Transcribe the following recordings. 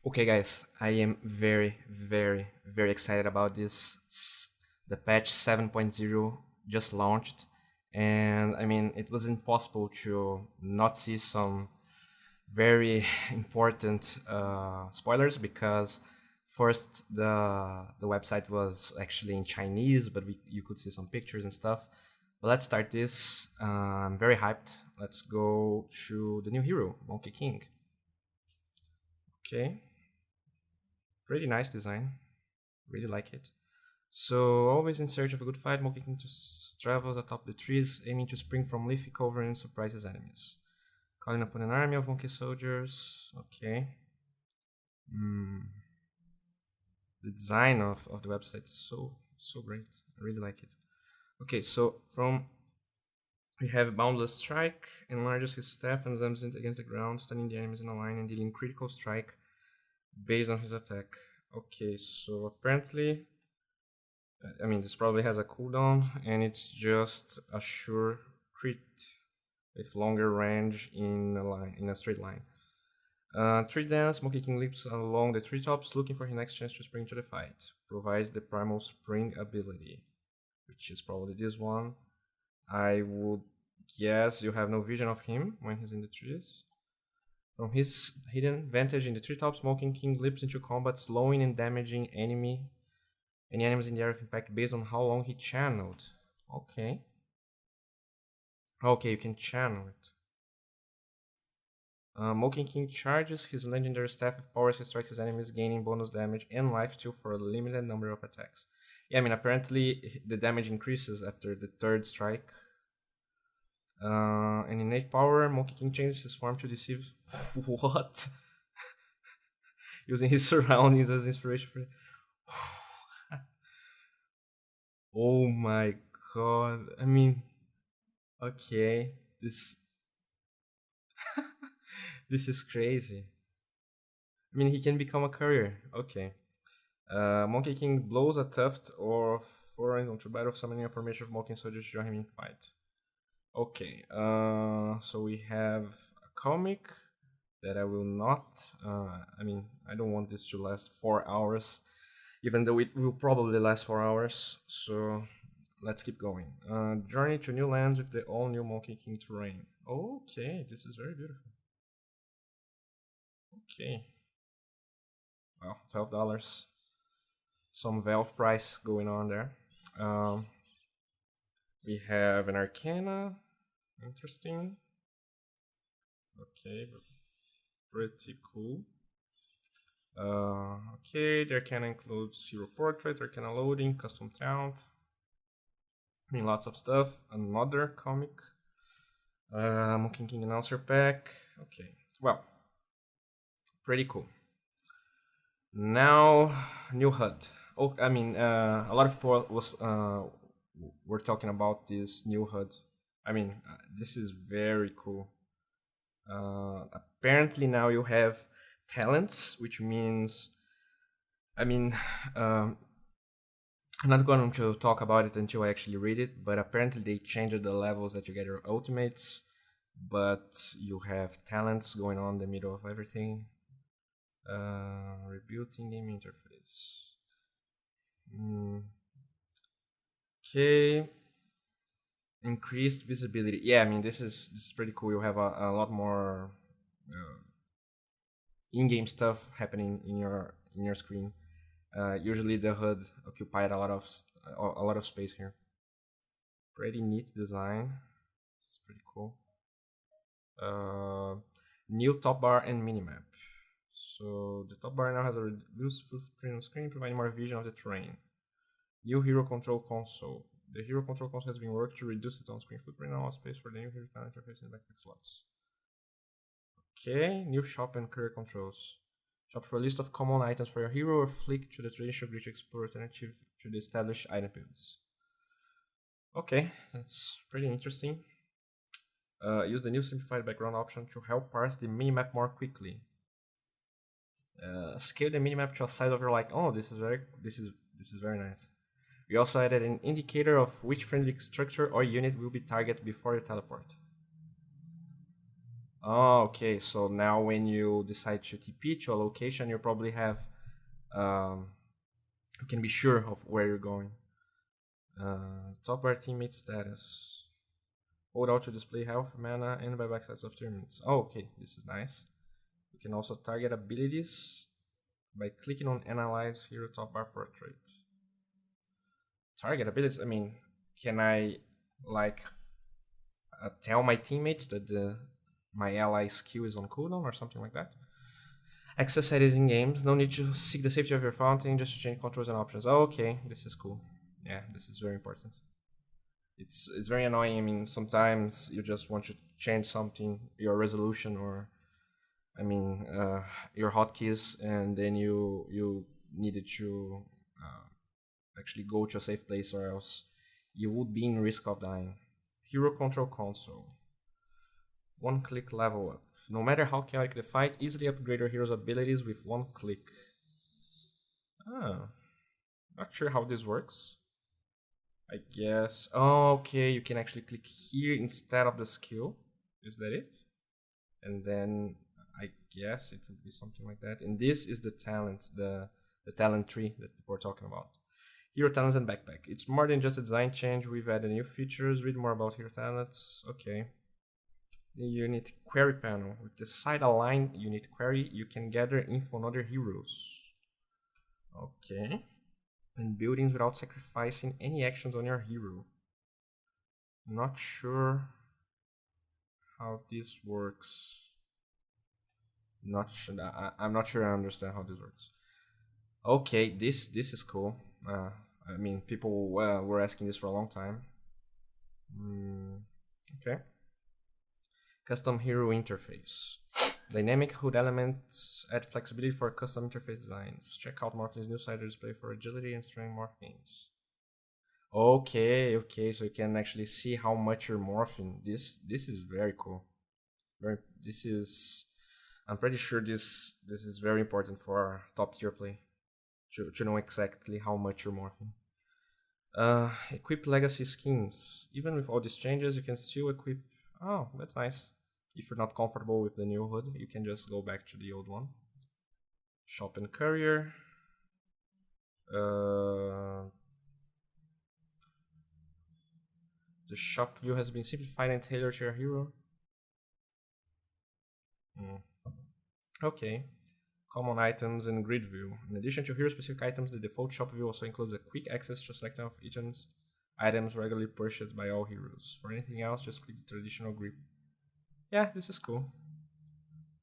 Okay, guys, I am very excited about this. The patch 7.0 just launched, and I mean, it was impossible to not see some very important spoilers because first the website was actually in Chinese, but you could see some pictures and stuff. But let's start this. I'm very hyped. Let's go to the new hero, Monkey King. Okay, pretty nice design. Really like it. So, always in search of a good fight, Monkey King just travels atop the trees, aiming to spring from leafy cover and surprise his enemies. Calling upon an army of monkey soldiers. Okay. Mm. The design of the website is so great. I really like it. Okay, so from we have Boundless Strike, enlarges his staff and zams it against the ground, stunning the enemies in a line and dealing critical strike based on his attack. Okay, so apparently I mean, this probably has a cooldown, and it's just a sure crit with longer range in a straight line. Tree Dance, Monkey King leaps along the treetops, looking for his next chance to spring to the fight. Provides the Primal Spring ability, which is probably this one. I would guess you have no vision of him when he's in the trees. From his hidden vantage in the treetops, Monkey King leaps into combat, slowing and damaging any enemies in the area of impact based on how long he channeled. Okay. Okay, you can channel it. Moken King charges his legendary staff with powers he strikes his enemies, gaining bonus damage and life steal for a limited number of attacks. Yeah, I mean, apparently the damage increases after the third strike. And innate power, Monkey King changes his form to deceive. What? Using his surroundings as inspiration for. Oh my god. I mean, okay. This is crazy. I mean, he can become a courier. Okay. Monkey King blows a tuft or foreign onto battle, summoning a formation of Monkey soldiers to join him in fight. Okay. So we have a comic that I will not. I mean, I don't want this to last 4 hours, even though it will probably last 4 hours. So let's keep going. Journey to new lands with the all new Monkey King terrain. Okay, this is very beautiful. Okay. Well, $12. Some Valve price going on there. Um, we have an Arcana. Interesting. Okay, pretty cool. Okay, the Arcana includes Hero Portrait, Arcana Loading, Custom Talent. I mean, lots of stuff. Another comic. Monkey King Announcer Pack. Okay, well, pretty cool. Now, new HUD. Oh, I mean, a lot of people were talking about this new HUD. I mean, this is very cool. Apparently now you have talents, which means, I mean, um, I'm not going to talk about it until I actually read it, but apparently they changed the levels that you get your ultimates, but you have talents going on in the middle of everything. Rebuilding game interface. Okay. Increased visibility. Yeah, I mean this is pretty cool. You have a lot more in-game stuff happening in your screen. Usually the HUD occupied a lot of space here. Pretty neat design. It's pretty cool. New top bar and minimap. So the top bar now has a reduced footprint on screen, providing more vision of the terrain. New hero control console. The hero control console has been worked to reduce its on-screen footprint and allow space for the new hero talent interface in the backpack slots. Okay, new shop and career controls. Shop for a list of common items for your hero or flick to the traditional glitch explore alternative to the established item builds. Okay, that's pretty interesting. Use the new simplified background option to help parse the minimap more quickly. Scale the minimap to a size of your like. Oh, this is very nice. We also added an indicator of which friendly structure or unit will be targeted before you teleport. Oh, okay. So now when you decide to TP to a location, you probably have, um, you can be sure of where you're going. Top bar teammate status. Hold out to display health, mana, and buyback stats of 3 minutes. Oh, okay. This is nice. You can also target abilities by clicking on Analyze Hero Top Bar Portrait. Target abilities? I mean, can I, like, tell my teammates that my ally skill is on cooldown or something like that? Access settings in games. No need to seek the safety of your fountain just to change controls and options. Oh, okay, this is cool. Yeah, this is very important. It's very annoying. I mean, sometimes you just want to change something, your resolution, or I mean, your hotkeys, and then you needed to actually go to a safe place, or else you would be in risk of dying. Hero Control Console. One click level up. No matter how chaotic the fight, easily upgrade your hero's abilities with one click. Ah, not sure how this works. I guess. Oh, okay, you can actually click here instead of the skill. Is that it? And then I guess it would be something like that. And this is the talent, the talent tree that people are talking about. Hero talents and backpack. It's more than just a design change. We've added new features. Read more about hero talents. Okay. The unit query panel. With the side aligned unit query, you can gather info on other heroes. Okay. And buildings without sacrificing any actions on your hero. Not sure how this works. Not sure. I'm not sure I understand how this works. Okay, this is cool. I mean, people were asking this for a long time. Okay. Custom hero interface. Dynamic HUD elements add flexibility for custom interface designs. Check out Morphin's new side display for agility and strength morph gains. Okay, so you can actually see how much you're morphing. This is very cool. This is. I'm pretty sure this is very important for top tier play to know exactly how much you're morphing. Equip legacy skins. Even with all these changes, you can still equip. Oh, that's nice. If you're not comfortable with the new HUD, you can just go back to the old one. Shop and courier. The shop view has been simplified and tailored to your hero. Okay. Common items and grid view. In addition to hero specific items, the default shop view also includes a quick access to selection of items regularly purchased by all heroes. For anything else, just click the traditional grid. Yeah, this is cool.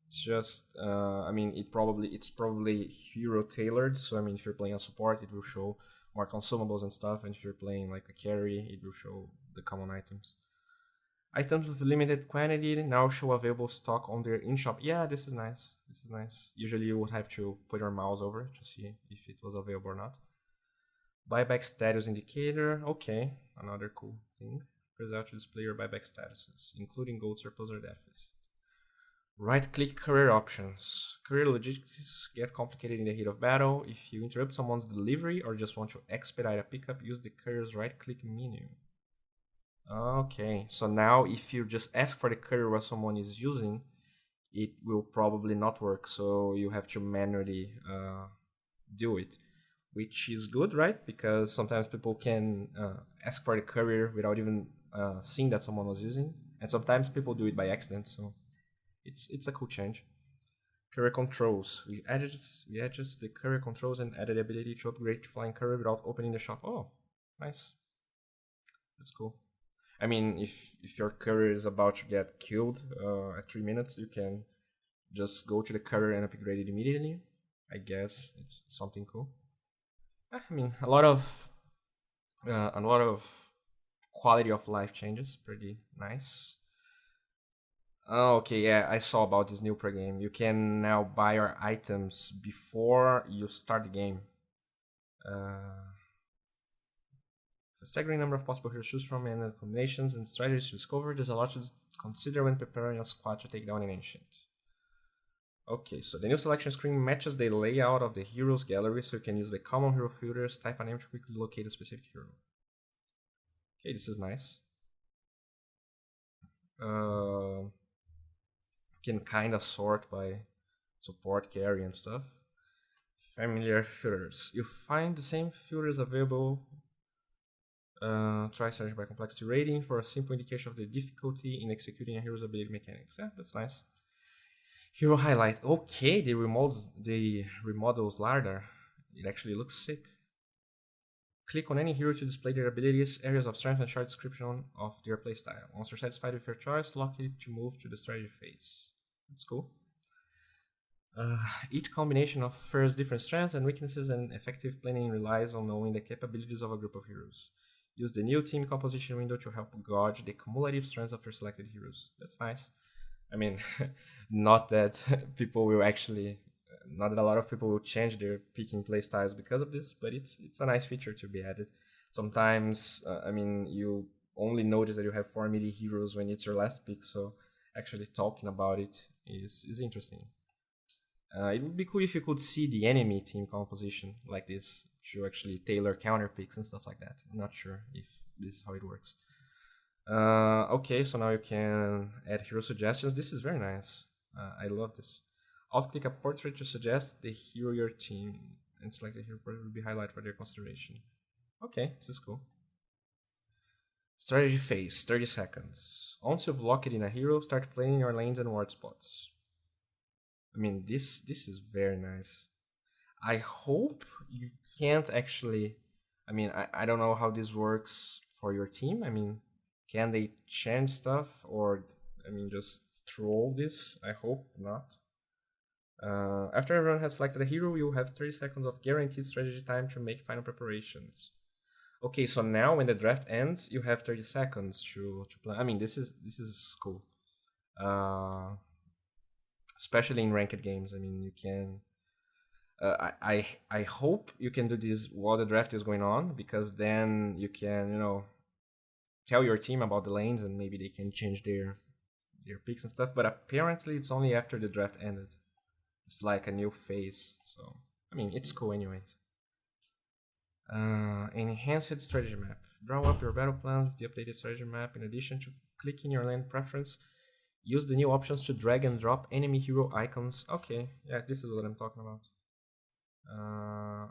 It's just, I mean, it's probably hero tailored. So I mean, if you're playing a support, it will show more consumables and stuff, and if you're playing like a carry, it will show the common items. Items with limited quantity now show available stock on their in-shop. Yeah, this is nice. This is nice. Usually you would have to put your mouse over to see if it was available or not. Buyback status indicator. Okay, another cool thing. Press out to display your buyback statuses, including gold surplus or deficit. Right-click career options. Career logistics get complicated in the heat of battle. If you interrupt someone's delivery or just want to expedite a pickup, use the career's right-click menu. Okay, so now if you just ask for the courier while someone is using, it will probably not work. So you have to manually do it, which is good, right? Because sometimes people can ask for the courier without even seeing that someone was using, and sometimes people do it by accident. So it's a cool change. Courier controls. We adjust the courier controls and added the ability to upgrade to flying courier without opening the shop. Oh, nice. That's cool. I mean, if your courier is about to get killed at 3 minutes, you can just go to the courier and upgrade it immediately. I guess it's something cool. I mean, a lot of quality of life changes. Pretty nice. Oh, okay, yeah, I saw about this new pre-game. You can now buy your items before you start the game. A staggering number of possible heroes to choose from and combinations and strategies to discover. There's a lot to consider when preparing a squad to take down an ancient. Okay, so the new selection screen matches the layout of the heroes gallery, so you can use the common hero filters, type a name to quickly locate a specific hero. Okay, this is nice. You can kind of sort by support, carry, and stuff. Familiar filters. You find the same filters available. Try search by complexity rating for a simple indication of the difficulty in executing a hero's ability mechanics. Yeah, that's nice. Hero highlight. Okay, the remodels ladder. It actually looks sick. Click on any hero to display their abilities, areas of strength, and short description of their playstyle. Once you're satisfied with your choice, lock it to move to the strategy phase. That's cool. Uh, each combination offers different strengths and weaknesses, and effective planning relies on knowing the capabilities of a group of heroes. Use the new team composition window to help gauge the cumulative strengths of your selected heroes. That's nice. I mean, not that people will actually, not that a lot of people will change their picking playstyles because of this, but it's a nice feature to be added. Sometimes, I mean, you only notice that you have 4 melee heroes when it's your last pick, so actually talking about it is interesting. It would be cool if you could see the enemy team composition like this to actually tailor counter picks and stuff like that. I'm not sure if this is how it works. Okay, so now you can add hero suggestions. This is very nice. I love this. Alt click a portrait to suggest the hero your team and select the hero portrait will be highlighted for their consideration. Okay, this is cool. Strategy phase, 30 seconds. Once you've locked in a hero, start playing your lanes and ward spots. I mean, this is very nice. I hope you can't actually. I mean, I don't know how this works for your team. I mean, can they change stuff or, I mean, just troll this? I hope not. After everyone has selected a hero, you'll have 30 seconds of guaranteed strategy time to make final preparations. Okay, so now when the draft ends, you have 30 seconds to play. I mean, this is cool. Uh, Especially in ranked games. I mean, you can. I hope you can do this while the draft is going on, because then you can tell your team about the lanes and maybe they can change their picks and stuff. But apparently it's only after the draft ended. It's like a new phase. So I mean, it's cool anyways. Enhanced strategy map. Draw up your battle plan with the updated strategy map. In addition to clicking your lane preference, use the new options to drag and drop enemy hero icons. Okay, yeah, this is what I'm talking about.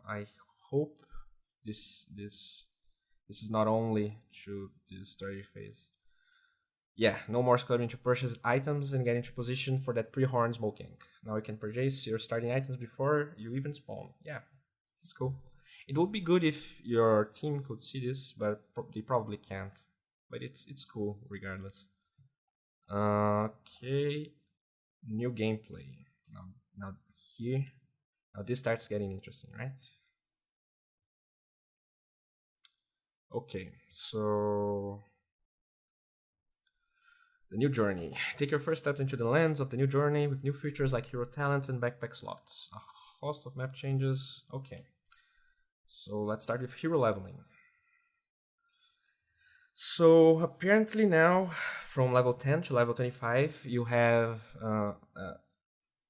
I hope this is not only to this strategy phase. Yeah, no more scrambling to purchase items and get into position for that pre-horn smoking. Now you can purchase your starting items before you even spawn. Yeah, this is cool. It would be good if your team could see this, but they probably can't. But it's cool regardless. Okay, new gameplay. Now here, now this starts getting interesting, right? Okay, so the new journey. Take your first step into the lands of the new journey with new features like hero talents and backpack slots. A host of map changes. Okay, so let's start with hero leveling. So apparently now, from level 10 to level 25, you have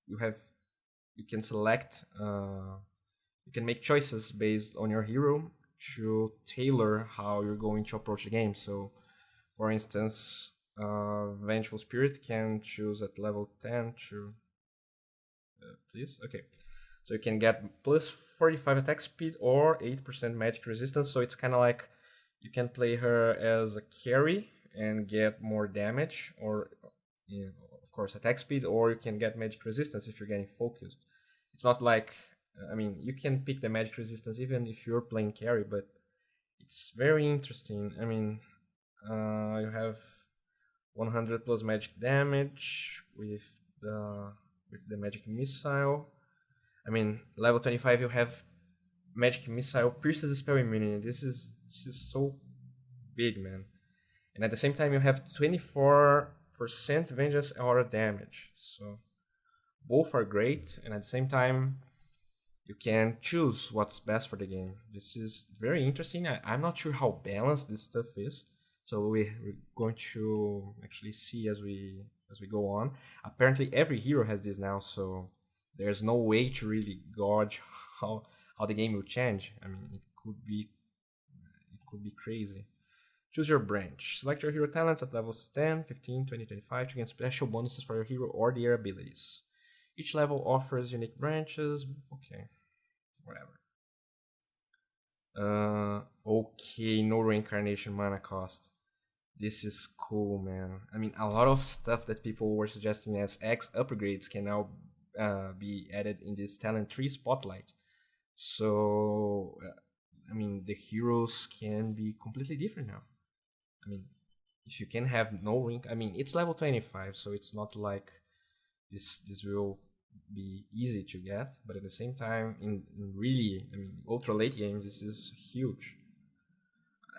you can select you can make choices based on your hero to tailor how you're going to approach the game. So, for instance, Vengeful Spirit can choose at level 10 to please. Okay, so you can get plus 45 attack speed or 8% magic resistance. So it's kind of like you can play her as a carry and get more damage, or of course attack speed, or you can get magic resistance if you're getting focused. It's not like, I mean, you can pick the magic resistance even if you're playing carry, but it's very interesting. I mean, you have 100 plus magic damage with the magic missile. I mean, level 25 you have magic missile pierces spell immunity. This is so big, man. And at the same time you have 24% vengeance aura damage. So both are great, and at the same time you can choose what's best for the game. This is very interesting. I'm not sure how balanced this stuff is, so we're going to actually see as we go on. Apparently every hero has this now, so there's no way to really gauge how the game will change. I mean, it could be crazy. Choose your branch. Select your hero talents at levels 10, 15, 20, 25 to gain special bonuses for your hero or their abilities. Each level offers unique branches. Okay, whatever. Okay, no reincarnation mana cost. This is cool, man. I mean, a lot of stuff that people were suggesting as X upgrades can now be added in this talent tree spotlight. So, I mean, the heroes can be completely different now. I mean, if you can have no ring, I mean, it's level 25, so it's not like this will be easy to get, but at the same time, in really, I mean, ultra late game, this is huge.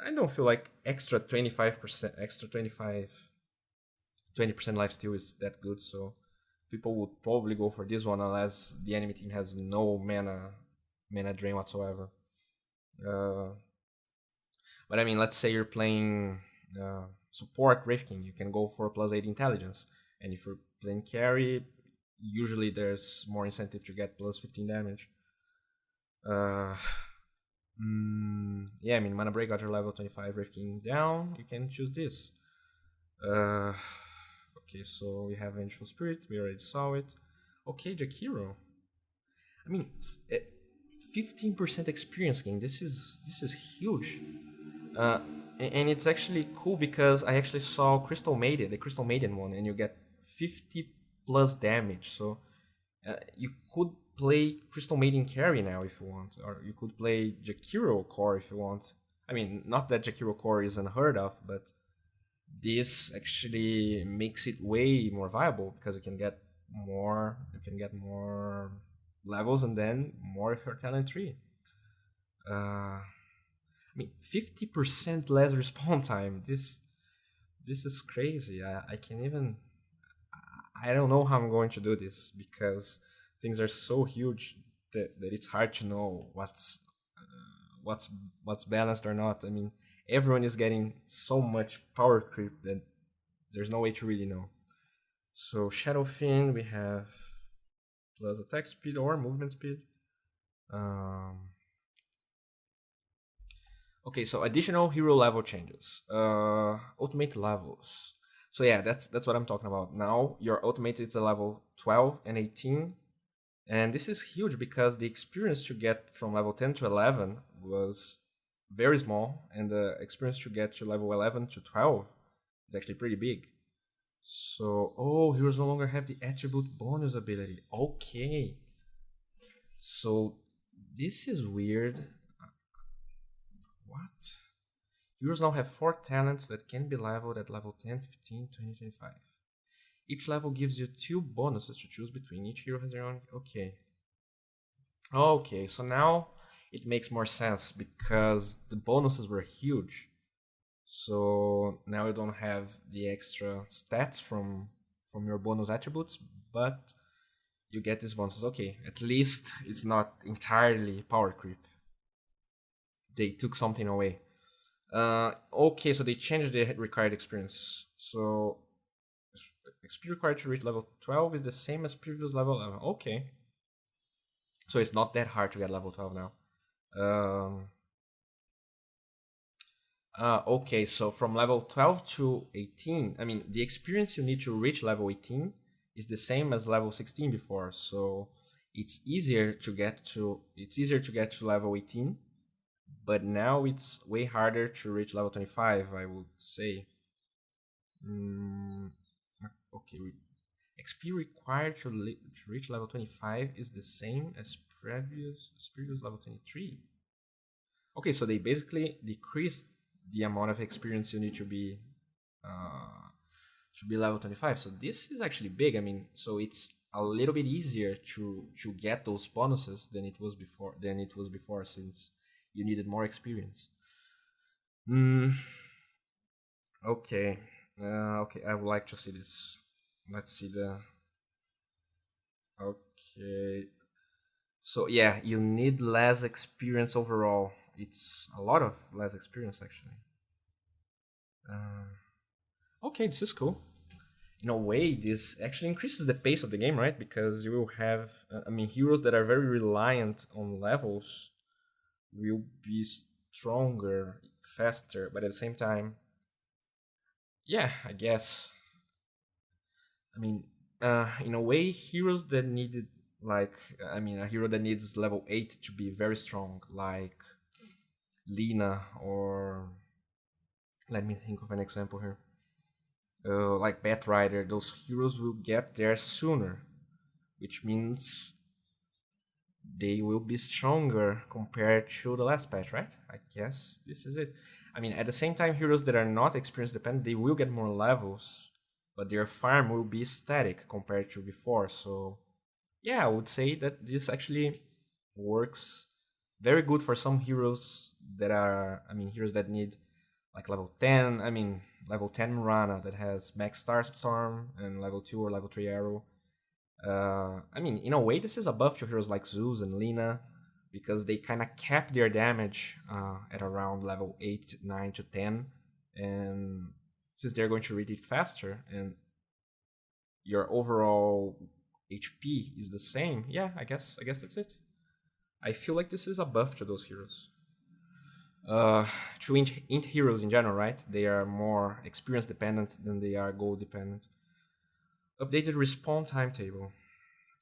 I don't feel like extra 25%, extra 20% life steal is that good, so people would probably go for this one unless the enemy team has no mana drain whatsoever. Uh, but I mean, let's say you're playing support Wraith King, you can go for +8 intelligence, and if you're playing carry, usually there's more incentive to get +15 damage. Yeah, I mean, Mana Break got your level 25 Wraith King down, you can choose this. Okay, so we have Vengeful Spirit, we already saw it. Okay, Jakiro. I mean, 15% experience gain, this is huge. And it's actually cool because I actually saw Crystal Maiden, the Crystal Maiden one, and you get 50 plus damage. So you could play Crystal Maiden carry now if you want, or you could play Jakiro core if you want. I mean, not that Jakiro core is unheard of, but this actually makes it way more viable because you can get more levels and then more of your talent tree. I mean, 50% less respawn time. This is crazy. I can't even. I don't know how I'm going to do this because things are so huge that it's hard to know what's balanced or not. I mean, everyone is getting so much power creep that there's no way to really know. So Shadowfin, we have plus attack speed or movement speed. Okay, so additional hero level changes. Ultimate levels. So yeah, that's what I'm talking about. Now your ultimate is a level 12 and 18. And this is huge because the experience to get from level 10 to 11 was very small, and the experience to get to level 11 to 12 is actually pretty big. So, oh, heroes no longer have the attribute bonus ability. Okay. So, this is weird. What? Heroes now have 4 talents that can be leveled at level 10, 15, 20, 25. Each level gives you 2 bonuses to choose between. Each hero has their own. Okay. Okay, so now it makes more sense because the bonuses were huge. So now you don't have the extra stats from your bonus attributes, but you get these bonuses. Okay, at least it's not entirely power creep. They took something away. Okay, so they changed the required experience. So XP required to reach level 12 is the same as previous level 11. Okay. So it's not that hard to get level 12 now. Okay, so from level 12 to 18, I mean, the experience you need to reach level 18 is the same as level 16 before. So it's easier to get to level 18, but now it's way harder to reach level 25, I would say. Okay, XP required to reach level 25 is the same as previous level 23. Okay, so they basically decreased the amount of experience you need to be level 25. So this is actually big. I mean, so it's a little bit easier to get those bonuses than it was before since you needed more experience. Okay. Okay, I would like to see this. Let's see the. Okay. So yeah, you need less experience overall. It's a lot of less experience actually. Okay, this is cool. In a way, this actually increases the pace of the game, right? Because you will have, I mean, heroes that are very reliant on levels will be stronger faster, but at the same time, yeah, I guess. I mean, in a way, heroes that needed like a hero that needs level 8 to be very strong, like Lina, or let me think of an example here. Like Batrider, those heroes will get there sooner, which means they will be stronger compared to the last patch, right? I guess this is it. I mean, at the same time, heroes that are not experience dependent, they will get more levels, but their farm will be static compared to before. So, yeah, I would say that this actually works very good for some heroes that are, heroes that need like level 10, level 10 Murana that has max Starstorm and level 2 or level 3 Arrow. In a way, this is a buff to heroes like Zeus and Lina because they kind of cap their damage at around level 8, 9 to 10. And since they're going to read it faster and your overall HP is the same, yeah, I guess that's it. I feel like this is a buff to those heroes. To int heroes in general, right? They are more experience dependent than they are gold dependent. Updated respawn timetable.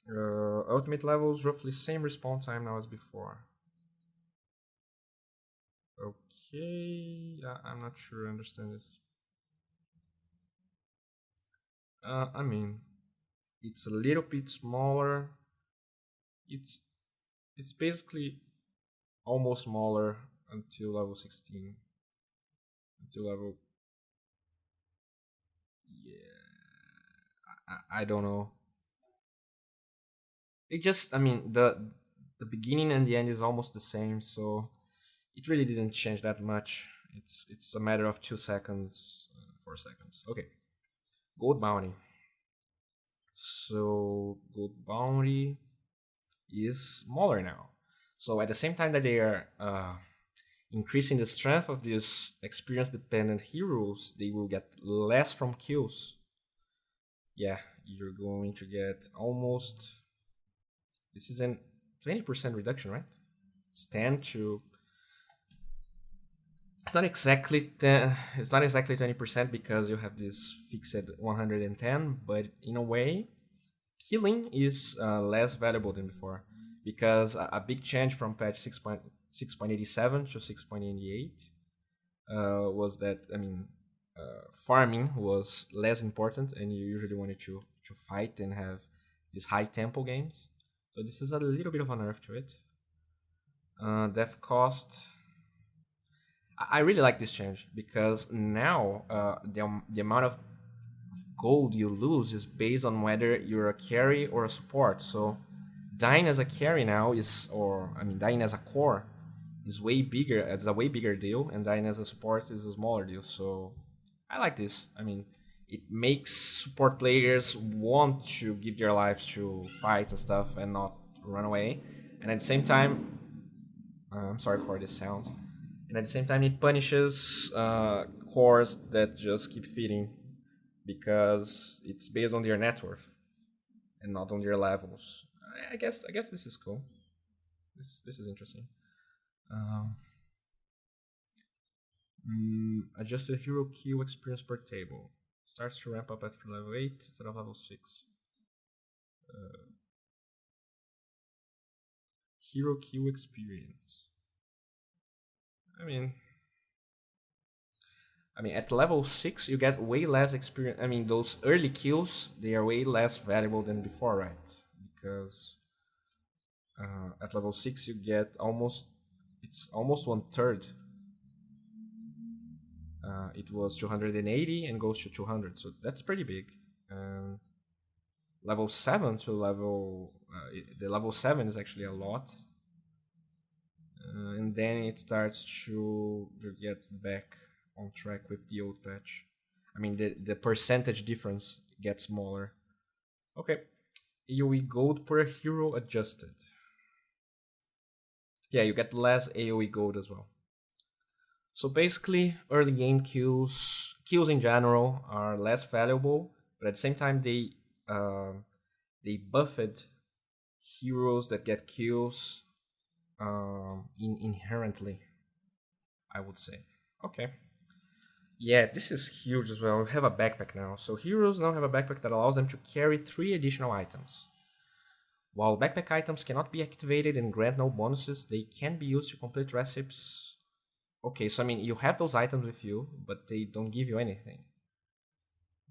Ultimate levels, roughly same respawn time now as before. Okay, I'm not sure I understand this. It's a little bit smaller. It's it's basically almost smaller until level 16. Until level, yeah, I don't know. It just, the beginning and the end is almost the same, so it really didn't change that much. It's a matter of 2 seconds, 4 seconds. Okay, gold bounty. So gold bounty is smaller now. So at the same time that they are increasing the strength of these experience dependent heroes, they will get less from kills. Yeah, you're going to get almost, this is an 20% reduction, right? It's 10 to, it's not exactly 10, it's not exactly 20% because you have this fixed 110, but in a way killing is less valuable than before because a big change from patch 6.87 to 6.88 was that farming was less important and you usually wanted to fight and have these high tempo games. So this is a little bit of a nerf to it. Death cost. I really like this change because now the amount of gold you lose is based on whether you're a carry or a support. So dying as a carry now dying as a core is way bigger. It's a way bigger deal, and dying as a support is a smaller deal. So I like this. It makes support players want to give their lives to fight and stuff and not run away. And at the same time, I'm sorry for this sound. And at the same time, it punishes cores that just keep feeding because it's based on their net worth and not on their levels. I guess this is cool. This is interesting. Um, Adjusted hero kill experience per table starts to ramp up at level 8 instead of level 6. Hero kill experience. I mean, at level 6, you get way less experience. Those early kills, they are way less valuable than before, right? Because at level 6, you get it's almost 1/3. It was 280 and goes to 200, so that's pretty big. Level 7 to the level 7 is actually a lot. And then it starts to get back on track with the old patch. The percentage difference gets smaller. Okay, AoE gold per hero adjusted. Yeah, you get less AoE gold as well. So basically, early game kills in general are less valuable, but at the same time they buffed heroes that get kills inherently, I would say. Okay. Yeah, this is huge as well. We have a backpack now. So heroes now have a backpack that allows them to carry 3 additional items. While backpack items cannot be activated and grant no bonuses, they can be used to complete recipes. Okay, so I mean, you have those items with you, but they don't give you anything.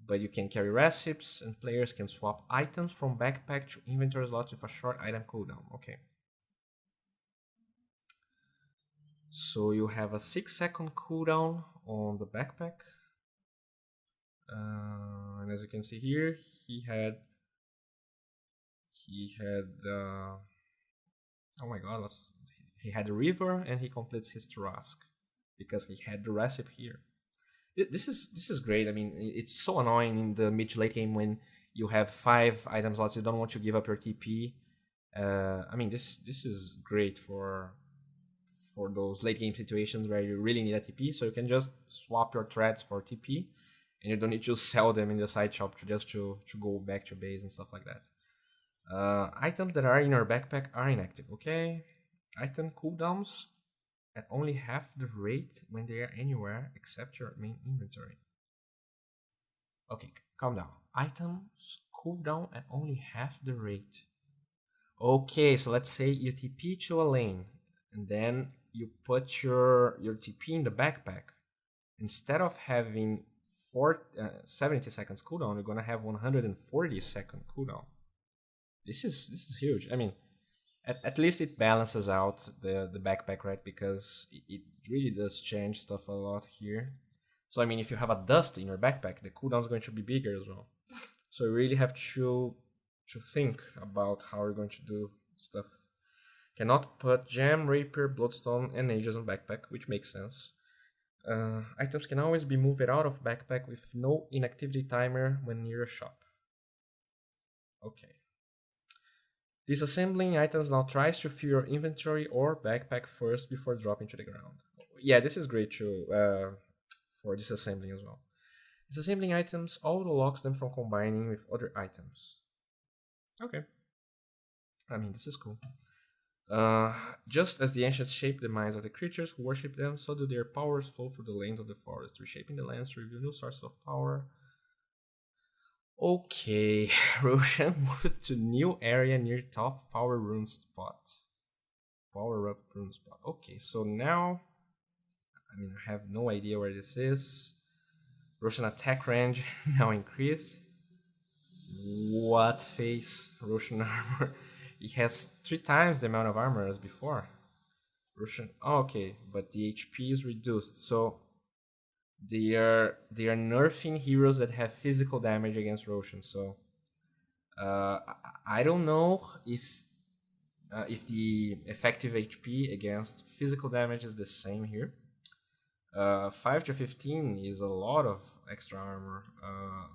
But you can carry recipes, and players can swap items from backpack to inventory slots with a short item cooldown. Okay. So you have a 6-second cooldown on the backpack. And as you can see here, he had oh my god, he had a river and he completes his task because he had the recipe here. This is great. I mean, it's so annoying in the mid to late game when you have 5 item slots. You don't want to give up your TP. I mean, this is great for those late game situations where you really need a TP. So you can just swap your threads for TP, and you don't need to sell them in the side shop to go back to base and stuff like that. Items that are in your backpack are inactive. Okay, item cooldowns at only half the rate when they are anywhere except your main inventory. Okay, calm down. Items cooldown at only half the rate. Okay, so let's say you TP to a lane and then you put your TP in the backpack. Instead of having 70 seconds cooldown, you're gonna have 140-second cooldown. This is huge. I mean, at least it balances out the backpack, right? Because it really does change stuff a lot here. So I mean, if you have a dust in your backpack, the cooldown is going to be bigger as well. So you really have to think about how you're going to do stuff. Cannot put gem, rapier, bloodstone, and ages on backpack, which makes sense. Items can always be moved out of backpack with no inactivity timer when near a shop. Okay. Disassembling items now tries to fill your inventory or backpack first before dropping to the ground. Yeah, this is great too for disassembling as well. Disassembling items auto locks them from combining with other items. Okay. I mean, this is cool. Just as the ancients shape the minds of the creatures who worship them, so do their powers flow through the lanes of the forest, reshaping the lands to reveal new sources of power. Okay, Roshan moved to new area near top power rune spot. Power up rune spot. Okay, so now, I mean, I have no idea where this is. Roshan attack range now increased. What face? Roshan armor. He has 3 times the amount of armor as before. Roshan. Oh, okay, but the HP is reduced, so they are nerfing heroes that have physical damage against Roshan. So I don't know if the effective HP against physical damage is the same here. 5 to 15 is a lot of extra armor.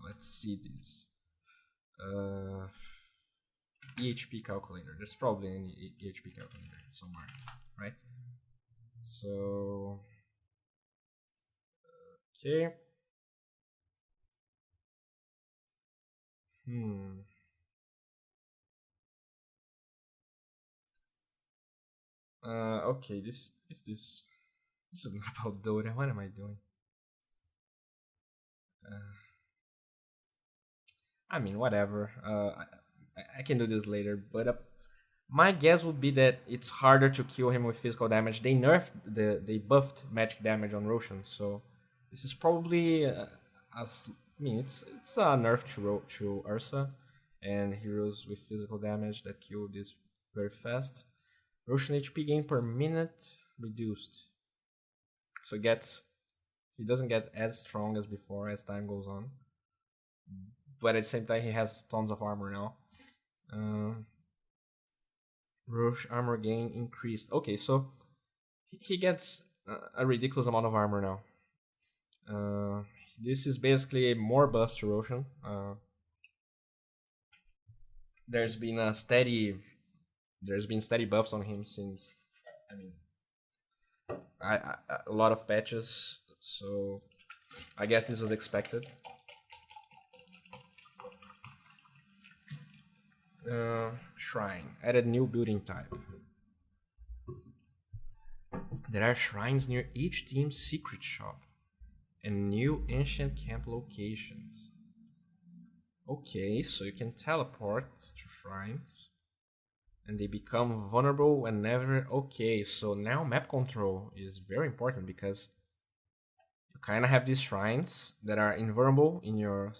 Let's see this. EHP calculator. There's probably an EHP calculator somewhere, right? So, okay. Okay. This is not about Dota. What am I doing? I mean, whatever. I can do this later, but my guess would be that it's harder to kill him with physical damage. They buffed magic damage on Roshan, so this is probably I mean, it's a nerf to Ursa and heroes with physical damage that kill this very fast. Roshan HP gain per minute reduced, so he doesn't get as strong as before as time goes on, but at the same time he has tons of armor now. Roche armor gain increased. Okay, so he gets a ridiculous amount of armor now. This is basically more buffs to Roshan. There's been steady buffs on him since, I mean, a lot of patches. So I guess this was expected. Shrine added new building type. There are shrines near each team's secret shop and new ancient camp locations. Okay, so you can teleport to shrines and they become vulnerable whenever. Okay, so now map control is very important because you kind of have these shrines that are invulnerable in your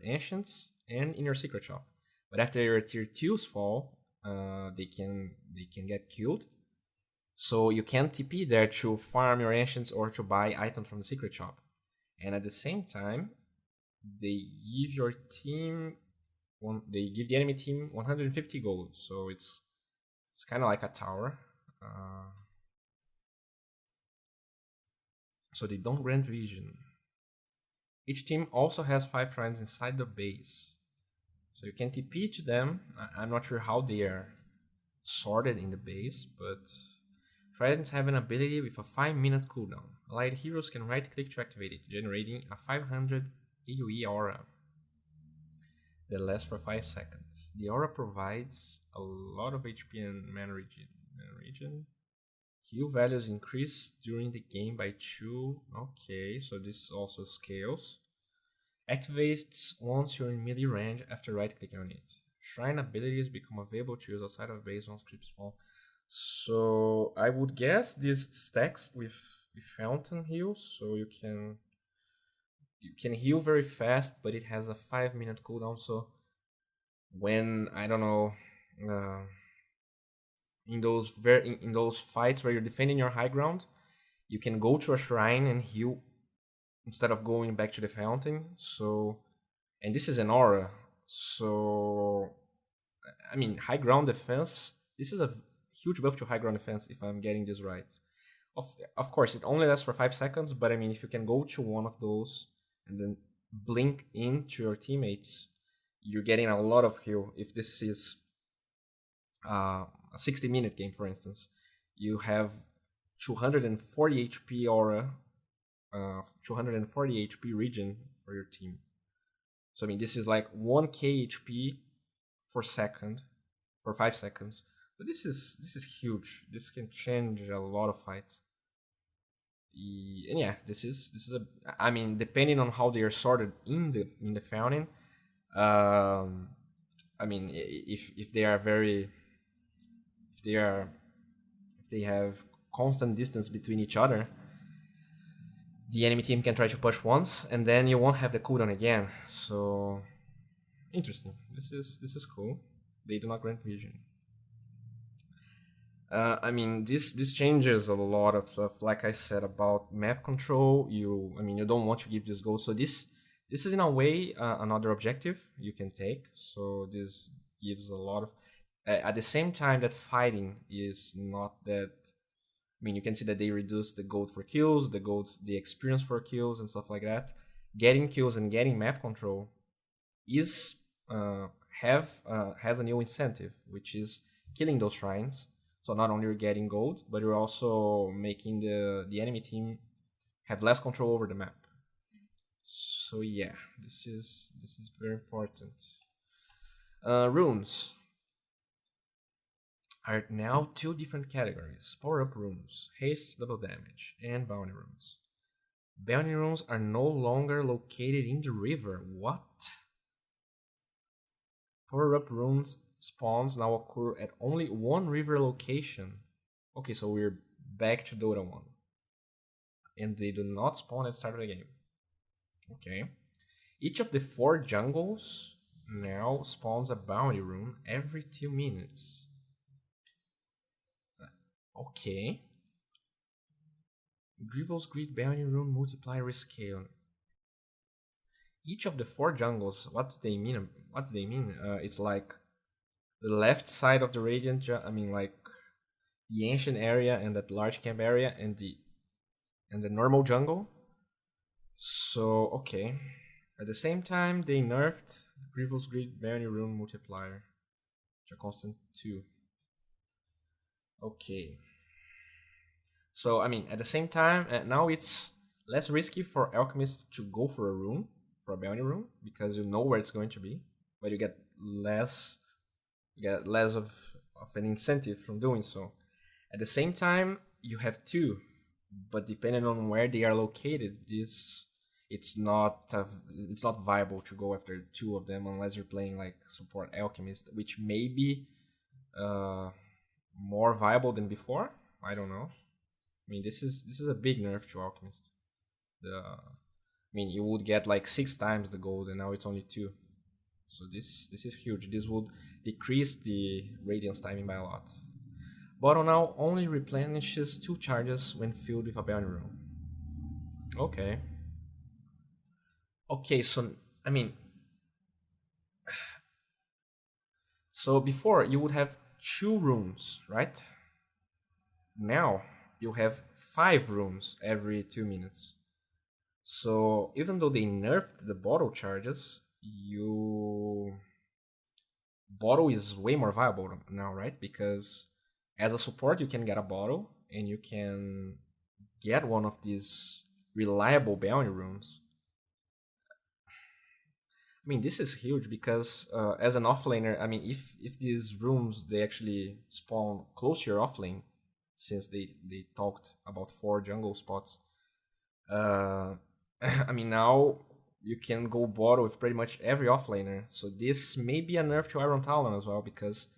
ancients and in your secret shop. But after your tier 2s fall, they can get killed. So you can TP there to farm your ancients or to buy items from the secret shop. And at the same time, they give your team they give the enemy team 150 gold. So it's kind of like a tower. Uh, so they don't grant vision. Each team also has 5 shrines inside the base. So you can TP to them. I'm not sure how they are sorted in the base, but Tridents have an ability with a 5-minute cooldown. Allied heroes can right-click to activate it, generating a 500 AoE aura that lasts for 5 seconds. The aura provides a lot of HP and mana regen. Heal values increase during the game by 2. Okay, so this also scales. Activates once you're in melee range after right-clicking on it. Shrine abilities become available to use outside of base once creeps spawn. So I would guess this stacks with Fountain Heal, so you can heal very fast, but it has a 5-minute cooldown. So when I don't know, in those fights where you're defending your high ground, you can go to a shrine and heal instead of going back to the fountain. So, and this is an aura. So, I mean, high ground defense. This is a huge buff to high ground defense if I'm getting this right. Of course, it only lasts for 5 seconds, but I mean, if you can go to one of those and then blink into your teammates, you're getting a lot of heal. If this is a 60-minute game, for instance, you have 240 HP aura, 240 HP regen for your team. So I mean, this is like 1k HP for 5 seconds. But this is huge. This can change a lot of fights. And yeah, this is a. I mean, depending on how they are sorted in the fountain, I mean, if they are very, if they have constant distance between each other, the enemy team can try to push once, and then you won't have the cooldown again. So interesting. This is cool. They do not grant vision. I mean, this changes a lot of stuff. Like I said about map control, you don't want to give this gold. So this is in a way another objective you can take. So this gives a lot of. At the same time that fighting is not that. I mean, you can see that they reduce the gold for kills, the experience for kills, and stuff like that. Getting kills and getting map control is has a new incentive, which is killing those shrines. So not only you're getting gold, but you're also making the enemy team have less control over the map. So yeah, this is very important. Runes are now 2 different categories: power-up runes, haste, double damage, and bounty runes. Bounty runes are no longer located in the river. What? Power-up runes spawns now occur at only one river location. Okay, so we're back to Dota 1. And they do not spawn at the start of the game. Okay. Each of the 4 jungles now spawns a bounty rune every 2 minutes. Okay. Grievous Greed bounty rune multiplier scale. Each of the 4 jungles, what do they mean? It's like the left side of the radiant, like the ancient area and that large camp area and the normal jungle. So okay, at the same time they nerfed the Grievous Greed bounty rune multiplier to a constant 2. Okay, so I mean, at the same time, now it's less risky for alchemists to go for a bounty rune, because you know where it's going to be, but you get less of an incentive from doing so. At the same time, you have two, but depending on where they are located, this it's not it's not viable to go after two of them unless you're playing like support alchemist, which may be uh, more viable than before. I don't know. I mean, this is a big nerf to alchemist. I mean, you would get like 6 times the gold, and now it's only two. So this is huge. This would decrease the radiance timing by a lot. Bottle now only replenishes 2 charges when filled with a bounty room. Okay. Okay, so I mean, so before you would have 2 rooms, right? Now you have 5 rooms every 2 minutes. So even though they nerfed the bottle charges, you bottle is way more viable now, right? Because as a support, you can get a bottle and you can get one of these reliable bounty rooms. I mean, this is huge because as an offlaner, I mean, if these rooms they actually spawn close to your offlane, since they talked about 4 jungle spots, uh, I mean now you can go bottle with pretty much every offlaner. So this may be a nerf to Iron Talon as well, because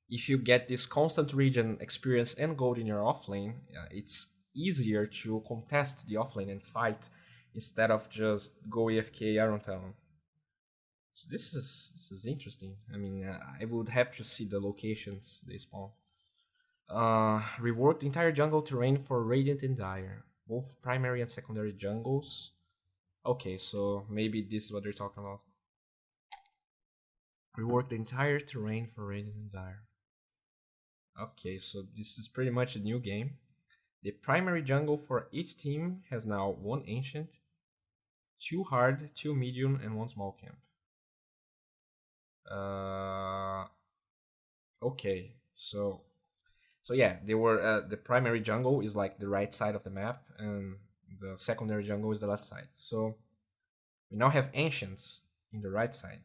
if you get this constant region experience and gold in your offlane, it's easier to contest the offlane and fight instead of just go AFK Iron Talon. So this is interesting. I mean, I would have to see the locations they spawn. Rework the entire jungle terrain for Radiant and Dire, both primary and secondary jungles. Okay, so maybe this is what they're talking about. Rework the entire terrain for Radiant and Dire. Okay, so this is pretty much a new game. The primary jungle for each team has now 1 ancient, 2 hard, 2 medium, and 1 small camp. Okay, so yeah, they were the primary jungle is like the right side of the map, and the secondary jungle is the left side. So we now have ancients in the right side.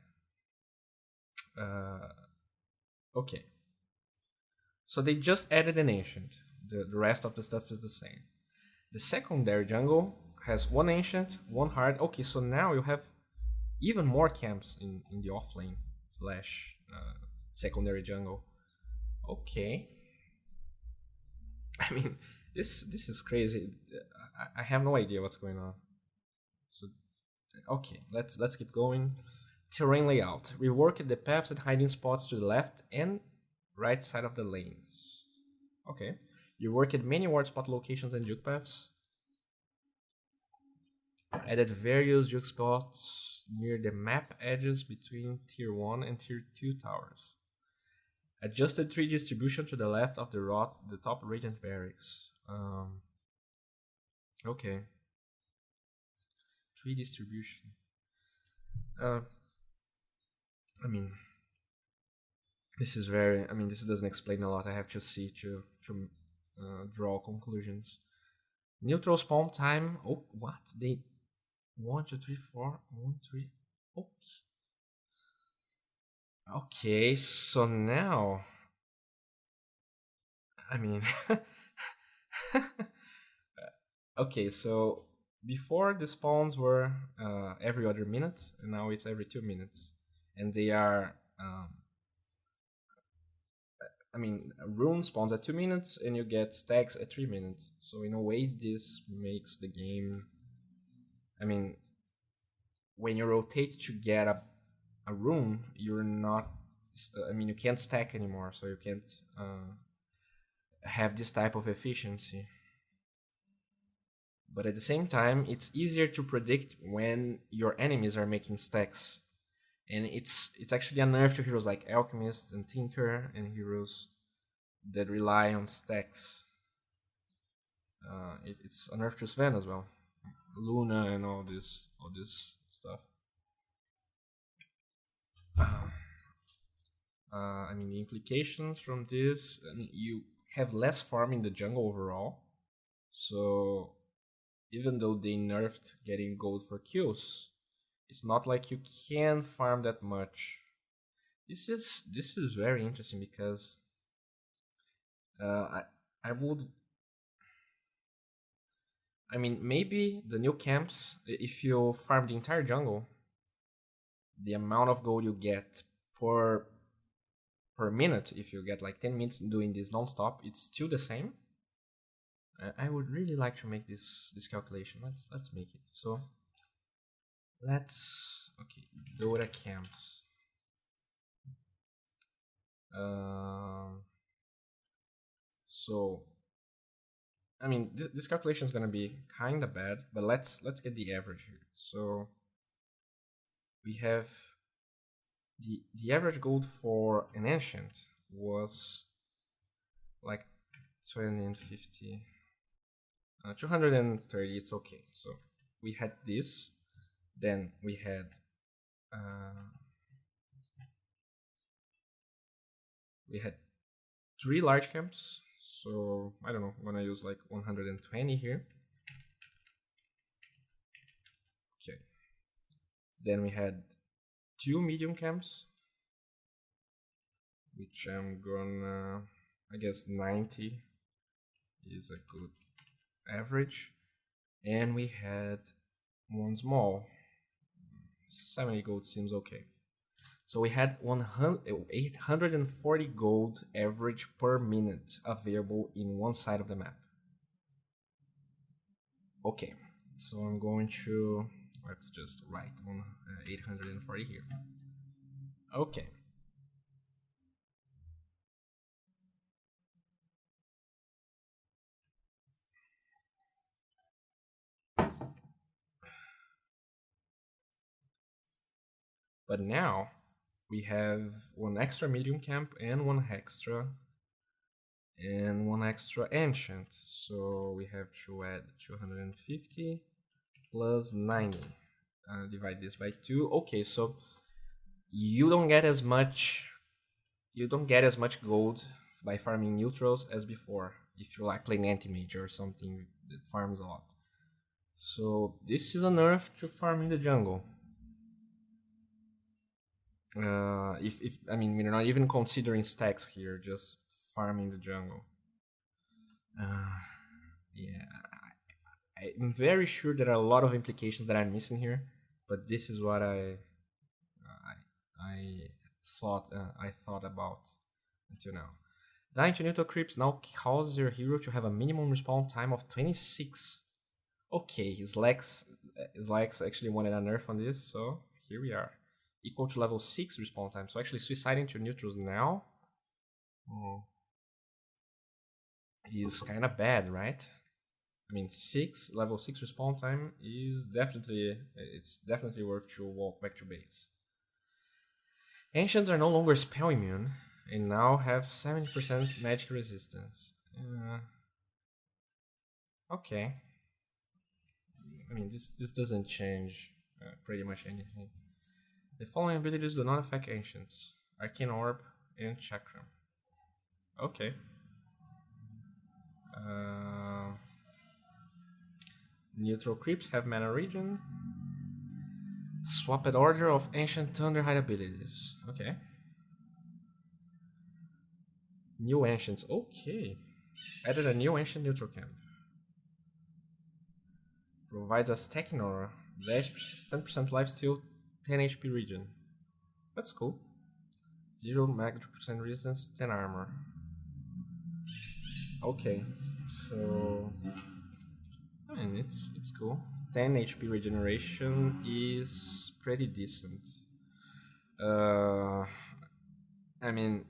Okay, so they just added an ancient. The rest of the stuff is the same. The secondary jungle has 1 ancient, 1 hard. Okay, so now you have even more camps in the offlane slash secondary jungle. Okay. I mean, this is crazy. I have no idea what's going on. So, okay, let's keep going. Terrain layout. Rework the paths and hiding spots to the left and right side of the lanes. Okay. Reworked many ward spot locations and juke paths. Added various juke spots near the map edges between tier 1 and tier 2 towers. Adjusted tree distribution to the left of the top radiant barracks. Okay. Tree distribution. I mean, this is very. I mean, this doesn't explain a lot. I have to see to draw conclusions. Neutral spawn time. Oh, what? They 1, 2, 3, 4, 1, 3. Okay. Okay, so now. I mean. Okay, so before the spawns were every other minute, and now it's every 2 minutes, and they are. I mean, a rune spawns at 2 minutes, and you get stacks at 3 minutes. So in a way, this makes the game. I mean, when you rotate to get a rune, you're not. I mean, you can't stack anymore, so you can't have this type of efficiency. But at the same time, it's easier to predict when your enemies are making stacks. And it's actually a nerf to heroes like Alchemist and Tinker and heroes that rely on stacks. It's a nerf to Sven as well, Luna and all this stuff. I mean, the implications from this, I mean, you have less farm in the jungle overall. So even though they nerfed getting gold for kills, it's not like you can farm that much. This is very interesting because I would I mean, maybe the new camps, if you farm the entire jungle, the amount of gold you get per per minute, if you get like 10 minutes doing this non-stop, it's still the same. I would really like to make this calculation. Let's make it. So let's okay, Dota camps. Um, so I mean, this calculation is gonna be kind of bad, but let's get the average here. So we have the average gold for an ancient was like 20 and 50, 230. It's okay. So we had this, then we had uh, we had 3 large camps. So I don't know, I'm gonna use like 120 here. Okay. Then we had 2 medium camps, which I'm gonna, I guess 90 is a good average. And we had 1 small. 70 gold seems okay. So we had 840 gold average per minute available in one side of the map. Okay, so I'm going to, let's just write 840 here. Okay. But now we have 1 extra medium camp and 1 extra ancient. So we have to add 250 plus 90. Divide this by 2. Okay, so you don't get as much gold by farming neutrals as before if you're like playing anti-mage or something that farms a lot. So this is a nerf to farming the jungle. If I mean, we're not even considering stacks here, just farming the jungle. Yeah, I'm very sure there are a lot of implications that I'm missing here, but this is what I thought about until now. Dying to neutral creeps now causes your hero to have a minimum respawn time of 26. Okay, his legs actually wanted a nerf on this, so here we are. Equal to level 6 respawn time. So actually suiciding to neutrals now is kind of bad, right? I mean, level 6 respawn time is definitely worth to walk back to base. Ancients are no longer spell immune and now have 70% magic resistance. Okay. I mean, this doesn't change pretty much anything. The following abilities do not affect ancients: Arcane Orb and Chakram. Okay. Neutral creeps have mana regen. Swapped order of ancient Thunderhide abilities. Okay. New ancients. Okay. Added a new ancient neutral camp. Provides a stacking aura. 10% lifesteal, 10 HP regen. That's cool. 0 magic percent resistance, 10 armor. Okay, so I mean it's cool. 10 HP regeneration is pretty decent. I mean,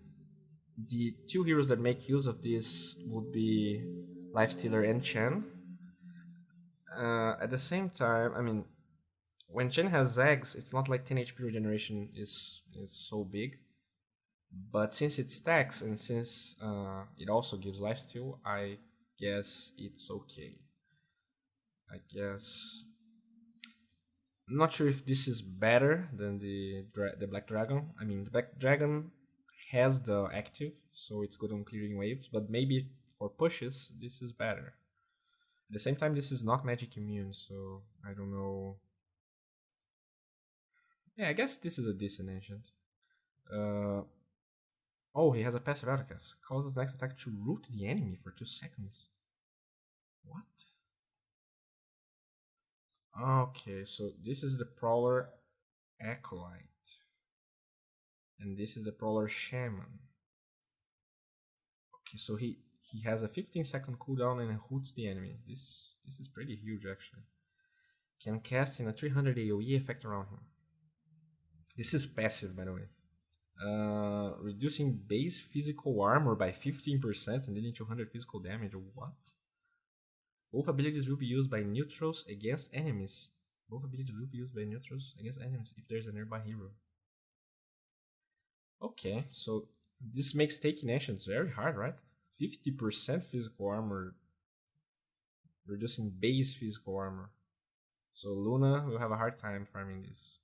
the 2 heroes that make use of this would be Lifestealer and Chen. At the same time, I mean, when Chen has Zags, it's not like 10 HP regeneration is so big. But since it stacks and since it also gives lifesteal, I guess it's okay. I guess I'm not sure if this is better than the Black Dragon. I mean, the Black Dragon has the active, so it's good on clearing waves. But maybe for pushes, this is better. At the same time, this is not magic immune, so I don't know. Yeah, I guess this is a decent ancient. Oh, he has a passive outcast. Causes next attack to root the enemy for 2 seconds. What? Okay, so this is the Prowler Acolyte. And this is the Prowler Shaman. Okay, so he has a 15-second cooldown and hoots the enemy. This is pretty huge actually. Can cast in a 300 AoE effect around him. This is passive, by the way. Reducing base physical armor by 15% and dealing 200 physical damage. What? Both abilities will be used by neutrals against enemies. Both abilities will be used by neutrals against enemies if there's a nearby hero. Okay, so this makes taking actions very hard, right? 50% physical armor, reducing base physical armor. So Luna will have a hard time farming this.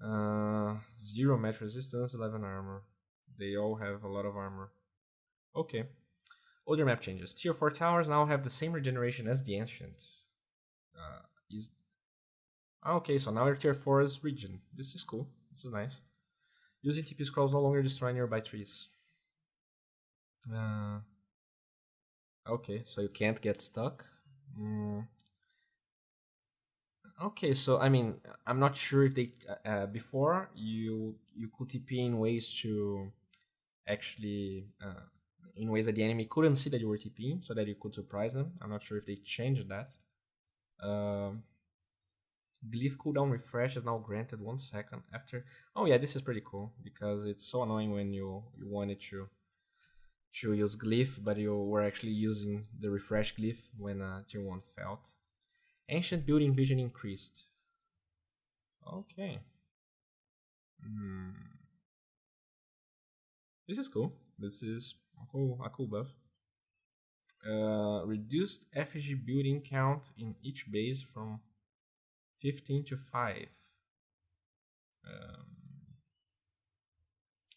0 match resistance, 11 armor. They all have a lot of armor. Okay. Other map changes. Tier 4 towers now have the same regeneration as the Ancient. Okay, so now your tier 4 is regen. This is cool. This is nice. Using TP scrolls no longer destroy nearby trees. Okay, so you can't get stuck. Okay, so I mean, I'm not sure if they before you could TP in ways to actually in ways that the enemy couldn't see that you were TPing, so that you could surprise them. I'm not sure if they changed that. Glyph cooldown refresh is now granted 1 second after. Oh yeah, this is pretty cool because it's so annoying when you wanted to use glyph, but you were actually using the refresh glyph when tier 1 failed. Ancient building vision increased. Okay. This is cool. This is a cool buff. Reduced effigy building count in each base from 15 to 5.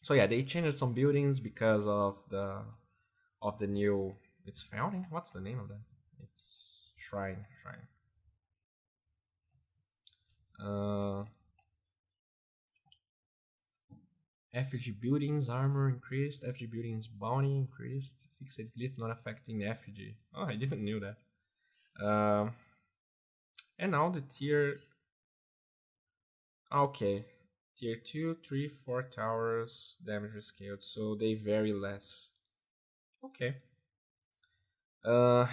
So yeah, they changed some buildings because of the new. It's founding. What's the name of that? It's shrine. Effigy buildings armor increased. Effigy buildings bounty increased. Fixed glyph not affecting the effigy. Oh, I didn't know that. And now the tier. Okay, tier 2, 3, 4 towers damage rescaled, so they vary less. Okay.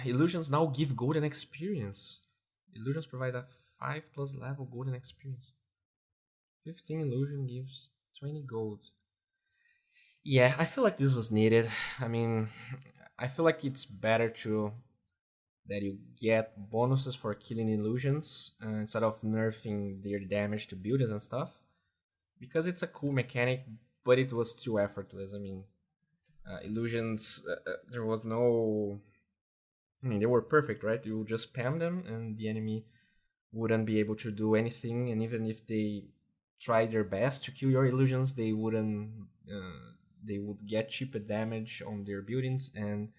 Illusions now give golden experience. Illusions provide a 5+ level golden experience. 15 illusion gives 20 gold. Yeah, I feel like this was needed. I mean, I feel like it's better that you get bonuses for killing illusions instead of nerfing their damage to buildings and stuff. Because it's a cool mechanic, but it was too effortless. I mean, illusions, there was no. I mean, they were perfect, right? You just spam them, and the enemy wouldn't be able to do anything. And even if they tried their best to kill your illusions, they wouldn't. They would get cheaper damage on their buildings, and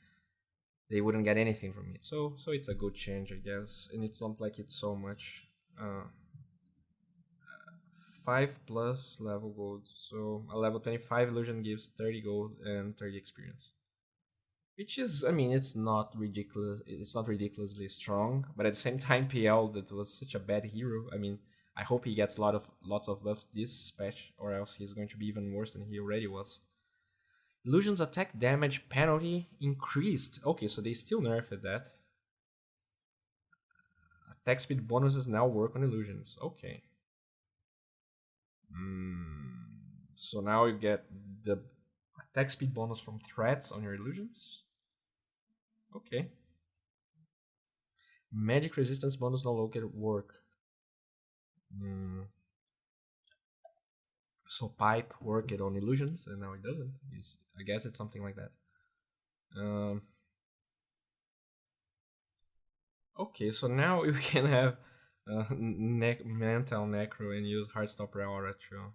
they wouldn't get anything from it. So it's a good change, I guess. And it's not like it's so much. 5+ level gold. So a level 25 illusion gives 30 gold and 30 experience. Which is, I mean, it's not ridiculous. It's not ridiculously strong, but at the same time, PL that was such a bad hero. I mean, I hope he gets lots of buffs this patch, or else he's going to be even worse than he already was. Illusion's attack damage penalty increased. Okay, so they still nerfed that. Attack speed bonuses now work on illusions. Okay. So now you get the attack speed bonus from threats on your illusions. Okay. Magic resistance bonus no longer work. So pipe worked on illusions and now it doesn't. I guess it's something like that. Okay, so now you can have mental necro and use Heartstopper aura to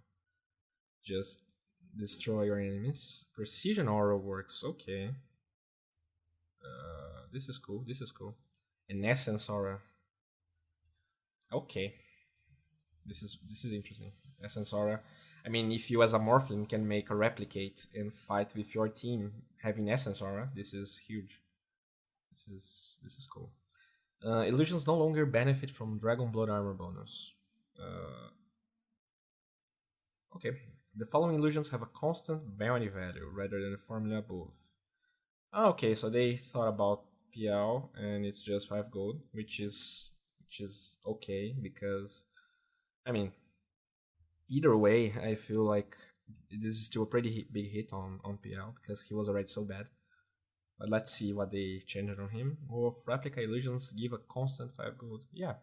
just destroy your enemies. Precision aura works. Okay. This is cool. An essence aura. Okay. This is interesting. Essence aura. I mean, if you as a Morphling can make a replicate and fight with your team having essence aura, this is huge. This is cool. Illusions no longer benefit from Dragon Blood armor bonus. Okay. The following illusions have a constant bounty value rather than the formula above. Okay, so they thought about PL and it's just 5 gold, which is okay because I mean either way I feel like this is still a pretty big hit on PL because he was already so bad. But let's see what they changed on him. Wolf replica illusions give a constant 5 gold. Yeah.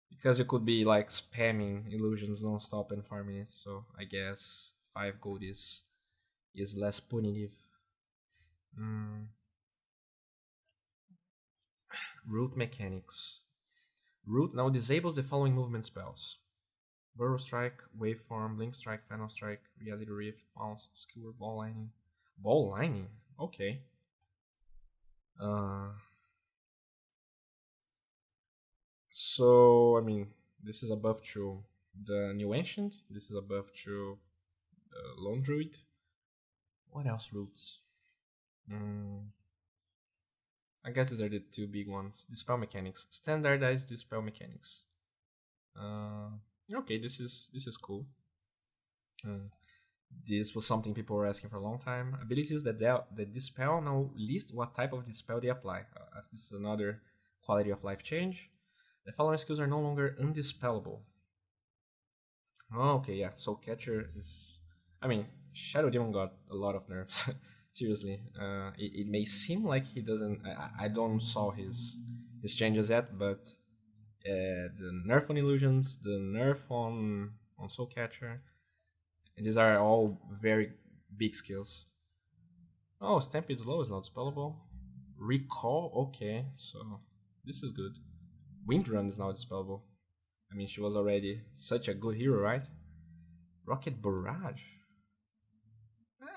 Because you could be like spamming illusions non-stop and farming it, so I guess 5 gold is less punitive. Root mechanics. Root now disables the following movement spells: Burrow Strike, Waveform, Blink Strike, Phantom Strike, Reality Rift, Bounce, Skewer, Ball Lightning. Ball Lightning? Okay. So, I mean, this is a buff to the New Ancient, this is a buff to Lone Druid. What else roots? I guess these are the two big ones. Dispel mechanics. Standardized dispel mechanics. Okay, this is cool. This was something people were asking for a long time. Abilities that dispel now list what type of dispel they apply. This is another quality of life change. The following skills are no longer undispellable. Oh, okay, yeah. Soul Catcher is... I mean, Shadow Demon got a lot of nerfs. Seriously. It may seem like he doesn't... I don't saw his changes yet, but the nerf on illusions, the nerf on Soul Catcher, and these are all very big skills. Oh, Stampede's Low is not spellable. Recall, okay, so this is good. Windrun is now dispellable. I mean, she was already such a good hero, right? Rocket Barrage?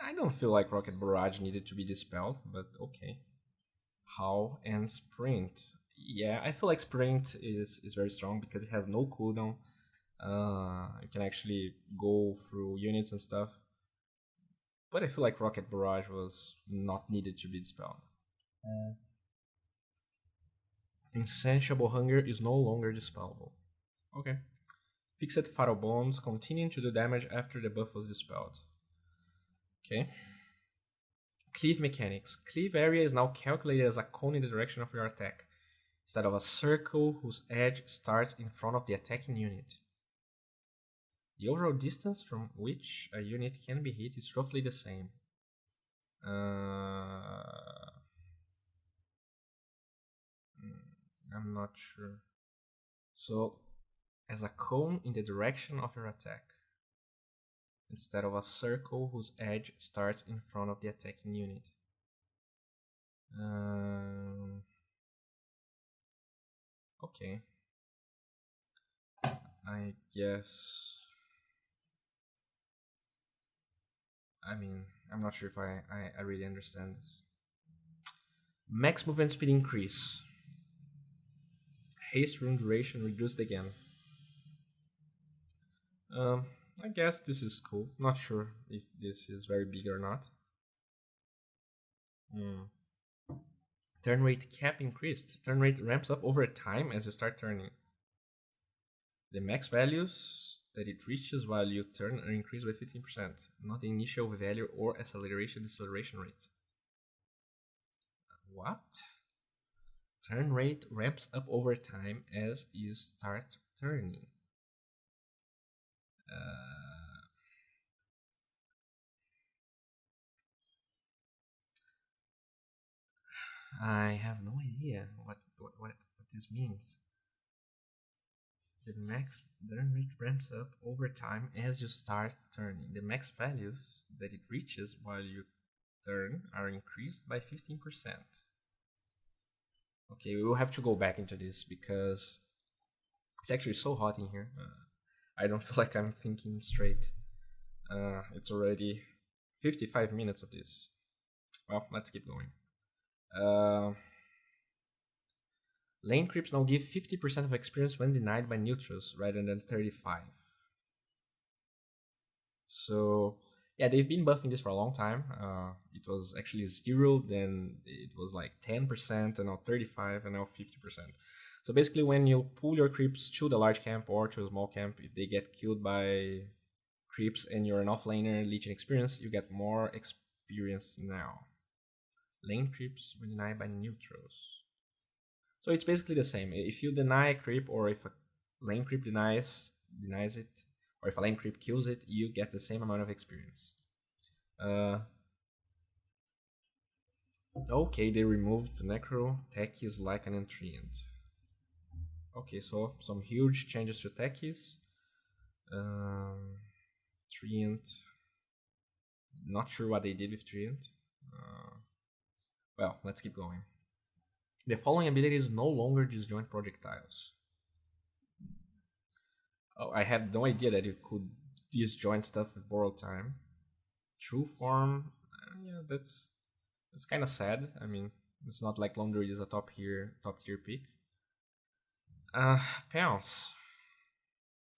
I don't feel like Rocket Barrage needed to be dispelled, but okay. Howl and Sprint. Yeah, I feel like Sprint is very strong because it has no cooldown. You can actually go through units and stuff. But I feel like Rocket Barrage was not needed to be dispelled. Insatiable Hunger is no longer dispellable. Okay. Fixed Fatal Bones continuing to do damage after the buff was dispelled. Okay. Cleave mechanics. Cleave area is now calculated as a cone in the direction of your attack, instead of a circle whose edge starts in front of the attacking unit. The overall distance from which a unit can be hit is roughly the same. I'm not sure. So, as a cone in the direction of your attack, instead of a circle whose edge starts in front of the attacking unit. Okay. I guess... I mean, I'm not sure if I really understand this. Max movement speed increase. Haste rune duration reduced again. I guess this is cool. Not sure if this is very big or not. Turn rate cap increased. Turn rate ramps up over time as you start turning. The max values that it reaches while you turn are increased by 15%, not the initial value or acceleration deceleration rate. What? Turn rate ramps up over time as you start turning. I have no idea what this means. The max turn rate ramps up over time as you start turning. The max values that it reaches while you turn are increased by 15%. Okay, we will have to go back into this because it's actually so hot in here. I don't feel like I'm thinking straight. It's already 55 minutes of this. Well, let's keep going. Lane creeps now give 50% of experience when denied by neutrals rather than 35. So Yeah, they've been buffing this for a long time. It was actually 0, then it was like 10%, and now 35, and now 50%. So basically, when you pull your creeps to the large camp or to a small camp, if they get killed by creeps and you're an offlaner leeching experience, you get more experience now. Lane creeps when denied by neutrals. So it's basically the same. If you deny a creep, or if a lane creep denies it, or if a lane creep kills it, you get the same amount of experience. Okay, they removed Necro. Tech is like an Entrient. Okay, so some huge changes to Techies. Treant. Not sure what they did with Treant. Well, let's keep going. The following ability is no longer disjoint projectiles. Oh, I had no idea that you could disjoint stuff with borrowed time. True form, yeah, that's kind of sad. I mean, it's not like Lone Druid is a top tier pick. Pounce.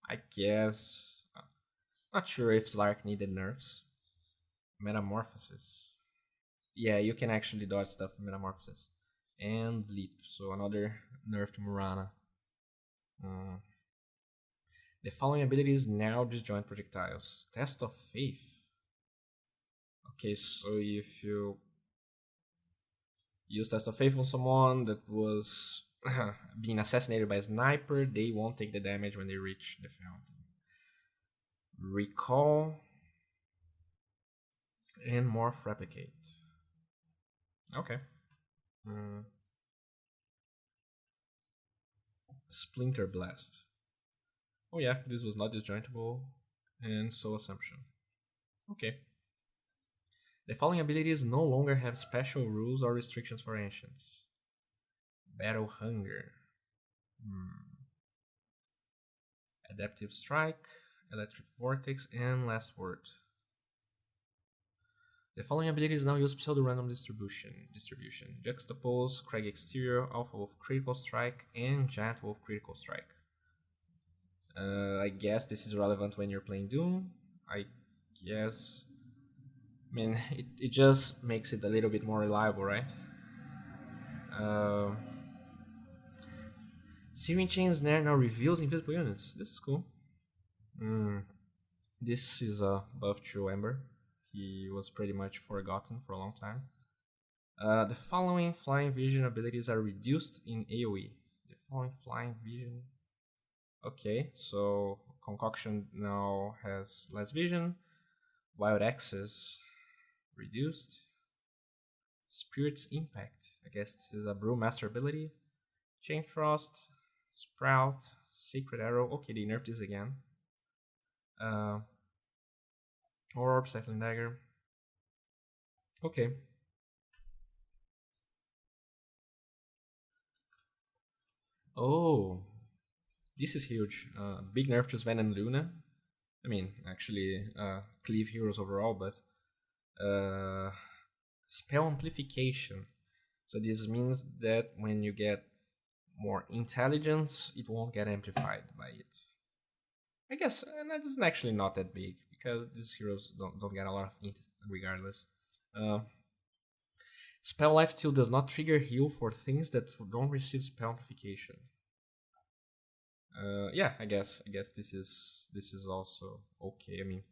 I guess. Not sure if Slark needed nerfs. Metamorphosis. Yeah, you can actually dodge stuff with Metamorphosis. And Leap, so another nerf to Murana. The following ability is now disjoint projectiles. Test of Faith. Okay, so if you use Test of Faith on someone that was being assassinated by a sniper, they won't take the damage when they reach the fountain. Recall and Morph Replicate. Okay. Splinter Blast. Oh yeah, this was not disjointable, and so Assumption. Okay. The following abilities no longer have special rules or restrictions for Ancients. Battle Hunger. Adaptive Strike, Electric Vortex, and Last Word. The following abilities now use pseudo-random distribution. Juxtapose, Crag Exterior, Alpha Wolf Critical Strike, and Giant Wolf Critical Strike. I guess this is relevant when you're playing Doom. I guess. I mean, it just makes it a little bit more reliable, right? Searing Chain Snare now reveals invisible units. This is cool. This is a buff to Ember. He was pretty much forgotten for a long time. The following Flying Vision abilities are reduced in AoE. The following Flying Vision. Okay, so Concoction now has less vision. Wild Access reduced. Spirit's Impact. I guess this is a Brewmaster ability. Chain Frost, Sprout, Sacred Arrow. Okay, they nerfed this again. Orb, Stifling Dagger. Okay. Oh, this is huge. Big nerf to Sven and Luna. I mean, actually, Cleave heroes overall, but spell amplification. So this means that when you get more intelligence, it won't get amplified by it. I guess that is actually not that big because these heroes don't get a lot of int regardless. Spell lifesteal does not trigger heal for things that don't receive spell amplification. Yeah, I guess this is also okay. I mean,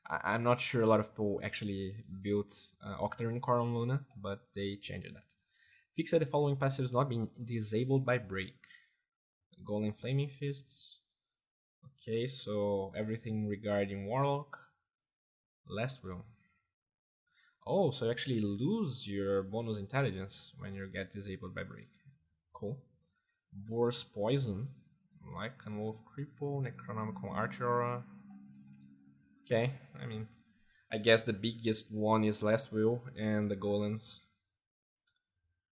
I'm not sure a lot of people actually built Octarine Core on Luna, but they changed that. Fix that the following passive is not being disabled by break. Golem Flaming Fists. Okay, so everything regarding Warlock. Last Will. Oh, so you actually lose your bonus intelligence when you get disabled by break. Cool. Boar's Poison. Lycan Wolf Cripple, Necronomicon Archer. Okay, I mean, I guess the biggest one is Last Will and the Golems.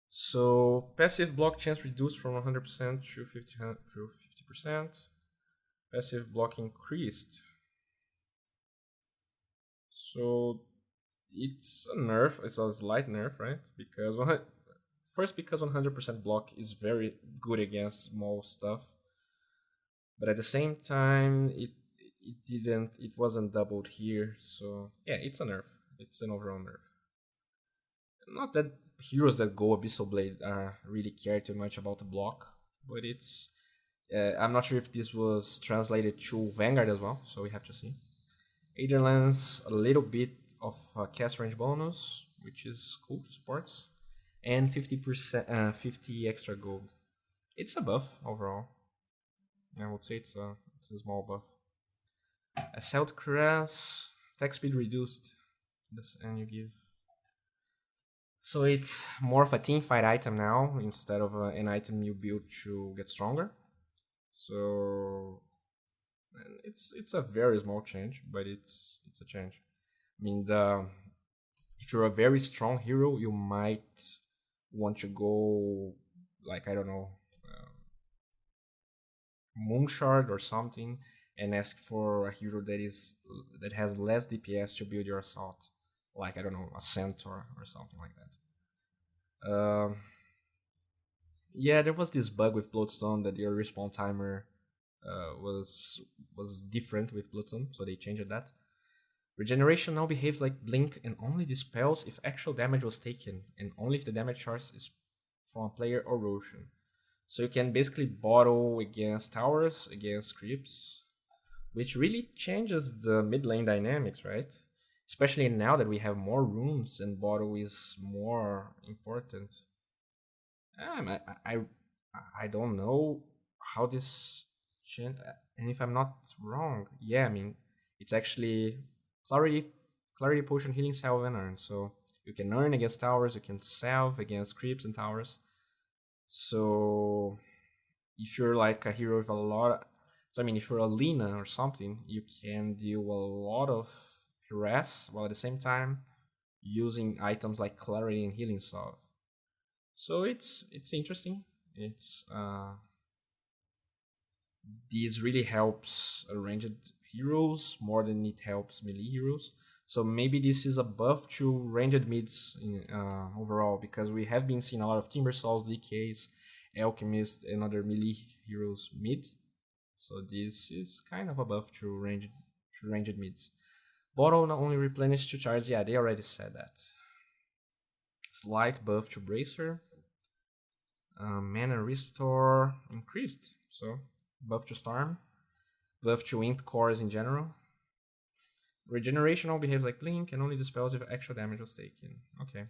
So, passive block chance reduced from 100% to 50%. Passive block increased. So, it's a nerf, it's a slight nerf, right? Because because 100% block is very good against small stuff. But at the same time, it wasn't doubled here, so yeah, it's a nerf. It's an overall nerf. Not that heroes that go Abyssal Blade really care too much about the block, but it's. I'm not sure if this was translated to Vanguard as well, so we have to see. Aether Lance, a little bit of cast range bonus, which is cool to sports, and 50 extra gold. It's a buff overall. I would say it's a small buff. Assault Caress, attack speed reduced, and you give. So it's more of a team fight item now instead of an item you build to get stronger. So it's a very small change, but it's a change. I mean, if you're a very strong hero, you might want to go like I don't know, Moonshard or something, and ask for a hero that has less DPS to build your assault, like I don't know, a Centaur or something like that. Yeah, there was this bug with Bloodstone that your respawn timer was different with Bloodstone, so they changed that. Regeneration now behaves like Blink and only dispels if actual damage was taken, and only if the damage source is from a player or Roshan. So you can basically bottle against towers, against creeps, which really changes the mid lane dynamics, right? Especially now that we have more runes and bottle is more important. I don't know how this change, and if I'm not wrong, yeah, I mean it's actually clarity, clarity potion, healing salve, and earn. So you can earn against towers, you can salve against creeps and towers. So if you're like a hero with a lot, so I mean if you're a Lina or something, you can deal a lot of harass while at the same time using items like clarity and healing salve. So it's interesting. It's this really helps ranged heroes more than it helps melee heroes. So maybe this is a buff to ranged mids in, overall, because we have been seeing a lot of Timbersaws, DKs, Alchemist, and other melee heroes mid. So this is kind of a buff to ranged mids. Bottle not only replenished to charge, yeah, they already said that. Slight buff to Bracer. Mana Restore increased, so buff to Storm. Buff to Int cores in general. Regeneration all behaves like Blink and only dispels if actual damage was taken. Okay.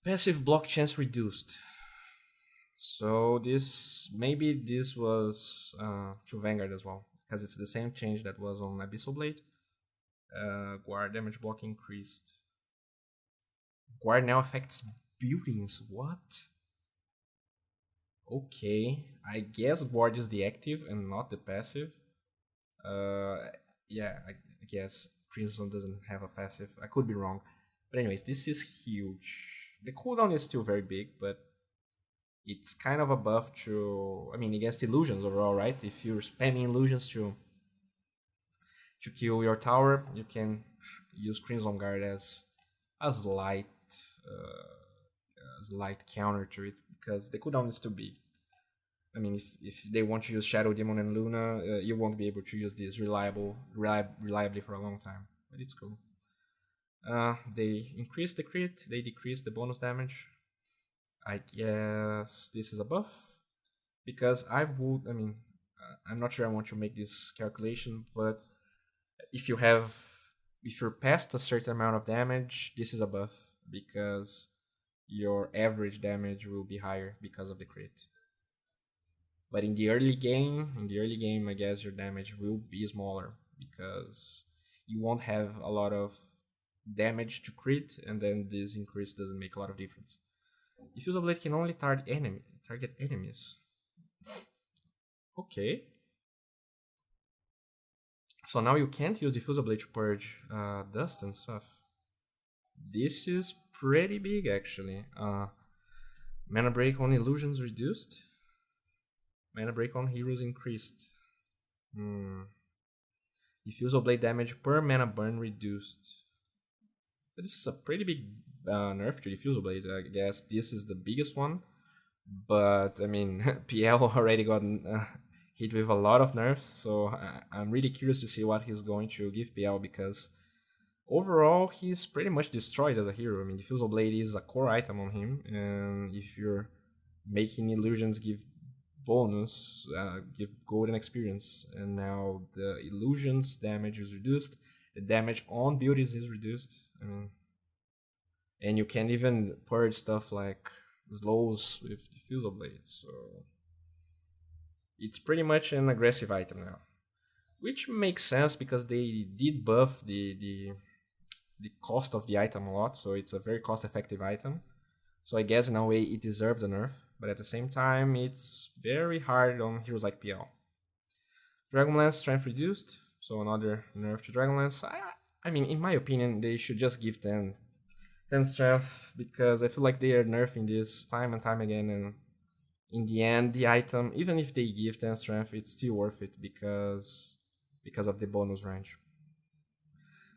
Passive block chance reduced. So maybe this was to Vanguard as well, because it's the same change that was on Abyssal Blade. Guard damage block increased. Guard now affects buildings. What? Okay, I guess Guard is the active and not the passive. Yeah, I guess Crimson doesn't have a passive. I could be wrong. But anyways, this is huge. The cooldown is still very big, but it's kind of a buff to, I mean, against illusions overall, right? If you're spamming illusions to kill your tower, you can use Crimson Guard as a slight counter to it, because the cooldown is too big. I mean, if they want to use Shadow Demon and Luna, you won't be able to use this reliably for a long time. But it's cool. They increase the crit, they decrease the bonus damage. I guess this is a buff, because I'm not sure I want to make this calculation, but if you're past a certain amount of damage, this is a buff, because your average damage will be higher because of the crit. But in the early game, I guess your damage will be smaller, because you won't have a lot of damage to crit, and then this increase doesn't make a lot of difference. Diffusal Blade can only target enemies. Okay. So now you can't use Diffusal Blade to purge dust and stuff. This is pretty big, actually. Mana break on illusions reduced. Mana break on heroes increased. Diffusal Blade damage per mana burn reduced. So this is a pretty big nerf to Diffusal Blade. I guess this is the biggest one. But, I mean, PL already got hit with a lot of nerfs. So I'm really curious to see what he's going to give PL, because overall he's pretty much destroyed as a hero. I mean, Diffusal Blade is a core item on him, and if you're making illusions give bonus, give golden experience, and now the illusions damage is reduced, the damage on buildings is reduced. I mean, and you can even purge stuff like slows with Diffusal Blade, so it's pretty much an aggressive item now, which makes sense because they did buff the cost of the item a lot, so it's a very cost effective item. So I guess in a way it deserved a nerf, but at the same time it's very hard on heroes like PL. Dragonlance strength reduced, so another nerf to Dragonlance. I mean, in my opinion, they should just give 10 strength, because I feel like they are nerfing this time and time again, and in the end, the item, even if they give 10 strength, it's still worth it because of the bonus range.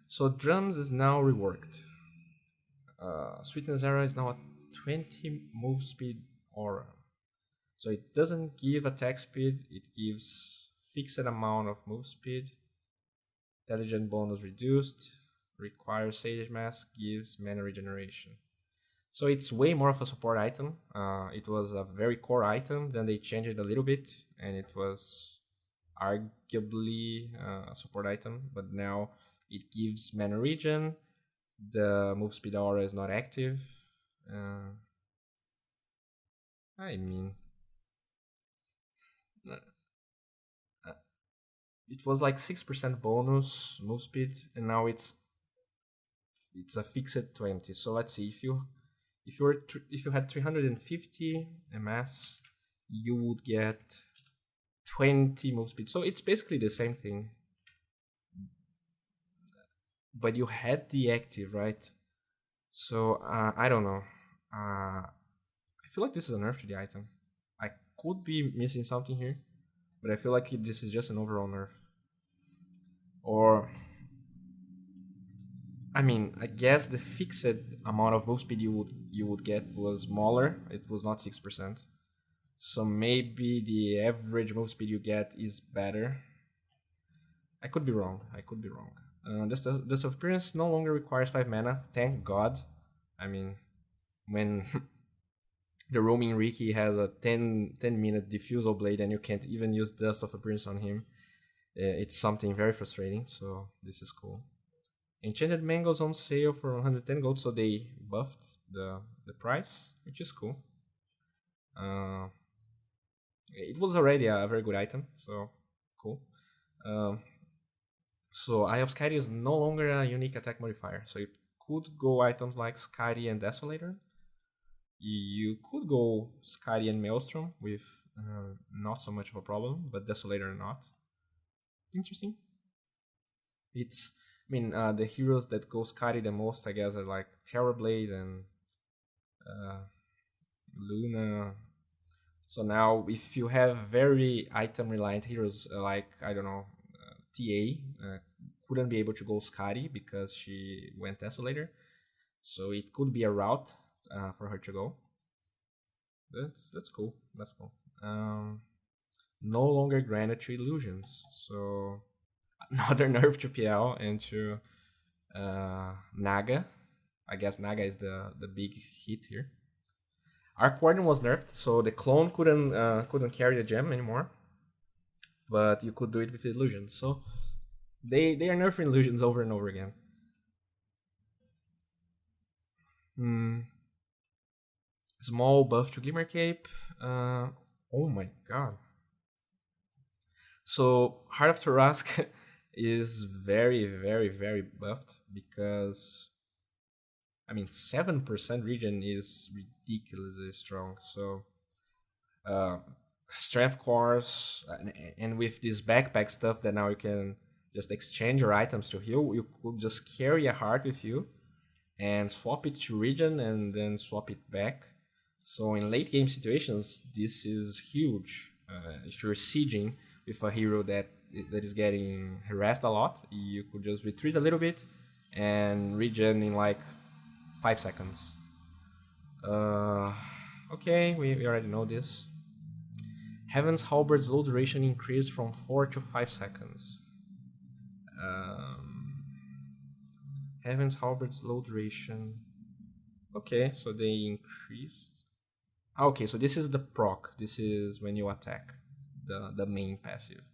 So drums is now reworked. Sweetness Arrow is now a 20 move speed aura. So it doesn't give attack speed, it gives fixed amount of move speed. Intelligent bonus reduced, requires Sage Mask, gives mana regeneration. So it's way more of a support item. It was a very core item, then they changed it a little bit, and it was arguably a support item, but now it gives mana regen. The move speed aura is not active. I mean, it was like 6% bonus move speed, and now it's a fixed 20. So let's see, if you had 350 MS, you would get 20 move speed. So it's basically the same thing, but you had the active, right? So I don't know. I feel like this is a nerf to the item. I could be missing something here, but I feel like this is just an overall nerf. Or, I mean, I guess the fixed amount of move speed you would get was smaller. It was not 6%. So maybe the average move speed you get is better. I could be wrong. The self-appearance no longer requires 5 mana. Thank God. I mean, when the roaming Ricky has a 10-minute diffusal blade and you can't even use Dust of Appearance on him, it's something very frustrating, so this is cool. Enchanted Mangoes on sale for 110 gold, so they buffed the price, which is cool. It was already a very good item, so cool. So Eye of Skadi is no longer a unique attack modifier, so you could go items like Skadi and Desolator. You could go Skadi and Maelstrom with not so much of a problem, but Desolator not. Interesting. It's, I mean, the heroes that go Skadi the most, I guess, are like Terrorblade and Luna. So now, if you have very item reliant heroes like, I don't know, TA couldn't be able to go Skadi because she went Desolator, so it could be a route for her to go. That's cool. That's cool. No longer granted to illusions, so another nerf to PL and to Naga. I guess Naga is the big hit here. Arc Warden was nerfed, so the clone couldn't carry the gem anymore, but you could do it with illusions. So they are nerfing illusions over and over again. Small buff to Glimmer Cape. Oh my god. So Heart of Tarask is very, very, very buffed because, I mean, 7% regen is ridiculously strong. So strength cores, and with this backpack stuff that now you can just exchange your items to heal, you could just carry a heart with you and swap it to regen and then swap it back. So in late game situations, this is huge. If you're sieging with a hero that is getting harassed a lot, you could just retreat a little bit and regen in like 5 seconds. Okay, we already know this. Heaven's Halberd's low duration increased from 4 to 5 seconds. Um, Heaven's Halberd's low duration. Okay, so they increased. Okay, so this is the proc. This is when you attack, the main passive.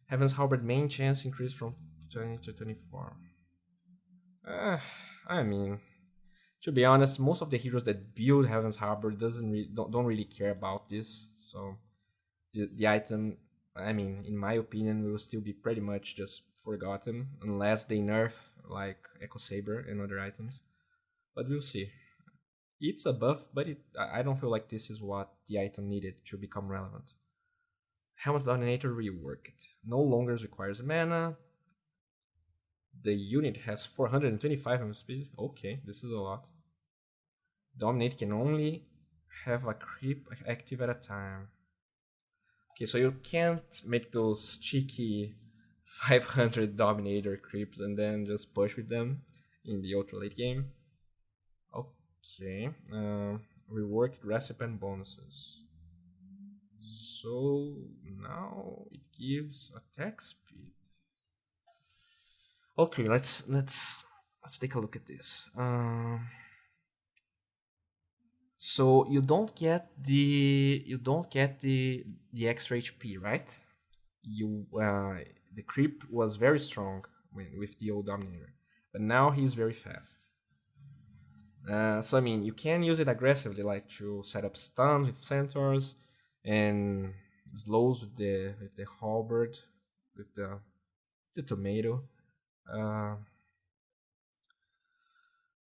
Heaven's Halberd main chance increased from 20 to 24. I mean, to be honest, most of the heroes that build Heaven's Harbor don't really care about this. So the item, I mean, in my opinion, will still be pretty much just forgotten unless they nerf like Echo Saber and other items. But we'll see. It's a buff, but I don't feel like this is what the item needed to become relevant. Helmet Dominator reworked. No longer requires mana. The unit has 425 movement speed. Okay, this is a lot. Dominate can only have a creep active at a time. Okay, so you can't make those cheeky 500 Dominator creeps and then just push with them in the ultra late game. Okay, reworked recipe and bonuses. So now it gives attack speed. Okay, let's take a look at this. So you don't get the extra HP, right? You the creep was very strong with the old Dominator, but now he's very fast. So I mean, you can use it aggressively, like to set up stuns with centaurs and slows with the halberd, with the tomato.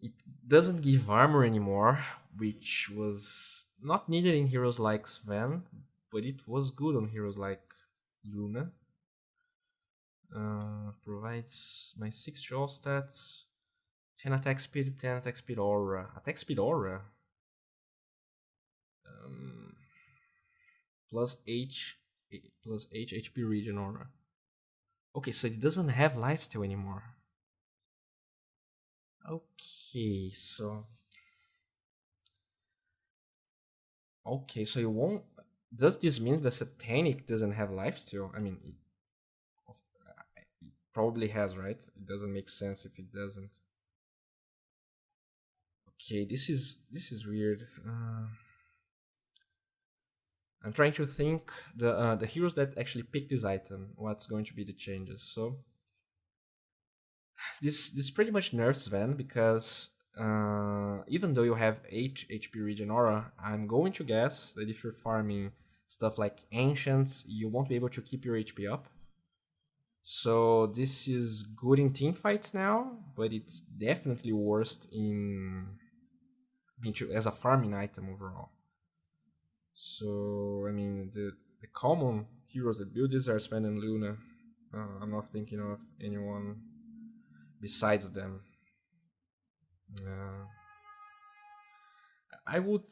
It doesn't give armor anymore, which was not needed in heroes like Sven, but it was good on heroes like Luna. Provides my 6 draw stats, 10 attack speed, 10 attack speed aura. Attack speed aura? Plus H HP regen aura. Okay, so it doesn't have lifesteal anymore. Okay, so you won't. Does this mean the Satanic doesn't have lifesteal? I mean, it probably has, right? It doesn't make sense if it doesn't. Okay, this is weird. I'm trying to think the heroes that actually pick this item. What's going to be the changes? So this pretty much nerfs Sven because even though you have 8 HP regen aura, I'm going to guess that if you're farming stuff like ancients, you won't be able to keep your HP up. So this is good in team fights now, but it's definitely worst as a farming item overall. So I mean the common heroes that build this are Sven and Luna. I'm not thinking of anyone besides them. I would,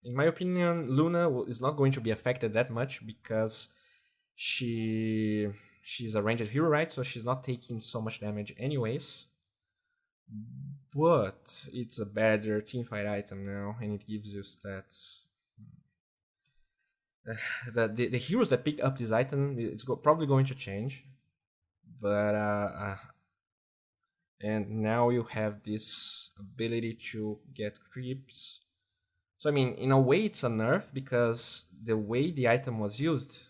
in my opinion, Luna is not going to be affected that much because she's a ranged hero, right? So she's not taking so much damage anyways. But it's a better teamfight item now, and it gives you stats. The heroes that picked up this item, it's probably going to change. But and now you have this ability to get creeps. So I mean, in a way, it's a nerf because the way the item was used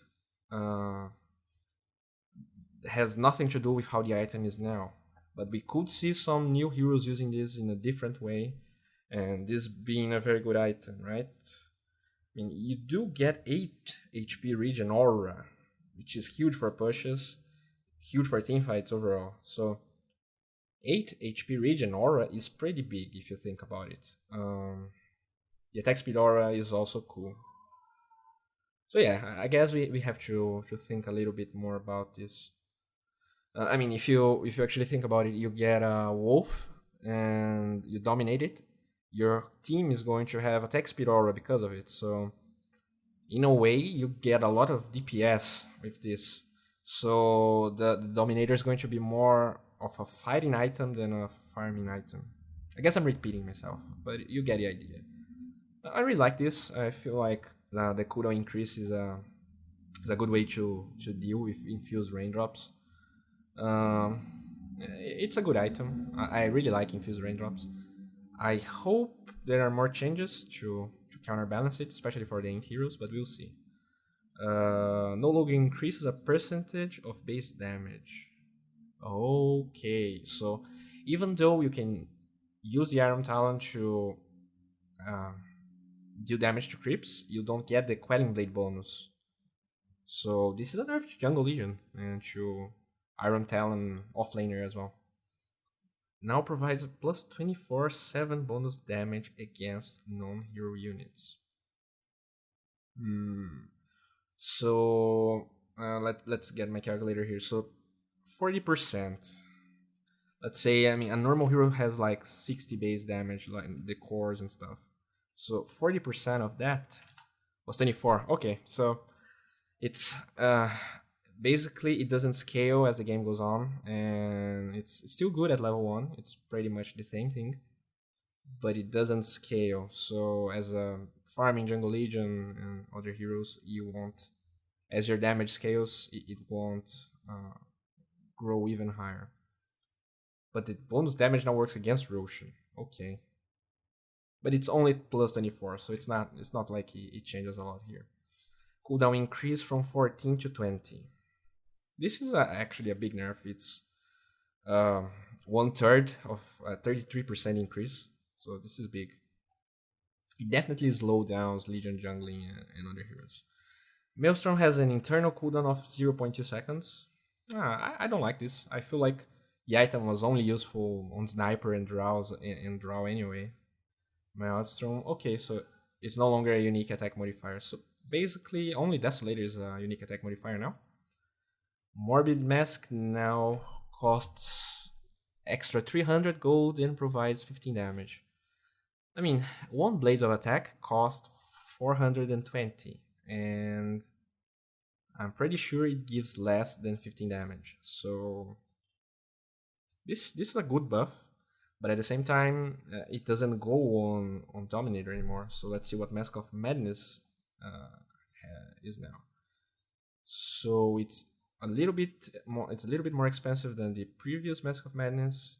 has nothing to do with how the item is now. But we could see some new heroes using this in a different way, and this being a very good item, right? I mean, you do get 8 HP regen aura, which is huge for pushes, huge for teamfights overall. So 8 HP regen aura is pretty big if you think about it. The attack speed aura is also cool. So yeah, I guess we have to think a little bit more about this. I mean, if you actually think about it, you get a wolf and you dominate it. Your team is going to have attack speed aura because of it. So in a way, you get a lot of DPS with this. So the Dominator is going to be more of a fighting item than a farming item. I guess I'm repeating myself, but you get the idea. I really like this. I feel like The cooldown increase is a good way to deal with infused raindrops. Um, it's a good item. I really like infused raindrops. I hope there are more changes to counterbalance it, especially for the int heroes, but we'll see. No longer increases a percentage of base damage. Okay, so even though you can use the Iron Talon to uh, deal damage to creeps, you don't get the Quelling Blade bonus. So this is a nerf to Jungle Legion and to Iron Talon offlaner as well. Now provides plus 24/7 bonus damage against non-hero units. So let's get my calculator here. So 40%. Let's say, I mean, a normal hero has like 60 base damage, like the cores and stuff. So 40% of that was 24. Okay, so it's basically it doesn't scale as the game goes on, and it's still good at level 1. It's pretty much the same thing, but it doesn't scale. So as a farming Jungle Legion and other heroes, you won't, as your damage scales, it won't grow even higher. But the bonus damage now works against Roshan. Okay. But it's only plus 24, so it's not like it changes a lot here. Cooldown increase from 14 to 20. This is actually a big nerf. It's 1/3 of a 33% increase, so this is big. It definitely slows down Legion jungling and other heroes. Maelstrom has an internal cooldown of 0.2 seconds. I don't like this. I feel like the item was only useful on Sniper and Draw anyway. Maelstrom, okay, so it's no longer a unique attack modifier. So basically, only Desolator is a unique attack modifier now. Morbid Mask now costs extra 300 gold and provides 15 damage. I mean, one Blades of Attack costs 420, and I'm pretty sure it gives less than 15 damage. So this is a good buff, but at the same time, it doesn't go on Dominator anymore. So let's see what Mask of Madness is now. So it's a little bit more expensive than the previous Mask of Madness.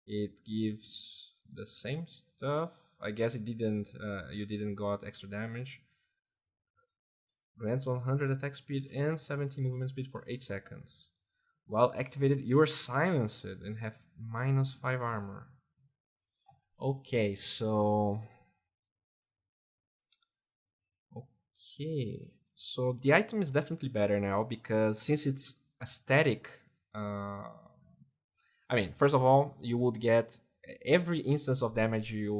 It gives the same stuff. I guess you didn't got extra damage. Grants 100 attack speed and 70 movement speed for 8 seconds. While activated, you are silenced and have -5 armor. Okay, so the item is definitely better now, because since it's a static, I mean, first of all, you would get every instance of damage you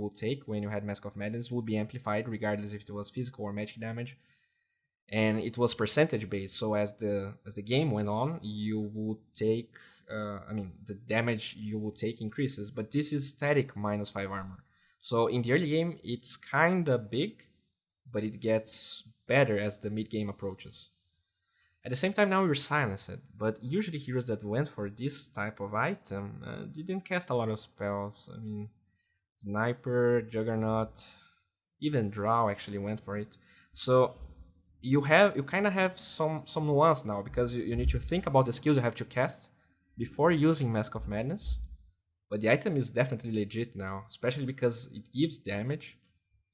will take when you had Mask of Madness would be amplified, regardless if it was physical or magic damage, and it was percentage based. So as the game went on, you would take, the damage you would take increases, but this is static -5 armor. So in the early game, it's kinda big, but it gets better as the mid game approaches. At the same time, now you're silenced, but usually heroes that went for this type of item didn't cast a lot of spells. I mean, Sniper, Juggernaut, even Drow actually went for it. So you kind of have some nuance now, because you need to think about the skills you have to cast before using Mask of Madness. But the item is definitely legit now, especially because it gives damage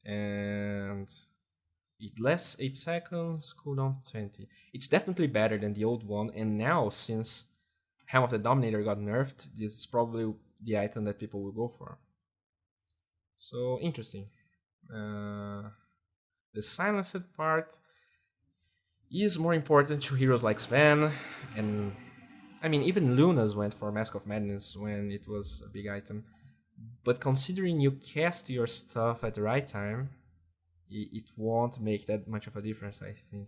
and it lasts 8 seconds, cooldown 20. It's definitely better than the old one, and now since Helm of the Dominator got nerfed, this is probably the item that people will go for. So interesting. The silenced part is more important to heroes like Sven, and I mean, even Lunas went for Mask of Madness when it was a big item. But considering you cast your stuff at the right time, it won't make that much of a difference, I think.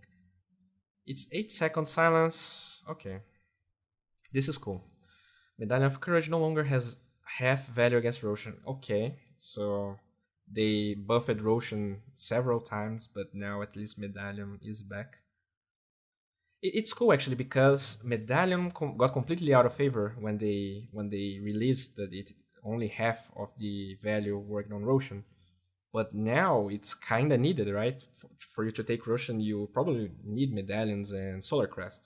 It's 8-second silence. Okay. This is cool. Medallion of Courage no longer has half value against Roshan. Okay, so they buffed Roshan several times, but now at least Medallion is back. It's cool actually, because Medallion got completely out of favor when they released that it only half of the value worked on Roshan. But now it's kind of needed, right? For you to take Russian, you probably need medallions and Solar Crest,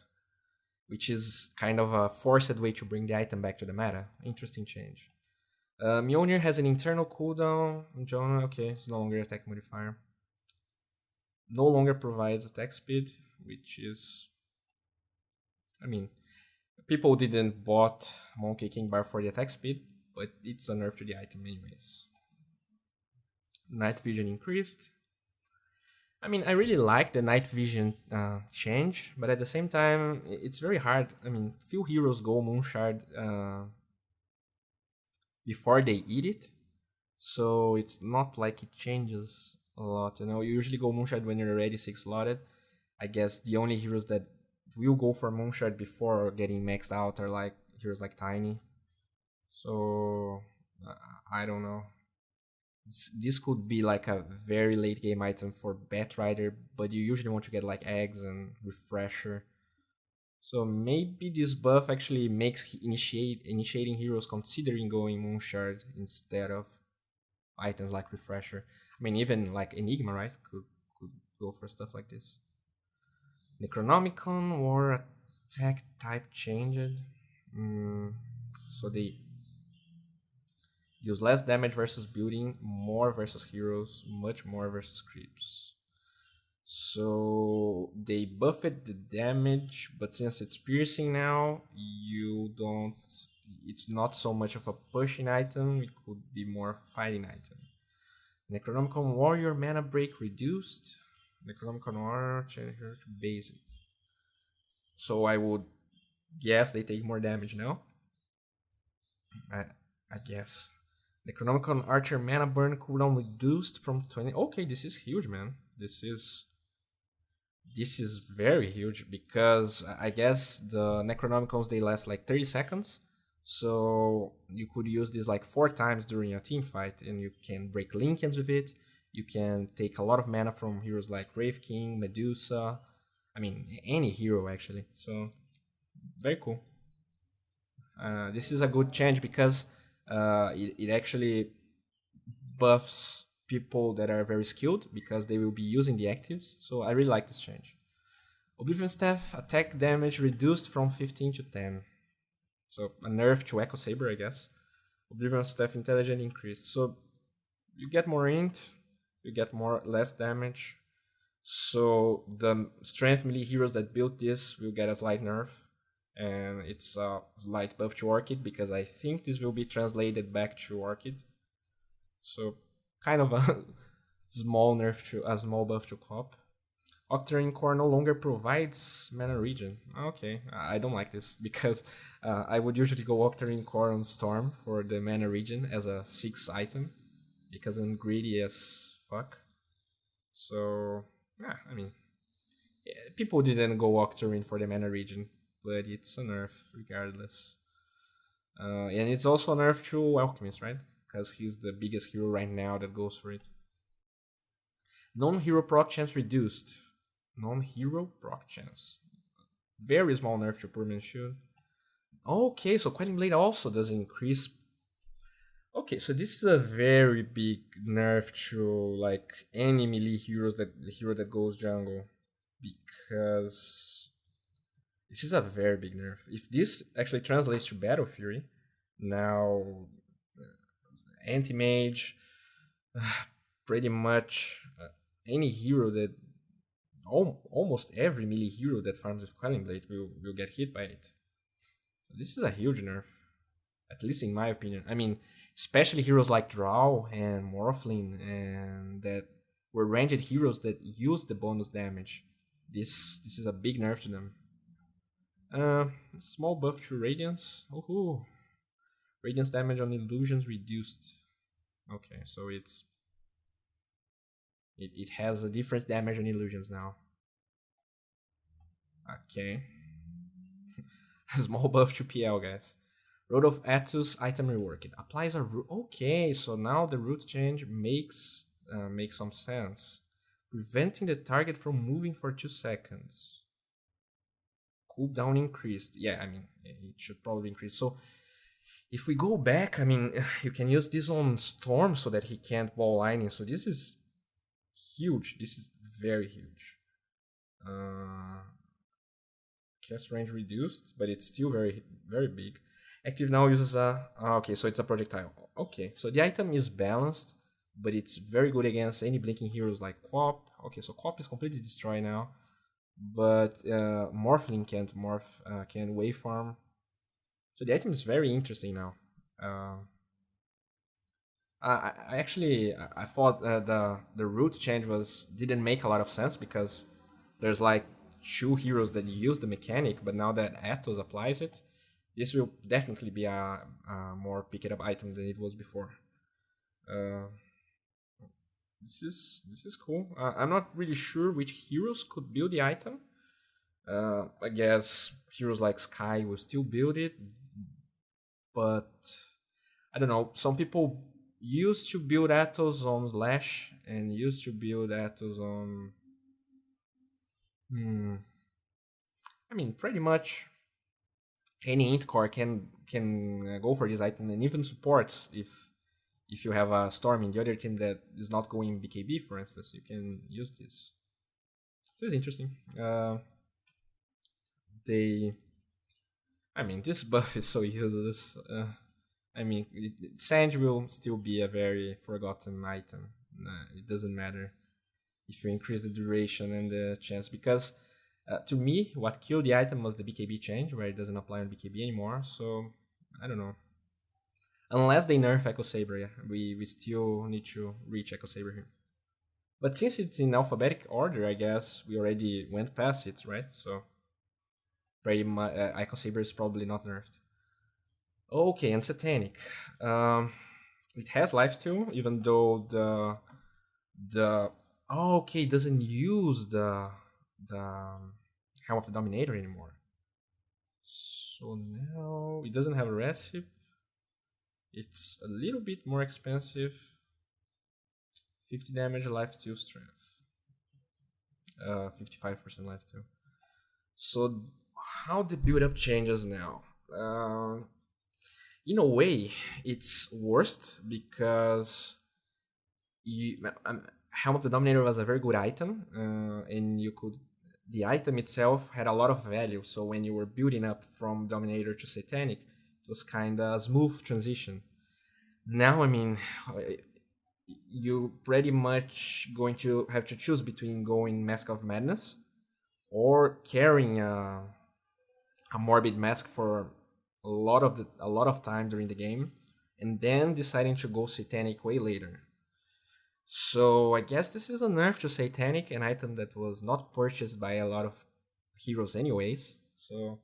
which is kind of a forced way to bring the item back to the meta. Interesting change. Mjolnir has an internal cooldown. Jonah, okay, it's no longer attack modifier. No longer provides attack speed, which is, I mean, people didn't bought Monkey King Bar for the attack speed, but it's a nerf to the item anyways. Night vision increased. I mean, I really like the night vision change, but at the same time, it's very hard. I mean, few heroes go Moonshard before they eat it, so it's not like it changes a lot. You know, you usually go Moonshard when you're already 6 slotted. I guess the only heroes that will go for Moonshard before getting maxed out are like heroes like Tiny. So I don't know. This could be like a very late game item for Batrider, but you usually want to get like eggs and refresher. So maybe this buff actually makes initiating heroes considering going Moonshard instead of items like refresher. I mean, even like Enigma, right? Could go for stuff like this. Necronomicon War attack type changed. So they deals less damage versus building, more versus heroes, much more versus creeps. So they buffed the damage, but since it's piercing now, you don't. It's not so much of a pushing item. It could be more of a fighting item. Necronomicon Warrior mana break reduced. Necronomicon Warrior change here to basic. So I would guess they take more damage now. I guess. Necronomicon Archer mana burn cooldown reduced from 20. Okay, this is huge, man. This is very huge because I guess the Necronomicons they last like 30 seconds. So you could use this like 4 times during a team fight and you can break Lincolns with it. You can take a lot of mana from heroes like Wraith King, Medusa. I mean, any hero actually. So very cool. This is a good change because it actually buffs people that are very skilled because they will be using the actives. So I really like this change. Oblivion Staff attack damage reduced from 15 to 10. So a nerf to Echo Saber, I guess. Oblivion Staff intelligence increased. So you get more int, you get less damage. So the strength melee heroes that built this will get a slight nerf. And it's a slight buff to Orchid because I think this will be translated back to Orchid. So kind of a small buff to Cop. Octarine Core no longer provides mana regen. Okay, I don't like this because I would usually go Octarine Core on Storm for the mana regen as a 6 item because I'm greedy as fuck. So, yeah, I mean, people didn't go Octarine for the mana regen, but it's a nerf regardless. And it's also a nerf to Alchemist, right? Because he's the biggest hero right now that goes for it. Non-hero proc chance reduced. Non-hero proc chance. Very small nerf to Permanent Shield. Okay, so Quelling Blade also does increase. Okay, so this is a very big nerf to like any melee heroes the hero that goes jungle. Because this is a very big nerf. If this actually translates to Battle Fury, now anti-mage, pretty much any hero that almost every melee hero that farms with Quelling Blade will get hit by it. This is a huge nerf, at least in my opinion. I mean, especially heroes like Drow and Morphling and that were ranged heroes that use the bonus damage. This is a big nerf to them. Small buff to Radiance. Ooh. Radiance damage on illusions reduced. Okay, so it has a different damage on illusions now. Okay. Small buff to PL, guys. Road of Atus item rework. It applies a root. Okay, so now the root change makes some sense. Preventing the target from moving for 2 seconds. Cooldown increased. Yeah, I mean, it should probably increase. So If we go back, I mean, you can use this on Storm so that he can't wall lightning. So this is huge. This is very huge. Uh, Cast range reduced, but it's still very big. Active now uses a... okay, so it's a projectile. Okay, so the item is balanced, but it's very good against any blinking heroes like Quap. Okay, so Quap is completely destroyed now, but Morphling can't morph, can waveform. So the item is very interesting now. I actually I thought the root change didn't make a lot of sense because there's like two heroes that use the mechanic, but now that Athos applies it, this will definitely be a more picked up item than it was before. Uh, this is cool. I'm not really sure which heroes could build the item. I guess heroes like Sky will still build it, but I don't know. Some people used to build Athos on Slash and used to build Athos on. I mean, pretty much any int core can go for this item and even supports if you have a Storm in the other team that is not going BKB, for instance, you can use this. This is interesting. I mean, this buff is so useless. I mean, Sand will still be a very forgotten item. It doesn't matter if you increase the duration and the chance, because to me, what killed the item was the BKB change, where it doesn't apply on BKB anymore. So I don't know. Unless they nerf Echo Saber, yeah, we still need to reach Echo Saber here. But since it's in alphabetic order, I guess we already went past it, right? So pretty much Echo Saber is probably not nerfed. Okay, and Satanic. It has lifesteal, even though the okay, it doesn't use the Helm of the Dominator anymore. So now it doesn't have a recipe. It's a little bit more expensive. 50 damage, lifesteal, strength. 55% lifesteal. So how the build up changes now? In a way, it's worst because Helm of the Dominator was a very good item, and the item itself had a lot of value. So when you were building up from Dominator to Satanic, it was kind of a smooth transition. Now, I mean, you pretty much going to have to choose between going Mask of Madness or carrying a Morbid Mask for a lot of time during the game, and then deciding to go Satanic way later. So I guess this is a nerf to Satanic, an item that was not purchased by a lot of heroes anyways. So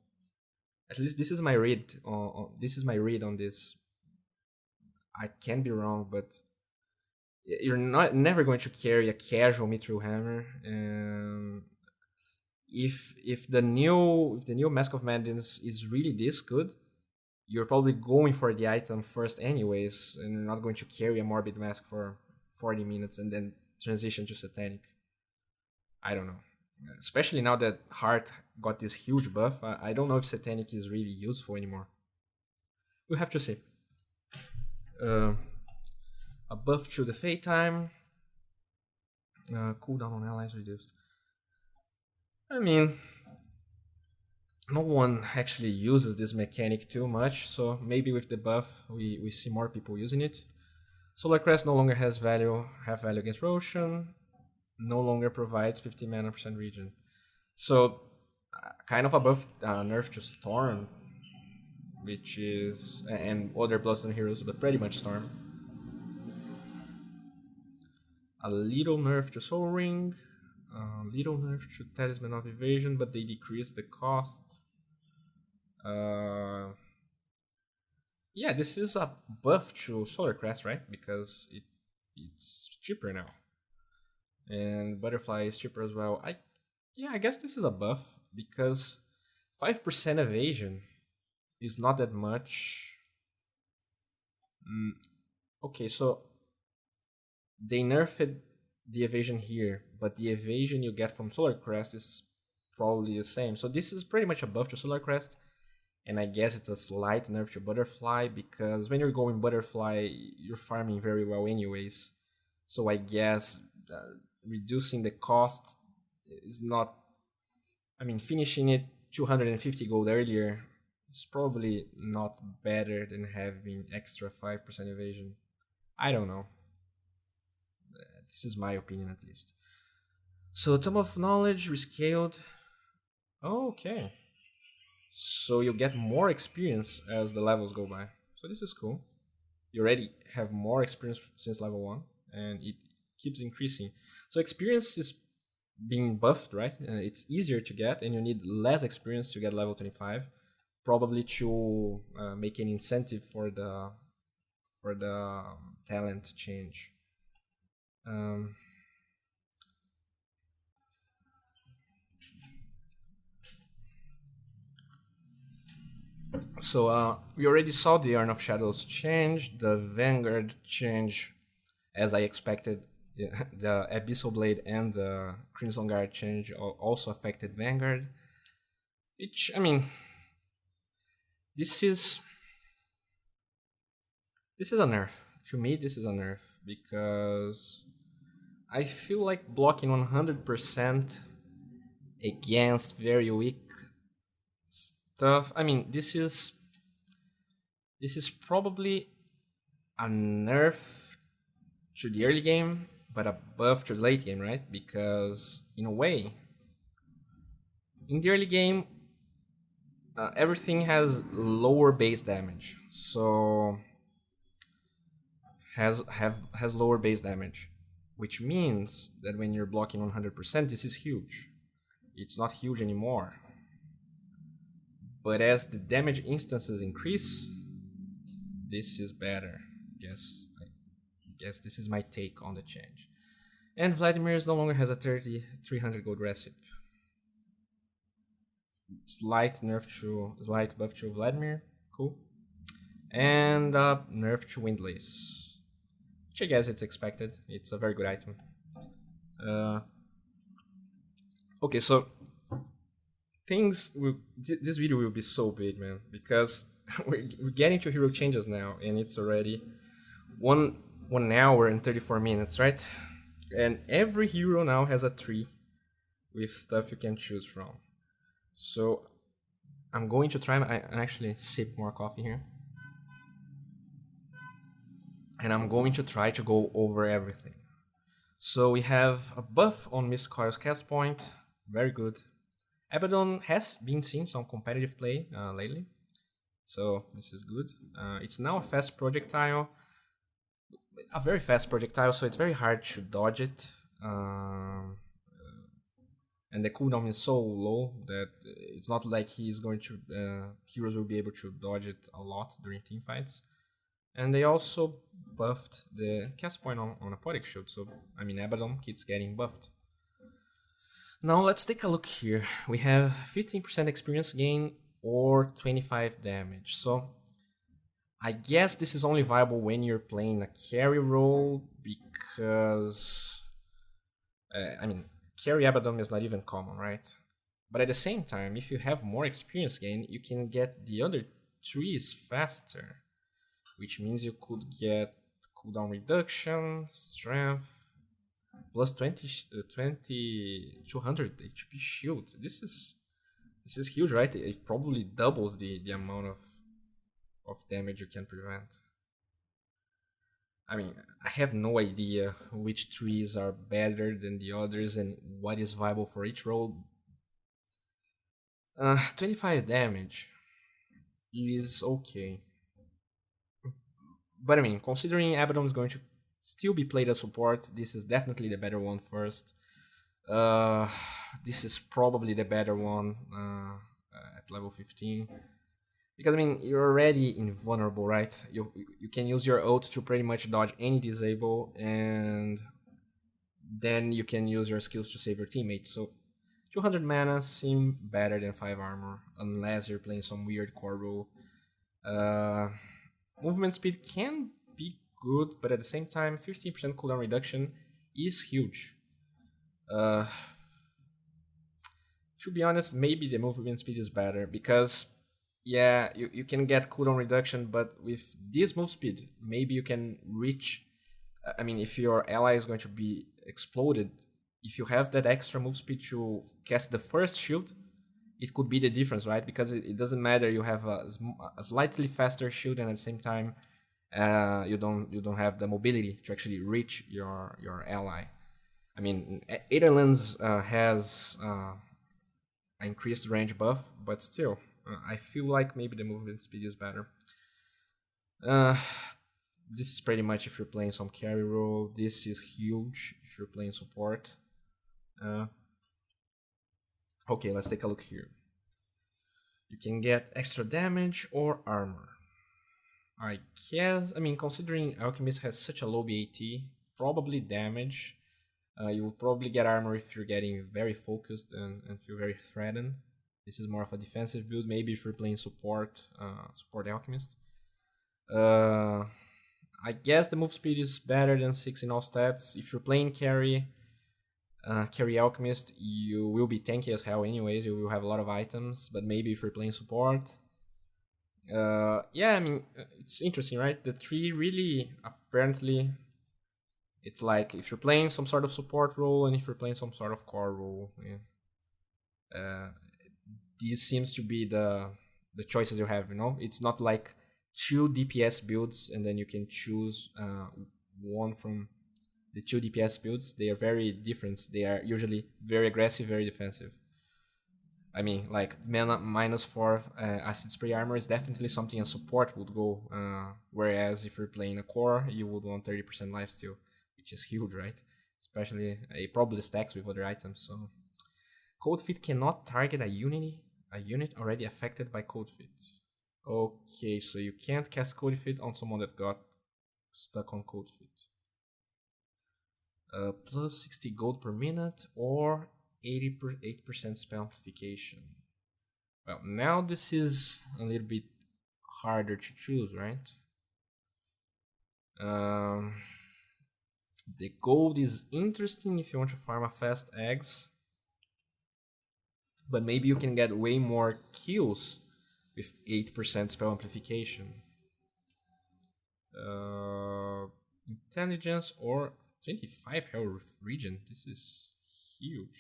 at least this is my read on this. I can be wrong, but you're never going to carry a casual Mithril Hammer. If the new Mask of Madness is really this good, you're probably going for the item first anyways, and you're not going to carry a Morbid Mask for 40 minutes and then transition to Satanic. I don't know. Especially now that Heart got this huge buff, I don't know if Satanic is really useful anymore. We'll have to see. A buff to the Fate time. Cooldown on allies reduced. I mean, no one actually uses this mechanic too much, so maybe with the buff we see more people using it. Solar Crest no longer has half value against Roshan, no longer provides 50 mana percent regen. So, kind of a buff nerf to Storm, which is, and other Bloodstone heroes, but pretty much Storm. A little nerf to Soul Ring, a little nerf to Talisman of Evasion, but they decrease the cost. Yeah, this is a buff to Solar Crest, right? Because it's cheaper now. And Butterfly is cheaper as well. I guess this is a buff because 5% evasion is not that much. Okay, so they nerfed the evasion here, but the evasion you get from Solar Crest is probably the same. So this is pretty much a buff to Solar Crest, and I guess it's a slight nerf to Butterfly because when you're going Butterfly, you're farming very well anyways. So I guess reducing the cost is not. I mean, finishing it 250 gold earlier is probably not better than having extra 5% evasion. I don't know. This is my opinion at least. So, Tome of Knowledge rescaled. Oh, okay. So you get more experience as the levels go by. So this is cool. You already have more experience since level 1, and it keeps increasing. So experience is being buffed, right? It's easier to get, and you need less experience to get level 25, probably to make an incentive for the talent change. Um, so we already saw the Urn of Shadows change, the Vanguard change, as I expected. The Abyssal Blade and the Crimson Guard change also affected Vanguard. Which, I mean, this is a nerf. To me, this is a nerf because I feel like blocking 100% against very weak stuff. I mean, this is probably a nerf to the early game, but a buff to the late game, right? Because in a way, in the early game, everything has lower base damage, so has lower base damage, which means that when you're blocking 100%, this is huge. It's not huge anymore. But as the damage instances increase, this is better. I guess this is my take on the change. And Vladimir's no longer has a 300 gold recipe. Slight buff to Vladimir, cool. And nerf to Windlace, which I guess it's expected. It's a very good item. Okay, so this video will be so big, man, because we're getting to hero changes now, and it's already 1 hour and 34 minutes, right? And every hero now has a tree with stuff you can choose from. So I'm going to try and actually sip more coffee here. And I'm going to try to go over everything. So we have a buff on Miss Coil's cast point, very good. Abaddon has been seeing some competitive play lately, so this is good. It's now a fast projectile, a very fast projectile, so it's very hard to dodge it. And the cooldown is so low that it's not like heroes will be able to dodge it a lot during team fights. And they also buffed the cast point on Aquatic Shield, so I mean Abaddon keeps getting buffed. Now let's take a look here. We have 15% experience gain or 25 damage. So I guess this is only viable when you're playing a carry role because I mean carry Abaddon is not even common, right? But at the same time, if you have more experience gain, you can get the other trees faster, which means you could get cooldown reduction, strength, plus 200 HP shield. This is huge, right? It probably doubles the amount of damage you can prevent. I mean, I have no idea which trees are better than the others and what is viable for each role. 25 damage is okay. But I mean, considering Abaddon is going to still be played as support, this is definitely the better one first. This is probably the better one at level 15. Because I mean, you're already invulnerable, right? You can use your ult to pretty much dodge any disable, and then you can use your skills to save your teammates. So 200 mana seem better than 5 armor, unless you're playing some weird core rule. Movement speed can be good, but at the same time, 15% cooldown reduction is huge. To be honest, maybe the movement speed is better because Yeah, you can get cooldown reduction, but with this move speed, maybe you can reach. I mean, if your ally is going to be exploded, if you have that extra move speed to cast the first shield, it could be the difference, right? Because it doesn't matter you have a slightly faster shield and at the same time you don't have the mobility to actually reach your ally. I mean, Aetherlands has increased range buff, but still, I feel like maybe the movement speed is better. Uh, this is pretty much if you're playing some carry role. This is huge if you're playing support. Uh, okay, let's take a look here. You can get extra damage or armor. I guess, I mean, considering Alchemist has such a low BAT, probably damage. You will probably get armor if you're getting very focused and feel very threatened. This is more of a defensive build, maybe if you're playing support Alchemist. I guess the move speed is better than 6 in all stats. If you're playing carry Alchemist, you will be tanky as hell anyways, you will have a lot of items, but maybe if you're playing support, yeah, I mean, it's interesting, right? The tree really, apparently, it's like if you're playing some sort of support role and if you're playing some sort of core role, yeah. This seems to be the choices you have, you know? It's not like 2 DPS builds and then you can choose one from the 2 DPS builds. They are very different. They are usually very aggressive, very defensive. I mean, like mana -4 acid spray armor is definitely something a support would go. Whereas if you're playing a core, you would want 30% lifesteal, which is huge, right? Especially it probably stacks with other items. So Cold Feet cannot target a unit already affected by Cold Feet. Okay, so you can't cast Cold Feet on someone that got stuck on Cold Feet. Plus 60 gold per minute or 8% spell amplification. Well, now this is a little bit harder to choose, right? The gold is interesting if you want to farm a fast eggs, but maybe you can get way more kills with 8% spell amplification. Intelligence or 25 health regen. This is huge.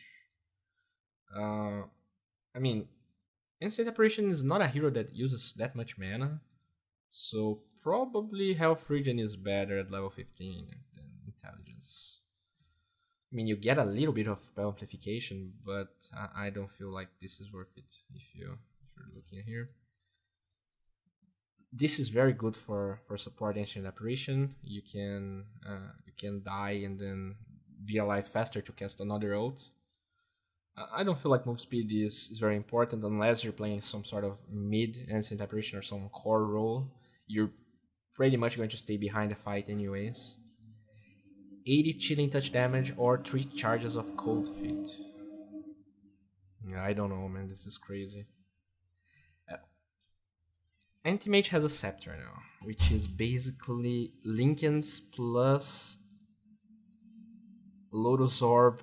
I mean, Instant Apparition is not a hero that uses that much mana, so probably health regen is better at level 15 than intelligence. I mean, you get a little bit of spell amplification, but I don't feel like this is worth it if you're looking here. This is very good for support Ancient Apparition. You can die and then be alive faster to cast another ult. I don't feel like move speed is very important unless you're playing some sort of mid Ancient Apparition or some core role. You're pretty much going to stay behind the fight anyways. 80 chilling touch damage or 3 charges of Cold Feet. I don't know, man. This is crazy. Anti-Mage has a Scepter now, which is basically Linken's plus Lotus Orb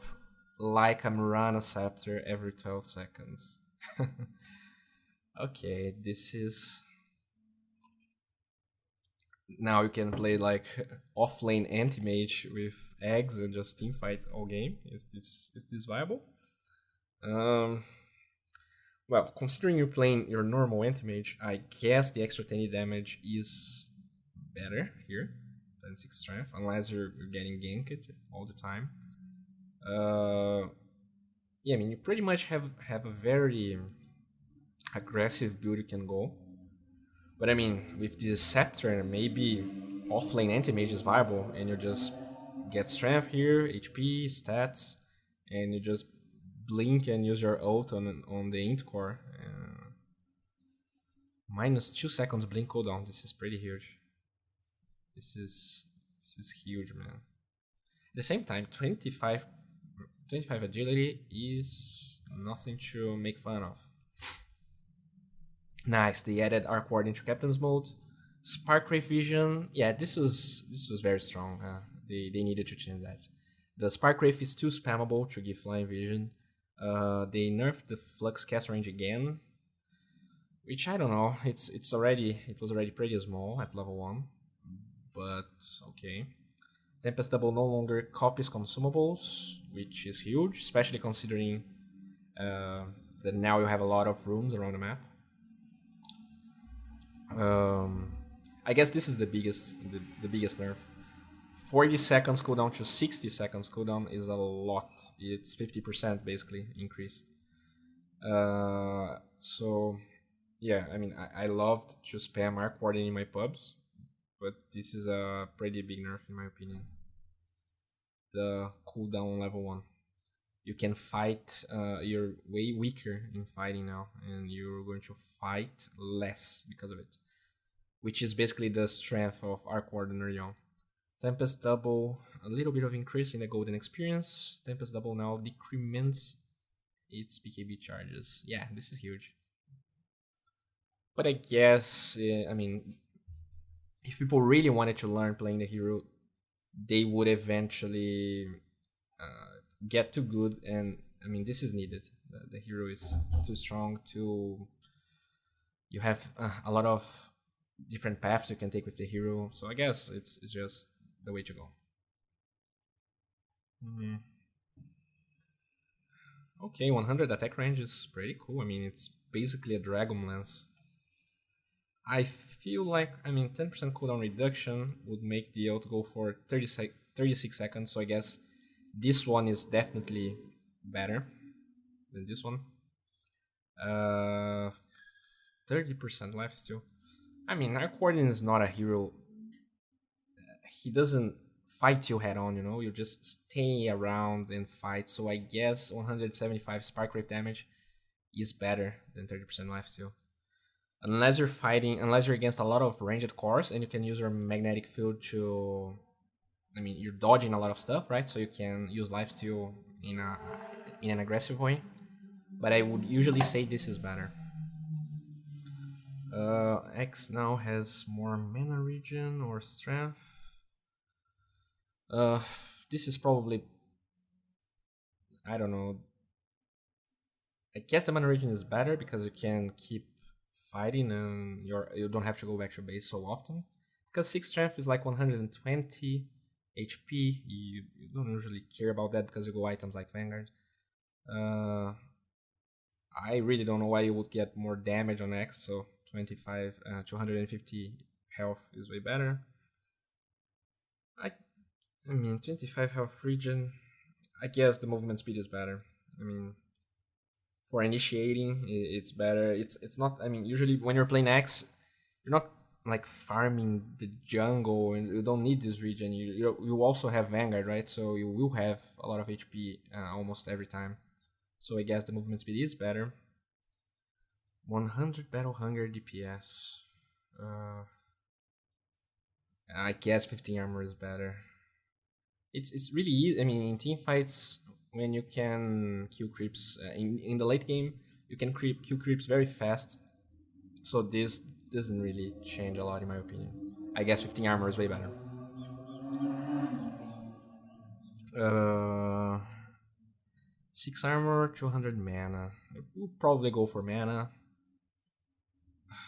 like a Murana Scepter every 12 seconds. Okay, this is... Now you can play like offlane anti-mage with eggs and just teamfight all game. Is this viable? Well, considering you're playing your normal anti-mage, I guess the extra 10 damage is better here than 6 strength, unless you're getting ganked all the time. Yeah, I mean, you pretty much have a very aggressive build you can go. But I mean, with this Scepter, maybe offlane anti-mage is viable, and you just get strength here, HP, stats, and you just blink and use your ult on the int core. -2 seconds blink cooldown. This is pretty huge. This is huge, man. At the same time, 25 agility is nothing to make fun of. Nice, they added Arc Ward into Captain's mode. Spark Ray Vision, yeah, this was very strong. They needed to change that. The Spark Ray is too spammable to give Flying Vision. They nerfed the Flux cast range again. which I don't know. It was already pretty small at level 1, but okay. Tempest Double no longer copies consumables, which is huge, especially considering uh, that now you have a lot of rooms around the map. Um, I guess this is the biggest nerf. 40 seconds cooldown to 60 seconds cooldown is a lot. It's 50% basically increased. So yeah, I mean, I loved to spam Arc Warden in my pubs, but this is a pretty big nerf in my opinion. The cooldown on level 1. You can fight, you're way weaker in fighting now, and you're going to fight less because of it. Which is basically the strength of Arc Warden early on. Tempest Double, a little bit of increase in the golden experience. Tempest Double now decrements its BKB charges. Yeah, this is huge. But I guess, I mean, if people really wanted to learn playing the hero, they would eventually get too good, and I mean, this is needed. The hero is too strong, you have a lot of different paths you can take with the hero, so I guess it's just the way to go. Mm. Okay, 100 attack range is pretty cool. I mean, it's basically a Dragon Lance. I feel like, I mean, 10% cooldown reduction would make the ult go for 36 seconds, so I guess this one is definitely better than this one. 30% life still. I mean, Arcwarden is not a hero. He doesn't fight you head on, you know? You just stay around and fight, so I guess 175 Spark Wave damage is better than 30% life steal. Unless you're against a lot of ranged cores and you can use your magnetic field to, I mean, you're dodging a lot of stuff, right? So you can use lifesteal in an aggressive way. But I would usually say this is better. X now has more mana regen or strength. This is probably, I don't know. I guess the mana regen is better because you can keep fighting and you don't have to go back to base so often. Because 6 strength is like 120 HP. You don't usually care about that because you go items like Vanguard. I really don't know why you would get more damage on X, so 250 health is way better. I mean, 25 health regen, I guess the movement speed is better. I mean, for initiating, it's better. It's not, I mean, usually when you're playing X, you're not like farming the jungle and you don't need this regen. You also have Vanguard, right? So you will have a lot of HP almost every time. So I guess the movement speed is better. 100 Battle Hunger DPS. I guess 15 armor is better. It's really easy. I mean, in team fights, when you can kill creeps in the late game, you can kill creeps very fast. So this doesn't really change a lot in my opinion. I guess 15 armor is way better. 6 armor, 200 mana. We'll probably go for mana.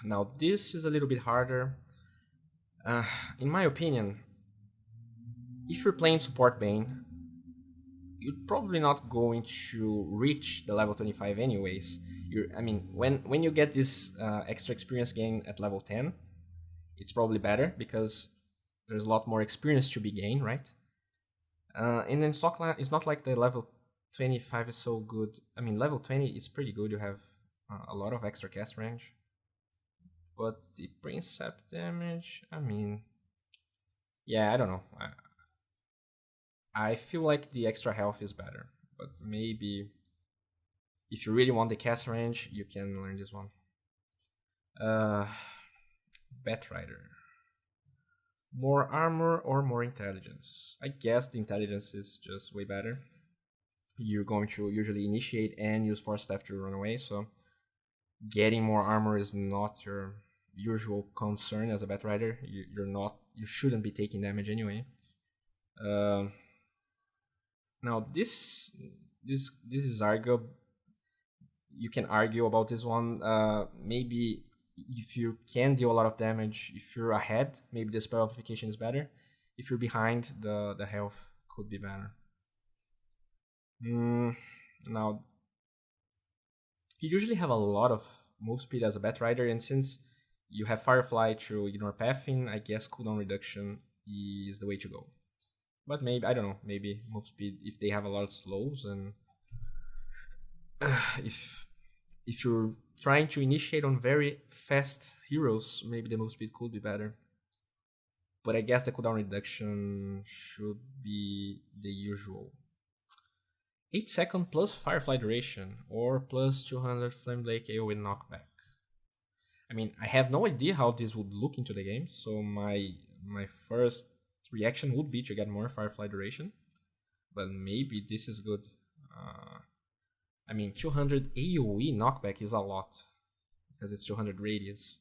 Now this is a little bit harder. In my opinion, if you're playing support Bane, you're probably not going to reach the level 25 anyways. I mean, when you get this extra experience gain at level 10, it's probably better because there's a lot more experience to be gained, right? And then it's not like the level 25 is so good. I mean, level 20 is pretty good. You have a lot of extra cast range. But the Princeps damage, I mean, yeah, I don't know. I feel like the extra health is better, but maybe if you really want the cast range, you can learn this one. Batrider. More armor or more intelligence? I guess the intelligence is just way better. You're going to usually initiate and use Force Staff to run away, so getting more armor is not your usual concern as a Batrider. You shouldn't be taking damage anyway. Now this is arguable. you can argue about this one. Maybe if you can deal a lot of damage, if you're ahead, maybe the spell amplification is better. If you're behind, the health could be better. Now, you usually have a lot of move speed as a Bat Rider, and since you have Firefly to ignore pathing, I guess cooldown reduction is the way to go. But maybe, I don't know, maybe move speed, if they have a lot of slows, and if you're trying to initiate on very fast heroes, maybe the move speed could be better. But I guess the cooldown reduction should be the usual. 8 second plus Firefly duration, or plus 200 Flame Lake AoE knockback. I mean, I have no idea how this would look into the game, so my first reaction would be to get more Firefly duration. But maybe this is good. I mean, 200 AoE knockback is a lot, because it's 200 radius.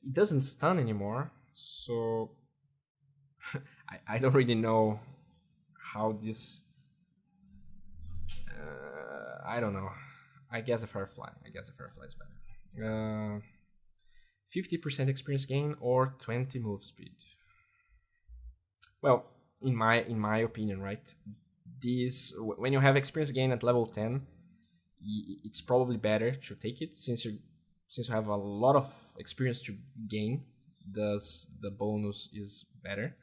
It doesn't stun anymore, so I don't really know how this... I don't know. I guess the Firefly is better. 50% experience gain or 20 move speed. Well, in my opinion, right? This, when you have experience gain at level 10, it's probably better to take it since you have a lot of experience to gain. Thus, the bonus is better.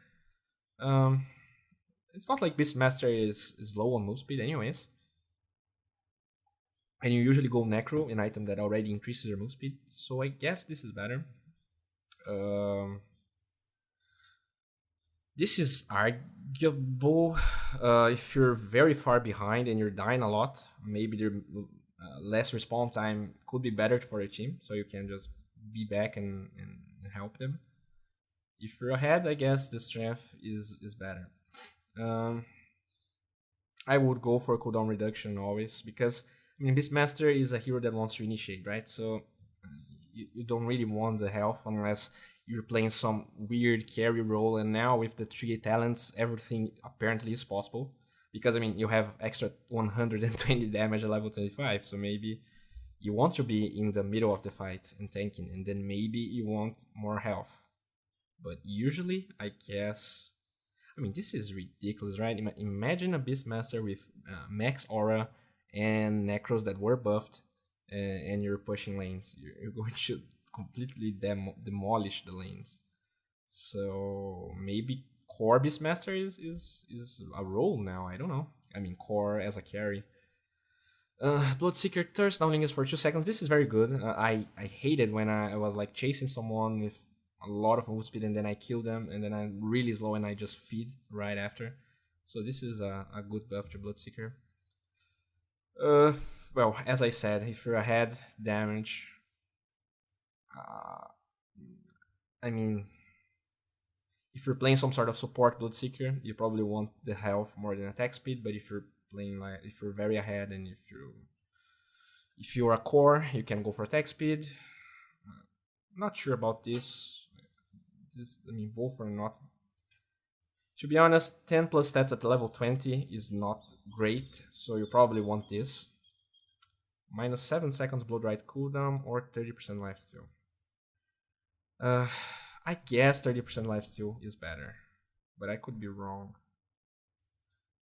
It's not like Beastmaster is low on move speed, anyways. And you usually go Necro, an item that already increases your move speed. So I guess this is better. This is arguable. If you're very far behind and you're dying a lot, maybe the less respawn time could be better for your team, so you can just be back and help them. If you're ahead, I guess the strength is better. I would go for cooldown reduction always, because I mean, Beastmaster is a hero that wants to initiate, right? So you don't really want the health unless you're playing some weird carry role, and now with the 3 talents, everything apparently is possible. Because, I mean, you have extra 120 damage at level 25, so maybe you want to be in the middle of the fight and tanking, and then maybe you want more health. But usually, I guess... I mean, this is ridiculous, right? Imagine a Beastmaster with max aura and Necros that were buffed, and you're pushing lanes. You're going to completely demolish the lanes. So maybe core Beastmaster is a role now. I don't know. I mean, core as a carry. Bloodseeker thirst downlink is for 2 seconds. This is very good. I hated when I was like chasing someone with a lot of move speed and then I kill them and then I'm really slow and I just feed right after. So this is a good buff to Bloodseeker. Well, as I said, if you're ahead, damage. I mean, if you're playing some sort of support Bloodseeker, you probably want the health more than attack speed. But if you're playing like, if you're very ahead and if you're a core, you can go for attack speed. Not sure about this. I mean, both are not. To be honest, 10 plus stats at level 20 is not great, so you probably want this. Minus 7 seconds Blood Rite cooldown or 30% lifesteal. I guess 30% lifesteal is better, but I could be wrong.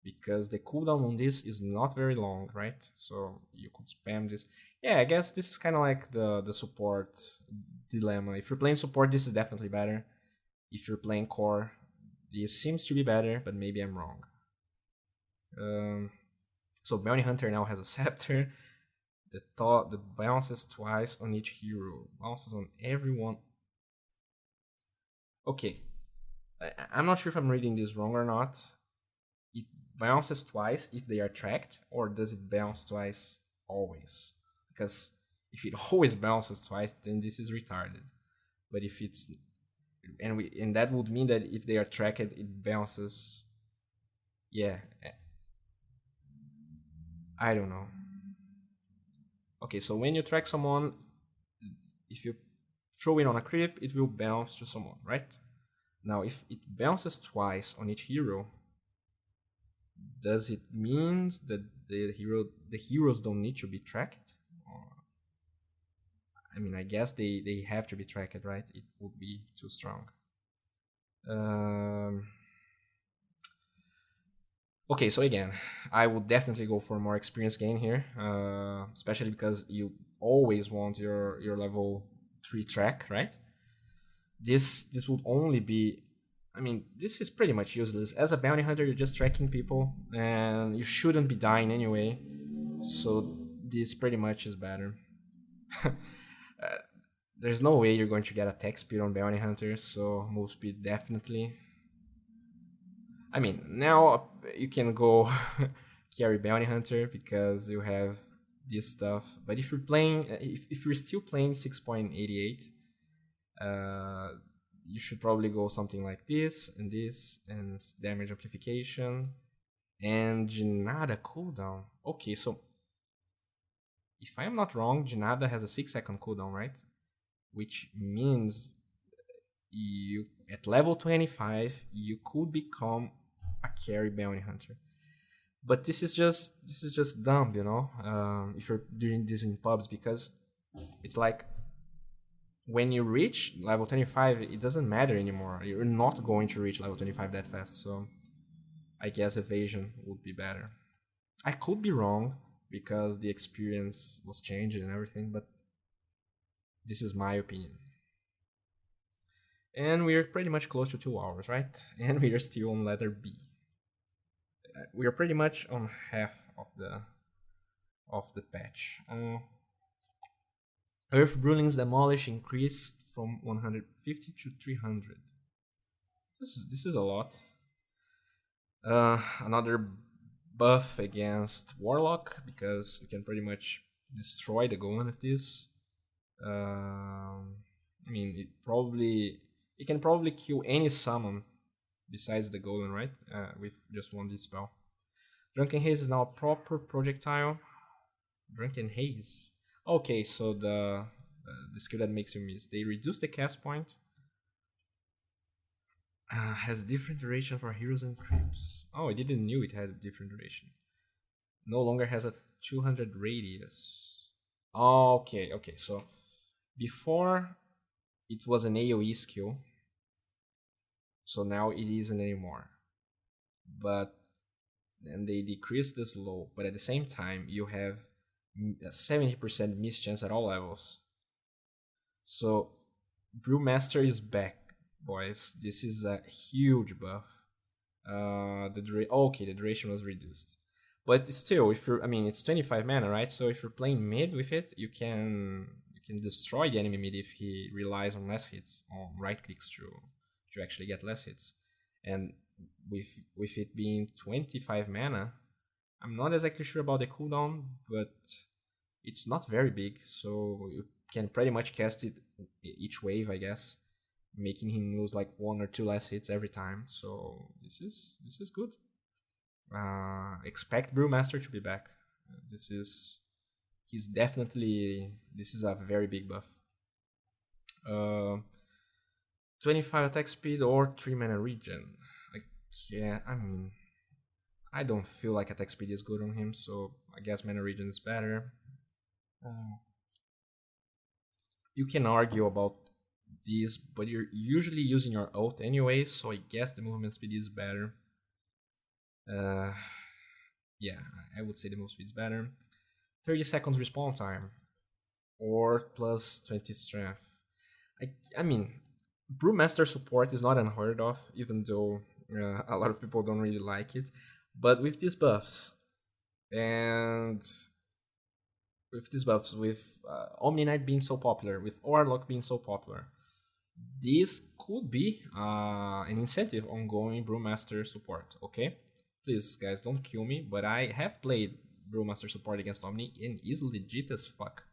Because the cooldown on this is not very long, right? So you could spam this. Yeah, I guess this is kind of like the support dilemma. If you're playing support, this is definitely better. If you're playing core, this seems to be better, but maybe I'm wrong. So Bounty Hunter now has a scepter. The bounces twice on each hero. Bounces on everyone. Okay. I'm not sure if I'm reading this wrong or not. It bounces twice if they are tracked, or does it bounce twice always? Because if it always bounces twice, then this is retarded. But if it's... And that would mean that if they are tracked, it bounces... Yeah. I don't know. Okay, so when you track someone, if you throw it on a creep, it will bounce to someone, right? Now, if it bounces twice on each hero, Does it means that the heroes don't need to be tracked? Or, I mean, I guess they have to be tracked, right? It would be too strong. Um, okay, so again, I would definitely go for more experience gain here, especially because you always want your level 3 track, right? This would only be, I mean, this is pretty much useless. As a bounty hunter, you're just tracking people, and you shouldn't be dying anyway. So this pretty much is better. There's no way you're going to get attack speed on bounty hunters, so move speed definitely. I mean, now you can go carry bounty hunter because you have this stuff. But if you're playing, if you're still playing 6.88, you should probably go something like this, and damage amplification, and Jinada cooldown. Okay, so if I'm not wrong, Jinada has a 6-second cooldown, right? Which means you at level 25 you could become a carry bounty hunter. But this is just dumb, you know. If you're doing this in pubs, because it's like when you reach level 25, it doesn't matter anymore. You're not going to reach level 25 that fast, so I guess evasion would be better. I could be wrong because the experience was changing and everything, but this is my opinion. And we're pretty much close to 2 hours, right? And we are still on letter B. We are pretty much on half of the patch. Earth Brewling's Demolish increased from 150 to 300. This is a lot. Another buff against Warlock, because you can pretty much destroy the golem with this. I mean, it can probably kill any summon besides the golem, right? With just one dispel. Drunken Haze is now a proper projectile. Drunken Haze. Okay, so the skill that makes you miss. They reduce the cast point. Has different duration for heroes and creeps. Oh, I didn't knew it had a different duration. No longer has a 200 radius. Okay, okay. So before it was an AoE skill, so now it isn't anymore. But then they decreased the slow, but at the same time you have a 70% miss chance at all levels. So Brewmaster is back, boys. This is a huge buff. The duration was reduced, but still, if you're, I mean, it's 25 mana, right? So if you're playing mid with it, you can destroy the enemy mid if he relies on less hits, on right clicks to actually get less hits, and with it being 25 mana, I'm not exactly sure about the cooldown, but it's not very big, so you can pretty much cast it each wave, I guess, making him lose like 1 or 2 less hits every time. So this is good. Expect Brewmaster to be back. This is this is a very big buff. 25 attack speed or 3 mana regen. Yeah, I mean, I don't feel like attack speed is good on him, so I guess mana regen is better. You can argue about this, but you're usually using your ult anyway, so I guess the movement speed is better. Yeah, I would say the move speed is better. 30 seconds respawn time, or plus 20 strength. I mean, Brewmaster support is not unheard of, even though a lot of people don't really like it. But with these buffs, and with Omni Knight being so popular, with Warlock being so popular, this could be an incentive on going Brewmaster support, okay? Please, guys, don't kill me, but I have played Brewmaster support against Omni and is legit as fuck.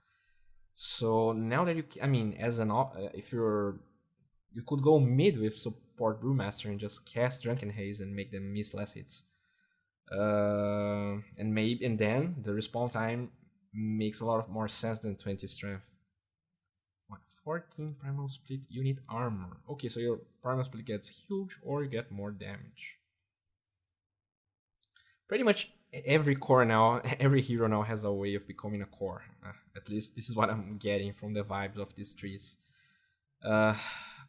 So now that I mean, as an if you could go mid with support Brewmaster and just cast Drunken Haze and make them miss less hits. And then the respawn time makes a lot of more sense than 20 strength. 14 primal split unit armor. Okay, so your primal split gets huge or you get more damage. Pretty much every core now, every hero now has a way of becoming a core. At least this is what I'm getting from the vibes of these trees. Uh,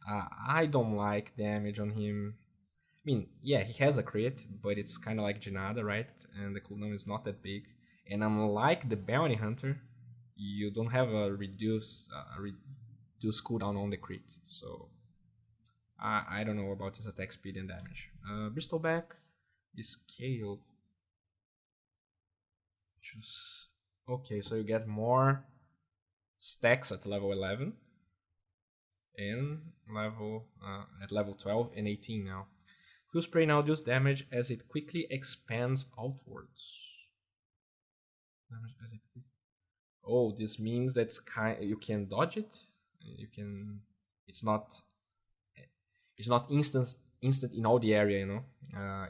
I don't like damage on him. I mean, yeah, he has a crit, but it's kind of like Janada, right? And the cooldown is not that big. And unlike the Bounty Hunter, you don't have a reduced cooldown on the crit. So I don't know about his attack speed and damage. Bristleback is scaled. Choose. Okay, so you get more stacks at level 11 and at level 12 and 18 now. Quill Spray now deals damage as it quickly expands outwards. Damage as it Oh, this means that you can dodge it. You can. It's not. It's not instant in all the area.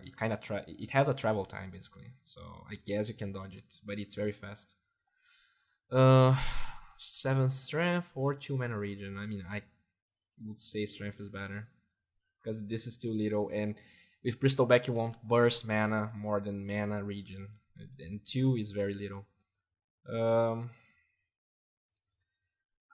It kind of it has a travel time basically. So I guess you can dodge it, but it's very fast. Uh, 7 strength or 2 mana regen. I mean, I would say strength is better because this is too little, and with Bristleback you want burst mana more than mana regen, and 2 is very little.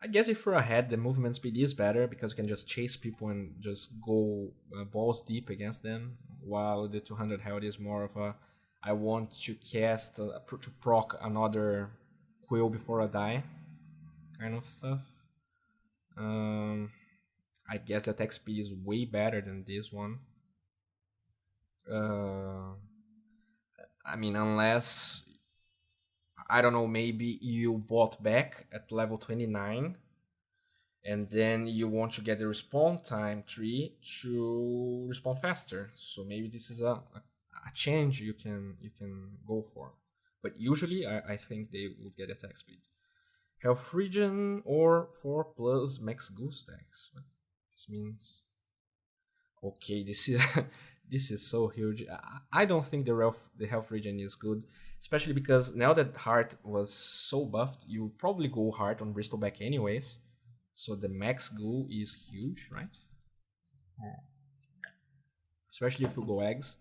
I guess if you're ahead, the movement speed is better because you can just chase people and just go balls deep against them, while the 200 health is more of a I want to cast to proc another quill before I die kind of stuff. I guess the attack speed is way better than this one. I mean, unless I don't know, maybe you bought back at level 29 and then you want to get the respawn time tree to respawn faster. So maybe this is a change you can go for. But usually I think they would get attack speed. Health regen or 4 plus max goose stacks. What this means? Okay, this is this is so huge. I don't think the health regen is good, especially because now that Heart was so buffed, you probably go Heart on Bristleback anyways. So the max goo is huge, right? Especially if you go eggs.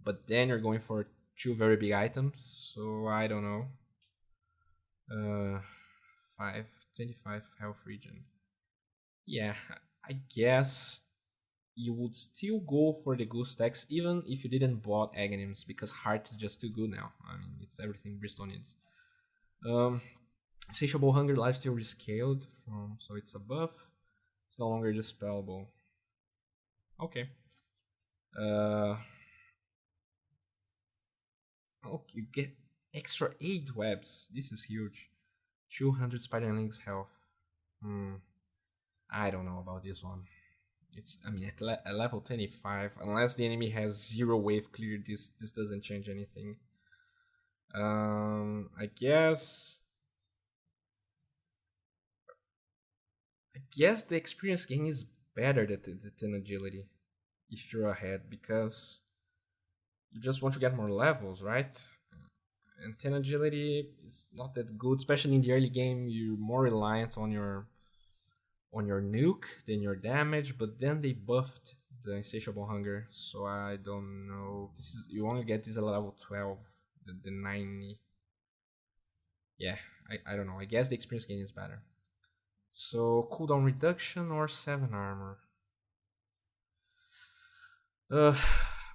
But then you're going for 2 very big items, so I don't know. 25 health regen. Yeah, I guess you would still go for the goose stacks even if you didn't bought Aghanims because Heart is just too good now. I mean, it's everything Bristol needs. Insatiable Hunger lifesteal rescaled from, so it's a buff. It's no longer dispellable. Okay. Oh, you get extra 8 webs. This is huge. 200 Spiderling's health. I don't know about this one. I mean, at level 25, unless the enemy has 0 wave clear, this doesn't change anything. I guess the experience gain is better than agility if you're ahead, because you just want to get more levels, right? And 10 agility is not that good, especially in the early game. You're more reliant on your nuke than your damage, but then they buffed the Insatiable Hunger, so I don't know. You only get this at level 12, the 90. Yeah, I don't know. I guess the experience gain is better. So cooldown reduction or 7 armor.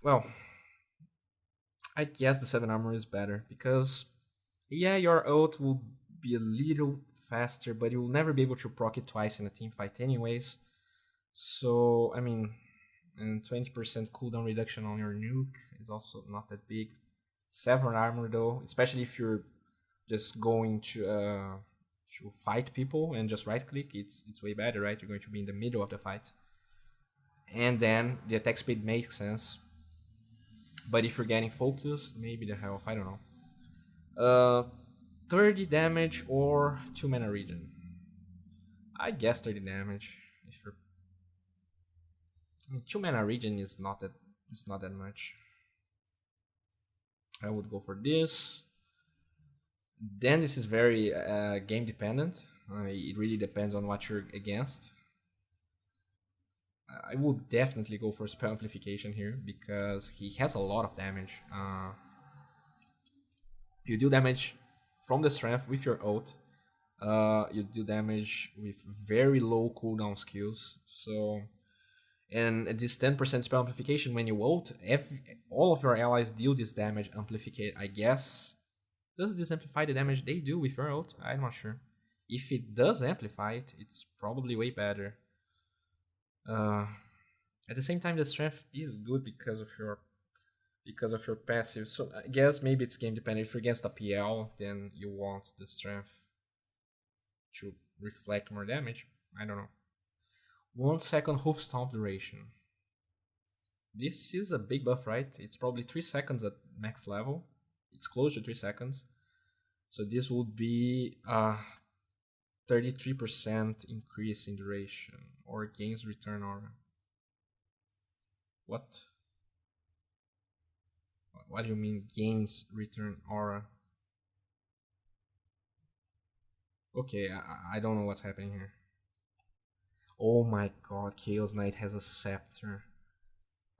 Well, I guess the 7 armor is better because, yeah, your ult will be a little faster, but you will never be able to proc it twice in a team fight anyways. So, I mean, and 20% cooldown reduction on your nuke is also not that big. 7 armor though, especially if you're just going to fight people and just right click, it's way better, right? You're going to be in the middle of the fight. And then the attack speed makes sense. But if you're getting focused, maybe the health, I don't know. 30 damage or 2 mana regen. I guess 30 damage. If you're 2 mana regen is not that much. I would go for this. Then this is very game dependent. It really depends on what you're against. I would definitely go for spell amplification here because he has a lot of damage. You deal damage from the strength with your ult. You deal damage with very low cooldown skills. So, and this 10% spell amplification when you ult, all of your allies deal this damage amplificate. I guess, does this amplify the damage they do with your ult? I'm not sure. If it does amplify it, it's probably way better. Uh, at the same time, the strength is good because of your passive. So I guess maybe it's game dependent. If you're against a PL, then you want the strength to reflect more damage. I don't know. 1 second hoof stomp duration. This is a big buff, right? It's probably 3 seconds at max level. It's close to 3 seconds. So this would be a 33% increase in duration or gains return aura. What? What do you mean gains return aura? Okay, I don't know what's happening here. Oh my god, Chaos Knight has a scepter.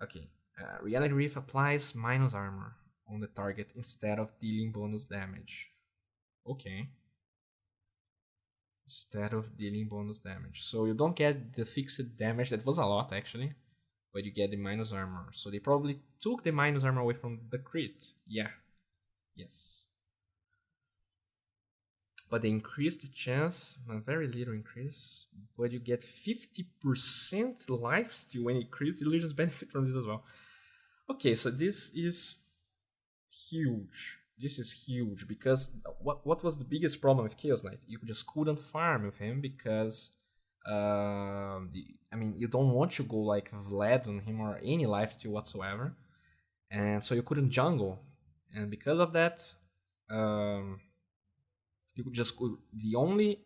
Okay, Reality Reef applies minus armor on the target instead of dealing bonus damage. Okay. Instead of dealing bonus damage. So you don't get the fixed damage, that was a lot actually, but you get the minus armor. So they probably took the minus armor away from the crit. Yeah. Yes. But they increased the chance, a very little increase, but you get 50% lifesteal when it crits. Illusions benefit from this as well. Okay, so this is huge. This is huge because what was the biggest problem with Chaos Knight? You just couldn't farm with him because I mean you don't want to go like Vlad on him or any lifesteal whatsoever, and so you couldn't jungle, and because of that, you could just the only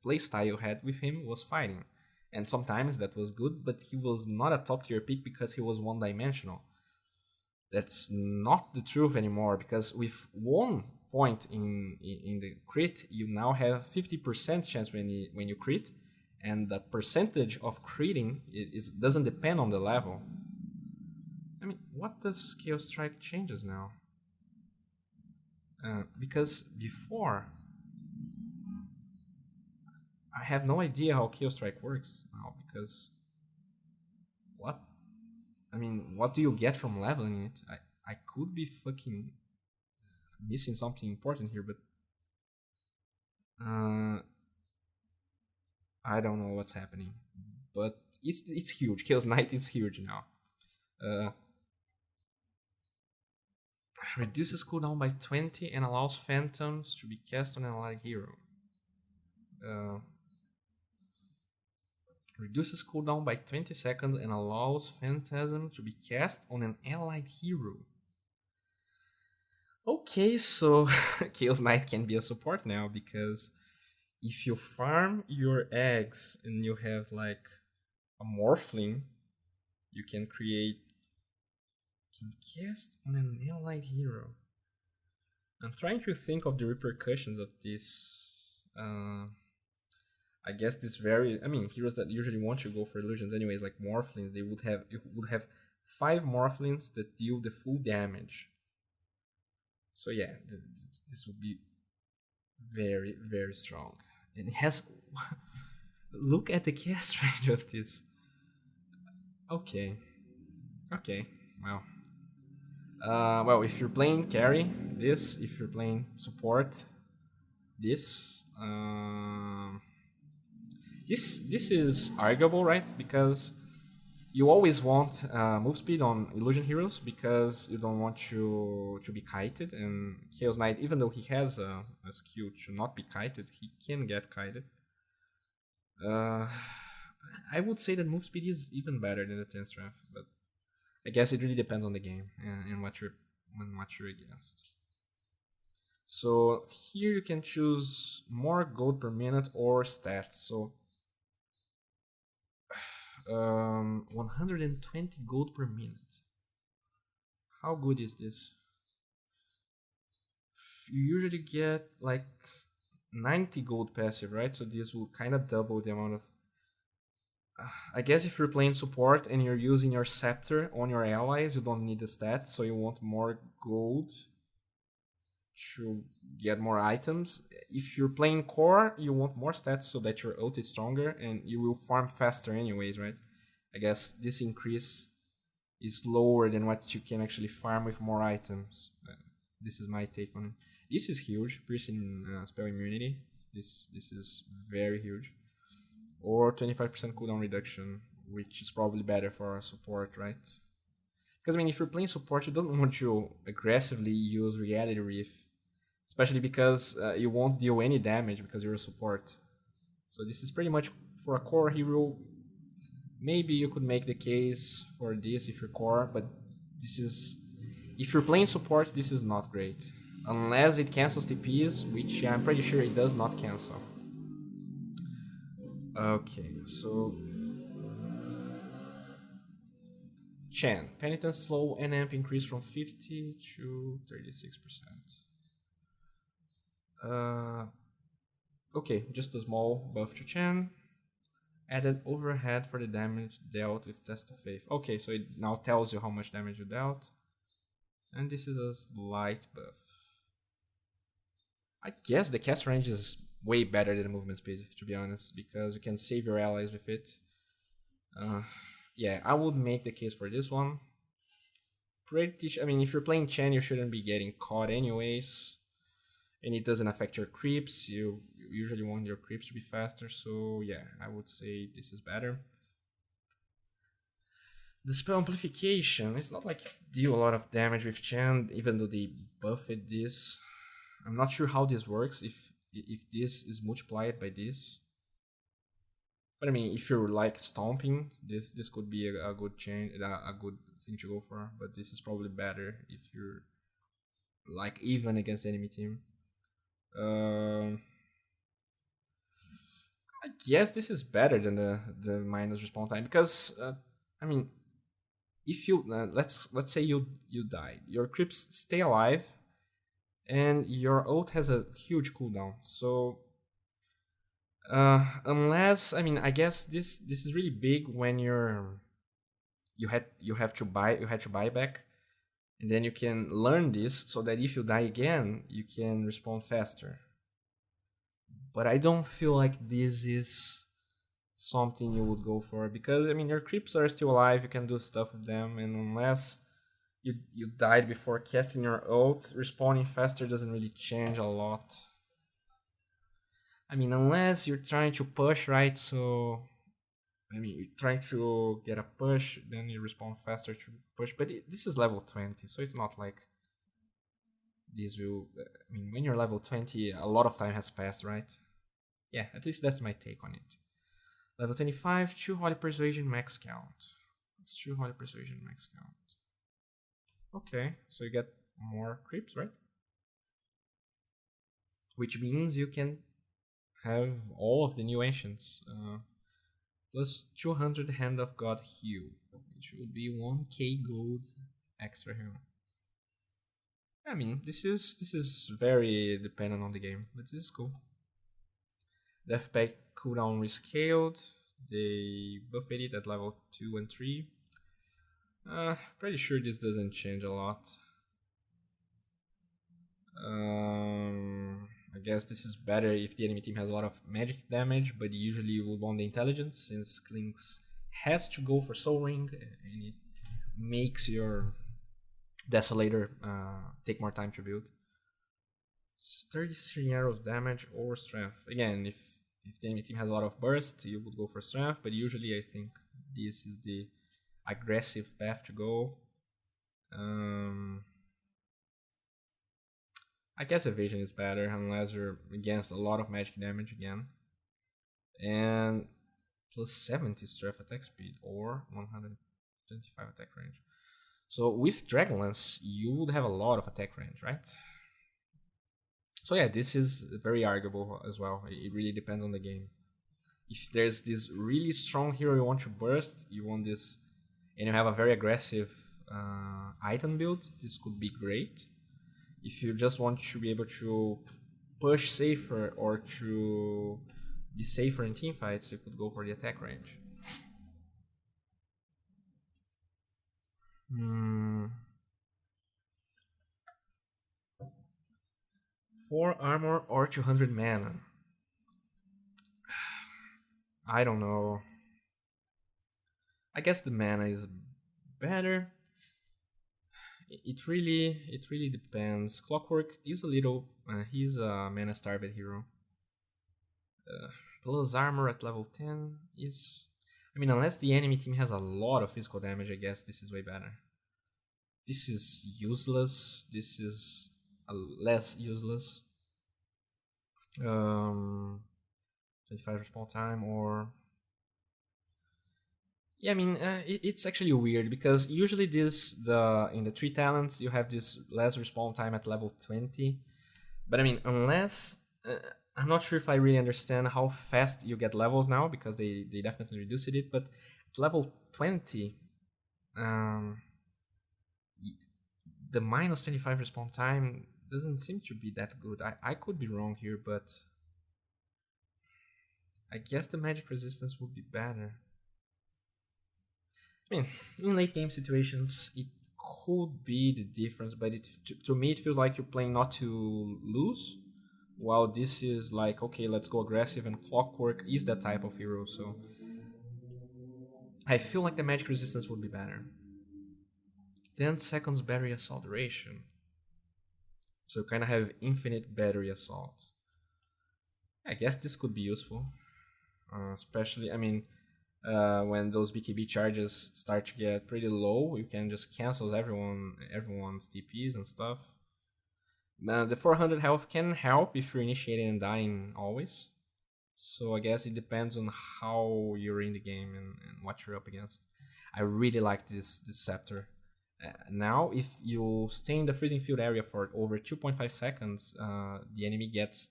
playstyle you had with him was fighting, and sometimes that was good, but he was not a top tier pick because he was one dimensional. That's not the truth anymore because with 1 point in the crit, you now have 50% chance when you crit, and the percentage of critting doesn't depend on the level. I mean, what does Chaos Strike changes now? Because before, I have no idea how Chaos Strike works now because what? I mean, what do you get from leveling it? I could be fucking missing something important here, but I don't know what's happening. But it's huge. Chaos Knight is huge now. Reduces cooldown by 20 and allows phantoms to be cast on an allied hero. Reduces cooldown by 20 seconds and allows Phantasm to be cast on an allied hero. Okay, so Chaos Knight can be a support now because if you farm your eggs and you have like a Morphling, you can cast on an allied hero. I'm trying to think of the repercussions of this. I guess heroes that usually want to go for illusions anyways, like Morphlings, you would have 5 Morphlings that deal the full damage. So yeah, this would be very, very strong. And it has look at the cast range of this. Okay. Well. Well, if you're playing carry, this. If you're playing support, this. This is arguable, right? Because you always want move speed on illusion heroes because you don't want to be kited. And Chaos Knight, even though he has a skill to not be kited, he can get kited. I would say that move speed is even better than the 10 strength, but I guess it really depends on the game and what you're against. So here you can choose more gold per minute or stats. So 120 gold per minute. How good is this? You usually get like 90 gold passive, right? So this will kind of double the amount of... I guess if you're playing support and you're using your scepter on your allies, you don't need the stats, so you want more gold. to get more items. If you're playing core, you want more stats so that your ult is stronger and you will farm faster anyways, right? I guess this increase is lower than what you can actually farm with more items. This is my take on it. This is huge, piercing spell immunity. This is very huge. Or 25% cooldown reduction, which is probably better for support, right? Because I mean, if you're playing support, you don't want to aggressively use Reality Reef, especially because you won't deal any damage because you're a support. So this is pretty much for a core hero. Maybe you could make the case for this if you're core, but this is if you're playing support, this is not great. Unless it cancels TPs, which I'm pretty sure it does not cancel. Okay, so Chen, penitence slow and amp increase from 50 to 36%. Okay, just a small buff to Chen. Added overhead for the damage dealt with Test of Faith. Okay, so it now tells you how much damage you dealt. And this is a slight buff. I guess the cast range is way better than the movement speed, to be honest, because you can save your allies with it. Yeah, I would make the case for this one. I mean, if you're playing Chen, you shouldn't be getting caught anyways. And it doesn't affect your creeps. You usually want your creeps to be faster, so yeah, I would say this is better. The spell amplification, it's not like deal a lot of damage with Chen, even though they buffed this. I'm not sure how this works, if this is multiplied by this. But I mean, if you're like stomping, this could be a good change, a good thing to go for. But this is probably better if you're like even against the enemy team. I guess this is better than the minus respawn time because I mean, if you let's say you die, your creeps stay alive, and your ult has a huge cooldown. So unless I mean, I guess this is really big when you had to buy back, and then you can learn this so that if you die again, you can respawn faster. But I don't feel like this is something you would go for because I mean your creeps are still alive, you can do stuff with them, and unless you died before casting your ult, respawning faster doesn't really change a lot. I mean, unless you're trying to push, right? So I mean, you're trying to get a push, then you respawn faster to push. But this is level 20, so it's not like this will. I mean, when you're level 20, a lot of time has passed, right? Yeah, at least that's my take on it. Level 25, 2 Holy Persuasion max count. It's 2 Holy Persuasion max count. Okay, so you get more creeps, right? Which means you can have all of the new ancients. Plus 200 Hand of God heal, which would be 1k gold extra heal. I mean, this is very dependent on the game, but this is cool. Death Pact cooldown rescaled. They buffed it at level 2 and 3. Pretty sure this doesn't change a lot. I guess this is better if the enemy team has a lot of magic damage, but usually you would want the intelligence since Klinks has to go for Soul Ring and it makes your Desolator take more time to build. 33 arrows damage or strength. Again, if the enemy team has a lot of burst, you would go for strength, but usually I think this is the aggressive path to go. I guess evasion is better unless you're against a lot of magic damage again. And plus 70 strength attack speed or 125 attack range. So with Dragonlance, you would have a lot of attack range, right? So yeah, this is very arguable as well. It really depends on the game. If there's this really strong hero you want to burst, you want this, and you have a very aggressive item build, this could be great. If you just want to be able to push safer or to be safer in teamfights, you could go for the attack range. 4 armor or 200 mana. I don't know. I guess the mana is better. It really depends. Clockwork is a little. He's a mana starved hero. Plus armor at level 10 is. I mean, unless the enemy team has a lot of physical damage, I guess this is way better. This is useless. This is less useless. 25 respawn time or yeah, I mean, it's actually weird because usually in the 3 talents you have this less respawn time at level 20, but I mean, unless I'm not sure if I really understand how fast you get levels now because they definitely reduced it, but at level 20, um, the minus 25 respawn time doesn't seem to be that good. I could be wrong here, but I guess the magic resistance would be better. I mean, in late game situations, it could be the difference, but to me it feels like you're playing not to lose, while this is like, okay, let's go aggressive, and Clockwork is that type of hero, so I feel like the magic resistance would be better. 10 seconds battery assault duration, so kind of have infinite battery assault. I guess this could be useful, especially, I mean, when those BKB charges start to get pretty low, you can just cancel everyone's TPs and stuff. The 400 health can help if you're initiating and dying always. So I guess it depends on how you're in the game and what you're up against. I really like this scepter. Now, if you stay in the freezing field area for over 2.5 seconds, the enemy gets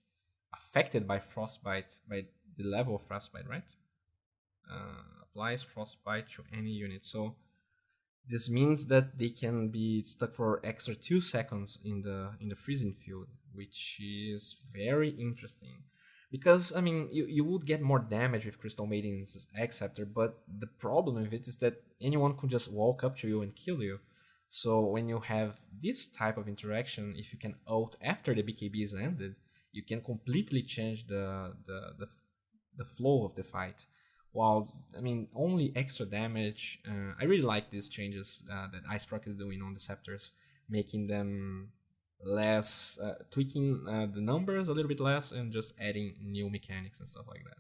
affected by frostbite, by the level of frostbite, right? Applies frostbite to any unit. So this means that they can be stuck for extra 2 seconds in the freezing field, which is very interesting. Because I mean, you would get more damage with Crystal Maiden's X-Scepter, but the problem with it is that anyone could just walk up to you and kill you. So when you have this type of interaction, if you can ult after the BKB is ended, you can completely change the flow of the fight. While, I mean, only extra damage, I really like these changes that Ice Rock is doing on the scepters, making them less, tweaking the numbers a little bit less, and just adding new mechanics and stuff like that.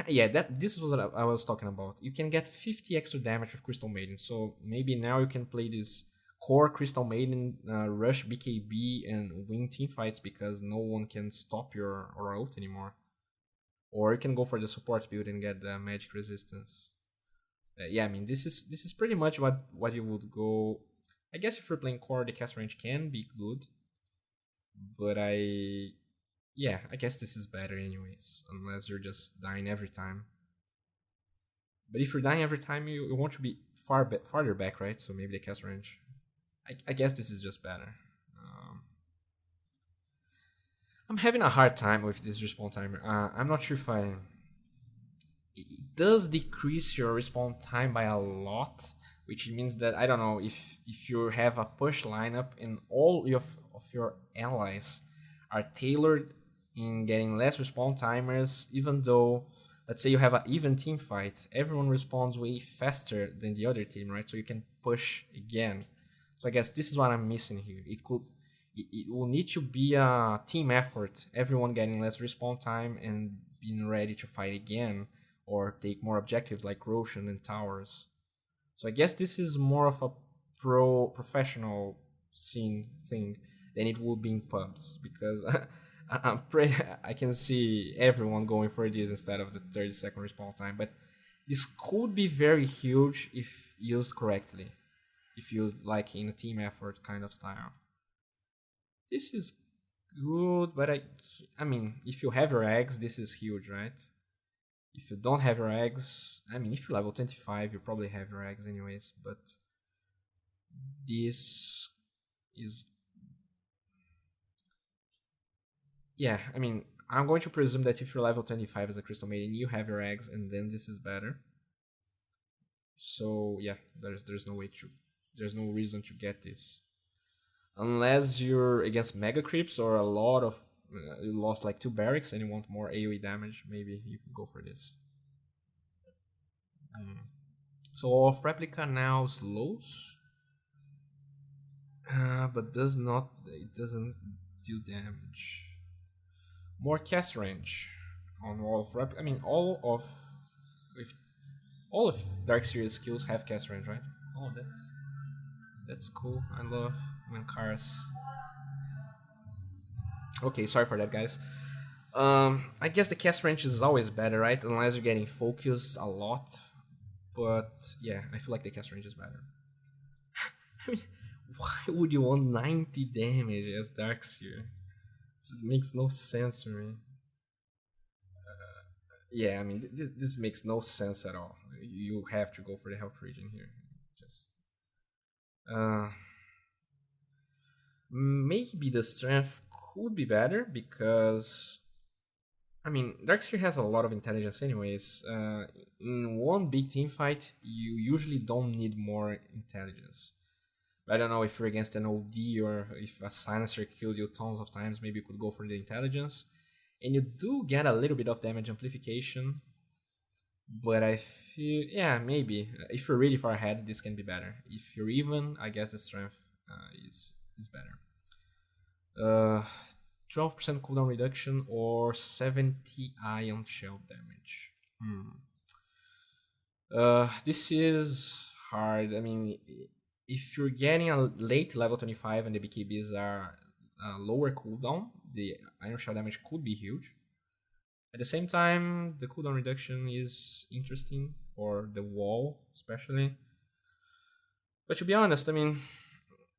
Yeah, this was what I was talking about. You can get 50 extra damage with Crystal Maiden, so maybe now you can play this core Crystal Maiden, rush BKB, and win team fights because no one can stop your ult anymore. Or you can go for the support build and get the magic resistance. Yeah, I mean, this is pretty much what you would go. I guess if you're playing core, the cast range can be good, but I guess this is better anyways, unless you're just dying every time. But if you're dying every time, you want to be farther back, right? So maybe the cast range. I guess this is just better. I'm having a hard time with this respawn timer. I'm not sure if it does decrease your respawn time by a lot, which means that I don't know if you have a push lineup and all of your allies are tailored in getting less respawn timers, even though let's say you have an even team fight, everyone responds way faster than the other team, right? So you can push again. So I guess this is what I'm missing here. It will need to be a team effort, everyone getting less respawn time and being ready to fight again or take more objectives like Roshan and towers. So I guess this is more of a professional scene thing than it would be in pubs, because I can see everyone going for this instead of the 30-second respawn time. But this could be very huge if used correctly, if used like in a team effort kind of style. This is good, but I mean, if you have your eggs, this is huge, right? If you don't have your eggs, I mean, if you're level 25, you probably have your eggs anyways, but this is... Yeah, I mean, I'm going to presume that if you're level 25 as a Crystal Maiden, you have your eggs, and then this is better. So, yeah, there's no way to... There's no reason to get this. Unless you're against mega creeps or a lot of you lost like 2 barracks and you want more AoE damage, maybe you could go for this. So off replica now slows, but does not. It doesn't do damage. More cast range on all of replica. I mean, if all of Dark Series skills have cast range, right? Oh, that's cool. I love when cars. Okay, sorry for that, guys. I guess the cast range is always better, right? Unless you're getting focused a lot. But yeah, I feel like the cast range is better. I mean, why would you want 90 damage as Darkseer? This makes no sense to me. Yeah, I mean, this makes no sense at all. You have to go for the health region here. Just. Uh, Maybe the strength could be better because I mean, Darkseer has a lot of intelligence anyways. In one big team fight, you usually don't need more intelligence. I don't know if you're against an OD or if a silencer killed you tons of times, maybe you could go for the intelligence. And you do get a little bit of damage amplification, but I feel, yeah, maybe. If you're really far ahead, this can be better. If you're even, I guess the strength is better. 12% cooldown reduction or 70 ion shell damage. This is hard. I mean, if you're getting a late level 25 and the BKBs are lower cooldown, the iron shell damage could be huge. At the same time, the cooldown reduction is interesting for the wall, especially. But to be honest, I mean,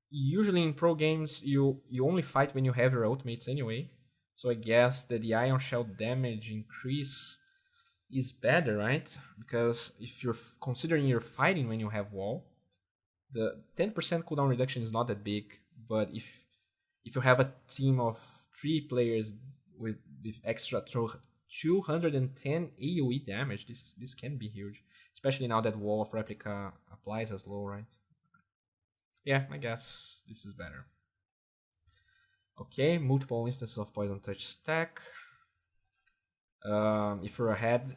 usually in pro games, you only fight when you have your ultimates anyway. So I guess that the iron shell damage increase is better, right? Because if you're considering you're fighting when you have wall, the 10% cooldown reduction is not that big. But if you have a team of 3 players with extra 210 AoE damage, this can be huge, especially now that Wall of Replica applies as low, right? Yeah, I guess this is better. Okay, multiple instances of Poison Touch stack. If you're ahead,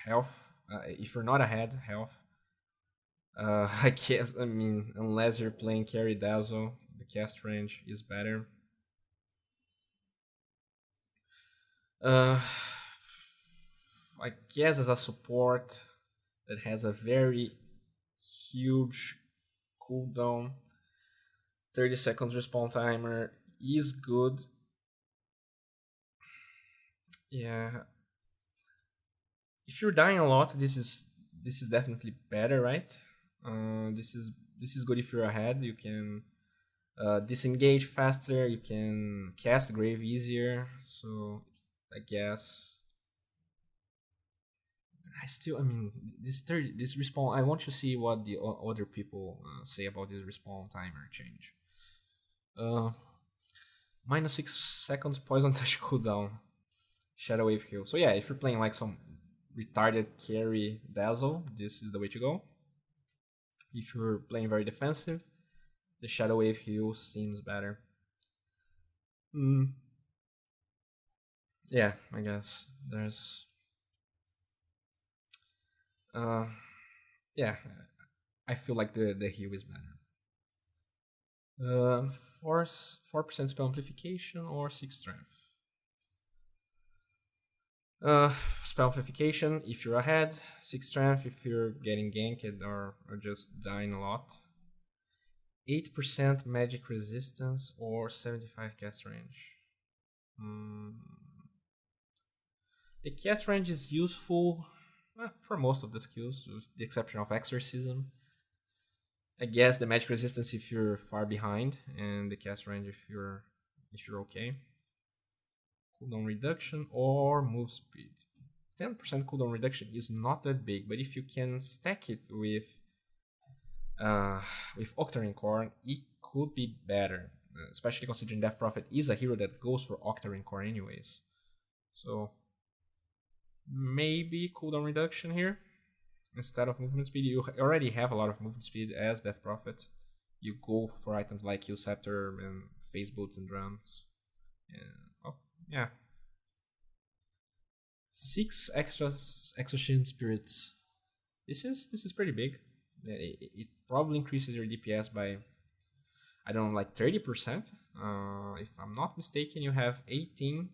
health. If you're not ahead, health. I guess, I mean, unless you're playing Carry Dazzle, the cast range is better. I guess as a support that has a very huge cooldown, 30 seconds respawn timer is good. Yeah. If you're dying a lot, this is definitely better, right? This is good if you're ahead. You can disengage faster. You can cast grave easier. So I guess I mean, this respawn. I want to see what the other people say about this respawn timer change. Uh, -6 seconds poison touch cooldown, shadow wave heal. So yeah, if you're playing like some retarded carry dazzle, this is the way to go. If you're playing very defensive, the shadow wave heal seems better. Yeah, I guess there's yeah, I feel like the heal is better. 4% spell amplification or 6 strength. Spell amplification if you're ahead, 6 strength if you're getting ganked or just dying a lot. 8% magic resistance or 75 cast range. The cast range is useful for most of the skills, with the exception of exorcism. I guess the magic resistance if you're far behind, and the cast range if you're okay. Cooldown reduction or move speed. 10% cooldown reduction is not that big, but if you can stack it with Octarine Core, it could be better. Especially considering Death Prophet is a hero that goes for Octarine Core anyways. So maybe cooldown reduction here instead of movement speed. You already have a lot of movement speed as Death Prophet. you go for items like Q Scepter and Phase Boots and Drums. And, oh, yeah. 6 extra spirits. This is pretty big. It probably increases your DPS by, I don't know, like 30%. If I'm not mistaken, you have 18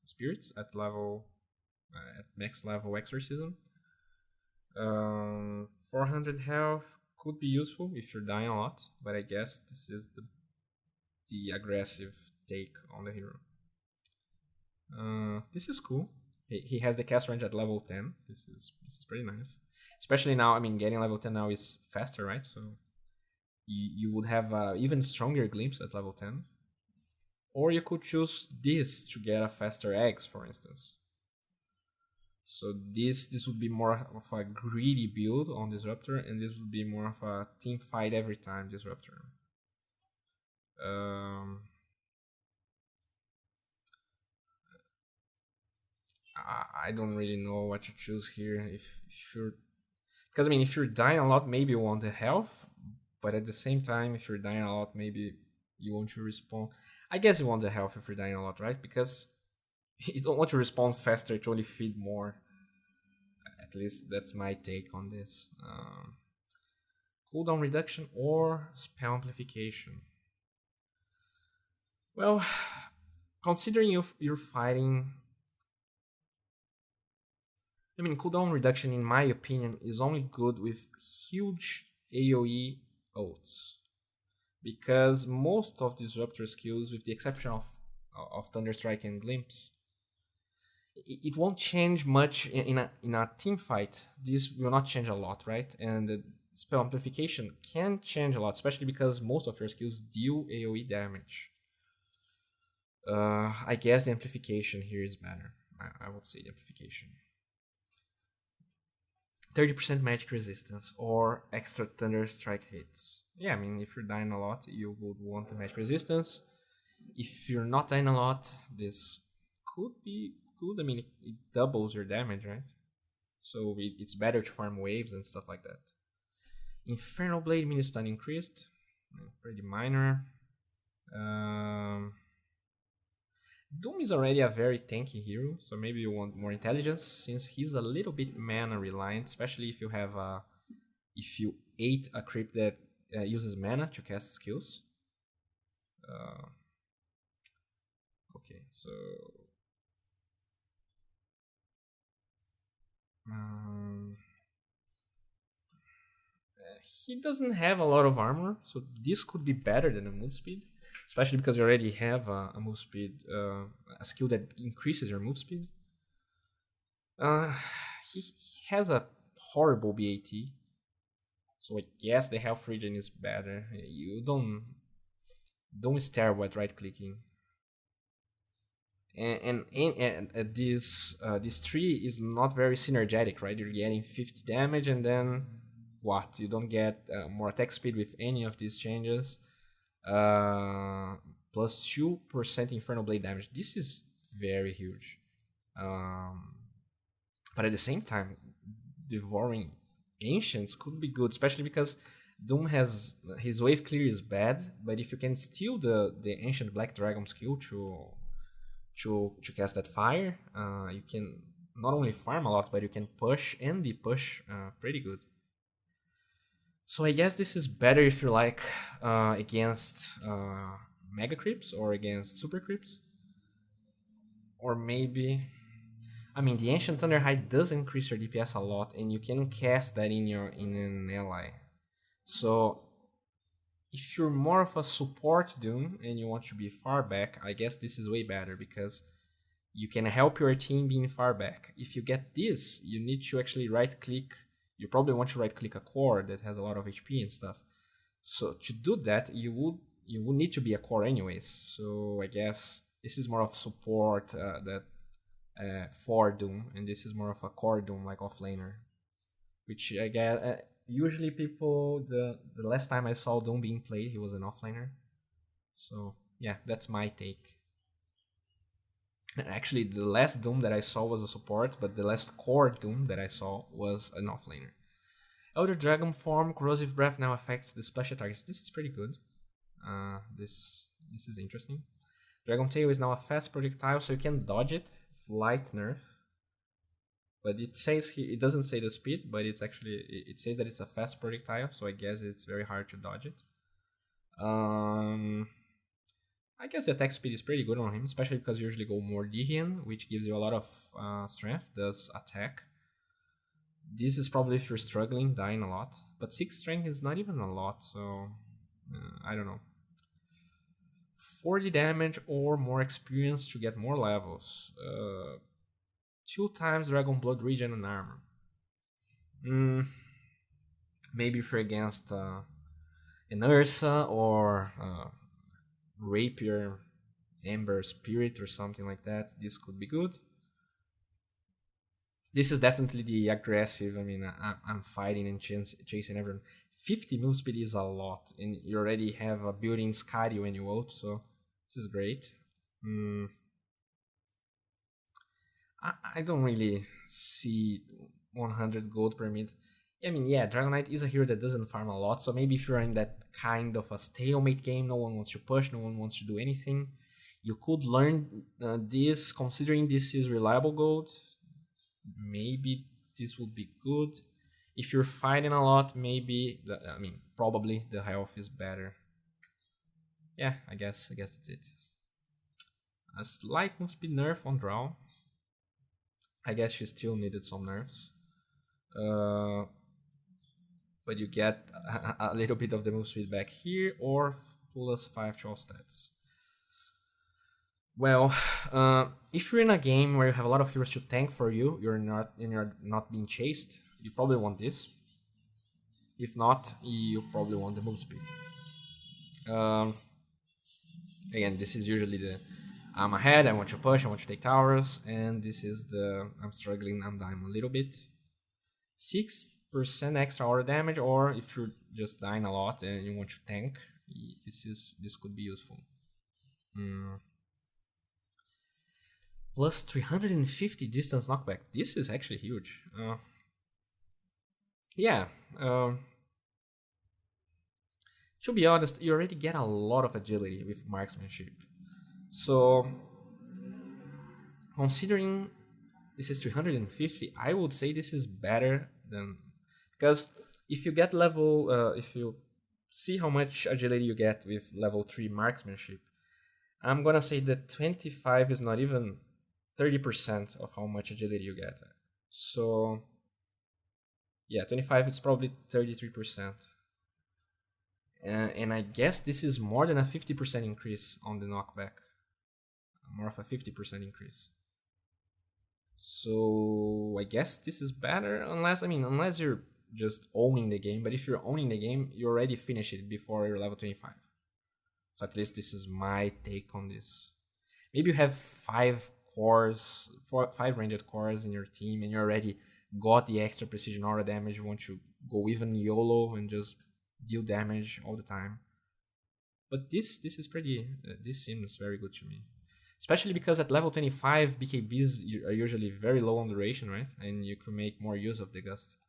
spirits at max level exorcism. 400 health could be useful if you're dying a lot, but I guess this is the aggressive take on the hero. This is cool. He has the cast range at level 10. This is pretty nice. Especially now, I mean, getting level 10 now is faster, right? So you would have even stronger glimpse at level 10. Or you could choose this to get a faster eggs, for instance. So this would be more of a greedy build on Disruptor, and this would be more of a team fight every time Disruptor. I don't really know what to choose here. If you're, because I mean, if you're dying a lot, maybe you want the health, but at the same time, if you're dying a lot, maybe you want to respawn. I guess you want the health if you're dying a lot, right? Because you don't want to respawn faster to only feed more. At least that's my take on this. Cooldown reduction or spell amplification. Well, considering you're fighting, I mean, cooldown reduction, in my opinion, is only good with huge AoE ults. Because most of Disruptor skills, with the exception of Thunderstrike and Glimpse, it won't change much in a team fight. This will not change a lot, right? And the spell amplification can change a lot, especially because most of your skills deal AoE damage. I guess the amplification here is better. I would say the amplification. 30% magic resistance or extra thunder strike hits. Yeah, I mean, if you're dying a lot, you would want the magic resistance. If you're not dying a lot, this could be good. I mean, it doubles your damage, right? So it's better to farm waves and stuff like that. Infernal Blade mini stun increased. Pretty minor. Doom is already a very tanky hero, so maybe you want more intelligence, since he's a little bit mana reliant, especially if you have if you ate a creep that uses mana to cast skills. Okay, so he doesn't have a lot of armor, so this could be better than a move speed. Especially because you already have a move speed, a skill that increases your move speed. He has a horrible BAT, so I guess the health regen is better. You don't stare at right clicking. And this tree is not very synergetic, right? You're getting 50 damage and then what? You don't get more attack speed with any of these changes. Plus 2% Infernal Blade damage. This is very huge. But at the same time, devouring Ancients could be good, especially because Doom has his wave clear is bad, but if you can steal the Ancient Black Dragon skill to cast that fire, you can not only farm a lot, but you can push and de-push pretty good. So I guess this is better if you're like against Mega Creeps or against Super Creeps. Or maybe, I mean, the Ancient Thunderhide does increase your DPS a lot, and you can cast that in an ally. So if you're more of a support Doom and you want to be far back, I guess this is way better because you can help your team being far back. If you get this, you need to actually right click. You probably want to right click a core that has a lot of HP and stuff. So to do that, you would need to be a core anyways. So I guess this is more of support for Doom, and this is more of a core Doom like offlaner. Which I guess usually people, the last time I saw Doom being played, he was an offlaner. So yeah, that's my take. Actually, the last Doom that I saw was a support, but the last core Doom that I saw was an offlaner. Elder Dragon form, Corrosive Breath now affects the special targets. This is pretty good. This is interesting. Dragon Tail is now a fast projectile, so you can dodge it. It's light nerf. But it says here, it doesn't say the speed, but it's actually, it says that it's a fast projectile, so I guess it's very hard to dodge it. I guess the attack speed is pretty good on him, especially because you usually go more Dehian, which gives you a lot of strength, does attack. This is probably if you're struggling, dying a lot. But 6 strength is not even a lot, so I don't know. 40 damage or more experience to get more levels. 2 times Dragon Blood regen and armor. Maybe if you're against an Ursa or Rapier, Ember Spirit or something like that, this could be good. This is definitely the aggressive. I mean, I'm fighting and chasing everyone. 50 move speed is a lot, and you already have a built-in Skadi when you ult, so this is great. I don't really see 100 gold per minute. I mean, yeah, Dragon Knight is a hero that doesn't farm a lot, so maybe if you're in that kind of a stalemate game, no one wants to push, no one wants to do anything, you could learn this, considering this is reliable gold. Maybe this would be good. If you're fighting a lot, maybe, probably the health is better. Yeah, I guess that's it. A slight move speed nerf on Drow. I guess she still needed some nerfs. But you get a little bit of the move speed back here, or plus 5 to all stats. Well, if you're in a game where you have a lot of heroes to tank for you, you're not being chased, you probably want this. If not, you probably want the move speed. Again, this is usually the I'm ahead, I want to push, I want to take towers, and this is the I'm struggling, I'm dying a little bit. 6% extra aura damage, or if you're just dying a lot and you want to tank, this could be useful. Plus 350 distance knockback. This is actually huge. To be honest, you already get a lot of agility with marksmanship. So, considering this is 350, I would say this is better than... Because if you get level... if you see how much agility you get with level 3 marksmanship, I'm gonna say that 25 is not even 30% of how much agility you get. So, yeah, 25 is probably 33%. And I guess this is more than a 50% increase on the knockback. More of a 50% increase. So, I guess this is better, unless you're just owning the game. But if you're owning the game, you already finish it before you're level 25. So at least this is my take on this. Maybe you have 5 ranged cores in your team, and you already got the extra precision aura damage. You want to go even YOLO and just deal damage all the time. But this is pretty. This seems very good to me, especially because at level 25 BKBs are usually very low on duration, right? And you can make more use of the gust.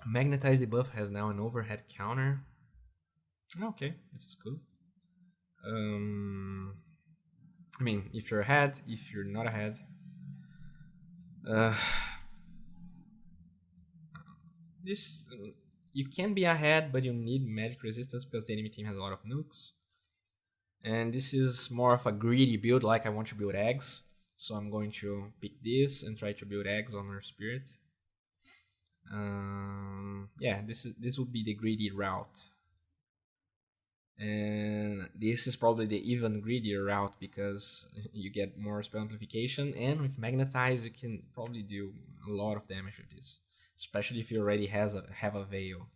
Magnetize debuff has now an overhead counter. Okay, this is cool. If you're ahead, if you're not ahead. This you can be ahead, but you need magic resistance because the enemy team has a lot of nukes. And this is more of a greedy build, like I want to build eggs. So I'm going to pick this and try to build eggs on our spirit. This would be the greedy route. And this is probably the even greedier route because you get more spell amplification, and with Magnetize you can probably do a lot of damage with this, especially if you already have a Veil.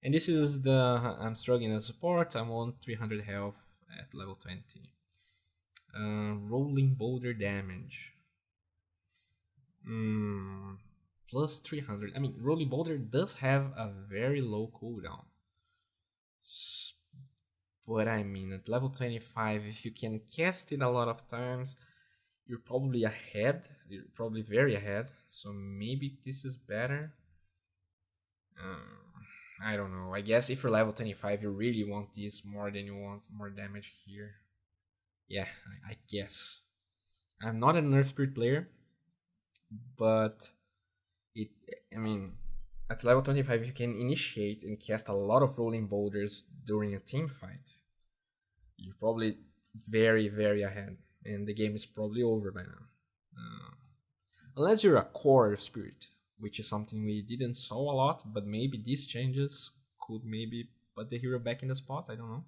And this is I'm struggling as support. I'm on 300 health at level 20. Rolling Boulder damage. Plus 300. Rolling Boulder does have a very low cooldown. But at level 25, if you can cast it a lot of times, you're probably ahead. You're probably very ahead. So maybe this is better. I don't know. I guess if you're level 25, you really want this more than you want more damage here. Yeah, I guess. I'm not an Earth Spirit player, but it. I mean, at level 25, you can initiate and cast a lot of rolling boulders during a team fight. You're probably very, very ahead, and the game is probably over by now. Unless you're a core spirit, which is something we didn't saw a lot, but maybe these changes could maybe put the hero back in the spot. I don't know.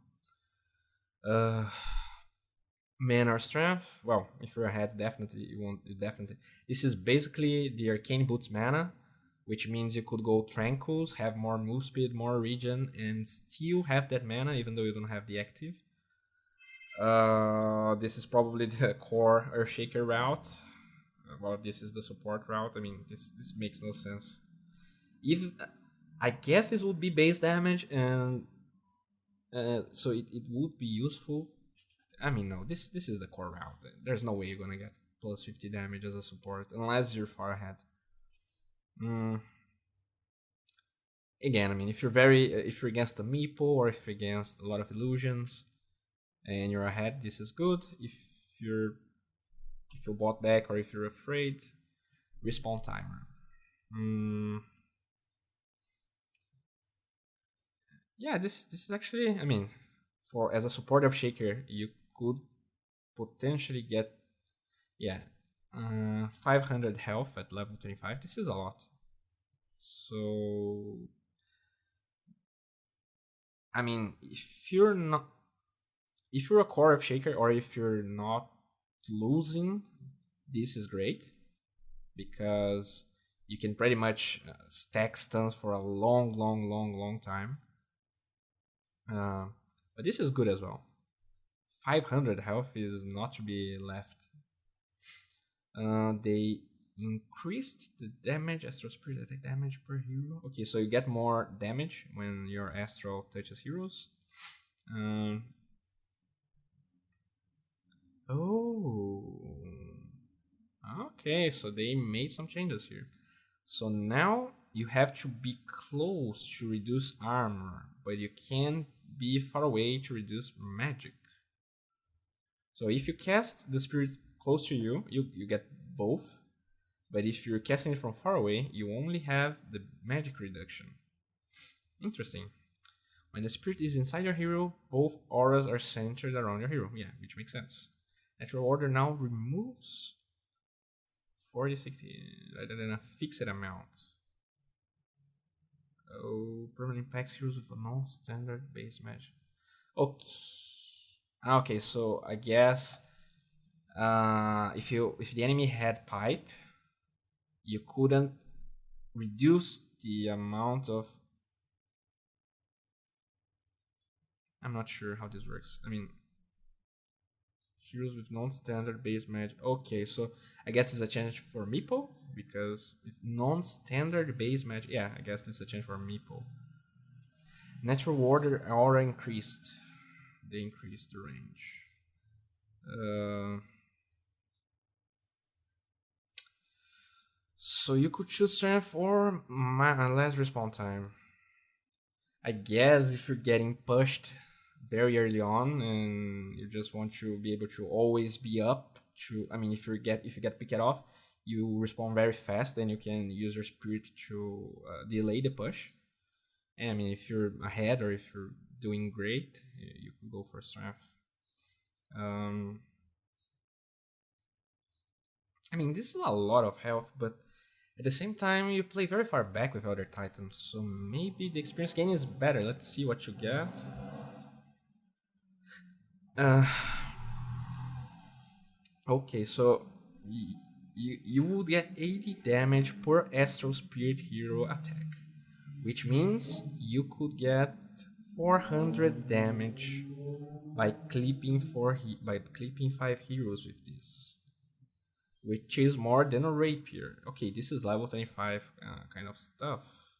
Mana or strength? Well, if you're ahead, definitely you want definitely. This is basically the Arcane Boots mana, which means you could go Tranquils, have more move speed, more regen, and still have that mana even though you don't have the active. This is probably the core Earthshaker route. Well, this is the support route. I mean, this makes no sense. If I guess this would be base damage, and so it would be useful. I mean, no, this is the core route. There's no way you're gonna get plus 50 damage as a support unless you're far ahead. Again, I mean, if you're against a meeple or if you're against a lot of illusions and you're ahead, this is good. If you bought back or if you're afraid, respawn timer. Yeah, this is actually, I mean, for as a support of Shaker, you could potentially get 500 health at level 25. This is a lot. So I mean, if you're a core of Shaker or if you're not losing, this is great because you can pretty much stack stuns for a long time. But this is good as well. 500 health is not to be left. They increased the damage, Astral Spirit attack damage per hero. Okay, so you get more damage when your Astral touches heroes. Okay, so they made some changes here. So now you have to be close to reduce armor, but you can't be far away to reduce magic. So if you cast the spirit close to you, you get both. But if you're casting it from far away, you only have the magic reduction. Interesting. When the spirit is inside your hero, both auras are centered around your hero. Yeah, which makes sense. Natural Order now removes 40, 60 rather than a fixed amount. Oh, permanent impacts heroes with a non-standard base magic. Okay, so I guess if the enemy had pipe, you couldn't reduce the amount of. I'm not sure how this works. I mean, heroes with non-standard base magic. Okay, so I guess it's a change for Meeple because if non-standard base magic, yeah, I guess this is a change for Meeple. Natural Order aura increased. They increased the range. So you could choose strength or less respawn time. I guess if you're getting pushed very early on and you just want to be able to always be up to, I mean, if you get picked off, you respawn very fast and you can use your spirit to delay the push. And I mean, if you're ahead or if you're doing great, you can go for strength. I mean, this is a lot of health, but at the same time, you play very far back with other titans, so maybe the experience gain is better. Let's see what you get. Okay, so you would get 80 damage per Astral Spirit hero attack, which means you could get 400 damage by clipping 5 heroes with this, which is more than a rapier. Okay, this is level 25 kind of stuff,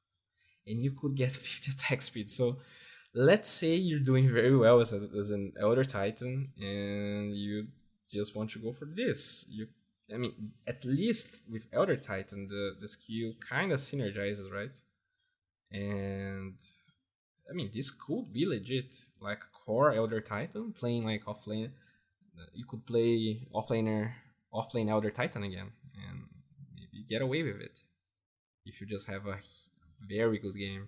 and you could get 50 attack speed. So let's say you're doing very well as an Elder Titan, and you just want to go for this. I mean, at least with Elder Titan, the skill kind of synergizes, right? And I mean, this could be legit, like core Elder Titan playing like offlane. You could play offlane Elder Titan again, and maybe get away with it if you just have a very good game.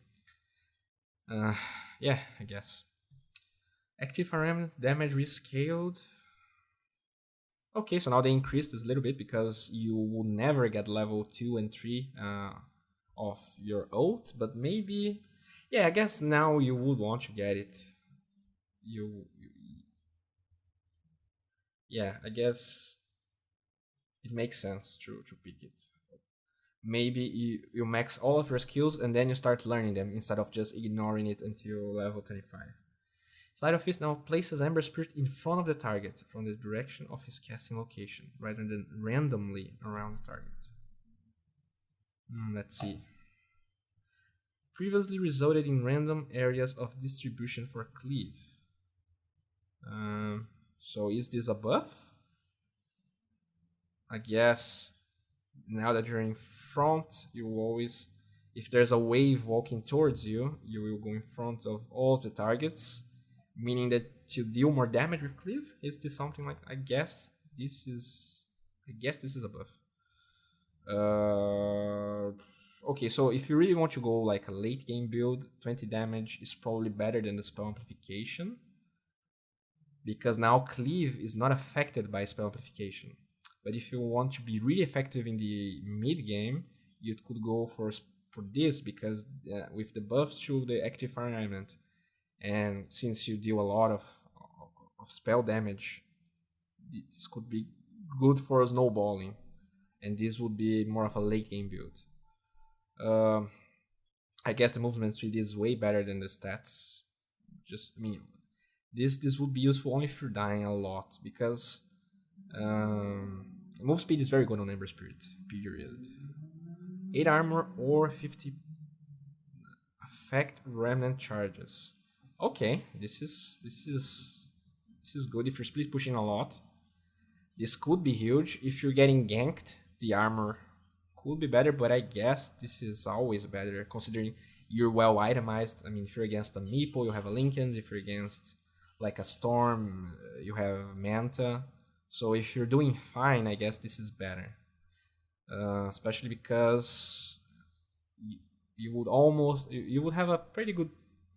Uh, yeah, I guess. Active RM damage rescaled. Okay, so now they increased this a little bit because you will never get level 2 and 3 of your ult, but maybe, yeah, I guess now you would want to get it. You yeah, I guess it makes sense to pick it. Maybe you max all of your skills and then you start learning them instead of just ignoring it until level 25. Sleight of Fist now places Ember Spirit in front of the target from the direction of his casting location, rather than randomly around the target. Let's see. Previously resulted in random areas of distribution for Cleave. So is this a buff? I guess now that you're in front, you always, if there's a wave walking towards you, you will go in front of all of the targets, meaning that to deal more damage with Cleave. Is this something like? I guess this is a buff. Okay, so if you really want to go like a late game build, 20 damage is probably better than the spell amplification, because now Cleave is not affected by spell amplification. But if you want to be really effective in the mid game, you could go for this, because with the buffs to the active environment, and since you deal a lot of spell damage, this could be good for snowballing, and this would be more of a late game build. I guess the movement speed is way better than the stats. Just, I mean, this would be useful only if you're dying a lot, because move speed is very good on Ember Spirit, period. 8 armor or 50 affect remnant charges. Okay, this is good if you're split pushing a lot. This could be huge. If you're getting ganked, the armor could be better, but I guess this is always better considering you're well itemized. I mean, if you're against a Meeple, you have a Lincoln. If you're against like a Storm, you have Manta. So if you're doing fine, I guess this is better. Especially because you would have a pretty good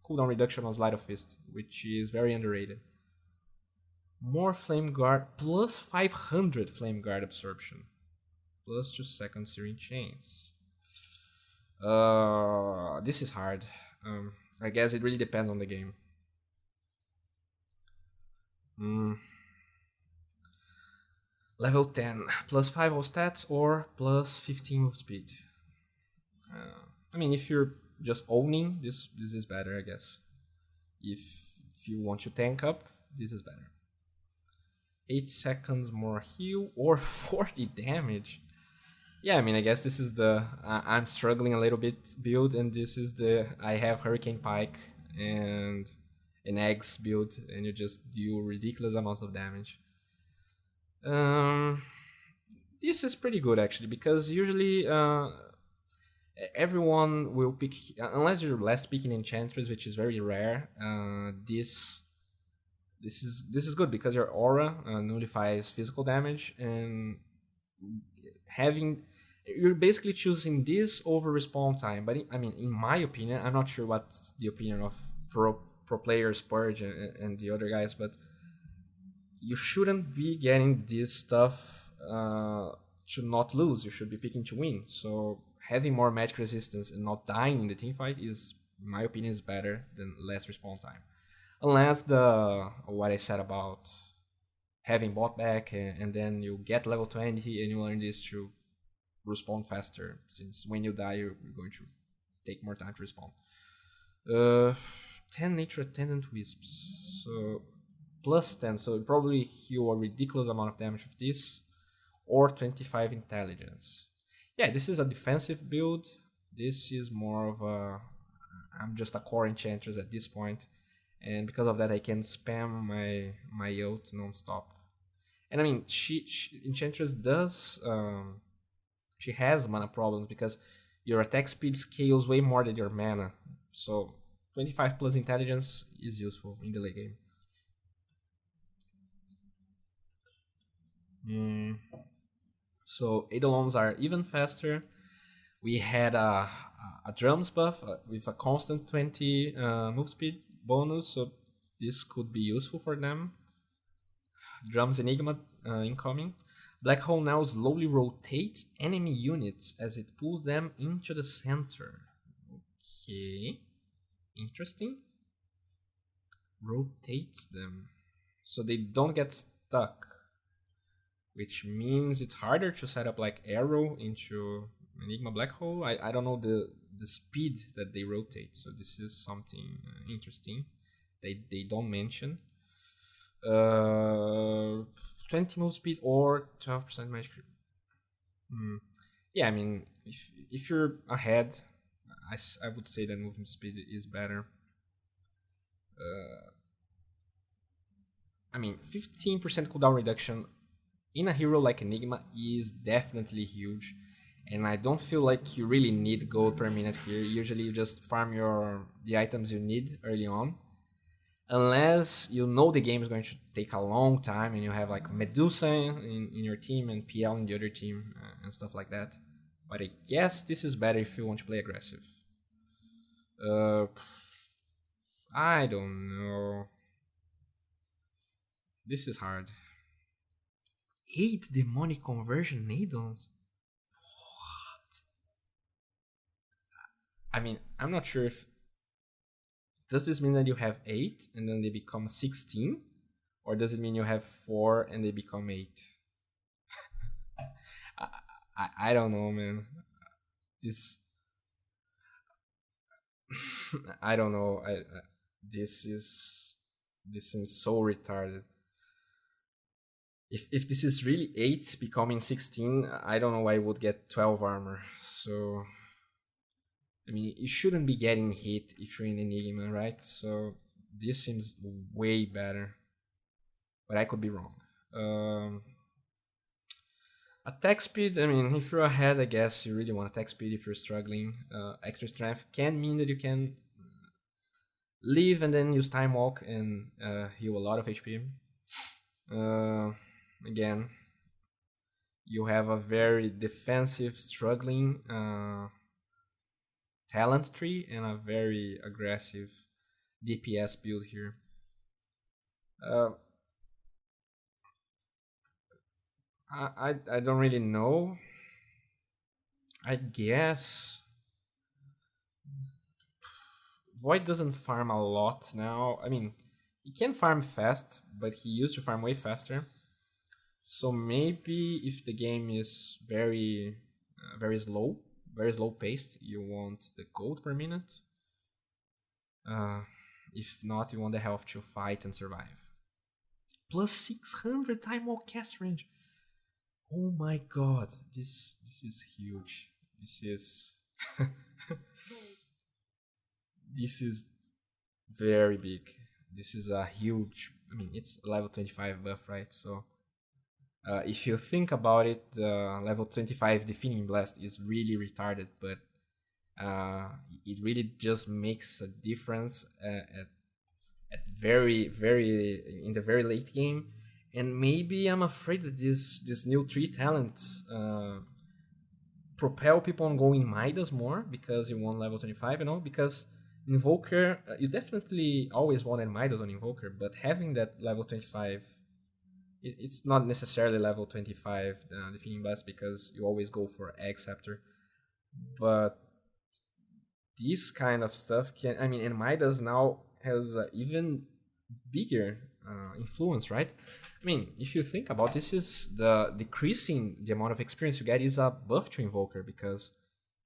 cooldown reduction on Sleight of Fist, which is very underrated. More Flame Guard, plus 500 Flame Guard absorption, plus 2 seconds Searing Chains. This is hard. I guess it really depends on the game. Level 10, plus 5 of stats or plus 15 of speed. I mean, if you're just owning, this is better, I guess. If you want to tank up, this is better. 8 seconds more heal or 40 damage. Yeah, I mean, I guess this is the I'm struggling a little bit build, and this is the I have Hurricane Pike and an Eggs build, and you just deal ridiculous amounts of damage. This is pretty good actually, because usually everyone will pick, unless you're last picking Enchantress, which is very rare. This is good because your aura nullifies physical damage, and you're basically choosing this over respawn time. But I mean, in my opinion, I'm not sure what's the opinion of pro players, Purge and the other guys, but you shouldn't be getting this stuff to not lose. You should be picking to win. So having more magic resistance and not dying in the team fight is, in my opinion, is better than less respawn time. Unless what I said about having bot back and then you get level 20 and you learn this to respawn faster, since when you die you're going to take more time to respawn. 10 nature attendant wisps, so plus 10, so you probably heal a ridiculous amount of damage with this, or 25 intelligence. Yeah, this is a defensive build. This is more of I'm just a core enchantress at this point, and because of that I can spam my ult non-stop. And I mean, Enchantress does she has mana problems because your attack speed scales way more than your mana. So 25 plus intelligence is useful in the late game. So Eidolons are even faster. We had a drums buff with a constant 20 move speed bonus, so this could be useful for them. Drums Enigma incoming. Black Hole now slowly rotates enemy units as it pulls them into the center. Okay, interesting. Rotates them so they don't get stuck, which means it's harder to set up like arrow into Enigma Black Hole. I don't know the speed that they rotate, so this is something interesting they don't mention. 20 move speed or 12% magic. Yeah, I mean, if you're ahead, I would say that movement speed is better. I mean, 15% cooldown reduction in a hero like Enigma is definitely huge, and I don't feel like you really need gold per minute here. Usually you just farm the items you need early on, unless you know the game is going to take a long time and you have like Medusa in your team and PL in the other team and stuff like that. But I guess this is better if you want to play aggressive. Uh, I don't know. This is hard. 8 demonic conversion Nadons? What? I mean, I'm not sure if... Does this mean that you have 8 and then they become 16? Or does it mean you have 4 and they become 8? I don't know, man. This... I don't know. This is... This seems so retarded. If this is really 8 becoming 16, I don't know why I would get 12 armor. So, I mean, you shouldn't be getting hit if you're in Enigma, right? So, this seems way better. But I could be wrong. Attack speed, I mean, if you're ahead, I guess you really want attack speed if you're struggling. Extra strength can mean that you can leave and then use Time Walk and heal a lot of HP. Again, you have a very defensive, struggling talent tree and a very aggressive DPS build here. I don't really know. I guess Void doesn't farm a lot now. I mean, he can farm fast, but he used to farm way faster. So maybe if the game is very very slow paced, you want the gold per minute. If not, you want the health to fight and survive. Plus 600 time walk cast range. Oh my god, this is huge. This is this is very big. This is a huge. I mean, it's level 25 buff, right? So if you think about it, the level 25 Defending Blast is really retarded, but it really just makes a difference at very in the very late game. And maybe I'm afraid that this new 3 talents propel people on going Midas more because you want level 25, you know, because Invoker, you definitely always wanted Midas on Invoker, but having that level 25, it's not necessarily level 25 Defending Blast because you always go for Egg Scepter, but this kind of stuff can, I mean, and Midas now has even bigger influence, right? I mean, if you think about this, is the decreasing the amount of experience you get is a buff to Invoker because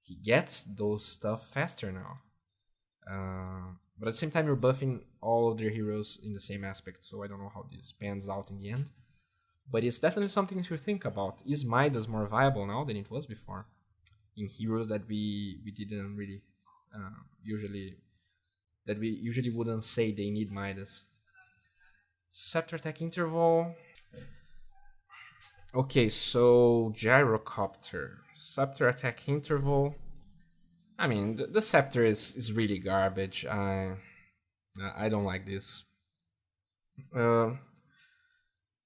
he gets those stuff faster now. But at the same time, you're buffing all of their heroes in the same aspect, so I don't know how this pans out in the end. But it's definitely something to think about. Is Midas more viable now than it was before? In heroes that we didn't really usually wouldn't say they need Midas. Scepter attack interval. Okay, so gyrocopter, scepter attack interval. I mean, the scepter is really garbage. I don't like this. Uh,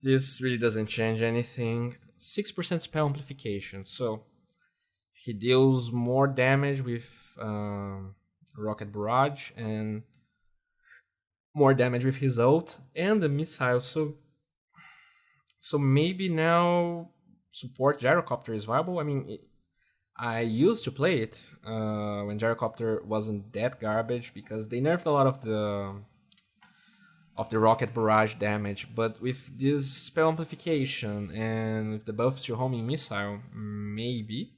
this really doesn't change anything. 6% spell amplification, so he deals more damage with rocket barrage and more damage with his ult and the missile. So maybe now support gyrocopter is viable. I mean, I used to play it when gyrocopter wasn't that garbage because they nerfed a lot of the rocket barrage damage, but with this spell amplification and with the buffs to homing missile, maybe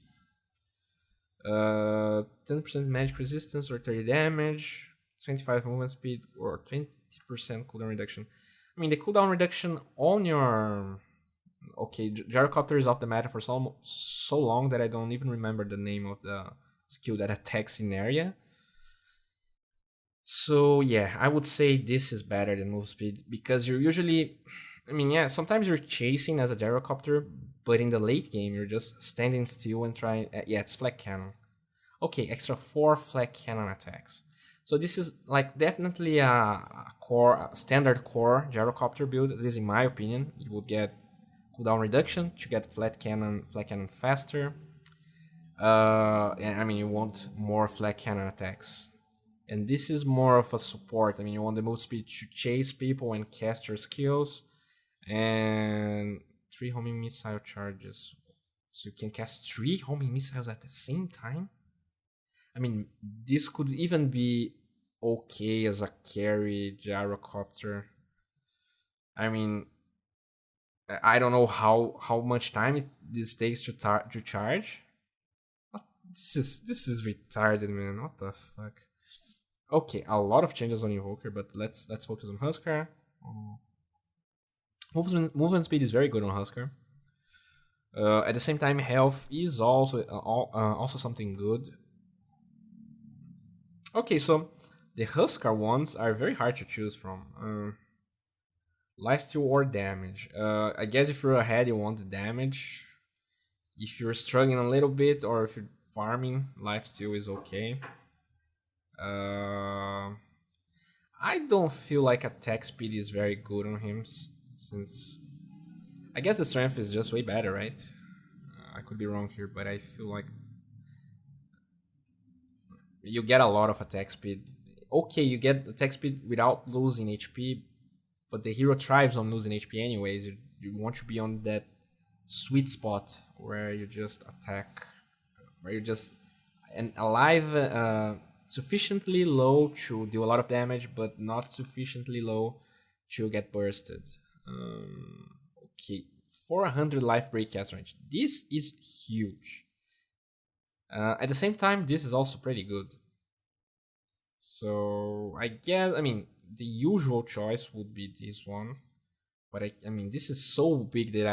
10% magic resistance or 30 damage, 25 movement speed or 20% cooldown reduction. I mean, the cooldown reduction on your okay, gyrocopter is off the meta for so long that I don't even remember the name of the skill that attacks in area. So yeah, I would say this is better than move speed because you're usually, I mean, yeah, sometimes you're chasing as a gyrocopter, but in the late game you're just standing still and trying. Yeah, it's flat cannon. Okay, extra 4 flat cannon attacks. So this is like definitely a standard core gyrocopter build. At least in my opinion, you would get cooldown reduction to get flat cannon faster. And I mean you want more flat cannon attacks. And this is more of a support. I mean, you want the move speed to chase people and cast your skills, and 3 homing missile charges. So you can cast 3 homing missiles at the same time. I mean, this could even be okay as a carry gyrocopter. I mean, I don't know how much time this takes to charge. This is retarded, man. What the fuck? Okay, a lot of changes on Invoker, but let's focus on Huskar. Movement speed is very good on Huskar. At the same time, health is also something good. Okay, so the Huskar ones are very hard to choose from. Lifesteal or damage. I guess if you're ahead, you want the damage. If you're struggling a little bit, or if you're farming, lifesteal is okay. I don't feel like attack speed is very good on him, since I guess the strength is just way better, right? I could be wrong here, but I feel like you get a lot of attack speed. Okay, you get attack speed without losing HP, but the hero thrives on losing HP anyways. You want to be on that sweet spot where you just attack, where you're just alive sufficiently low to do a lot of damage, but not sufficiently low to get bursted. Okay, 400 life break cast range. This is huge. At the same time, this is also pretty good. So I guess, I mean, the usual choice would be this one, but I mean, this is so big that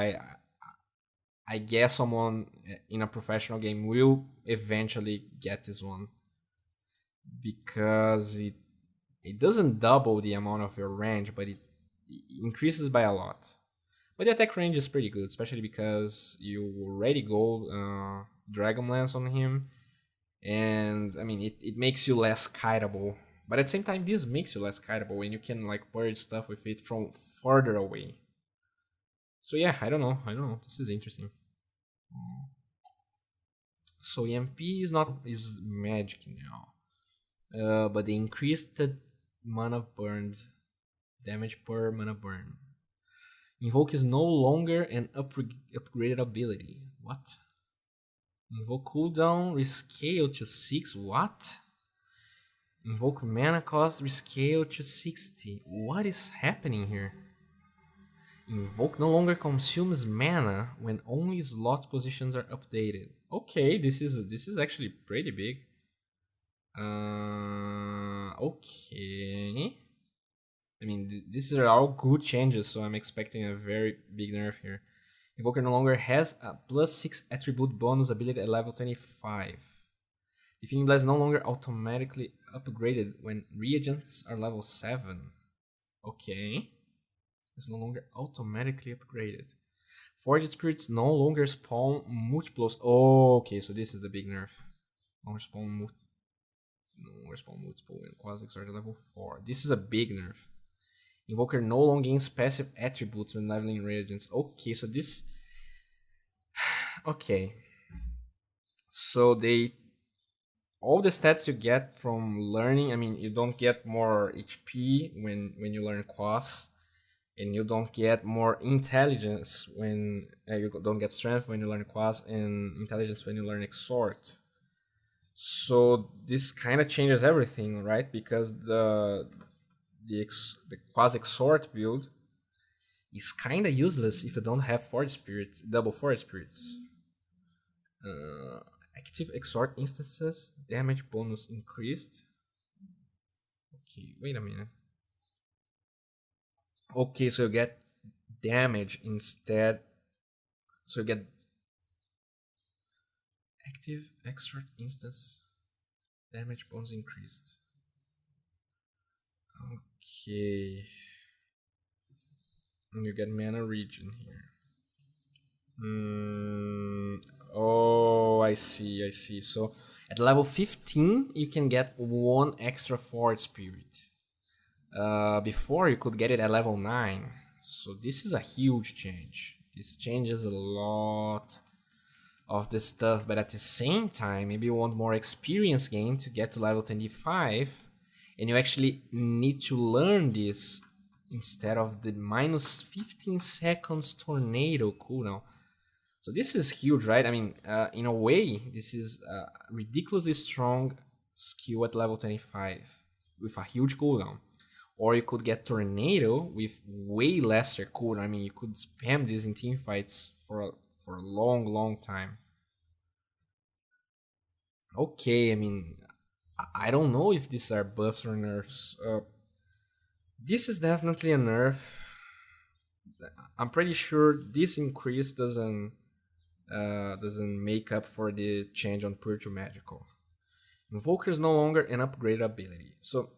I guess someone in a professional game will eventually get this one, because it doesn't double the amount of your range, but it increases by a lot. But the attack range is pretty good, especially because you already go Dragonlance on him, and I mean it makes you less kiteable. But at the same time, this makes you less kiteable, and you can like purge stuff with it from further away. So yeah, I don't know. This is interesting. So EMP is magic now. But they increased the mana burned, damage per mana burn. Invoke is no longer an upgraded ability. What? Invoke cooldown rescale to 6. What? Invoke mana cost rescale to 60. What is happening here? Invoke no longer consumes mana when only slot positions are updated. Okay, this is actually pretty big. Okay. I mean, these are all good changes, so I'm expecting a very big nerf here. Invoker no longer has a +6 attribute bonus ability at level 25. Defeating Blast is no longer automatically upgraded when reagents are level 7. Okay. It's no longer automatically upgraded. Forged spirits no longer spawn multiples. Oh, okay, so this is the big nerf. No longer spawn multiple when quasi exalted level 4. This is a big nerf. Invoker no longer gains passive attributes when leveling reagents. Okay, so this. Okay. So they. All the stats you get from learning, I mean, you don't get more HP when you learn Quas, and you don't get more intelligence when you don't get strength when you learn Quas, and intelligence when you learn Exhort. So this kind of changes everything, right? Because the Quas Exhort build is kind of useless if you don't have Forge Spirits, double Forge Spirits. Active Exhort instances, damage bonus increased. Okay, wait a minute. Okay, so you get damage instead. So you get active Exhort instance, damage bonus increased. Okay. And you get mana regen here. Oh, I see. So at level 15, you can get one extra Forge Spirit. Before, you could get it at level 9. So this is a huge change. This changes a lot of the stuff, but at the same time, maybe you want more experience gain to get to level 25, and you actually need to learn this instead of the minus 15 seconds tornado cooldown. So this is huge, right? I mean, in a way, this is a ridiculously strong skill at level 25 with a huge cooldown. Or you could get Tornado with way lesser cooldown. I mean, you could spam this in team fights for a long time. Okay, I mean, I don't know if these are buffs or nerfs. This is definitely a nerf. I'm pretty sure this increase doesn't make up for the change on Pure to Magical. Invoker is no longer an upgraded ability. So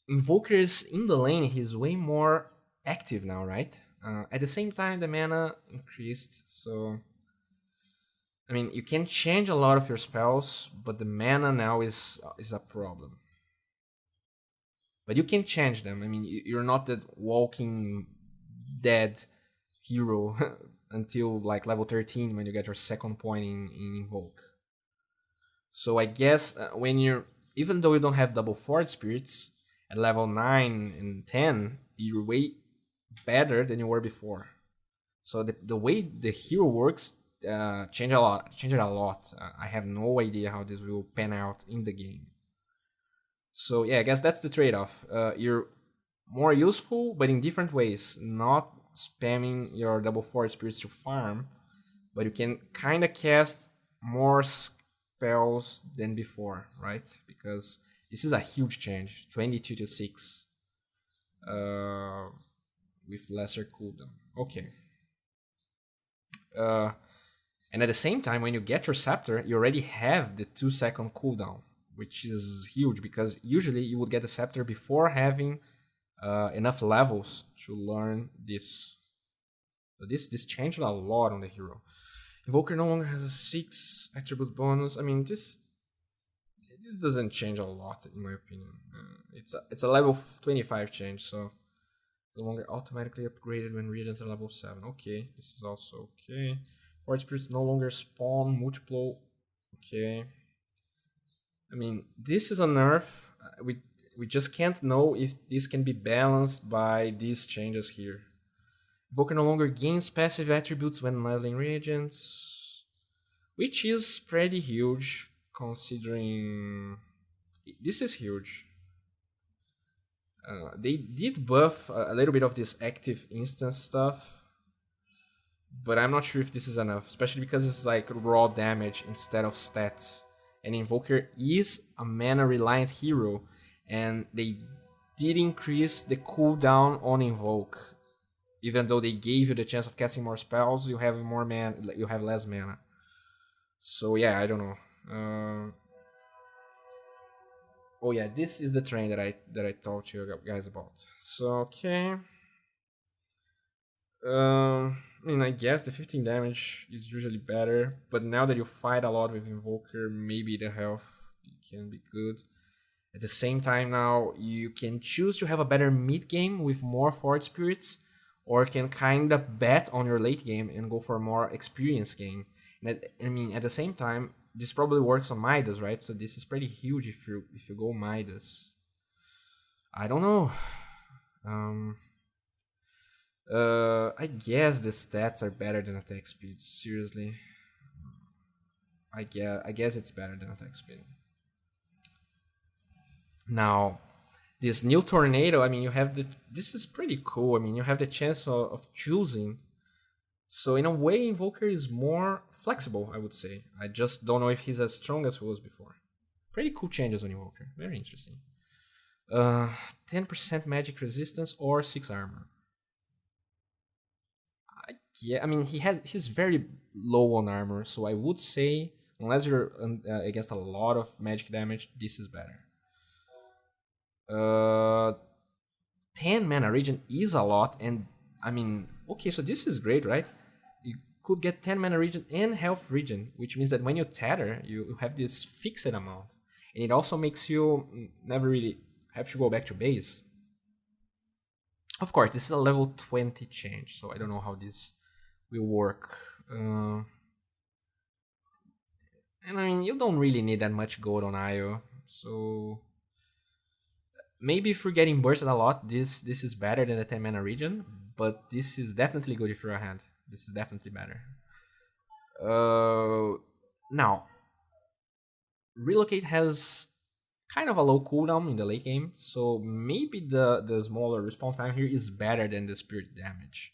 Invoker is in the lane, he's way more active now, right? At the same time, the mana increased, so I mean, you can change a lot of your spells, but the mana now is a problem. But you can change them. I mean, you're not that walking dead hero until like level 13 when you get your second point in Invoke. So I guess when you're, even though you don't have double Forge Spirits, at level 9 and 10, you're way better than you were before. So the way the hero works changed a lot. I have no idea how this will pan out in the game. So yeah, I guess that's the trade-off. You're more useful, but in different ways. Not spamming your double Forge Spirits to farm, but you can kind of cast more spells than before, right? Because this is a huge change, 22 to 6, with lesser cooldown. Okay. And at the same time, when you get your scepter, you already have the 2-second cooldown, which is huge because usually you would get the scepter before having enough levels to learn this. So this changed a lot on the hero. Invoker no longer has a 6 attribute bonus. I mean, this doesn't change a lot in my opinion. It's a level 25 change, so it's no longer automatically upgraded when reagents are level 7. Okay, this is also okay. Forge Spirits no longer spawn multiple. Okay. I mean, this is a nerf. We just can't know if this can be balanced by these changes here. Invoker no longer gains passive attributes when leveling reagents, which is pretty huge considering this is huge. They did buff a little bit of this active instance stuff, but I'm not sure if this is enough, especially because it's like raw damage instead of stats. And Invoker is a mana reliant hero, and they did increase the cooldown on Invoke. Even though they gave you the chance of casting more spells, you have more mana, you have less mana. So yeah, I don't know. Oh yeah, this is the train that I talked to you guys about. So okay. I mean, I guess the 15 damage is usually better, but now that you fight a lot with Invoker, maybe the health can be good. At the same time, now you can choose to have a better mid game with more Forward Spirits, or can kind of bet on your late game and go for a more experience game. I mean, at the same time, this probably works on Midas, right? So this is pretty huge if you go Midas. I don't know. Um, I guess the stats are better than attack speed. Seriously, I guess it's better than attack speed. Now, this new tornado. I mean, you have the. This is pretty cool. I mean, you have the chance of choosing. So in a way, Invoker is more flexible. I would say. I just don't know if he's as strong as he was before. Pretty cool changes on Invoker. Very interesting. 10% magic resistance or 6 armor. Yeah, I mean he's very low on armor, so I would say unless you're against a lot of magic damage, this is better. Uh, 10 mana regen is a lot, and I mean okay, so this is great, right? You could get 10 mana regen and health regen, which means that when you tether, you have this fixed amount, and it also makes you never really have to go back to base. Of course, this is a level 20 change, so I don't know how this will work. And I mean, you don't really need that much gold on IO, so maybe if you're getting bursted a lot, this is better than the 10 mana region, but this is definitely good if you're ahead. This is definitely better. Now, relocate has kind of a low cooldown in the late game, so maybe the smaller response time here is better than the spirit damage.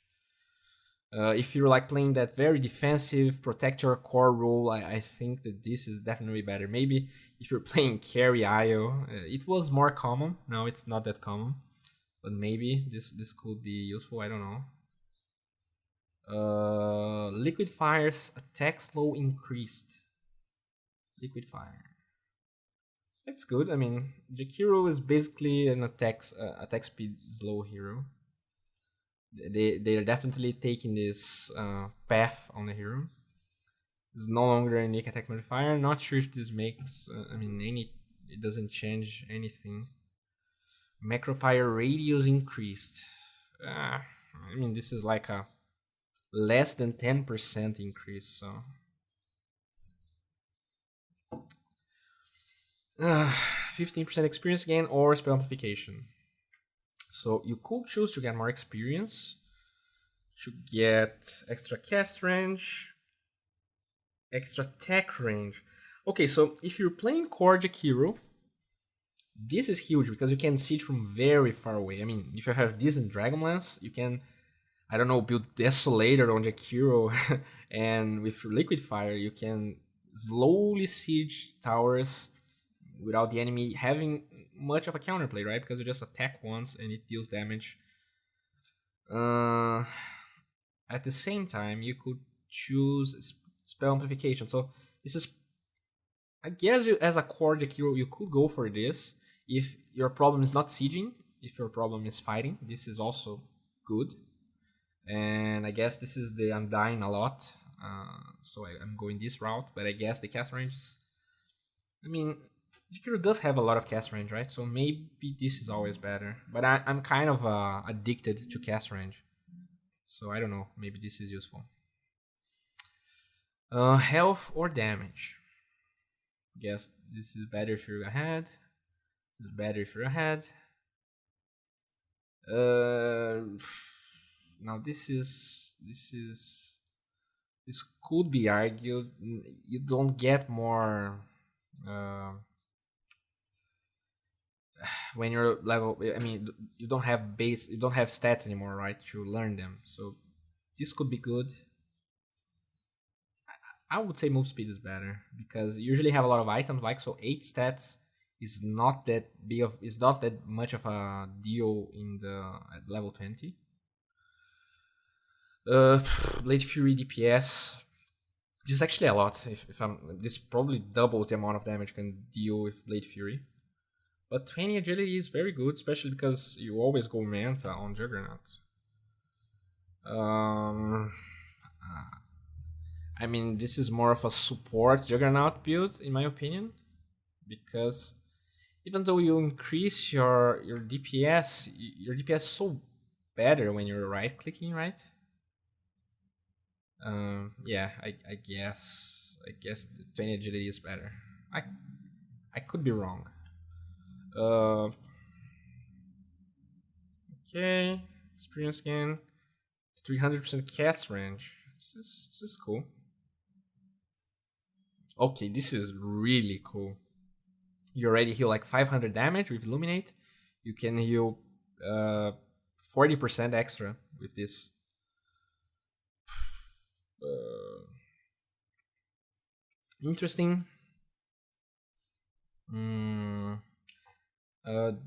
If you're like playing that very defensive protect your core role, I think that this is definitely better. Maybe if you're playing carry IO, it was more common. Now it's not that common, but maybe this could be useful. I don't know. Liquid Fire's attack slow increased. Liquid Fire. That's good. I mean, Jakiro is basically an attack speed slow hero. They are definitely taking this path on the hero. It's no longer a unique attack modifier. Not sure if this makes it doesn't change anything. Macropyre radius increased. I mean this is like a less than 10% increase, so 15% experience gain or spell amplification. So you could choose to get more experience, to get extra cast range, extra attack range. Okay, so if you're playing core Jakiro, this is huge because you can siege from very far away. I mean, if you have this in Dragonlance, you can, I don't know, build Desolator on Jakiro, and with Liquid Fire, you can slowly siege towers without the enemy having much of a counterplay, right? Because you just attack once and it deals damage. At the same time, you could choose spell amplification. So this is, I guess, you as a core deck, you could go for this if your problem is not sieging. If your problem is fighting, this is also good. And I guess this is the I'm dying a lot, so I'm going this route. But I guess the cast range is, I mean, Jakiro does have a lot of cast range, right? So maybe this is always better. But I'm kind of addicted to cast range. So I don't know. Maybe this is useful. Health or damage? Guess this is better if you're ahead. This is better if you're ahead. Now this could be argued. You don't get more when you're level. I mean, you don't have stats anymore, right? To learn them. So this could be good. I would say move speed is better because you usually have a lot of items, like, so 8 stats is not that much of a deal in the at level 20. Blade Fury DPS. This is actually a lot. This probably doubles the amount of damage you can deal with Blade Fury. But 20 agility is very good, especially because you always go Manta on Juggernaut. Um, I mean, this is more of a support Juggernaut build, in my opinion, because even though you increase your DPS, your DPS is so better when you're right clicking, right? Yeah, I guess the 20 agility is better. I I could be wrong. Uh, okay, experience gain, 300% cast range. This is cool. Okay, this is really cool. You already heal like 500 damage with Illuminate. You can heal 40% extra with this. Uh, Interesting. Mm,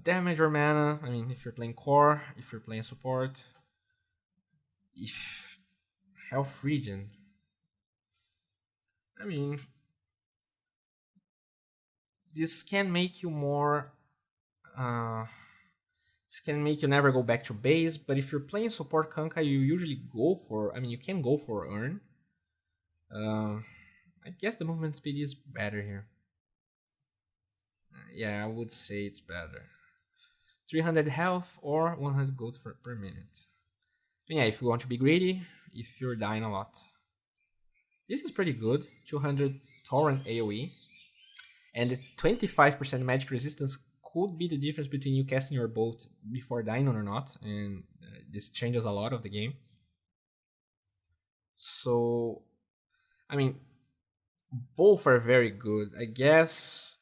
damage or mana. I mean, if you're playing core, if you're playing support, if health regen. I mean, this can make you more. Uh, this can make you never go back to base. But if you're playing support Kanka, you usually go for. I mean, you can go for earn. Um, I guess the movement speed is better here. Yeah, I would say it's better. 300 health or 100 gold per minute. And yeah, if you want to be greedy, if you're dying a lot. This is pretty good. 200 torrent AoE. And the 25% magic resistance could be the difference between you casting your bolt before dying or not. And this changes a lot of the game. So, I mean, both are very good. I guess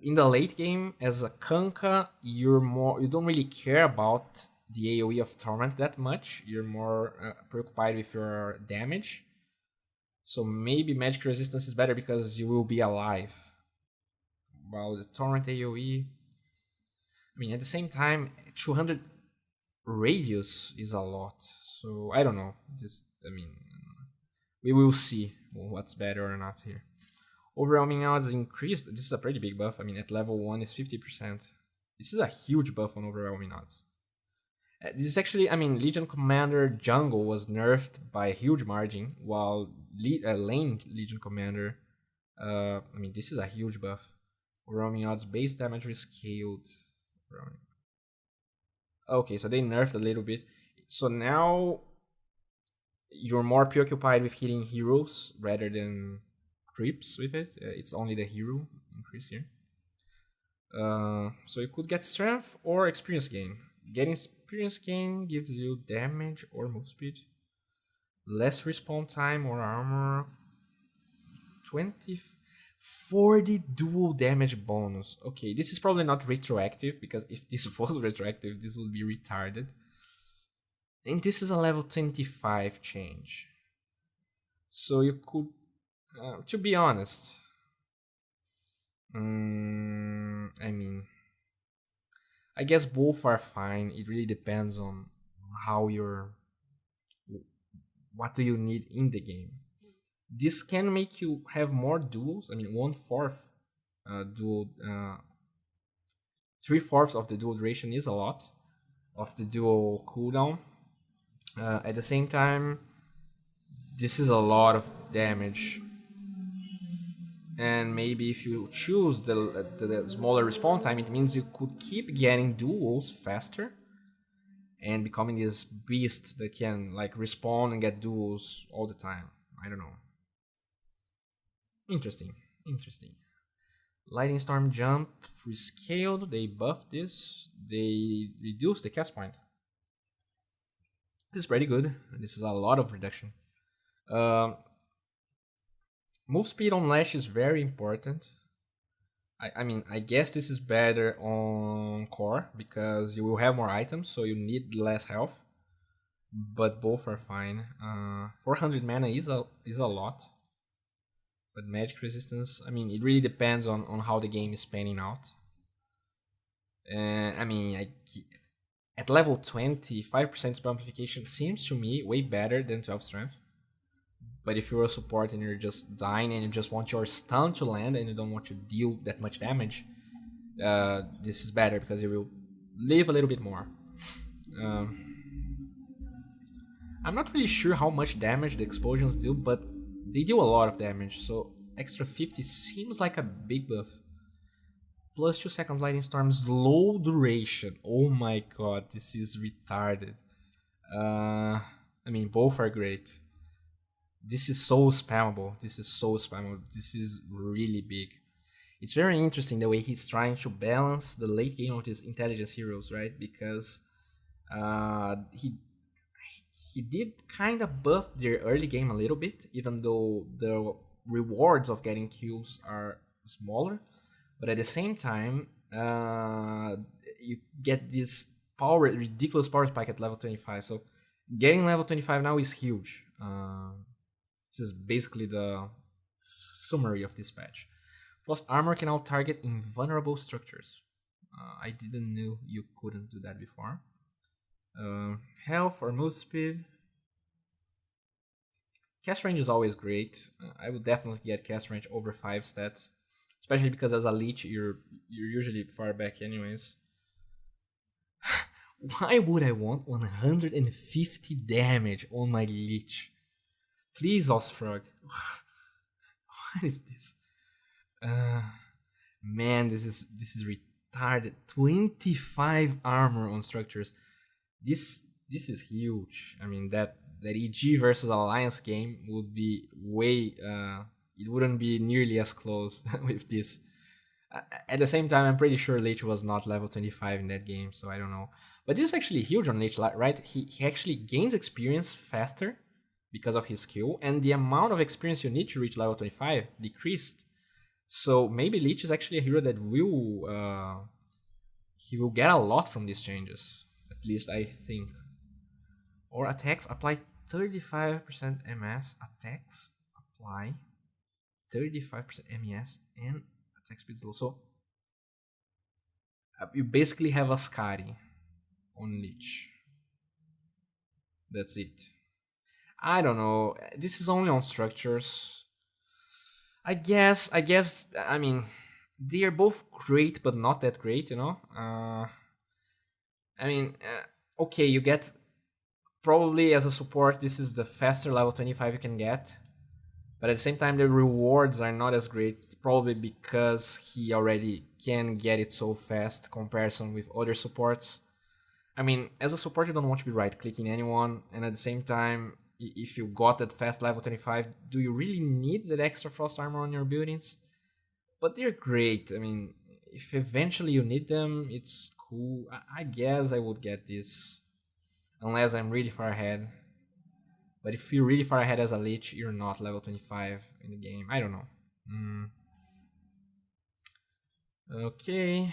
in the late game, as a Kanka, you don't really care about the AoE of Torment that much. You're more preoccupied with your damage. So maybe magic resistance is better because you will be alive. While the Torrent AoE, I mean, at the same time, 200 radius is a lot. So I don't know. I mean, we will see what's better or not here. Overwhelming odds increased. This is a pretty big buff. I mean, at level 1 is 50%. This is a huge buff on overwhelming odds. This is actually, I mean, Legion Commander Jungle was nerfed by a huge margin, while Lane Legion Commander, I mean, this is a huge buff. Overwhelming odds, base damage rescaled. Okay, so they nerfed a little bit. So now you're more preoccupied with hitting heroes rather than creeps with it. It's only the hero increase here. So you could get strength or experience gain. Getting experience gain gives you damage or move speed, less respawn time or armor, 20, 40 dual damage bonus. Okay, this is probably not retroactive because if this was retroactive, this would be retarded. And this is a level 25 change. So you could, to be honest, I mean, I guess both are fine. It really depends on how you're. What do you need in the game? This can make you have more duels. I mean, 1/4 dual, 3/4 of the dual duration is a lot of the dual cooldown. At the same time, this is a lot of damage. And maybe if you choose the smaller respawn time, it means you could keep getting duels faster and becoming this beast that can like respawn and get duels all the time. I don't know. Interesting. Lightning Storm Jump rescaled. They buffed this. They reduced the cast point. This is pretty good. This is a lot of reduction. Move speed on Lash is very important. I mean, I guess this is better on core because you will have more items, so you need less health. But both are fine. 400 mana is a lot. But magic resistance, I mean, it really depends on how the game is panning out. And I mean, at level 20, 5% spell amplification seems to me way better than 12 strength. But if you're a support and you're just dying and you just want your stun to land and you don't want to deal that much damage, this is better because you will live a little bit more. I'm not really sure how much damage the explosions do, but they do a lot of damage, so extra 50 seems like a big buff. Plus 2 seconds lightning storms, low duration. Oh my god, this is retarded. I mean, both are great. This is so spammable. This is so spammable. This is really big. It's very interesting the way he's trying to balance the late game of these intelligence heroes, right? Because he did kind of buff their early game a little bit, even though the rewards of getting kills are smaller. But at the same time, you get this ridiculous power spike at level 25. So getting level 25 now is huge. This is basically the summary of this patch. Frost armor can now target invulnerable structures. I didn't know you couldn't do that before. Health or move speed. Cast range is always great. I would definitely get cast range over 5 stats. Especially because as a leech, you're usually far back anyways. Why would I want 150 damage on my leech? Please, Osfrog. What is this? Man, this is retarded. 25 armor on structures. This is huge. I mean that EG versus Alliance game would be way. It wouldn't be nearly as close with this. At the same time, I'm pretty sure Lich was not level 25 in that game, so I don't know. But this is actually huge on Lich, right? He actually gains experience faster because of his skill, and the amount of experience you need to reach level 25 decreased. So maybe Lich is actually a hero that he will get a lot from these changes. At least I think. Or attacks apply 35% MS. Attacks apply 35% MES and attack speed is low. So you basically have a Skadi on Lich. That's it. I don't know. This is only on structures. I guess. I mean, they are both great, but not that great. You know. Okay, you get probably as a support. This is the faster level 25 you can get. But at the same time, the rewards are not as great, probably because he already can get it so fast comparison with other supports. I mean, as a support, you don't want to be right-clicking anyone, and at the same time, if you got that fast level 25, do you really need that extra frost armor on your buildings? But they're great. I mean, if eventually you need them, it's cool. I guess I would get this, unless I'm really far ahead. But if you're really far ahead as a Lich, you're not level 25 in the game. I don't know. Okay.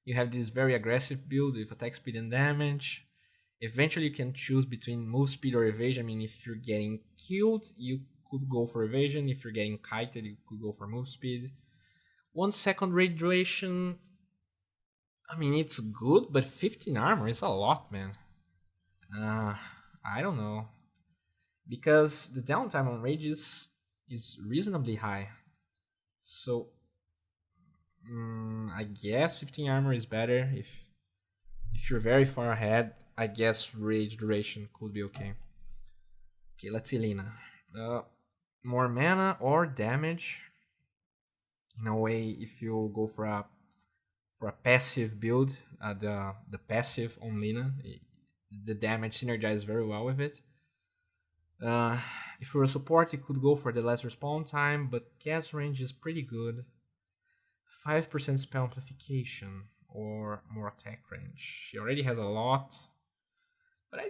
You have this very aggressive build with attack speed and damage. Eventually you can choose between move speed or evasion. I mean, if you're getting killed, you could go for evasion. If you're getting kited, you could go for move speed. 1 second raid duration. I mean, it's good, but 15 armor is a lot, man. I don't know. Because the downtime on rages is reasonably high. So, I guess 15 armor is better. If you're very far ahead, I guess rage duration could be okay. Okay, let's see Lina. More mana or damage. In a way, if you go for a passive build, the passive on Lina, the damage synergizes very well with it. If you're a support, you could go for the less respawn time, but cast range is pretty good. 5% spell amplification or more attack range. She already has a lot, but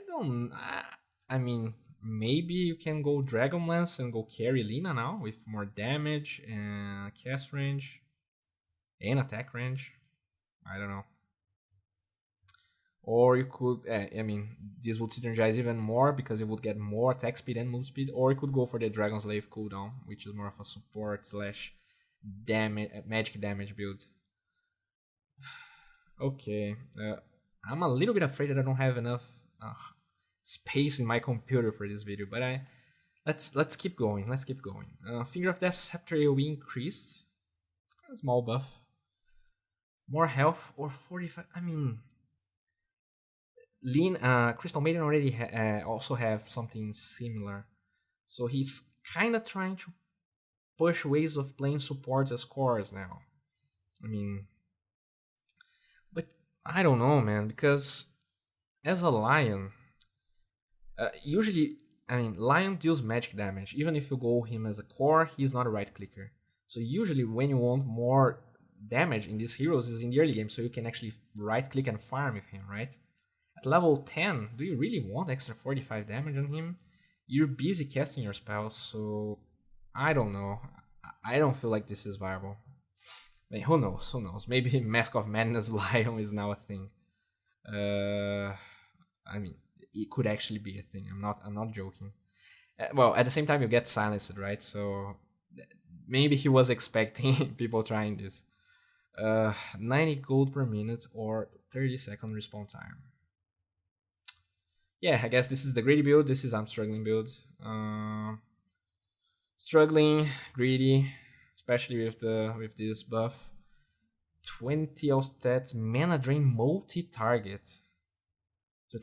I mean, maybe you can go Dragonlance and go carry Lina now with more damage and cast range and attack range. I don't know. Or you could, I mean, this would synergize even more because you would get more attack speed and move speed. Or you could go for the Dragon Slave cooldown, which is more of a support slash magic damage build. Okay, I'm a little bit afraid that I don't have enough space in my computer for this video, but let's keep going. Let's keep going. Finger of Death Scepter AoE increased, a small buff. More health or 45. I mean, Crystal Maiden already also have something similar. So he's kind of trying to push ways of playing supports as cores now. I mean, but I don't know, man, because as a Lion, usually, I mean, Lion deals magic damage. Even if you go him as a core, he's not a right clicker. So usually, when you want more damage in these heroes is in the early game, so you can actually right click and farm with him, right? At level 10, do you really want extra 45 damage on him? You're busy casting your spells, so I don't know. I don't feel like this is viable. I mean, who knows? Who knows? Maybe Mask of Madness Lion is now a thing. I mean, it could actually be a thing. I'm not joking. Well, at the same time, you get silenced, right? So maybe he was expecting people trying this. 90 gold per minute or 30-second respawn time. Yeah, I guess this is the greedy build. This is I'm struggling build. Struggling, greedy, especially with this buff. 20 all stats, mana drain multi-target. So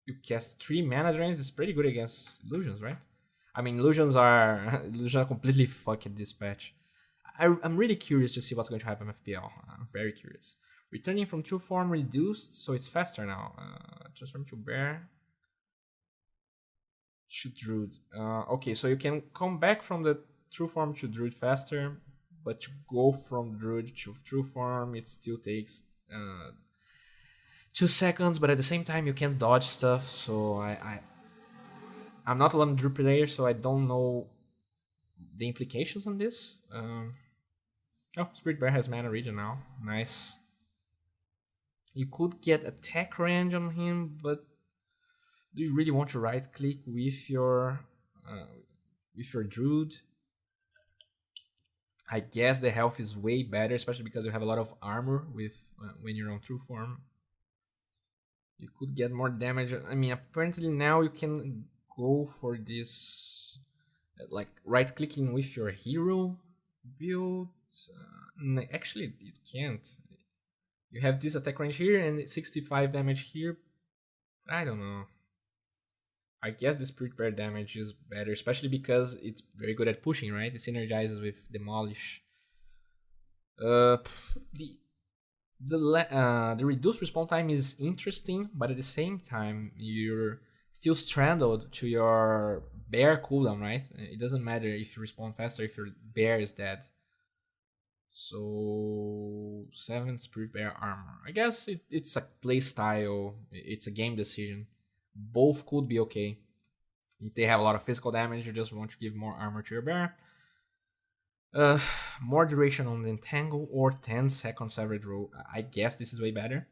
you cast 3 mana drains. It's pretty good against illusions, right? I mean, illusions are completely fucked this patch. I'm really curious to see what's going to happen with PL. I'm very curious. Returning from true form reduced, so it's faster now. Transform to bear. To druid. Okay, so you can come back from the true form to druid faster, but to go from druid to true form, it still takes 2 seconds. But at the same time, you can dodge stuff. So I'm not a lone druid player, so I don't know the implications on this. Oh, Spirit Bear has mana regen now. Nice. You could get attack range on him, but do you really want to right click with your druid? I guess the health is way better, especially because you have a lot of armor with when you're on true form. You could get more damage. I mean, apparently now you can go for this like right clicking with your hero build. Actually, it can't. You have this attack range here and 65 damage here. I don't know. I guess the Spirit Bear damage is better, especially because it's very good at pushing, right? It synergizes with Demolish. The reduced respawn time is interesting, but at the same time, you're still stranded to your bear cooldown, right? It doesn't matter if you respawn faster if your bear is dead. So 7 Spirit Bear armor. I guess it's a play style. It's a game decision. Both could be okay. If they have a lot of physical damage, you just want to give more armor to your bear. More duration on the entangle or 10-second savage roll. I guess this is way better.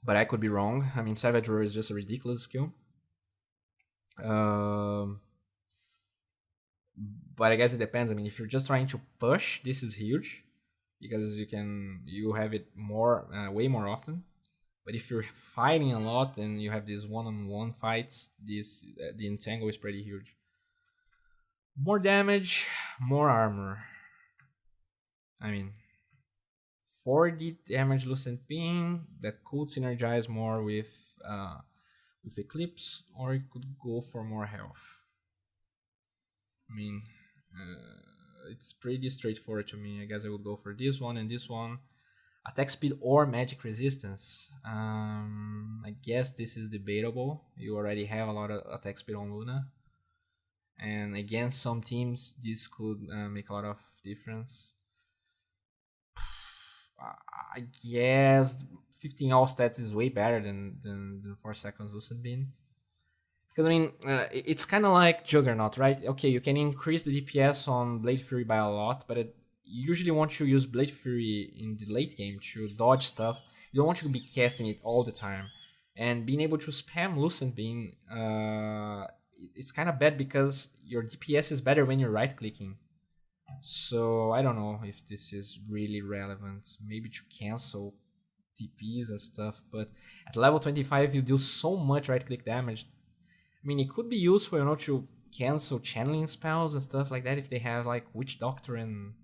But I could be wrong. I mean, savage roll is just a ridiculous skill. But I guess it depends. I mean, if you're just trying to push, this is huge because you have it more way more often. But if you're fighting a lot and you have these one-on-one fights, the entangle is pretty huge. More damage, more armor. I mean, 40 damage Lucent Beam that could synergize more with Eclipse, or it could go for more health. I mean, it's pretty straightforward to me. I guess I would go for this one and this one. Attack speed or magic resistance. I guess this is debatable. You already have a lot of attack speed on Luna. And against some teams, this could make a lot of difference. I guess 15 all stats is way better than 4 seconds Lucent Beam. Because I mean, it's kind of like Juggernaut, right? Okay, you can increase the DPS on Blade Fury by a lot, but you usually want to use Blade Fury in the late game to dodge stuff. You don't want to be casting it all the time. And being able to spam Lucent Beam, it's kind of bad because your DPS is better when you're right-clicking. So I don't know if this is really relevant. Maybe to cancel TPs and stuff, but at level 25 you do so much right-click damage. I mean, it could be useful, to cancel channeling spells and stuff like that if they have like Witch Doctor and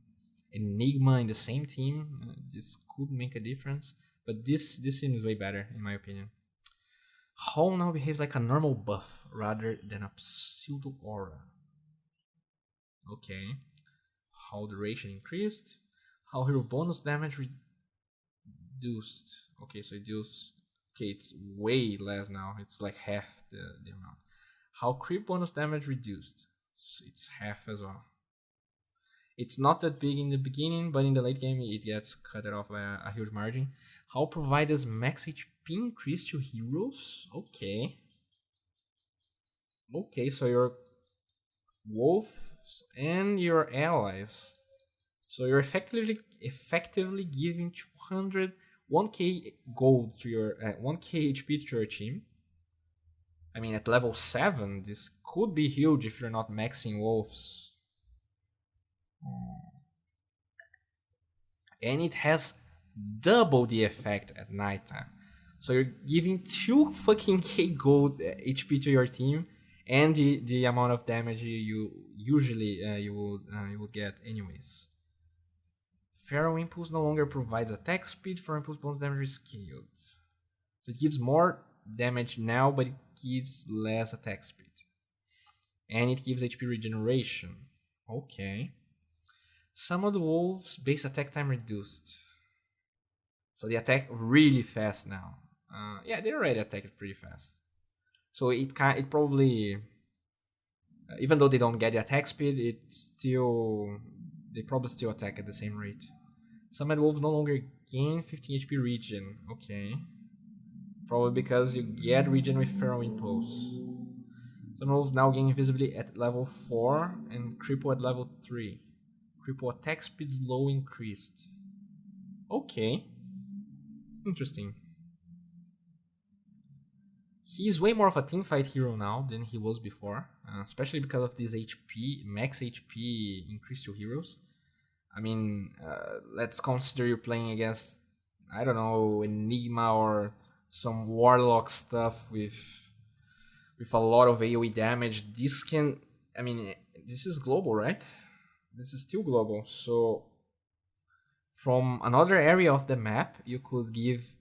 Enigma in the same team. This could make a difference. But this seems way better in my opinion. How now behaves like a normal buff rather than a pseudo aura. Okay. How duration increased. How hero bonus damage reduced. Okay, so okay, it's way less now. It's like half the amount. How creep bonus damage reduced. So it's half as well. It's not that big in the beginning, but in the late game it gets cut off by a huge margin. How provides max HP increase to heroes? Okay. Okay, so your wolves and your allies. So you're effectively giving 1k gold to your 1k HP to your team. I mean, at level 7, this could be huge if you're not maxing wolves. And it has double the effect at nighttime. So you're giving 2 fucking k gold HP to your team, and the amount of damage you usually you would get anyways. Pharaoh Impulse no longer provides attack speed. Pharaoh Impulse bonus damage is scaled. So it gives more damage now, but it gives less attack speed. And it gives HP regeneration. Okay. Some of the wolves base attack time reduced. So they attack really fast now. Yeah, they already attack it pretty fast. So it probably, even though they don't get the attack speed, they probably still attack at the same rate. Summoned wolves no longer gain 15 HP regen. Okay. Probably because you get regen with Pharaoh Impulse. Some wolves now gain invisibility at level 4 and cripple at level 3. Cripple attack speed slow increased. Okay. Interesting. He's way more of a teamfight hero now than he was before, especially because of this HP, max HP increase to heroes. I mean, let's consider you playing against, I don't know, Enigma or some Warlock stuff with a lot of AoE damage. This can, I mean, this is global, right? This is still global. So from another area of the map, you could give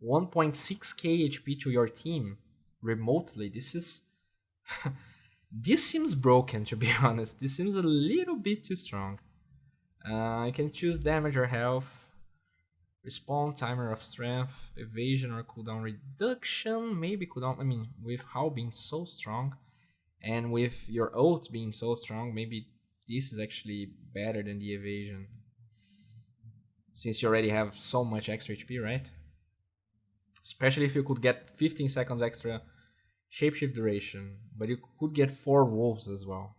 1.6k HP to your team remotely. This is this seems broken, to be honest. This seems a little bit too strong. You can choose damage or health, respawn, timer of strength, evasion or cooldown reduction. Maybe cooldown, I mean, with how being so strong and with your ult being so strong, maybe this is actually better than the evasion, since you already have so much extra HP, right? Especially if you could get 15 seconds extra shapeshift duration, but you could get 4 wolves as well.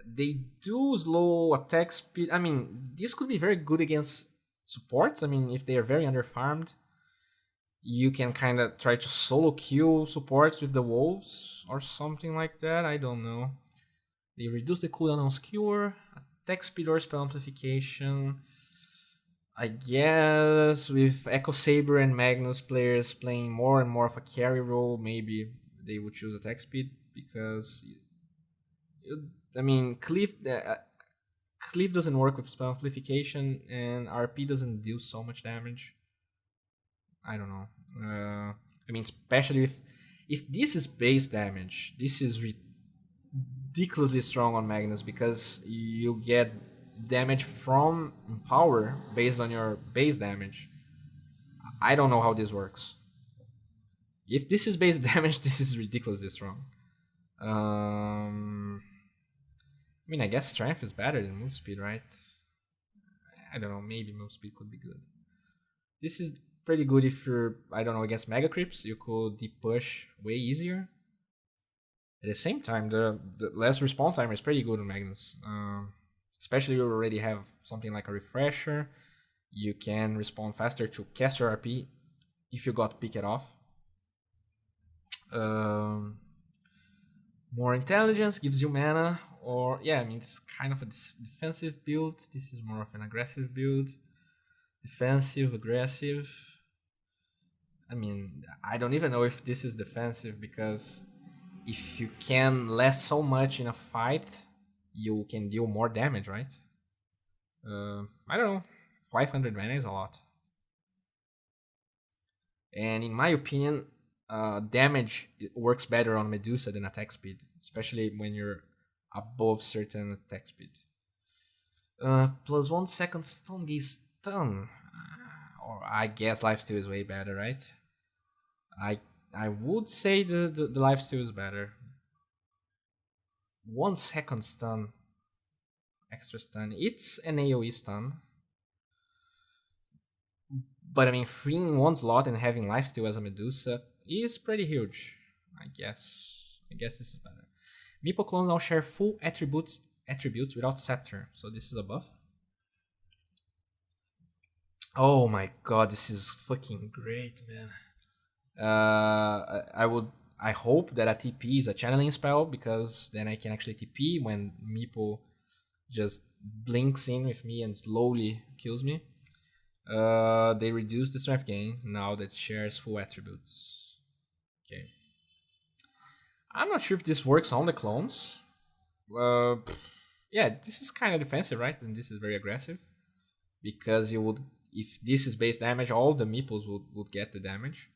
They do slow attack speed. I mean, this could be very good against supports. I mean, if they are very underfarmed, you can kind of try to solo kill supports with the wolves or something like that. I don't know. They reduce the cooldown on skewer, attack speed or spell amplification. I guess with Echo Saber and Magnus players playing more and more of a carry role, maybe they would choose attack speed because, I mean, Cleave doesn't work with spell amplification and RP doesn't do so much damage. I don't know. I mean, especially if this is base damage, this is ridiculously strong on Magnus because you get damage from Empower based on your base damage. I don't know how this works. If this is base damage, this is ridiculously strong. I mean, I guess strength is better than move speed, right? I don't know, maybe move speed could be good. This is pretty good if you're, I don't know, against Mega Creeps. You could deep push way easier. At the same time, the less respawn time is pretty good on Magnus. Especially if you already have something like a refresher. You can respawn faster to cast your RP if you got picked off. More intelligence gives you mana, or yeah, I mean, it's kind of a defensive build. This is more of an aggressive build. Defensive, aggressive. I mean, I don't even know if this is defensive because if you can last so much in a fight, you can deal more damage, right? I don't know. 500 mana is a lot. And in my opinion, damage works better on Medusa than attack speed, especially when you're above certain attack speed. Plus 1 second stun gaze stun. Or I guess lifesteal is way better, right? I would say the lifesteal is better. 1 second stun. Extra stun. It's an AoE stun. But I mean, freeing one slot and having lifesteal as a Medusa is pretty huge. I guess this is better. Meeple clones now share full attributes without scepter, so this is a buff. Oh my god, this is fucking great, man. I hope that a TP is a channeling spell, because then I can actually TP when Meeple just blinks in with me and slowly kills me. They reduce the strength gain now that it shares full attributes. Okay. I'm not sure if this works on the clones. Yeah, this is kind of defensive, right? And this is very aggressive. Because you would, if this is base damage, all the meeples would get the damage.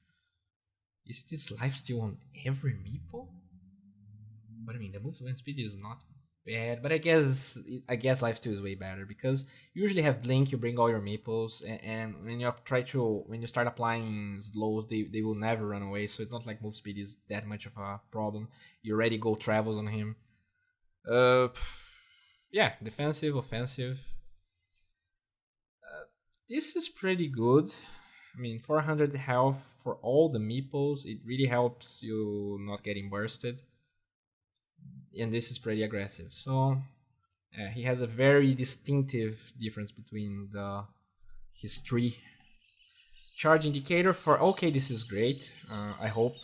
Is this lifesteal on every meeple? But I mean, the movement speed is not bad, but I guess lifesteal is way better, because you usually have blink, you bring all your meeples, and when you start applying slows, they will never run away, so it's not like move speed is that much of a problem. You already go travels on him. Yeah, defensive, offensive. This is pretty good. I mean, 400 health for all the meeples, it really helps you not getting bursted. And this is pretty aggressive. So he has a very distinctive difference between his three. Charge indicator for, okay, this is great. I hope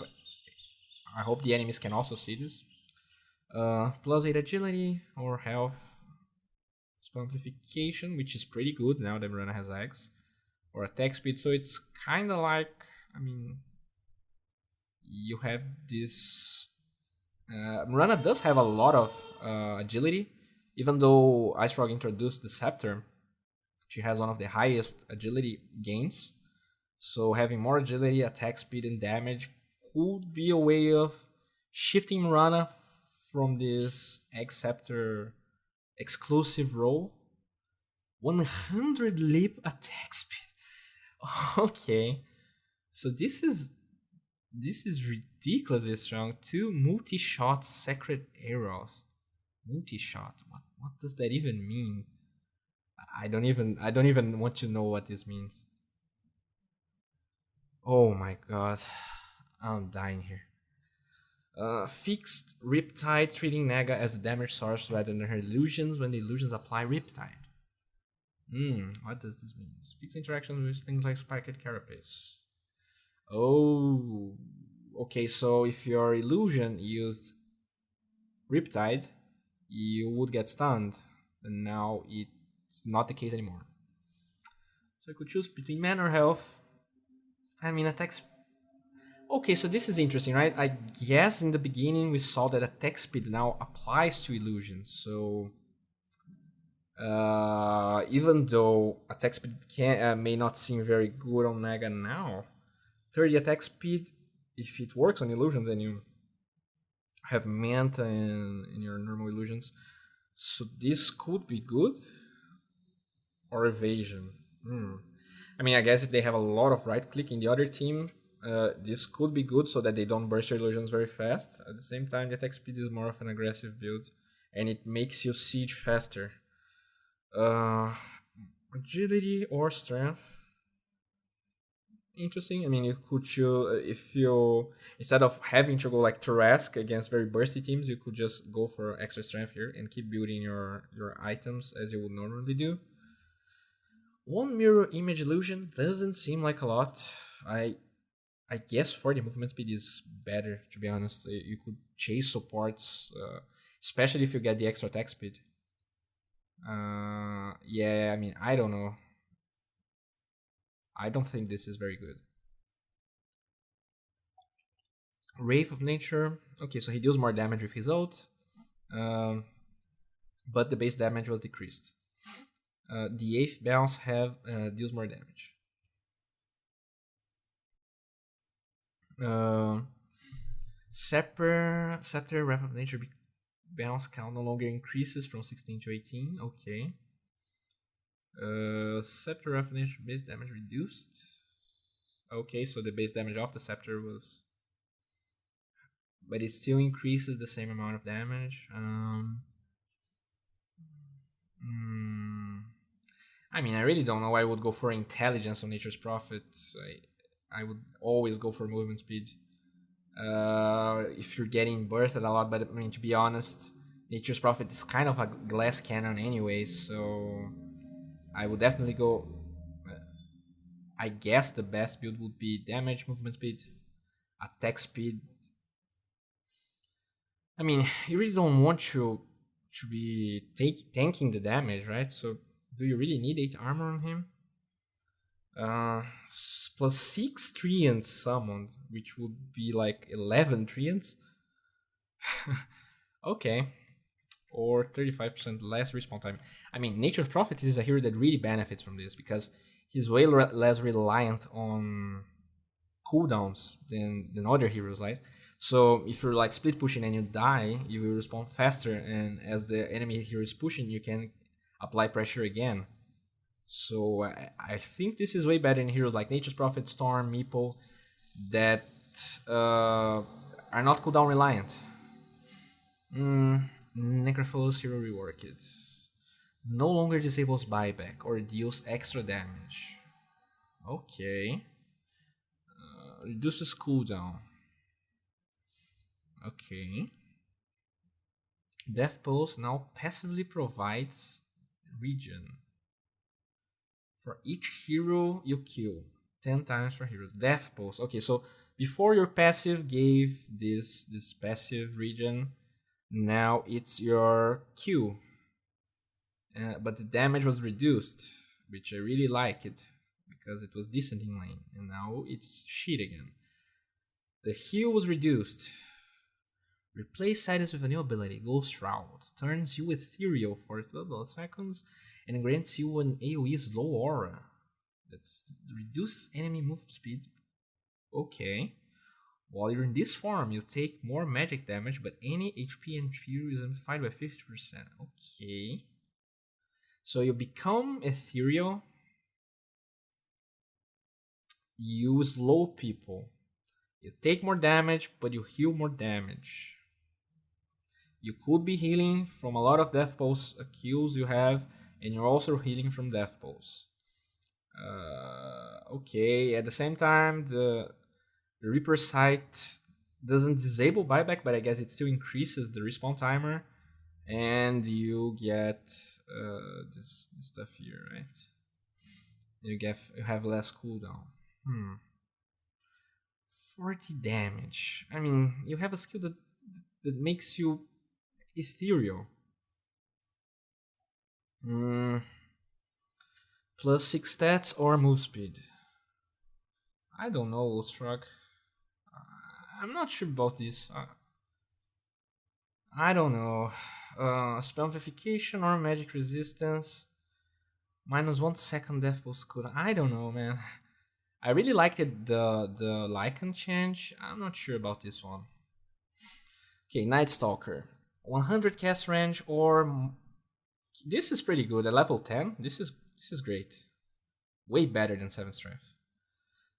the enemies can also see this. Plus 8 agility or health. Spell amplification, which is pretty good now that Mirana has eggs. Or attack speed, so it's kind of like, I mean, you have this. Mirana does have a lot of agility, even though Ice Frog introduced the Scepter. She has one of the highest agility gains, so having more agility, attack speed, and damage could be a way of shifting Mirana from this Egg Scepter exclusive role. 100 lip attack speed. Okay, so this is ridiculously strong. 2 multi-shot sacred arrows. Multi-shot. What does that even mean? I don't even want to know what this means. Oh my god, I'm dying here. Fixed Riptide, treating Naga as a damage source rather than her illusions when the illusions apply Riptide. What does this mean? Fixed interactions with things like Spiked Carapace. Oh, okay, so if your illusion used Riptide, you would get stunned, and now it's not the case anymore. So I could choose between mana or health. I mean, attacks. Okay, so this is interesting, right? I guess in the beginning we saw that attack speed now applies to illusions, so even though attack speed may not seem very good on Naga now, 30 attack speed, if it works on illusions, then you have Manta in your normal illusions. So this could be good. Or evasion. I mean, I guess if they have a lot of right click in the other team, this could be good so that they don't burst your illusions very fast. At the same time, the attack speed is more of an aggressive build, and it makes you siege faster. Agility or strength. Interesting. I mean, you could choose, if you, instead of having to go like Tarask against very bursty teams, you could just go for extra strength here and keep building your items as you would normally do. 1 mirror image illusion doesn't seem like a lot. I guess 40 movement speed is better, to be honest. You could chase supports, especially if you get the extra attack speed. Yeah, I mean, I don't know. I don't think this is very good. Wraith of Nature. Okay, so he deals more damage with his ult. But the base damage was decreased. The 8th bounce deals more damage. Uh, Scepter Wrath of Nature bounce count no longer increases from 16 to 18. Okay. Scepter Wrath of Nature base damage reduced. Okay, so the base damage of the Scepter was... But it still increases the same amount of damage. I mean, I really don't know why I would go for Intelligence on Nature's Prophet. I would always go for movement speed. If you're getting birthed a lot, but I mean, to be honest, Nature's Prophet is kind of a glass cannon anyway, so I would definitely go... I guess the best build would be damage, movement speed, attack speed. I mean, you really don't want to be tanking the damage, right? So do you really need 8 armor on him? Plus 6 Treants summoned, which would be like 11 Treants. Okay. Or 35% less respawn time. I mean, Nature's Prophet is a hero that really benefits from this because he's way less reliant on cooldowns than other heroes, right? So if you're like split pushing and you die, you will respawn faster, and as the enemy hero is pushing, you can apply pressure again. So I think this is way better in heroes like Nature's Prophet, Storm, Meeple, that are not cooldown reliant. Necrophos Hero Reworked. No longer disables buyback or deals extra damage. Okay. Reduces cooldown. Okay. Death Pulse now passively provides regen for each hero you kill. 10 times for heroes. Death Pulse. Okay, so before your passive gave this passive regen, now it's your Q. But the damage was reduced, which I really like it because it was decent in lane, and now it's shit again. The heal was reduced. Replace Sidus with a new ability, Ghost Shroud. Turns you ethereal for 12 seconds and grants you an AoE slow aura. That reduces enemy move speed. Okay. While you're in this form, you take more magic damage, but any HP and fury is amplified by 50%. Okay. So you become ethereal. You slow people. You take more damage, but you heal more damage. You could be healing from a lot of Death Pulse kills you have, and you're also healing from Death Pulse. Okay, at the same time, the Reaper Sight doesn't disable buyback, but I guess it still increases the respawn timer, and you get this stuff here, right? You have less cooldown. 40 damage. I mean, you have a skill that makes you ethereal. Plus 6 stats or move speed. I don't know, Ulstrug. I'm not sure about this. I don't know. Spell amplification or magic resistance. -1 second death pulse cooldown. I don't know, man. I really liked the Lycan change. I'm not sure about this one. Okay, Night Stalker. 100 cast range or... This is pretty good. At level 10, this is great. Way better than 7 strength.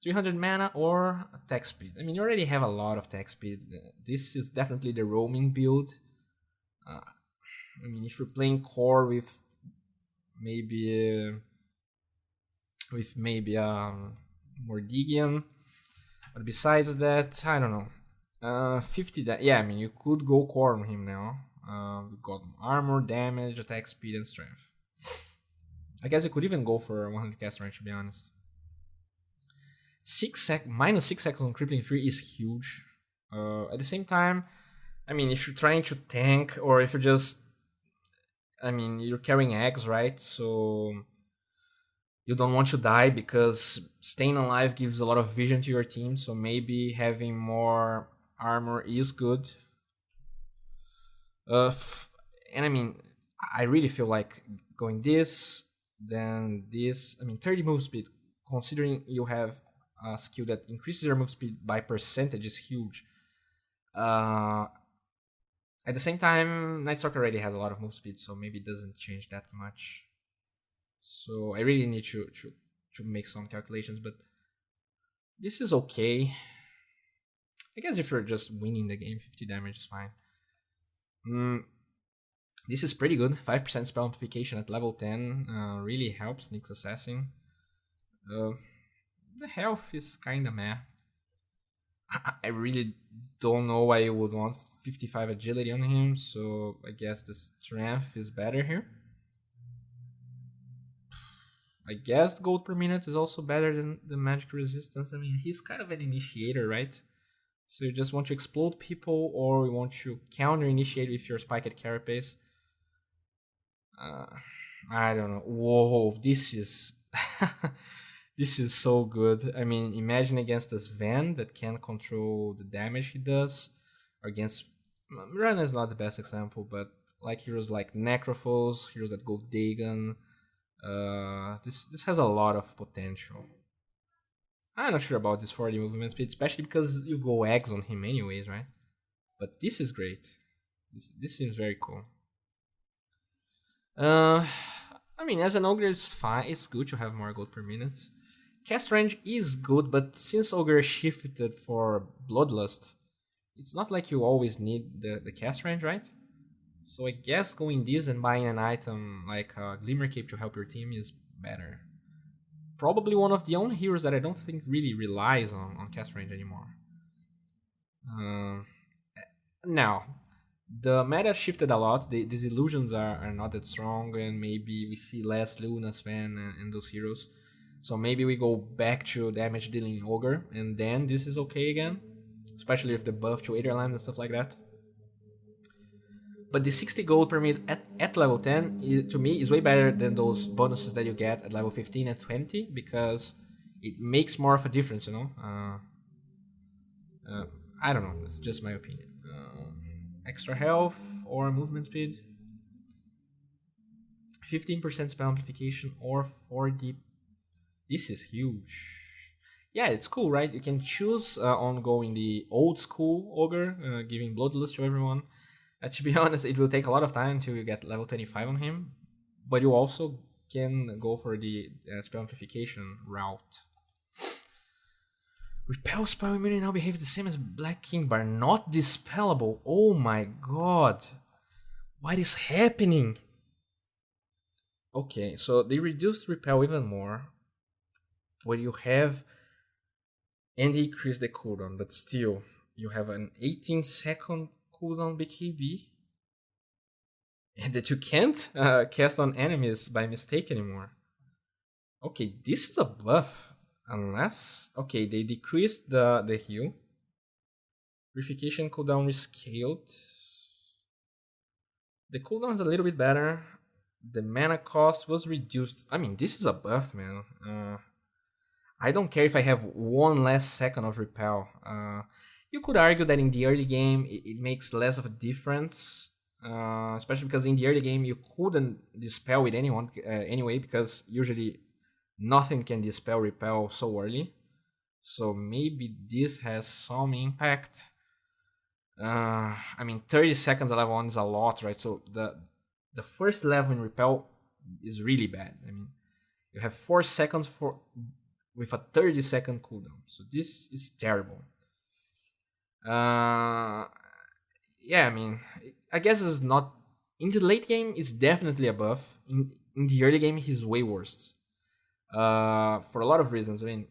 300 mana or attack speed. I mean, you already have a lot of attack speed. This is definitely the roaming build. I mean, if you're playing core with maybe Mordigian, but besides that, I don't know. 50 yeah, I mean, you could go core on him now. We've got armor, damage, attack speed, and strength. I guess you could even go for 100 cast range, to be honest. -6 seconds on crippling free is huge. At the same time, I mean, if you're trying to tank, or if you're just... I mean, you're carrying eggs, right? So you don't want to die because staying alive gives a lot of vision to your team, so maybe having more armor is good. And I mean, I really feel like going this, then this, I mean, 30 move speed, considering you have a skill that increases your move speed by percentage, is huge. Uh, at the same time, Night Stalker already has a lot of move speed, so maybe it doesn't change that much. So I really need to make some calculations, but this is okay. I guess if you're just winning the game, 50 damage is fine. Mm, this is pretty good. 5% spell amplification at level 10 really helps Nyx Assassin. Uh, the health is kinda meh. I really don't know why you would want 55 agility on him, so I guess the strength is better here. I guess gold per minute is also better than the magic resistance. I mean, he's kind of an initiator, right? So you just want to explode people, or you want to counter initiate with your spiked carapace. I don't know. Whoa, this is this is so good. I mean, imagine against this Van that can control the damage he does, or against Mirana is not the best example, but like heroes like Necrophos, heroes that go Dagon. This has a lot of potential. I'm not sure about this 40 movement speed, especially because you go eggs on him anyways, right? But this is great. This seems very cool. Uh, I mean, as an ogre, it's fine. It's good to have more gold per minute. Cast range is good, but since ogre shifted for bloodlust, it's not like you always need the cast range, right? So I guess going this and buying an item like Glimmer Cape to help your team is better. Probably one of the only heroes that I don't think really relies on cast range anymore. Uh, Now, the meta shifted a lot. These illusions are not that strong, and maybe we see less Luna, Sven, and those heroes. So maybe we go back to damage dealing Ogre, and then this is okay again. Especially with the buff to Aetherland and stuff like that. But the 60 gold per minute at level 10, to me, is way better than those bonuses that you get at level 15 and 20, because it makes more of a difference, you know? I don't know, it's just my opinion. Extra health or movement speed, 15% spell amplification or 40. This is huge. Yeah, it's cool, right? You can choose on going the old school ogre, giving bloodlust to everyone. To be honest, it will take a lot of time until you get level 25 on him, but you also can go for the spell amplification route. Repel spell immunity now behaves the same as Black King, but not dispellable. Oh my god. What is happening? Okay, so they reduced repel even more. But you have... And they increase the cooldown, but still, you have an 18-second cooldown BKB. And that you can't cast on enemies by mistake anymore. Okay, this is a buff. Unless... Okay, they decreased the heal. Purification cooldown is scaled. The cooldown is a little bit better. The mana cost was reduced. I mean, this is a buff, man. I don't care if I have one less second of repel. You could argue that in the early game it makes less of a difference, especially because in the early game you couldn't dispel with anyone anyway, because usually nothing can dispel repel so early. So maybe this has some impact. I mean, 30 seconds at level 1 is a lot, right? So the first level in repel is really bad. I mean, you have 4 seconds with a 30-second cooldown. So this is terrible. Yeah, I mean, I guess it's not... In the late game, it's definitely a buff. In the early game, he's way worse. For a lot of reasons. I mean,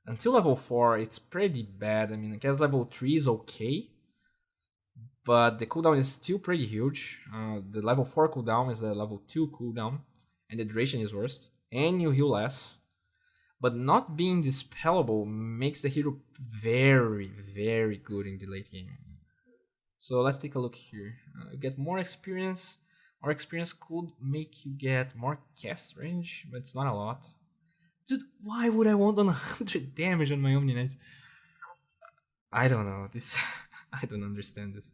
until level 4, it's pretty bad. I mean, I guess level 3 is okay. But the cooldown is still pretty huge. The level 4 cooldown is the level 2 cooldown. And the duration is worse. And you heal less. But not being dispellable makes the hero very, very good in the late game. So let's take a look here. You get more experience. More experience could make you get more cast range, but it's not a lot. Dude, why would I want 100 damage on my Omni Knight? I don't know. This I don't understand this.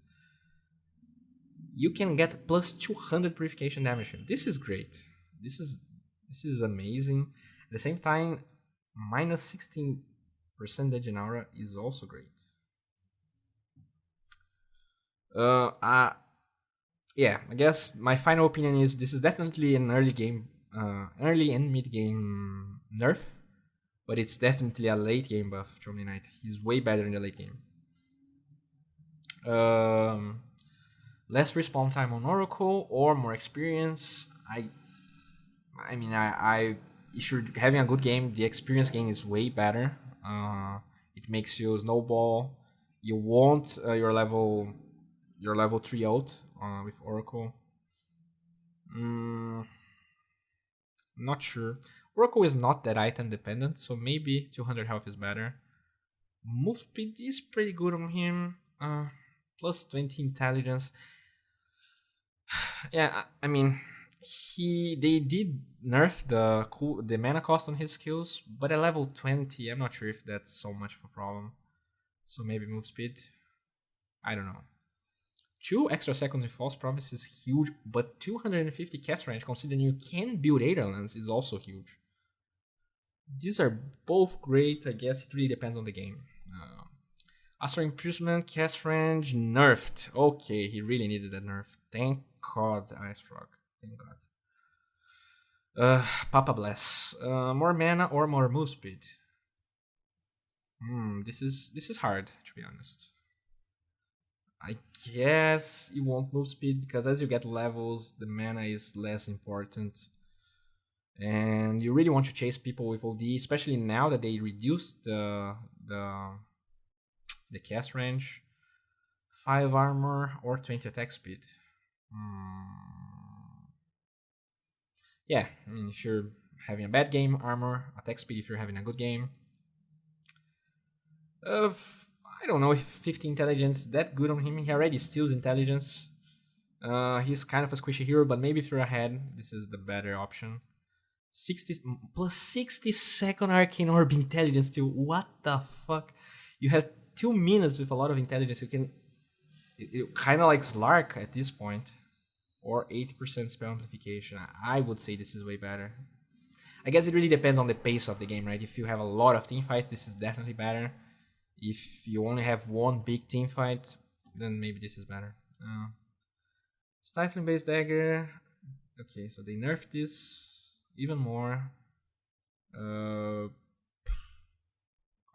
you can get plus 200 purification damage. This is great. This is this is amazing. At the same time, minus 16% damage in aura is also great. Uh, uh, yeah, I guess my final opinion is this is definitely an early and mid game nerf, but it's definitely a late game buff. Chomny Knight, he's way better in the late game. Less respawn time on Oracle or more experience. I mean, if you're having a good game, the experience gain is way better. It makes you snowball. You want your level 3 out with Oracle. Not sure. Oracle is not that item dependent, so maybe 200 health is better. Move speed is pretty good on him. Plus 20 intelligence. Yeah, I mean, they did nerf the mana cost on his skills, but at level 20, I'm not sure if that's so much of a problem. So maybe move speed. I don't know. 2 extra seconds in false promise is huge, but 250 cast range, considering you can build Aetherlands, is also huge. These are both great. I guess it really depends on the game. Astral Imprisonment, cast range, nerfed. Okay, he really needed that nerf. Thank God, Ice Frog. Thank God. Papa Bless. More mana or more move speed? This is hard, to be honest. I guess you won't move speed because as you get levels, the mana is less important. And you really want to chase people with OD, especially now that they reduced the cast range. 5 armor or 20 attack speed. Yeah, I mean, if you're having a bad game, armor, attack speed if you're having a good game. I don't know if 50 intelligence that good on him. He already steals intelligence. He's kind of a squishy hero, but maybe if you're ahead, this is the better option. 60 plus 60-second arcane orb intelligence too. What the fuck? You have 2 minutes with a lot of intelligence. You can it kind of like Slark at this point, or 80% spell amplification. I would say this is way better. I guess it really depends on the pace of the game, right? If you have a lot of team fights, this is definitely better. If you only have one big team fight, then maybe this is better. Stifling base dagger. Okay, so they nerfed this even more.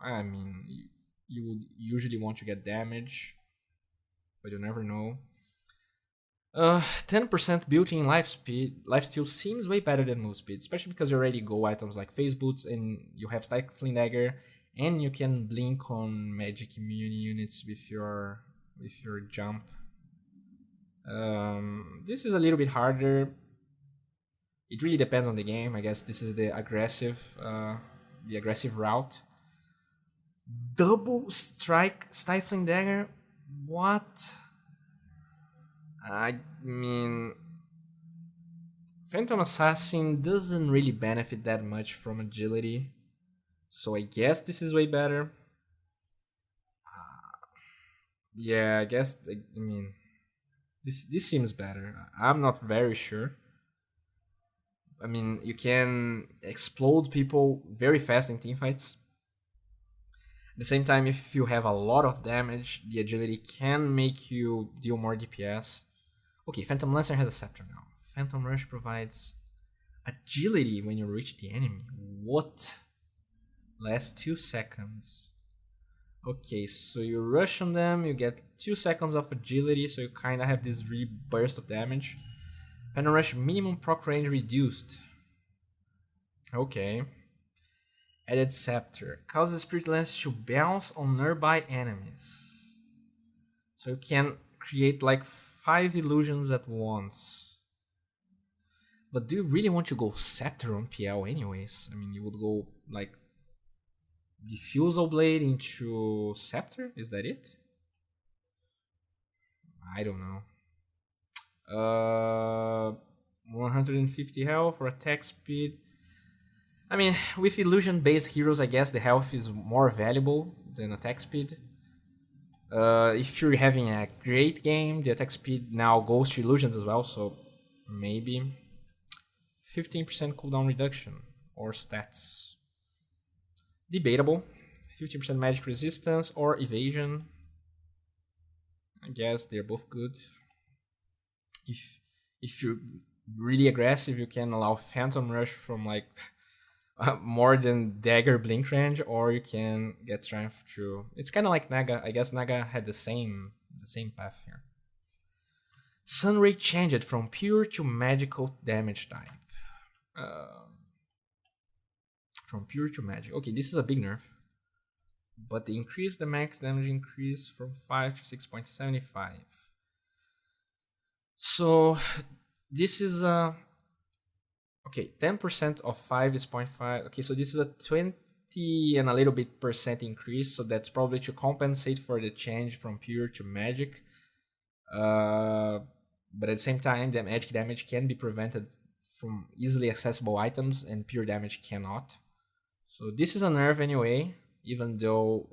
I mean, you would usually want to get damage, but you never know. 10% built-in lifesteal seems way better than move speed, especially because you already go items like phase boots and you have Stifling Dagger, and you can blink on magic immune units with your jump. This is a little bit harder. It really depends on the game. I guess this is the aggressive route. Double strike Stifling Dagger? What? I mean, Phantom Assassin doesn't really benefit that much from agility, so I guess this is way better. Yeah, I guess, I mean, this seems better. I'm not very sure. I mean, you can explode people very fast in teamfights. At the same time, if you have a lot of damage, the agility can make you deal more DPS. Okay, Phantom Lancer has a scepter now. Phantom Rush provides agility when you reach the enemy. What? Last 2 seconds. Okay, so you rush on them, you get 2 seconds of agility, so you kinda have this really burst of damage. Phantom Rush minimum proc range reduced. Okay. Added Scepter. Causes Spirit Lance to bounce on nearby enemies. So you can create like 5 illusions at once. But do you really want to go Scepter on PL anyways? I mean, you would go like Diffusal Blade into Scepter? Is that it? I don't know. 150 health for attack speed. I mean, with illusion based heroes, I guess the health is more valuable than attack speed. If you're having a great game, the attack speed now goes to illusions as well, so maybe 15% cooldown reduction or stats. Debatable. 50% magic resistance or evasion. I guess they're both good. If you're really aggressive, you can allow Phantom Rush from like more than Dagger Blink range, or you can get strength through. It's kind of like Naga. I guess Naga had the same path here. Sunray changed from pure to magical damage type. From pure to magic. Okay, this is a big nerf. But they increased the max damage increase from 5 to 6.75. So this is a okay, 10% of 5 is 0.5. Okay, so this is a 20 and a little bit percent increase, so that's probably to compensate for the change from pure to magic. But at the same time, the magic damage can be prevented from easily accessible items and pure damage cannot. So this is a nerf anyway, even though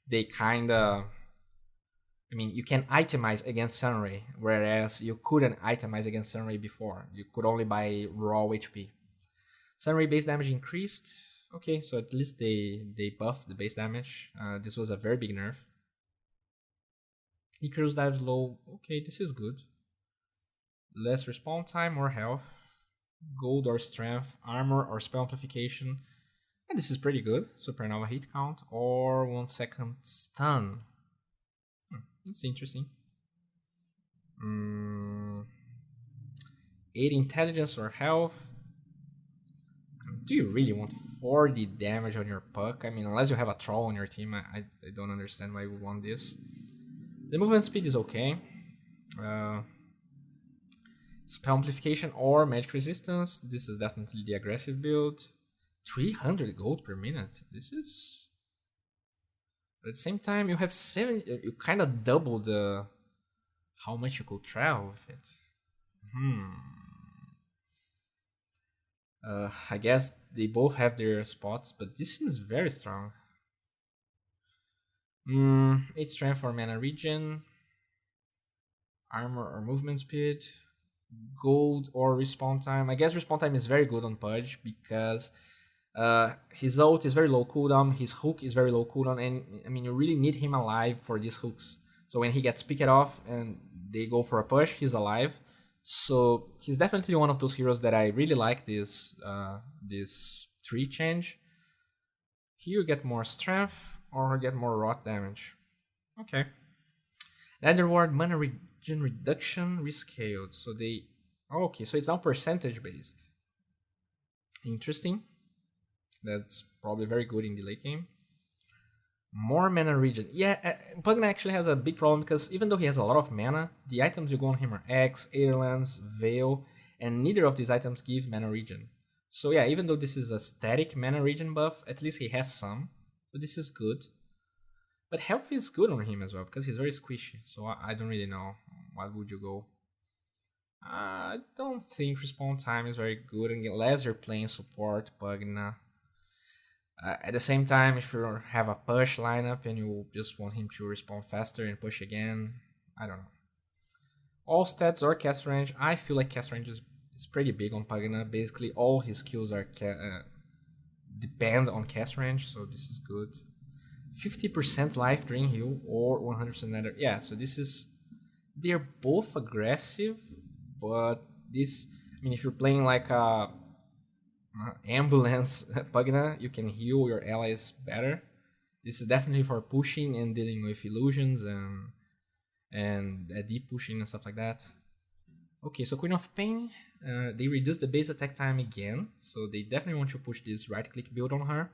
they kinda... I mean, you can itemize against Sunray, whereas you couldn't itemize against Sunray before. You could only buy raw HP. Sunray base damage increased. Okay, so at least they buffed the base damage. This was a very big nerf. Icarus dives low. Okay, this is good. Less respawn time or health. Gold or strength, armor or spell amplification. And this is pretty good. Supernova hit count or 1 second stun. That's interesting. 8 intelligence or health. Do you really want 40 damage on your puck? I mean, unless you have a troll on your team, I don't understand why you would want this. The movement speed is okay. Spell amplification or magic resistance. This is definitely the aggressive build. 300 gold per minute. This is... At the same time, you have 7. You kind of double the how much you could travel with it. I guess they both have their spots, but this seems very strong. 8 strength or mana regen, armor or movement speed, gold or respawn time. I guess respawn time is very good on Pudge because his ult is very low cooldown, his hook is very low cooldown, and I mean you really need him alive for these hooks. So when he gets picked off and they go for a push, he's alive. So he's definitely one of those heroes that I really like this tree change. Here you get more strength or get more rot damage. Okay. Nether Ward mana regen reduction rescaled. So they... Okay, so it's now percentage based. Interesting. That's probably very good in the late game. More mana regen. Yeah, Pugna actually has a big problem because even though he has a lot of mana, the items you go on him are X, Airlands, Veil, and neither of these items give mana regen. So yeah, even though this is a static mana regen buff, at least he has some. So this is good. But health is good on him as well because he's very squishy. So I don't really know. What would you go? I don't think respawn time is very good unless you're playing support Pugna. At the same time, if you have a push lineup and you just want him to respawn faster and push again, I don't know. All stats or cast range. I feel like cast range is pretty big on Pugna. Basically, all his skills are depend on cast range, so this is good. 50% life drain heal or 100% nether. Yeah, so this is... They're both aggressive, but this... I mean, if you're playing like a... ambulance Pugna, you can heal your allies better. This is definitely for pushing and dealing with illusions and deep pushing and stuff like that. Okay, so Queen of Pain, they reduce the base attack time again, so they definitely want to push this right click build on her.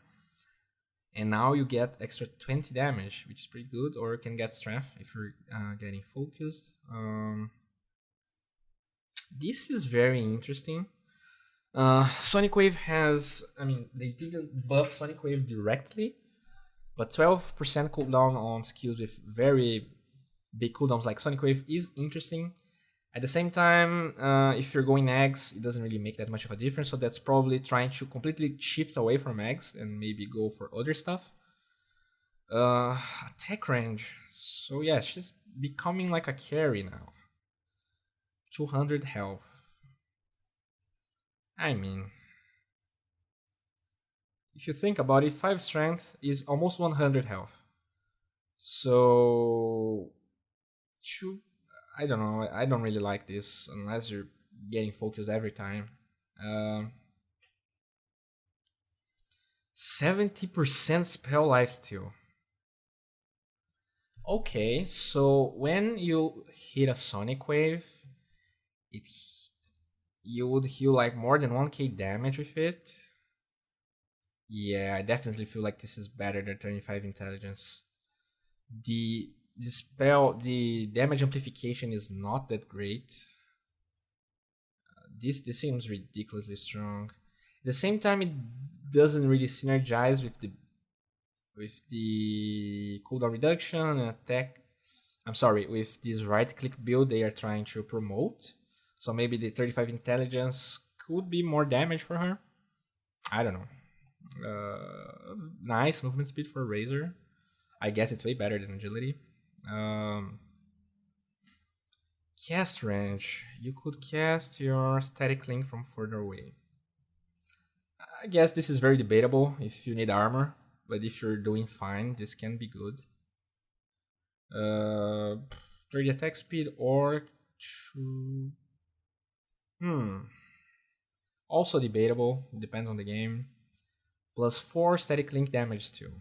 And now you get extra 20 damage, which is pretty good, or you can get strength if you're getting focused. This is very interesting. Sonic Wave has, I mean, they didn't buff Sonic Wave directly, but 12% cooldown on skills with very big cooldowns like Sonic Wave is interesting. At the same time, if you're going eggs, it doesn't really make that much of a difference, so that's probably trying to completely shift away from eggs and maybe go for other stuff. Attack range. So yeah, she's becoming like a carry now. 200 health. I mean, if you think about it, 5 strength is almost 100 health. So, two, I don't know. I don't really like this unless you're getting focused every time. Um, 70% spell lifesteal. Okay, so when you hit a sonic wave, it you would heal like more than 1k damage with it. Yeah, I definitely feel like this is better than 25 intelligence. The spell, the damage amplification is not that great. This seems ridiculously strong. At the same time, it doesn't really synergize with the cooldown reduction and attack. I'm sorry, with this right click build they are trying to promote. So maybe the 35 intelligence could be more damage for her. I don't know. Nice movement speed for Razor. I guess it's way better than agility. Um, Cast range. You could cast your static link from further away. I guess this is very debatable if you need armor, but if you're doing fine, this can be good. Uh, 30 attack speed or 2. Also debatable. Depends on the game. Plus 4 static link damage too.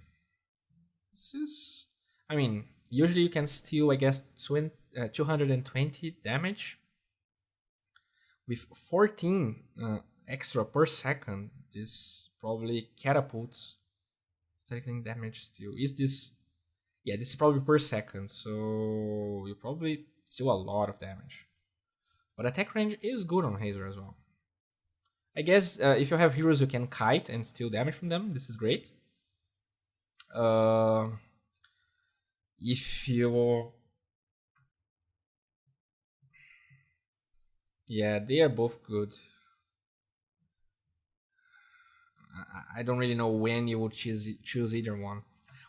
This is, I mean, usually you can steal, I guess, 220 damage. With 14 extra per second, this probably catapults static link damage steal. Is this? Yeah, this is probably per second, so you probably steal a lot of damage. But attack range is good on Hazer as well. I guess if you have heroes you can kite and steal damage from them, this is great. Uh, if you... Yeah, they are both good. I don't really know when you would choose either one.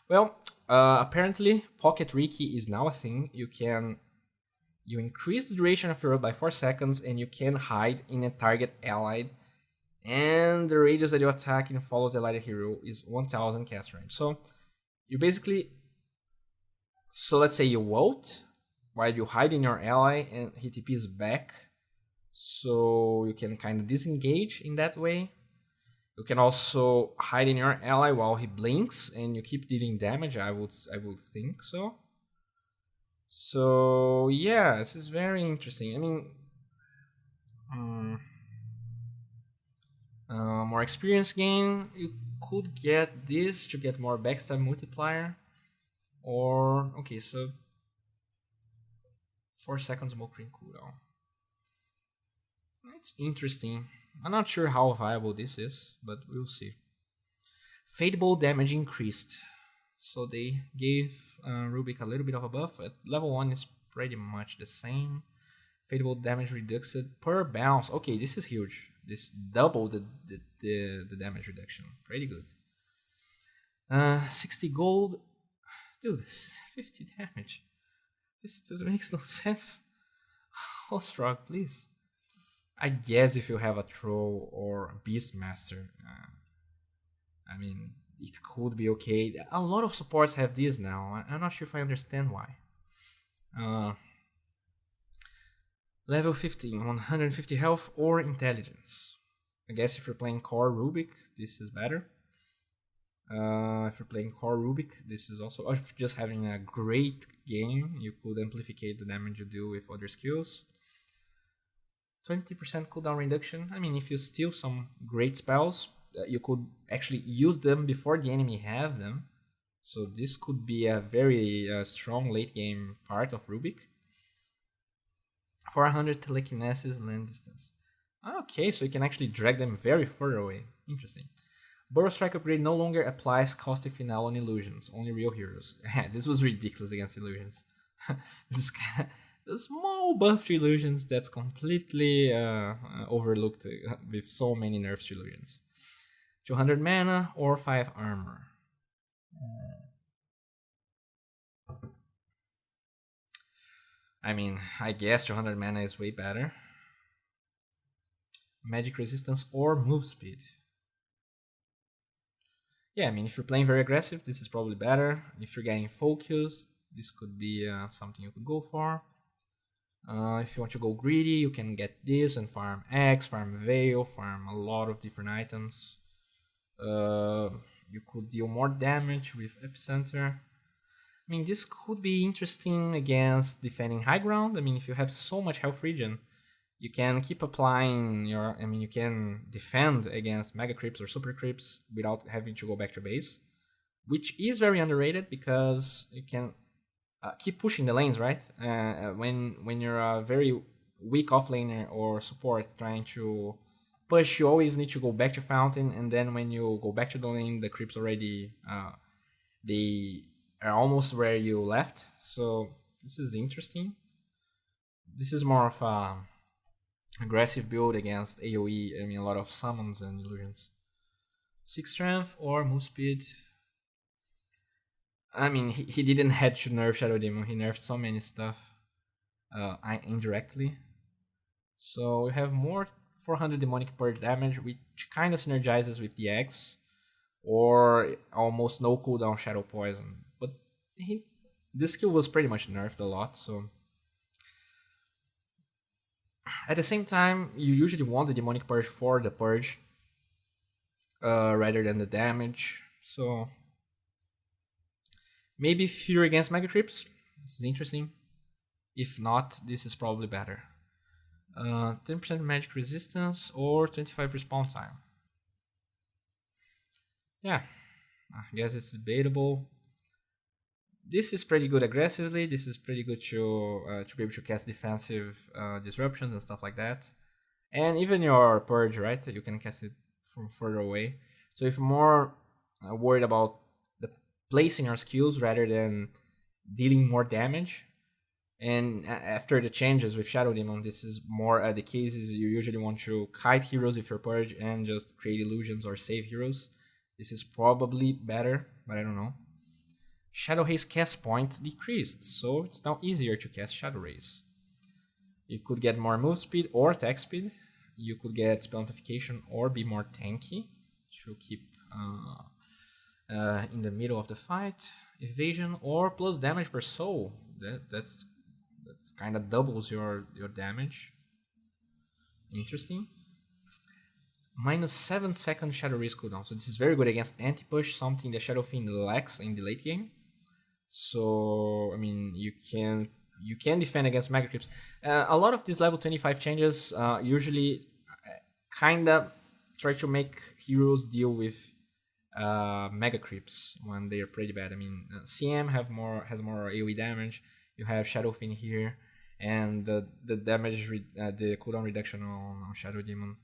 Well, apparently Pocket Ricky is now a thing. You increase the duration of your ult by 4 seconds and you can hide in a target allied, and the radius that you attack and follows the allied hero is 1000 cast range. So you basically, so let's say you ult while you hide in your ally and he TPs back, so you can kind of disengage in that way. You can also hide in your ally while he blinks and you keep dealing damage. I would think so. So yeah, this is very interesting. I mean, more experience gain. You could get this to get more backstab multiplier, or okay, so 4 seconds smoke ring cooldown. It's interesting. I'm not sure how viable this is, but we'll see. Fade Bolt damage increased. So they gave Rubik a little bit of a buff. At level 1 is pretty much the same. Fade Bolt damage reduced per bounce. Okay, this is huge. This doubled the damage reduction. Pretty good. 60 gold. Dude, this 50 damage. This makes no sense. Hostrog, please. I guess if you have a Troll or a Beastmaster, I mean, it could be okay. A lot of supports have this now. I'm not sure if I understand why. Level 15, 150 health or intelligence. I guess if you're playing core Rubik, this is better. If you're playing core Rubik, this is also... Or if you're just having a great game, you could amplificate the damage you do with other skills. 20% cooldown reduction. I mean, if you steal some great spells, you could actually use them before the enemy have them. So this could be a very strong late game part of Rubik. 400 telekinesis land distance. Okay, so you can actually drag them very far away. Interesting. Burrow Strike upgrade no longer applies caustic finale on illusions, only real heroes. This was ridiculous against illusions. This is kind of a small buff to illusions that's completely overlooked with so many nerfs to illusions. 200 mana or 5 armor. I mean, I guess 200 mana is way better. Magic resistance or move speed. Yeah, I mean, if you're playing very aggressive, this is probably better. If you're getting focused, this could be something you could go for. If you want to go greedy, you can get this and farm X, farm Veil, farm a lot of different items. Uh, you could deal more damage with Epicenter. I mean, this could be interesting against defending high ground. I mean, if you have so much health regen, you can keep applying your. I mean, you can defend against Mega Creeps or Super Creeps without having to go back to base, which is very underrated because you can keep pushing the lanes, right? When you're a very weak offlaner or support trying to push, you always need to go back to Fountain, and then when you go back to the lane, the creeps already they are almost where you left. So this is interesting. This is more of a aggressive build against AoE. I mean, a lot of summons and illusions. 6 strength or move speed. I mean, he didn't have to nerf Shadow Demon. He nerfed so many stuff indirectly. So we have more 400 demonic purge damage, which kind of synergizes with the X, or almost no cooldown Shadow Poison. But this skill was pretty much nerfed a lot, so at the same time, you usually want the demonic purge for the purge rather than the damage. So maybe if you're against Mega Creeps, this is interesting. If not, this is probably better. 10% magic resistance or 25 respawn time. Yeah, I guess it's debatable. This is pretty good aggressively. This is pretty good to be able to cast defensive disruptions and stuff like that. And even your purge, right? You can cast it from further away. So if you're more worried about the placing your skills rather than dealing more damage, and after the changes with Shadow Demon, this is more the cases you usually want to kite heroes with your purge and just create illusions or save heroes. This is probably better, but I don't know. Shadow Haze cast point decreased, so it's now easier to cast Shadow Rays. You could get more move speed or attack speed. You could get spell amplification or be more tanky to keep in the middle of the fight. Evasion or plus damage per soul. That's kind of doubles your damage. Interesting. Minus 7 second Shadow Rays cooldown. So this is very good against anti-push, something the Shadow Fiend lacks in the late game. So I mean, you can defend against Mega Creeps. A lot of these level 25 changes usually kinda try to make heroes deal with Mega Creeps when they are pretty bad. I mean, CM has more AoE damage. You have Shadow Fiend here, and the damage the cooldown reduction on Shadow Demon.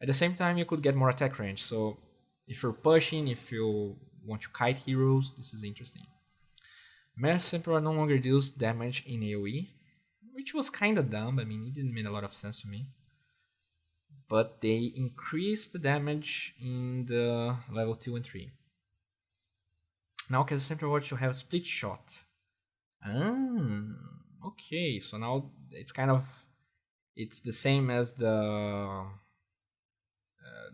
At the same time, you could get more attack range. So if you're pushing, if you want to kite heroes, this is interesting. Mass Emperor no longer deals damage in AoE, which was kinda dumb. I mean, it didn't make a lot of sense to me. But they increased the damage in the level 2 and 3. Now Chaos Emperor Watch will have split shot. Okay, so now it's the same as the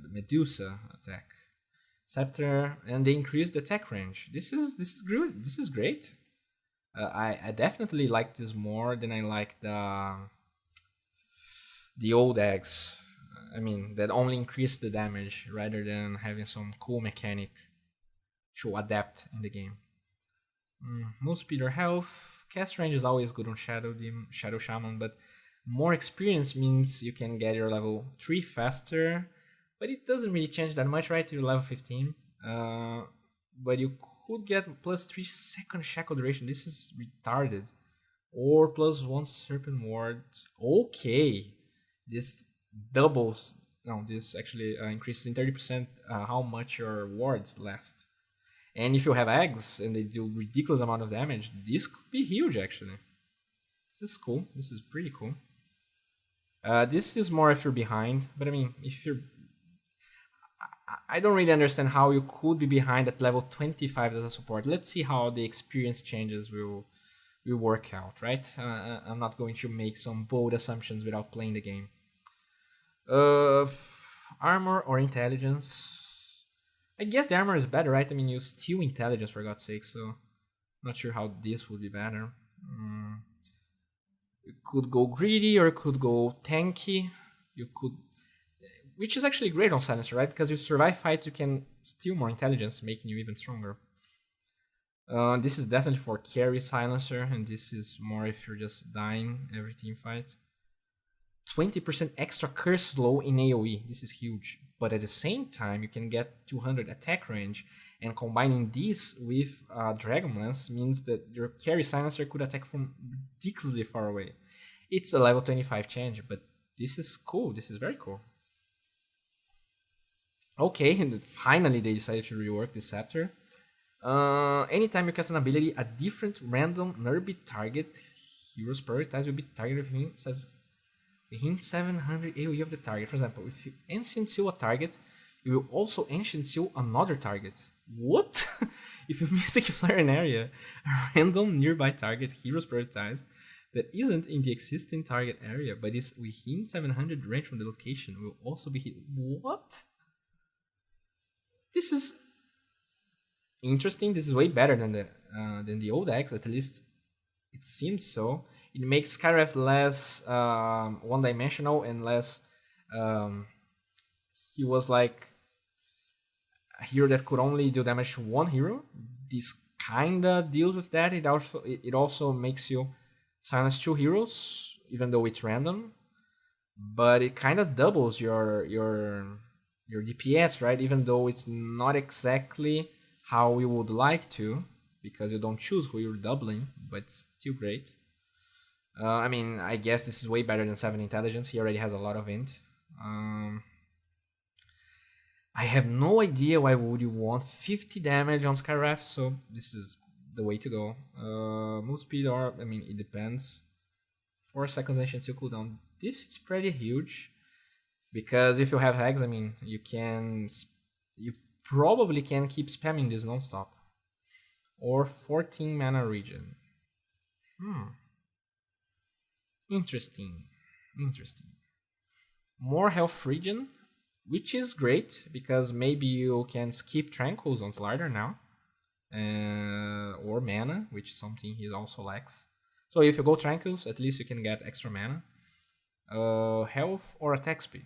Medusa attack. Scepter, and they increased the attack range. This is great. I definitely like this more than I like the old eggs. I mean, that only increased the damage rather than having some cool mechanic to adapt in the game. Move speed or health. Cast range is always good on Shadow Shaman, but more experience means you can get your level 3 faster, but it doesn't really change that much, right? You're level 15. But you could get plus 3 second shackle duration. This is retarded. Or plus 1 serpent ward. Okay. This doubles. No, this actually increases in 30% how much your wards last. And if you have eggs and they do ridiculous amount of damage, this could be huge actually. This is cool. This is pretty cool. This is more if you're behind, but I mean, if you're... I don't really understand how you could be behind at level 25 as a support. Let's see how the experience changes will will work out, right? I'm not going to make some bold assumptions without playing the game. Uh, Armor or intelligence? I guess the armor is better, right? I mean, you steal intelligence for God's sake, so not sure how this would be better. You could go greedy or you could go tanky. You could, which is actually great on Silencer, right? Because you survive fights, you can steal more intelligence, making you even stronger. This is definitely for carry Silencer, and this is more if you're just dying every team fight. 20% extra curse slow in AoE. This is huge. But at the same time, you can get 200 attack range, and combining this with Dragon Lance means that your carry Silencer could attack from ridiculously far away. It's a level 25 change, but this is cool. This is very cool. Okay, and finally they decided to rework this scepter. Anytime you cast an ability, a different random nearby target heroes prioritize will be targeted within 700 AoE of the target. For example, if you Ancient Seal a target, you will also Ancient Seal another target. What? If you Mystic Flare an area, a random nearby target heroes prioritize that isn't in the existing target area but is within 700 range from the location will also be hit. What? This is interesting. This is way better than the old X, at least it seems so. It makes Skyref less one-dimensional and less. He was like a hero that could only do damage to one hero. This kinda deals with that. It also makes you silence two heroes, even though it's random. But it kind of doubles your DPS, right? Even though it's not exactly how we would like to, because you don't choose who you're doubling, but it's still great. I mean, I guess this is way better than 7 intelligence. He already has a lot of int. I have no idea why would you want 50 damage on Skyref, so this is the way to go. Move speed, or I mean, it depends. 4 seconds ancient seal cooldown. This is pretty huge, because if you have Hags, I mean, you probably can keep spamming this non-stop. Or 14 mana regen. Interesting. More health regen, which is great, because maybe you can skip Tranquils on Slider now. Or mana, which is something he also lacks. So if you go Tranquils, at least you can get extra mana. Health or attack speed.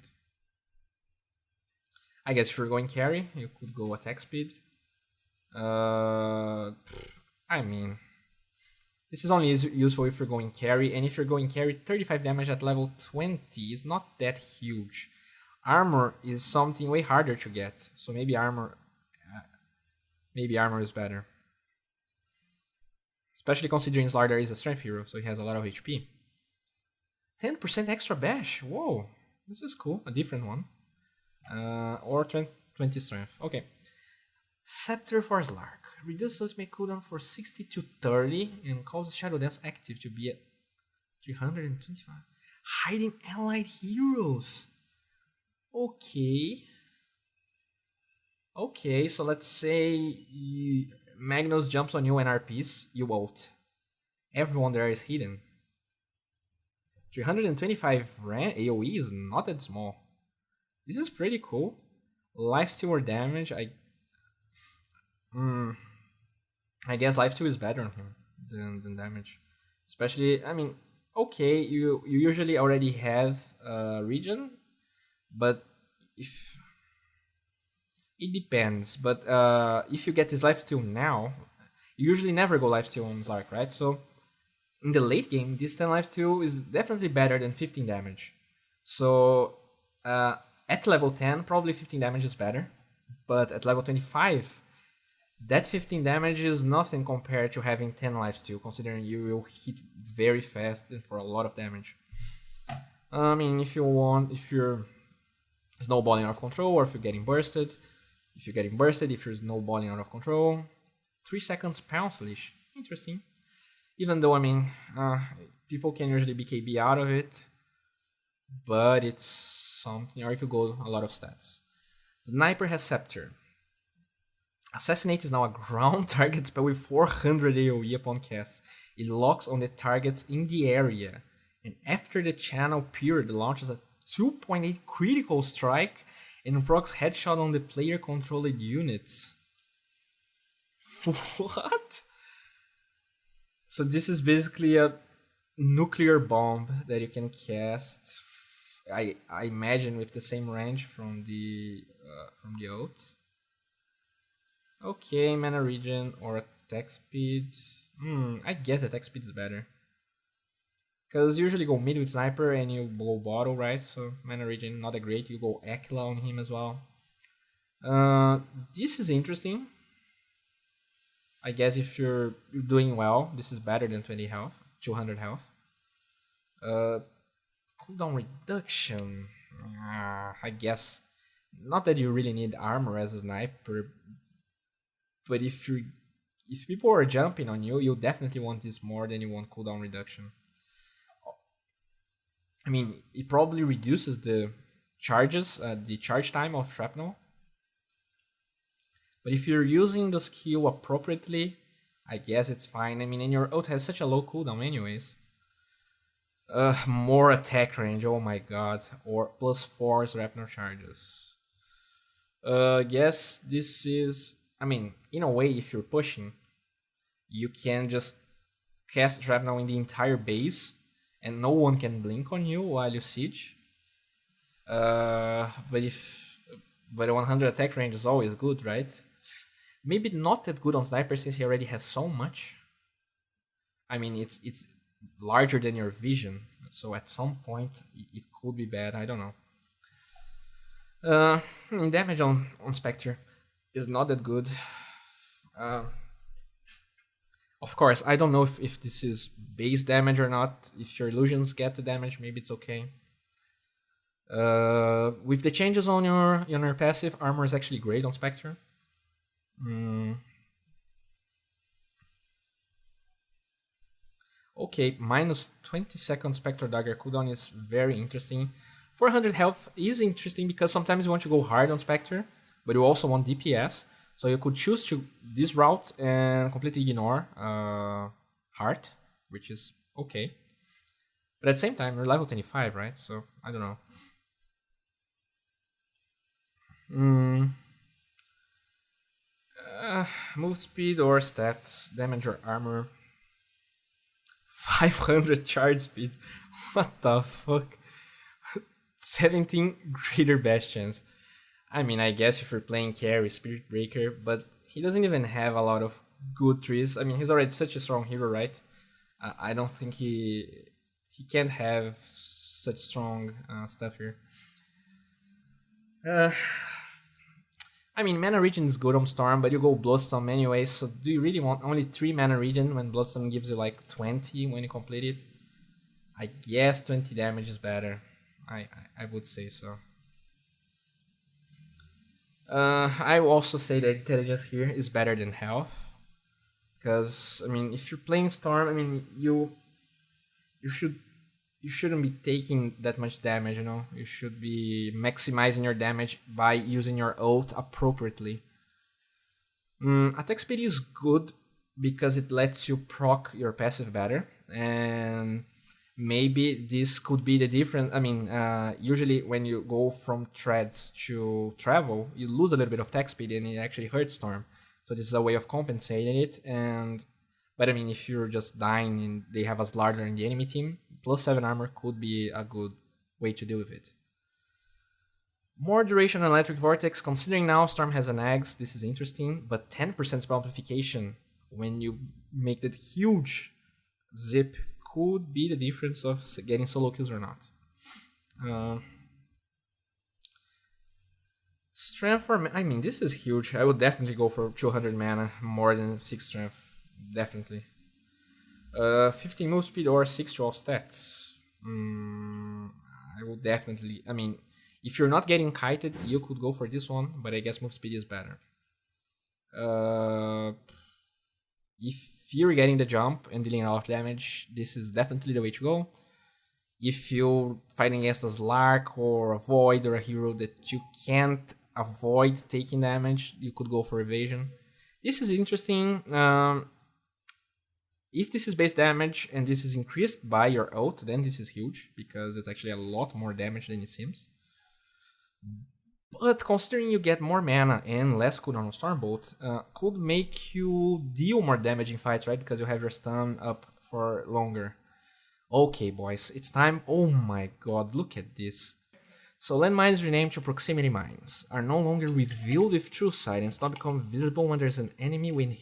I guess if you're going carry, you could go attack speed. I mean, this is only useful if you're going carry, and if you're going carry, 35 damage at level 20 is not that huge. Armor is something way harder to get, so maybe armor is better. Especially considering Slardar is a strength hero, so he has a lot of HP. 10% extra bash, whoa, this is cool, a different one. Or 20 strength, okay. Scepter for Slark. Reduce ultimate cooldown for 60 to 30 and causes Shadow Dance active to be at 325. Hiding allied heroes. Okay, so let's say Magnus jumps on you and RPs, you ult. Everyone there is hidden. 325 AoE is not that small. This is pretty cool. Lifesteal or damage, I guess lifesteal is better on him than damage. Especially, I mean, okay, you usually already have regen, but if it depends. But if you get this lifesteal now, you usually never go lifesteal on Slark, right? So in the late game, this 10 lifesteal is definitely better than 15 damage. So at level 10, probably 15 damage is better, but at level 25, that 15 damage is nothing compared to having 10 lifesteal, considering you will hit very fast and for a lot of damage. I mean, if you're snowballing out of control, or if you're getting bursted, if you're snowballing out of control, 3 seconds pounce leash. Interesting. Even though, I mean, people can usually BKB out of it, but it's something, or you could go a lot of stats. Sniper has Scepter. Assassinate is now a ground target spell with 400 AoE upon cast. It locks on the targets in the area, and after the channel period launches a 2.8 critical strike and procs headshot on the player controlled units. What? So this is basically a nuclear bomb that you can cast. I imagine with the same range from the ult. Okay, mana regen or attack speed. I guess attack speed is better. Because usually go mid with sniper and you go bottle, right? So mana regen not that great. You go Aquila on him as well. This is interesting. I guess if you're doing well, this is better than 20 health, 200 health. Cooldown reduction. I guess not that you really need armor as a sniper, but if people are jumping on you, you'll definitely want this more than you want cooldown reduction. I mean, it probably reduces the charges, the charge time of shrapnel. But if you're using the skill appropriately, I guess it's fine. I mean, and your ult has such a low cooldown anyways. More attack range, oh my god. Or +4 shrapnel charges. Guess this is... I mean, in a way, if you're pushing, you can just cast shrapnel in the entire base, and no one can blink on you while you siege. But 100 attack range is always good, right? Maybe not that good on sniper since he already has so much. I mean, it's larger than your vision, so at some point it could be bad. I don't know. Damage on Spectre is not that good. Of course, I don't know if this is base damage or not. If your illusions get the damage, maybe it's okay. With the changes on your passive, armor is actually great on Spectre. Okay, minus 20 seconds Spectre Dagger cooldown is very interesting. 400 health is interesting because sometimes you want to go hard on Spectre, but you also want DPS. So you could choose to this route and completely ignore Heart, which is okay. But at the same time, you're level 25, right? So, I don't know. Move speed or stats, damage or armor. 500 charge speed. What the fuck? 17 greater bastions. I mean, I guess if you're playing carry, Spirit Breaker, but he doesn't even have a lot of good trees. I mean, he's already such a strong hero, right? I don't think he can't have such strong stuff here. I mean, mana regen is good on Storm, but you go Bloodstorm anyway, so do you really want only 3 mana regen when Bloodstorm gives you like 20 when you complete it? I guess 20 damage is better. I would say so. I will also say that intelligence here is better than health. Because, I mean, if you're playing Storm, I mean, you shouldn't be taking that much damage, you know? You should be maximizing your damage by using your ult appropriately. Attack speed is good because it lets you proc your passive better, and maybe this could be the difference. I mean, usually when you go from treads to travel, you lose a little bit of attack speed and it actually hurts Storm. So this is a way of compensating it, but I mean, if you're just dying and they have a Slardar in the enemy team, +7 armor could be a good way to deal with it. More duration on Electric Vortex, considering now Storm has an Axe, this is interesting, but 10% spell amplification when you make that huge zip could be the difference of getting solo kills or not. Strength for... I mean, this is huge. I would definitely go for 200 mana, more than 6 strength. Definitely. 15 move speed or 6 draw stats. I will definitely... I mean, if you're not getting kited, you could go for this one, but I guess move speed is better. If you're getting the jump and dealing a lot of damage, this is definitely the way to go. If you're fighting against a Slark or a Void or a hero that you can't avoid taking damage, you could go for evasion. This is interesting. If this is base damage and this is increased by your ult, then this is huge, because it's actually a lot more damage than it seems. But considering you get more mana and less cooldown on Stormbolt, could make you deal more damage in fights, right? Because you have your stun up for longer. Okay, boys, it's time. Oh my god, look at this. So landmines renamed to proximity mines are no longer revealed with true sight and stop becoming visible when there's an enemy within.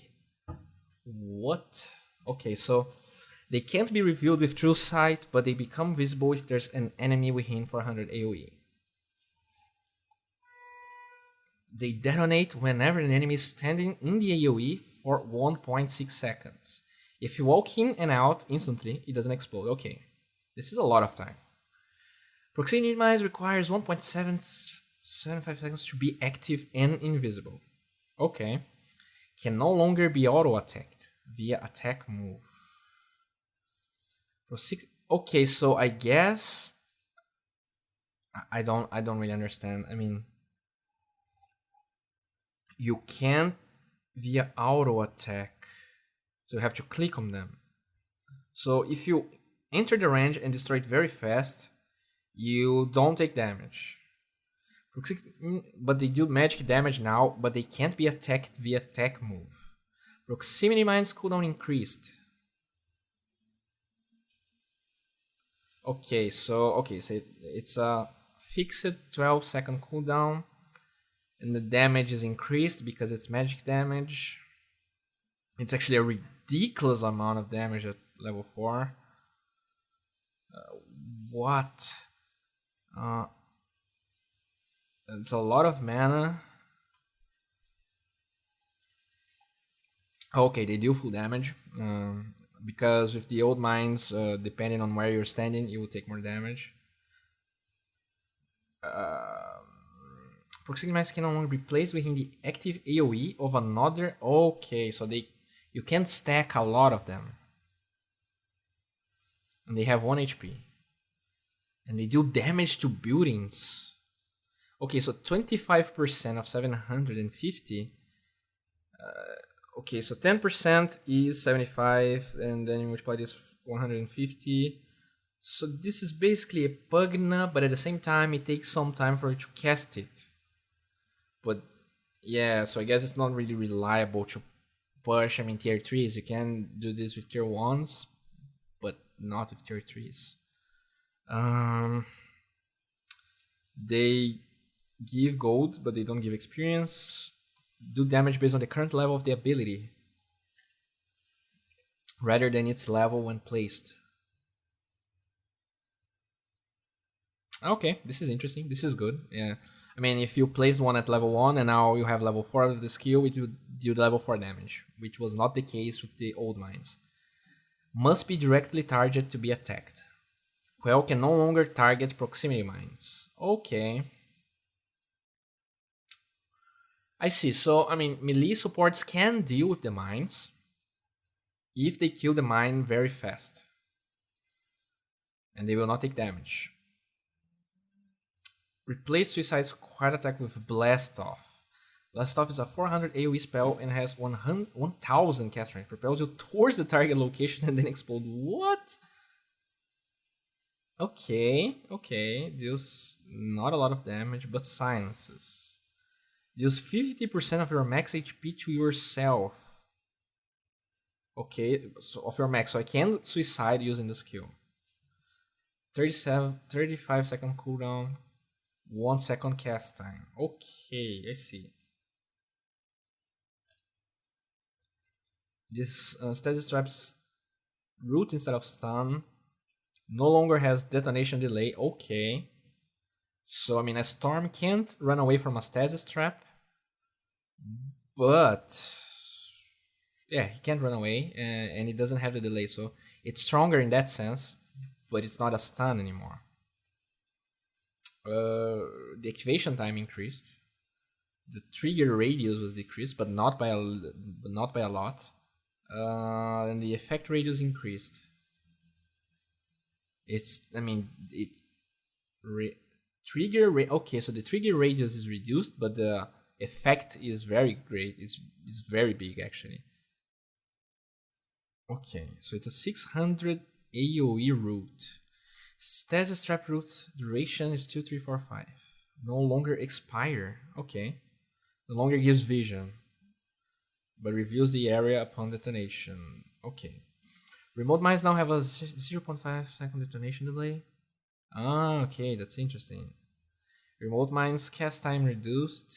What? Okay, so they can't be revealed with true sight, but they become visible if there's an enemy within 400 AoE. They detonate whenever an enemy is standing in the AoE for 1.6 seconds. If you walk in and out instantly, it doesn't explode. Okay, this is a lot of time. Proximity mines requires 1.75 seconds to be active and invisible. Okay. Can no longer be auto-attacked via attack move. Okay, so I guess I don't really understand. I mean, you can't via auto-attack, so you have to click on them. So if you enter the range and destroy it very fast, you don't take damage. But they do magic damage now, but they can't be attacked via attack move. Proximity mines cooldown increased. Okay, so it's a fixed 12-second cooldown, and the damage is increased because it's magic damage. It's actually a ridiculous amount of damage at level 4. What? It's a lot of mana. Okay, they deal full damage. Because with the old mines, depending on where you're standing, you will take more damage. Proximity mines can no longer be placed within the active AoE of another. Okay, so you can stack a lot of them. And they have 1 HP. And they do damage to buildings. Okay, so 25% of 750. Okay, so 10% is 75, and then you multiply this 150. So this is basically a Pugna, but at the same time it takes some time for you to cast it. But yeah, so I guess it's not really reliable to push. I mean, tier 3s, you can do this with tier 1s, but not with tier 3s. They give gold, but they don't give experience. Do damage based on the current level of the ability, rather than its level when placed. Okay, this is interesting. This is good. Yeah, I mean, if you placed one at level 1 and now you have level 4 of the skill, it would do level 4 damage, which was not the case with the old mines. Must be directly targeted to be attacked. Quell can no longer target proximity mines. Okay. I see. So, I mean, melee supports can deal with the mines if they kill the mine very fast. And they will not take damage. Replace Suicide Squad attack with Blast Off. Blast Off is a 400 AoE spell and has 1000 cast range. Propels you towards the target location and then explode. What? Okay. Deals not a lot of damage, but silences. Deals 50% of your max HP to yourself. Okay, so of your max. So I can suicide using the skill. 35 second cooldown. 1 second cast time. Okay, I see. This status traps root instead of stun. No longer has detonation delay. Okay. So, I mean, a storm can't run away from a stasis trap. But yeah, he can't run away, and it doesn't have the delay. So it's stronger in that sense, but it's not a stun anymore. The activation time increased. The trigger radius was decreased, but not by a lot. And the effect radius increased. Okay, so the trigger radius is reduced, but the effect is very great. It's very big actually. Okay, so it's a 600 AoE root. Stasis trap root duration is 2345. No longer expire. Okay. No longer gives vision, but reveals the area upon detonation. Okay. Remote mines now have a 0.5 second detonation delay. Ah, okay, that's interesting. Remote mines cast time reduced.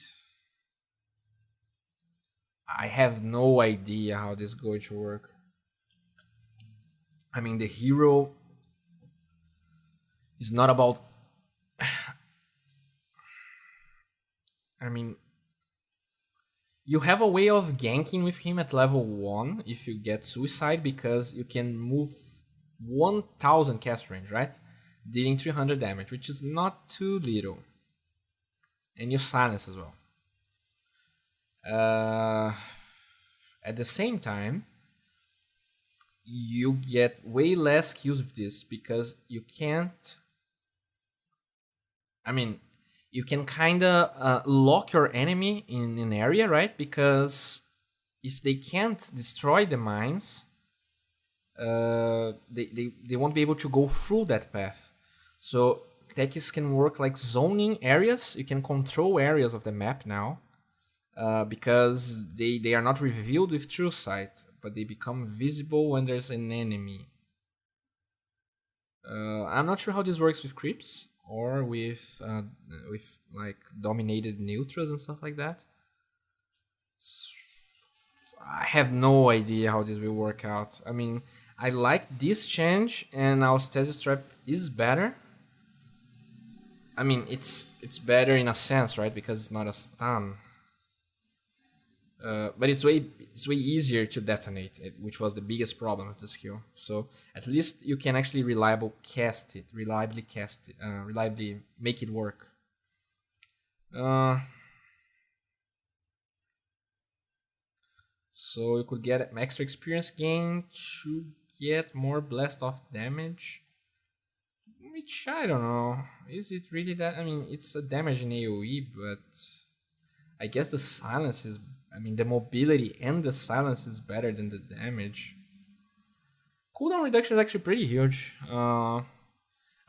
I have no idea how this is going to work. I mean, the hero is not about. I mean, you have a way of ganking with him at level 1 if you get suicide, because you can move 1000 cast range, right? Dealing 300 damage, which is not too little. And you silence as well. At the same time, you get way less kills with this because you can't. I mean, you can kinda lock your enemy in an area, right? Because if they can't destroy the mines, they won't be able to go through that path. So techs can work like zoning areas. You can control areas of the map now, because they are not revealed with True Sight, but they become visible when there's an enemy. I'm not sure how this works with creeps or with like dominated neutrals and stuff like that. I have no idea how this will work out. I mean, I like this change, and our stasis trap is better. I mean, it's better in a sense, right? Because it's not a stun. But it's way easier to detonate it, which was the biggest problem with the skill. So at least you can actually reliably cast it, reliably make it work. So you could get extra experience gain to get more blast off damage. Which, I don't know. Is it really that? I mean, it's a damage in AoE, but I guess the silence is. I mean, the mobility and the silence is better than the damage. Cooldown reduction is actually pretty huge. I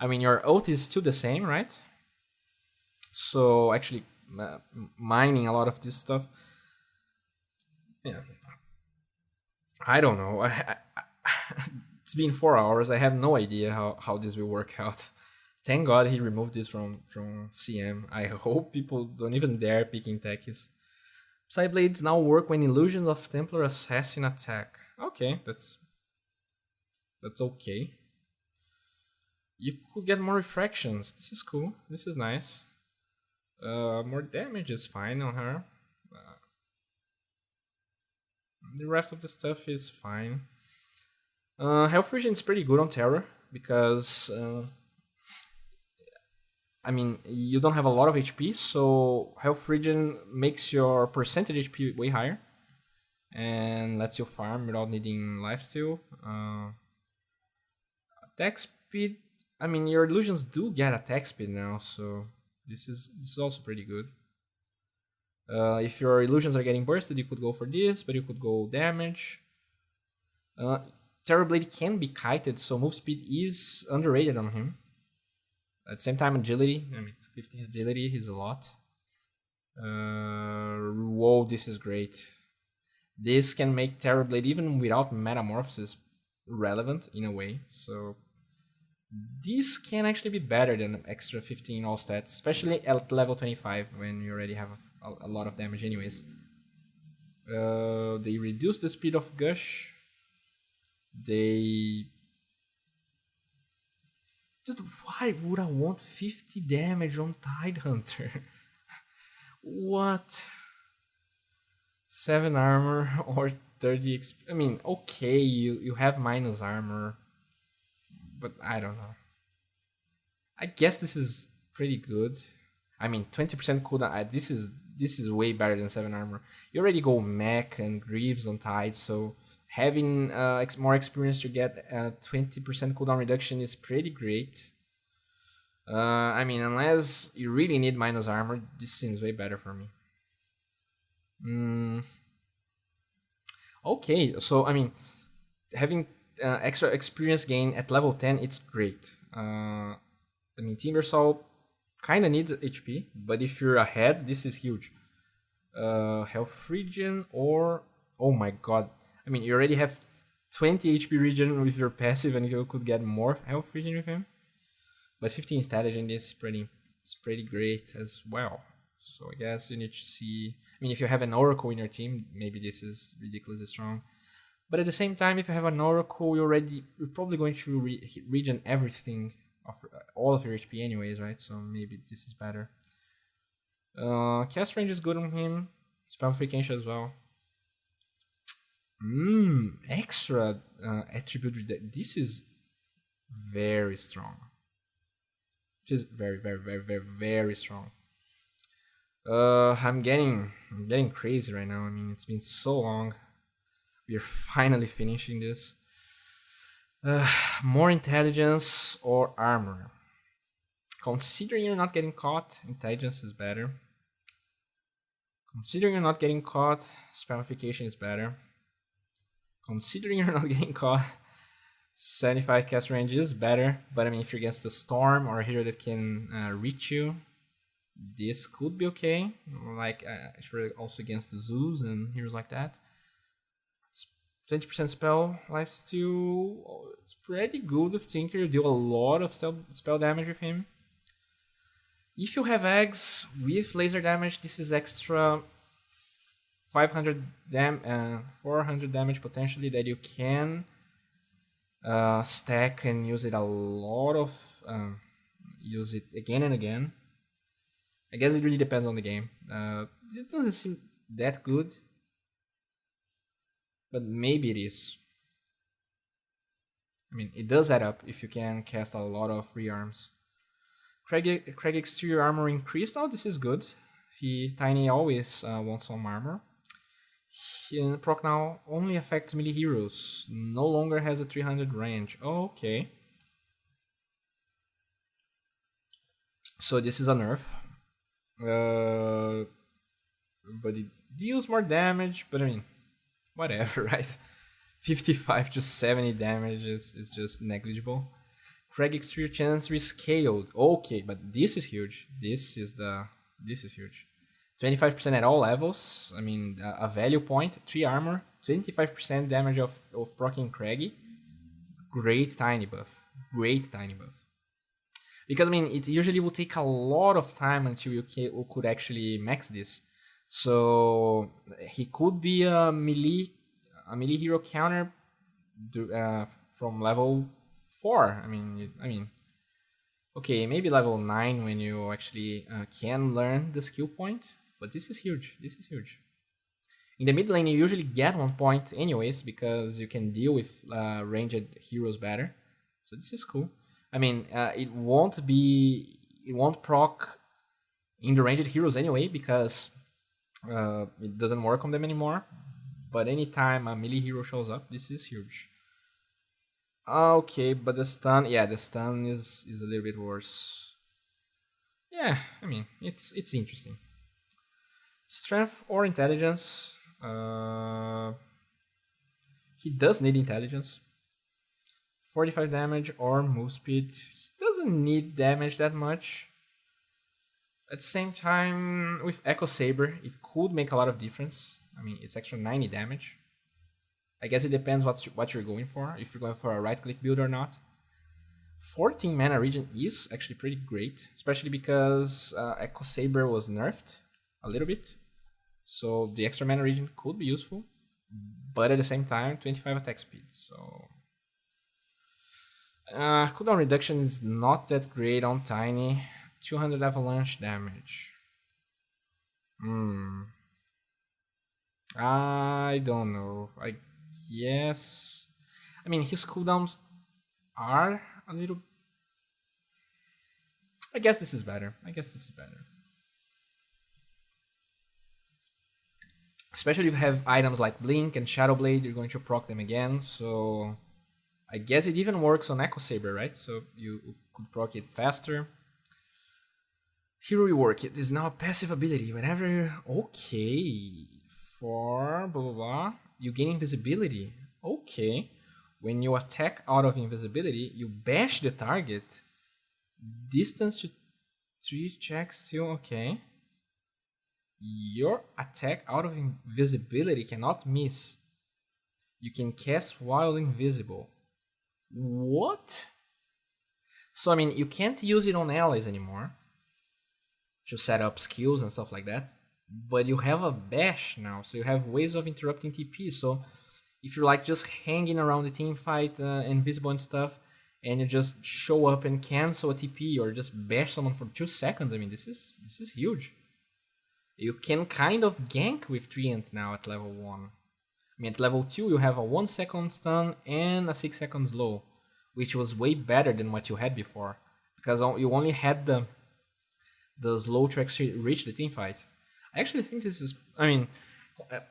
mean, your ult is still the same, right? So actually, mining a lot of this stuff. Yeah. I don't know. It's been 4 hours. I have no idea how this will work out. Thank God he removed this from CM. I hope people don't even dare picking techies. Psyblades now work when illusions of Templar Assassin attack. Okay, that's okay. You could get more refractions. This is cool. This is nice. More damage is fine on her. The rest of the stuff is fine. Health Regen is pretty good on Terror because I mean, you don't have a lot of HP, so Health Regen makes your percentage HP way higher and lets you farm without needing lifesteal. Attack speed, I mean, your illusions do get attack speed now, so this is also pretty good. If your illusions are getting bursted, you could go for this, but you could go damage. Terrorblade can be kited, so move speed is underrated on him. At the same time, agility. I mean, 15 agility is a lot. Whoa, this is great. This can make Terrorblade, even without Metamorphosis, relevant in a way. So this can actually be better than extra 15 all stats, especially at level 25 when you already have a lot of damage anyways. They reduce the speed of Gush. Dude, why would I want 50 damage on Tidehunter? What? 7 armor or 30 XP? I mean, okay, you have minus armor, but I don't know. I guess this is pretty good. I mean, 20% cooldown. This is way better than 7 armor. You already go mech and Greaves on Tide, so having more experience to get 20% cooldown reduction is pretty great. I mean, unless you really need minus armor, this seems way better for me. Mm, okay, so I mean, having extra experience gain at level 10, it's great. I mean, Timbersaw kind of needs HP, but if you're ahead, this is huge. Health regen or oh my god, I mean, you already have 20 HP regen with your passive, and you could get more health regen with him. But 15 intelligence is pretty great as well. So I guess you need to see. I mean, if you have an Oracle in your team, maybe this is ridiculously strong. But at the same time, if you have an Oracle, you're probably going to regen everything of all of your HP anyways, right? So maybe this is better. Cast range is good on him. Spam frequency as well. Extra attribute. This is very strong. Just very, very, very, very, very strong. I'm getting crazy right now. I mean, it's been so long. We're finally finishing this. More intelligence or armor. Considering you're not getting caught, intelligence is better. Considering you're not getting caught, spamification is better. Considering you're not getting caught, 75 cast range is better. But I mean, if you're against the storm or a hero that can reach you, this could be okay. Like if you're also against the zoos and heroes like that. 20% spell lifesteal. It's pretty good with Tinker. You deal a lot of spell damage with him. If you have eggs with laser damage, this is extra 400 damage potentially that you can stack and use it a lot of use it again and again. I guess it really depends on the game. It doesn't seem that good, but maybe it is. I mean, it does add up if you can cast a lot of rearms. Craig exterior armor increased. Oh, this is good. Tiny always wants some armor. Proc now only affects melee heroes. No longer has a 300 range. Oh, okay. So this is a nerf. But it deals more damage. But I mean, whatever, right? 55 to 70 damage is just negligible. Craig exterior chance rescaled. Okay, but this is huge. This is huge. 25% at all levels. I mean, a value point, 3 armor, 25% damage of proccing Craggy. Great tiny buff. Great tiny buff. Because I mean, it usually will take a lot of time until you could actually max this. So he could be a melee hero counter from level 4. I mean, okay, maybe level 9 when you actually can learn the skill point. But this is huge. This is huge. In the mid lane, you usually get 1 point anyways because you can deal with ranged heroes better. So this is cool. I mean, it won't proc in the ranged heroes anyway because it doesn't work on them anymore. But anytime a melee hero shows up, this is huge. Okay, but the stun is a little bit worse. Yeah, I mean, it's interesting. Strength or intelligence? He does need intelligence. 45 damage or move speed. He doesn't need damage that much. At the same time, with Echo Saber, it could make a lot of difference. I mean, it's extra 90 damage. I guess it depends what you're going for, if you're going for a right-click build or not. 14 mana regen is actually pretty great, especially because Echo Saber was nerfed a little bit. So the extra mana regen could be useful, but at the same time, 25 attack speed. So cooldown reduction is not that great on Tiny. 200 avalanche damage. I don't know. I guess. I mean, his cooldowns are a little. I guess this is better. Especially if you have items like Blink and Shadow Blade, you're going to proc them again. So I guess it even works on Echo Saber, right? So you could proc it faster. Hero Rework, it is now a passive ability. Whenever. Okay. For blah blah blah, you gain invisibility. Okay. When you attack out of invisibility, you bash the target. Distance to 3 checks still okay. Your attack out of invisibility cannot miss. You can cast while invisible. What? So I mean, you can't use it on allies anymore to set up skills and stuff like that. But you have a bash now, so you have ways of interrupting TP. So if you're like just hanging around the team fight, invisible and stuff, and you just show up and cancel a TP or just bash someone for 2 seconds, I mean, this is huge. You can kind of gank with Treant now at level 1. I mean, at level 2 you have a 1 second stun and a 6 second slow, which was way better than what you had before, because you only had the slow to actually reach the team fight. I actually think this is, I mean,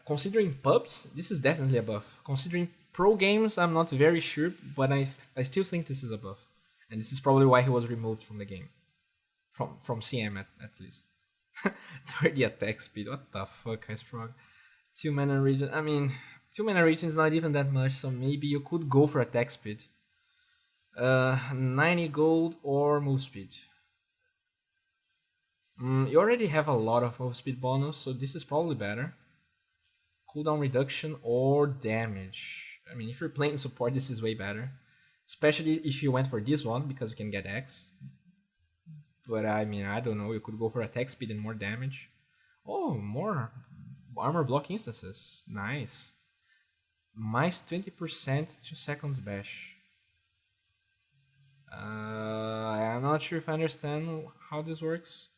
considering pubs, this is definitely a buff. Considering pro games, I'm not very sure, but I still think this is a buff. And this is probably why he was removed from the game. From CM at least. 30 attack speed, what the fuck, Ice Frog? 2 mana region, I mean, 2 mana region is not even that much, so maybe you could go for attack speed. 90 gold or move speed. You already have a lot of move speed bonus, so this is probably better. Cooldown reduction or damage. I mean, if you're playing support, this is way better. Especially if you went for this one, because you can get X. But I mean, I don't know, you could go for attack speed and more damage. Oh, more armor block instances. Nice. Minus 20%, 2 seconds bash. I'm not sure if I understand how this works.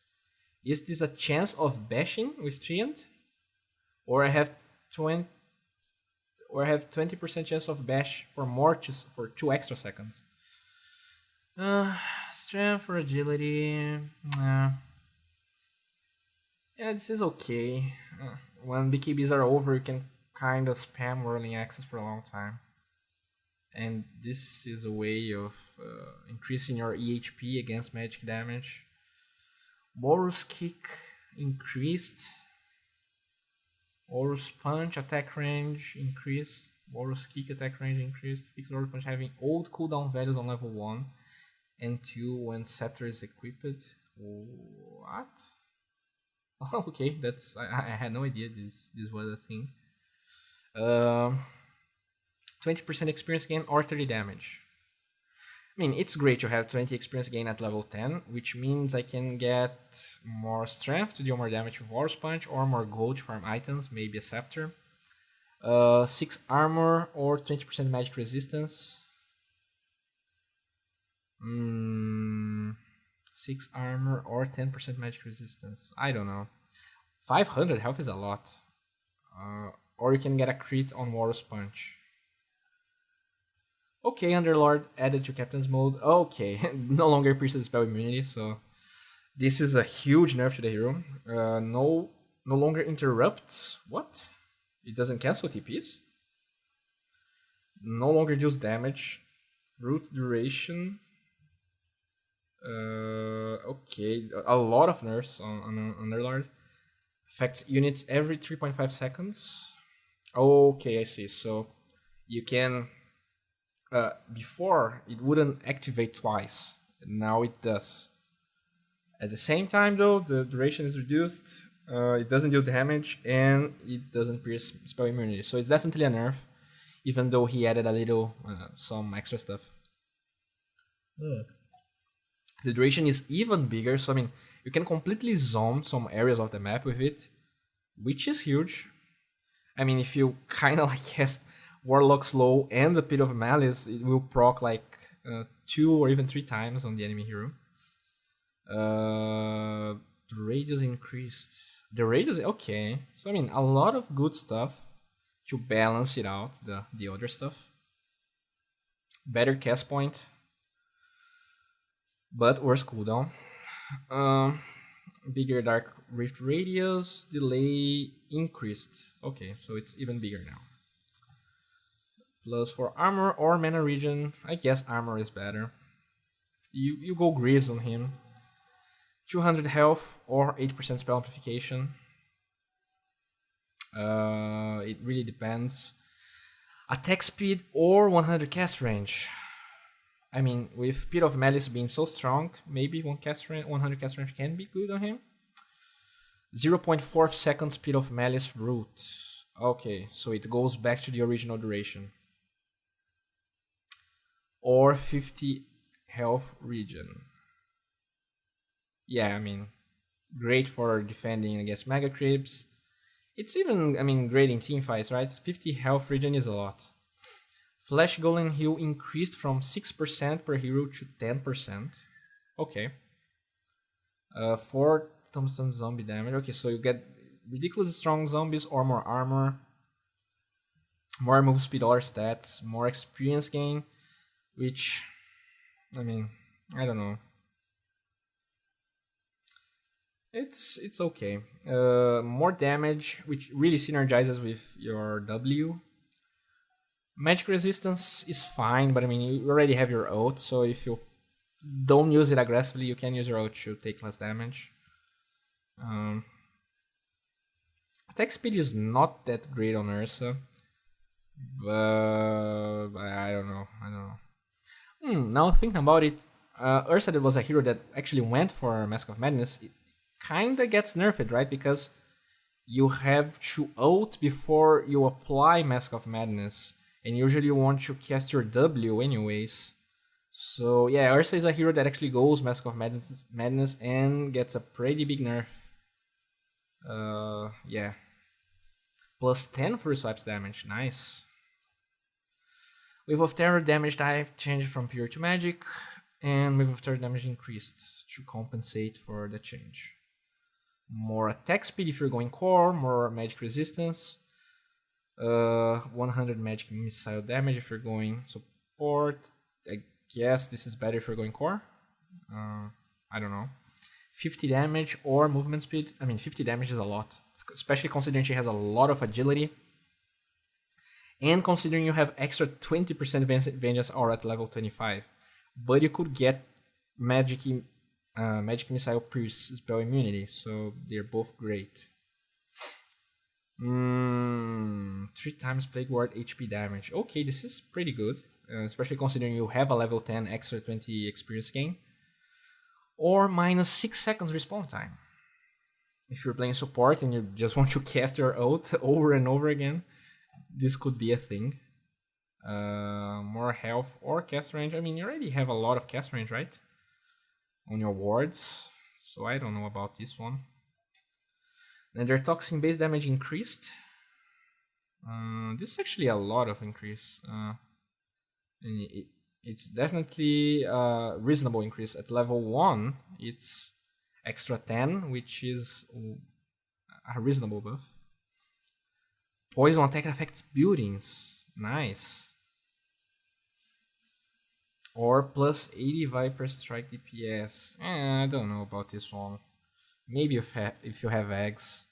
Is this a chance of bashing with Treant? Or I have 20% chance of bash for for 2 extra seconds. Strength or agility. Yeah, this is okay. When BKBs are over, you can kind of spam whirling axes for a long time. And this is a way of increasing your EHP against magic damage. Horus Kick increased. Horus Punch attack range increased. Horus Kick attack range increased. Fixed Horus Punch having old cooldown values on level 1 and 2 when Scepter is equipped. What? Oh, okay, that's I had no idea this was a thing. 20% experience gain or 30 damage. I mean, it's great to have 20 experience gain at level 10, which means I can get more strength to deal more damage with Horus Punch, or more gold to farm items, maybe a Scepter. 6 armor or 20% magic resistance. 6 armor or 10% magic resistance. I don't know. 500 health is a lot. Or you can get a crit on Horus Punch. Okay, Underlord added to Captain's mode. Okay, no longer pierces spell immunity, so this is a huge nerf to the hero. No longer interrupts. What? It doesn't cancel TPs? No longer deals damage. Root duration. Okay, a lot of nerfs on Underlord. Affects units every 3.5 seconds. Okay, I see. So you can... before, it wouldn't activate twice. Now it does. At the same time, though, the duration is reduced. It doesn't deal damage, and it doesn't pierce spell immunity. So it's definitely a nerf, even though he added a little, some extra stuff. The duration is even bigger, so I mean, you can completely zone some areas of the map with it, which is huge. I mean, if you kind of like cast Warlock Slow and the Pit of Malice, it will proc like 2 or even 3 times on the enemy hero. The radius increased. The radius, okay. So I mean, a lot of good stuff to balance it out, the other stuff. Better cast point, but worse cooldown. Bigger Dark Rift radius, delay increased. Okay, so it's even bigger now. Plus for armor or mana region, I guess armor is better. You go Greaves on him. 200 health or 8% spell amplification. It really depends. Attack speed or 100 cast range. I mean, with Pit of Malice being so strong, maybe 100 cast range can be good on him. 0.4 seconds Pit of Malice root. Okay, so it goes back to the original duration. Or 50 health regen. Yeah, I mean, great for defending against Mega Creeps. It's even, I mean, great in team fights, right? 50 health regen is a lot. Flash Golem heal increased from 6% per hero to 10%. Okay. 4 Thompson zombie damage. Okay, so you get ridiculously strong zombies or more armor, more move speed or stats, more experience gain, which, I mean, I don't know. It's okay. More damage, which really synergizes with your W. Magic resistance is fine, but I mean, you already have your ult, so if you don't use it aggressively, you can use your ult to take less damage. Attack speed is not that great on Ursa, but I don't know. Now thinking about it, Ursa that was a hero that actually went for Mask of Madness. It kinda gets nerfed, right? Because you have to ult before you apply Mask of Madness, and usually you want to cast your W anyways. So yeah, Ursa is a hero that actually goes Mask of Madness and gets a pretty big nerf. Yeah. Plus 10 for swipes damage, nice. Wave of Terror damage type changed from pure to magic, and Wave of Terror damage increased to compensate for the change. More attack speed if you're going core, more magic resistance, 100 magic missile damage if you're going support. I guess this is better if you're going core. I don't know. 50 damage or movement speed. I mean, 50 damage is a lot, especially considering she has a lot of agility. And considering you have extra 20% vengeance aura at level 25. But you could get magic missile pierce spell immunity, so they're both great. 3 times Plague Ward HP damage. Okay, this is pretty good, especially considering you have a level 10 extra 20 experience gain. Or minus 6 seconds respawn time. If you're playing support and you just want to cast your ult over and over again, this could be a thing. More health or cast range. I mean, you already have a lot of cast range, right? On your wards. So I don't know about this one. Then their toxin base damage increased. This is actually a lot of increase. It's definitely a reasonable increase. At level 1, it's extra 10, which is a reasonable buff. Poison attack affects buildings. Nice. Or plus 80 Viper Strike DPS. I don't know about this one. Maybe if you have eggs.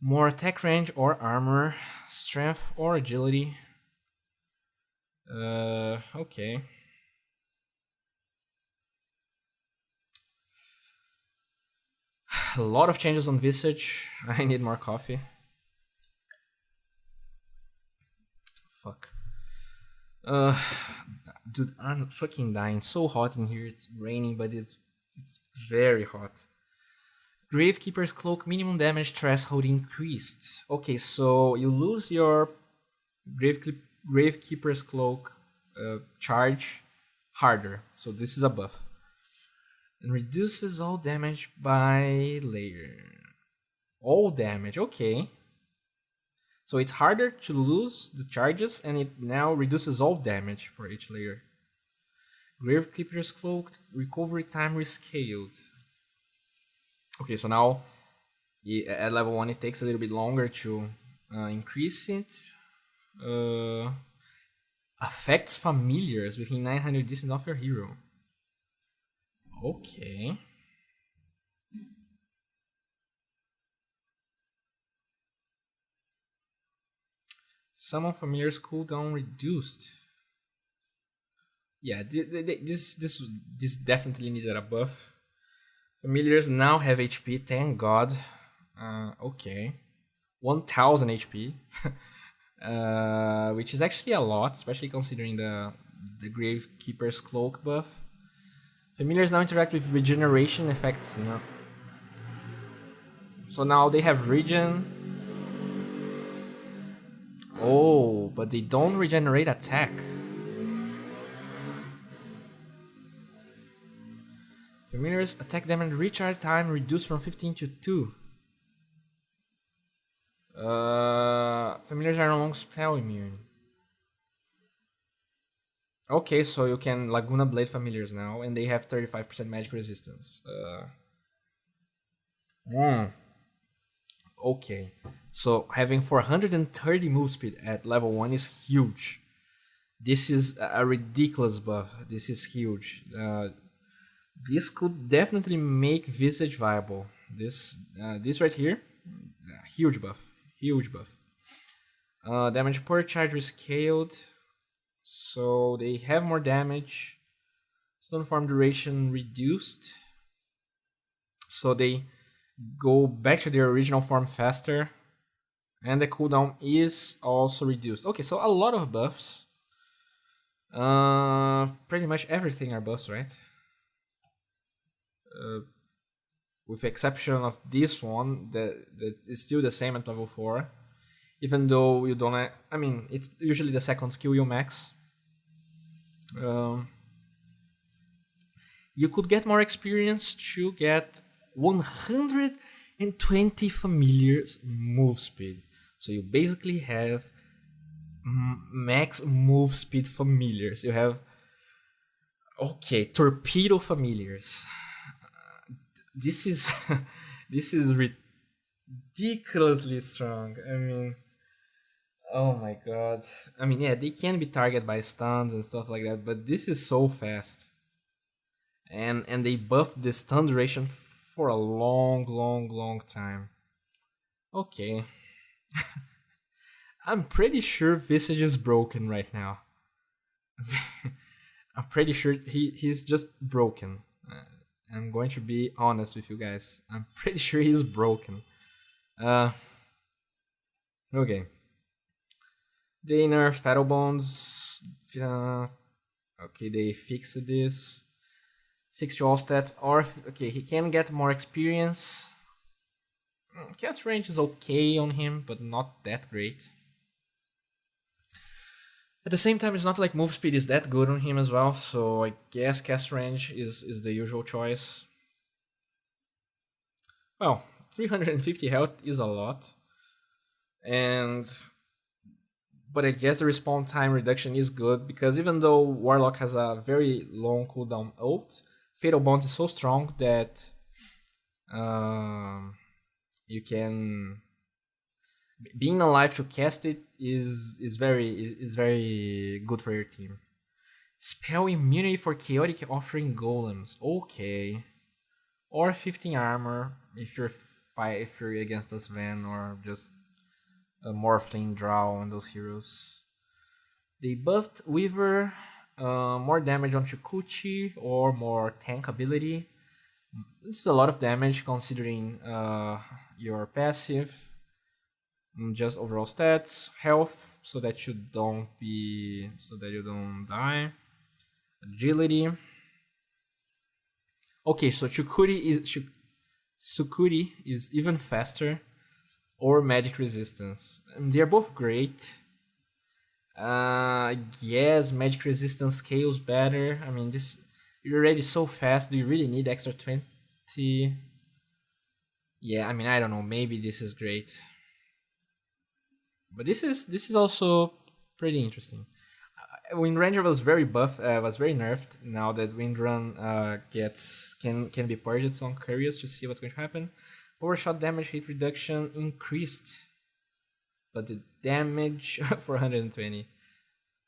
More attack range or armor. Strength or agility. Okay. A lot of changes on Visage. I need more coffee. Fuck. Dude, I'm fucking dying. So hot in here. It's raining, but it's very hot. Gravekeeper's Cloak minimum damage threshold increased. Okay, so you lose your Gravekeeper's Cloak charge harder. So this is a buff. And reduces all damage by layer. All damage, okay. So it's harder to lose the charges, and it now reduces all damage for each layer. Gravekeeper's Cloak recovery time rescaled. Okay, so now at level 1 it takes a little bit longer to increase it. Affects familiars within 900 distance of your hero. Okay. Summon familiars cooldown reduced. Yeah, this definitely needed a buff. Familiars now have HP, thank God. Okay. 1000 HP, which is actually a lot, especially considering the Gravekeeper's Cloak buff. Familiars now interact with regeneration effects. No. So now they have regen. Oh, but they don't regenerate attack. Familiars attack damage recharge time reduced from 15 to 2. Familiars are no longer spell immune. Okay, so you can Laguna Blade familiars now, and they have 35% magic resistance. Okay, so having 430 move speed at level 1 is huge. This is a ridiculous buff. This is huge. This could definitely make Visage viable. This right here, huge buff. Huge buff. Damage per charge rescaled. So they have more damage. Stone form duration reduced. So they go back to their original form faster. And the cooldown is also reduced. Okay, so a lot of buffs. Pretty much everything are buffs, right? With the exception of this one, that is still the same at level 4. Even though you don't... I mean, it's usually the second skill you max. You could get more experience to get 120 familiars move speed. So you basically have max move speed familiars. You have... Okay, torpedo familiars. This is... this is ridiculously strong. I mean... Oh my god. I mean, yeah, they can be targeted by stuns and stuff like that, but this is so fast. And they buffed the stun duration for a long time. Okay. I'm pretty sure Visage is broken right now. I'm pretty sure he's just broken. I'm going to be honest with you guys. I'm pretty sure he's broken. Okay. They nerfed Fatal Bones. Okay, they fixed this. 6 to all stats. Or, okay, he can get more experience. Cast range is okay on him, but not that great. At the same time, it's not like move speed is that good on him as well, so I guess cast range is the usual choice. Well, 350 health is a lot. But I guess the respawn time reduction is good, because even though Warlock has a very long cooldown ult, Fatal Bones is so strong that you can... Being alive to cast it is very good for your team. Spell immunity for chaotic offering golems. Okay. Or 15 armor if you're against a Sven or just a Morphling Drow and those heroes. They buffed Weaver, more damage on Chukuchi or more tank ability. This is a lot of damage considering your passive. Just overall stats, health, so that you don't die. Agility. Okay, so Tsukuri is even faster, or magic resistance. They're both great. Yes, magic resistance scales better. I mean, you're already so fast. Do you really need extra 20? Yeah, I mean, I don't know. Maybe this is great. But this is also pretty interesting. Wind Ranger was very was very nerfed. Now that Windrun can be purged, so I'm curious to see what's going to happen. Power shot damage hit reduction increased, but the damage 420.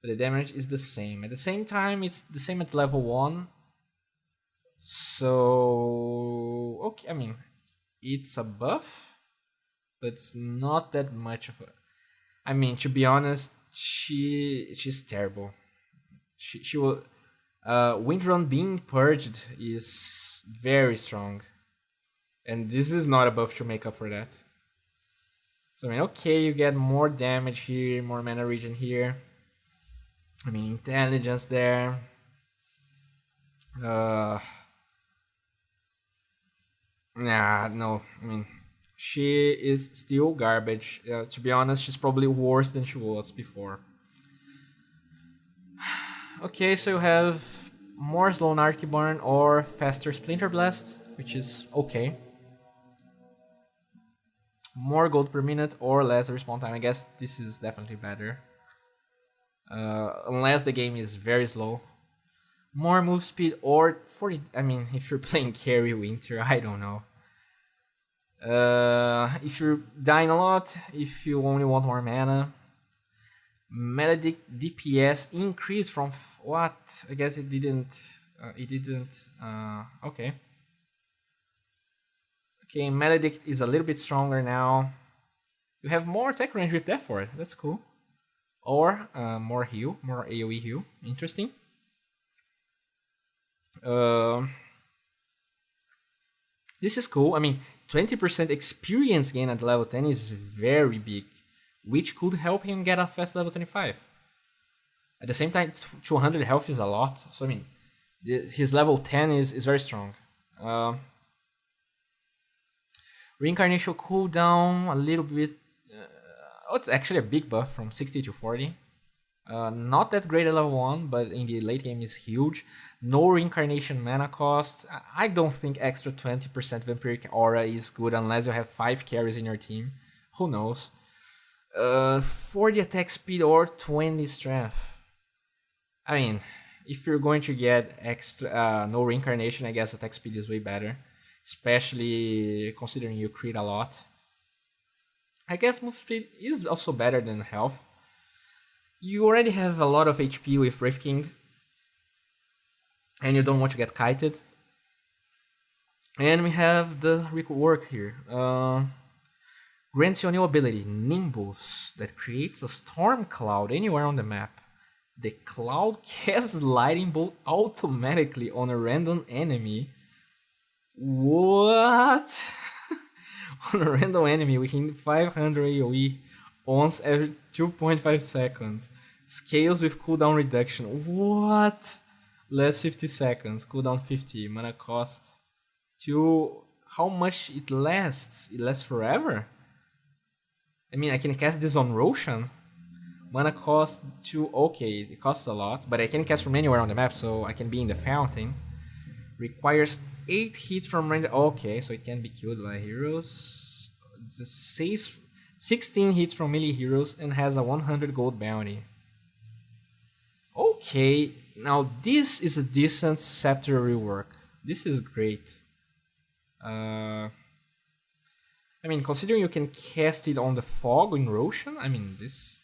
But the damage is the same. At the same time, it's the same at level 1. So okay, I mean, it's a buff, but it's not that much of a... I mean, to be honest, she's terrible. She will... Windrun being purged is very strong. And this is not a buff to make up for that. So I mean, okay, you get more damage here, more mana regen here. I mean, intelligence there. Nah, no. I mean, she is still garbage. To be honest, she's probably worse than she was before. Okay, so you have more slow Archborn or faster Splinter Blast, which is okay. More gold per minute or less respawn time. I guess this is definitely better. Unless the game is very slow. More move speed or 40. I mean, if you're playing carry winter, I don't know. If you're dying a lot, if you only want more mana. Melodic DPS increased from what? I guess it didn't. Okay. Okay, Melodic is a little bit stronger now. You have more attack range with Death Ward. That's cool. Or more heal, more AoE heal. Interesting. This is cool. I mean, 20% experience gain at level 10 is very big, which could help him get a fast level 25. At the same time, 200 health is a lot. So I mean, his level 10 is very strong. Reincarnation cooldown a little bit. It's actually a big buff from 60 to 40. Not that great at level 1, but in the late game is huge. No reincarnation mana cost. I don't think extra 20% Vampiric Aura is good unless you have 5 carries in your team. Who knows? 40 attack speed or 20 strength. I mean, if you're going to get extra no reincarnation, I guess attack speed is way better. Especially considering you crit a lot. I guess move speed is also better than health. You already have a lot of HP with Wraith King. And you don't want to get kited. And we have the rework here. Grants you a new ability, Nimbus, that creates a storm cloud anywhere on the map. The cloud casts lightning bolt automatically on a random enemy. What? On a random enemy within 500 AoE once every 2.5 seconds. Scales with cooldown reduction. What? Last 50 seconds. Cooldown 50. Mana cost 2. How much it lasts? It lasts forever? I mean, I can cast this on Roshan. Mana cost 2. Okay, it costs a lot. But I can cast from anywhere on the map, so I can be in the fountain. Requires 8 hits from random. Okay, so it can be killed by heroes. It says 16 hits from melee heroes and has a 100 gold bounty. Okay, now this is a decent Scepter rework. This is great. I mean, considering you can cast it on the fog in Roshan, I mean, this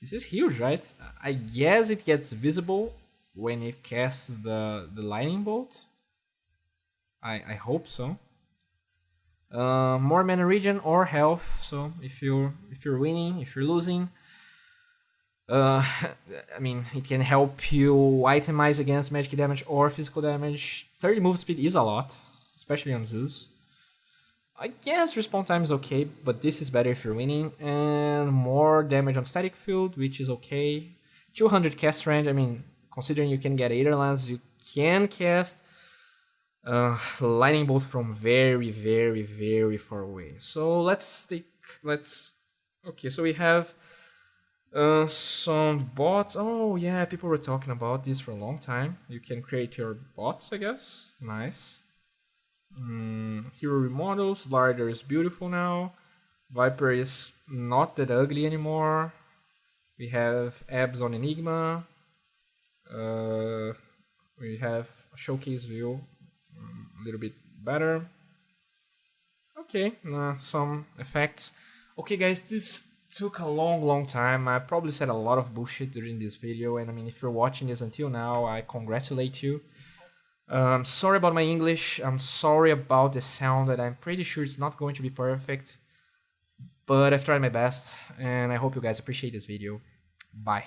is huge, right? I guess it gets visible when it casts the lightning bolt. I hope so. More mana regen or health. So if you're winning, if you're losing, I mean, it can help you itemize against magic damage or physical damage. 30 move speed is a lot, especially on Zeus. I guess respawn time is okay, but this is better if you're winning. And more damage on static field, which is okay. 200 cast range. I mean, considering you can get Aetherlands, you can cast lightning bolt from very, very, very far away. So okay, so we have some bots. Oh yeah, people were talking about this for a long time. You can create your bots, I guess. Nice. Hero remodels. Larder is beautiful now. Viper is not that ugly anymore. We have abs on Enigma. We have a showcase view, a little bit better. Okay, some effects. Okay guys, this took a long time. I probably said a lot of bullshit during this video, and I mean, if you're watching this until now, I congratulate you. I'm sorry about my English, I'm sorry about the sound, that I'm pretty sure it's not going to be perfect, but I've tried my best, and I hope you guys appreciate this video. Bye.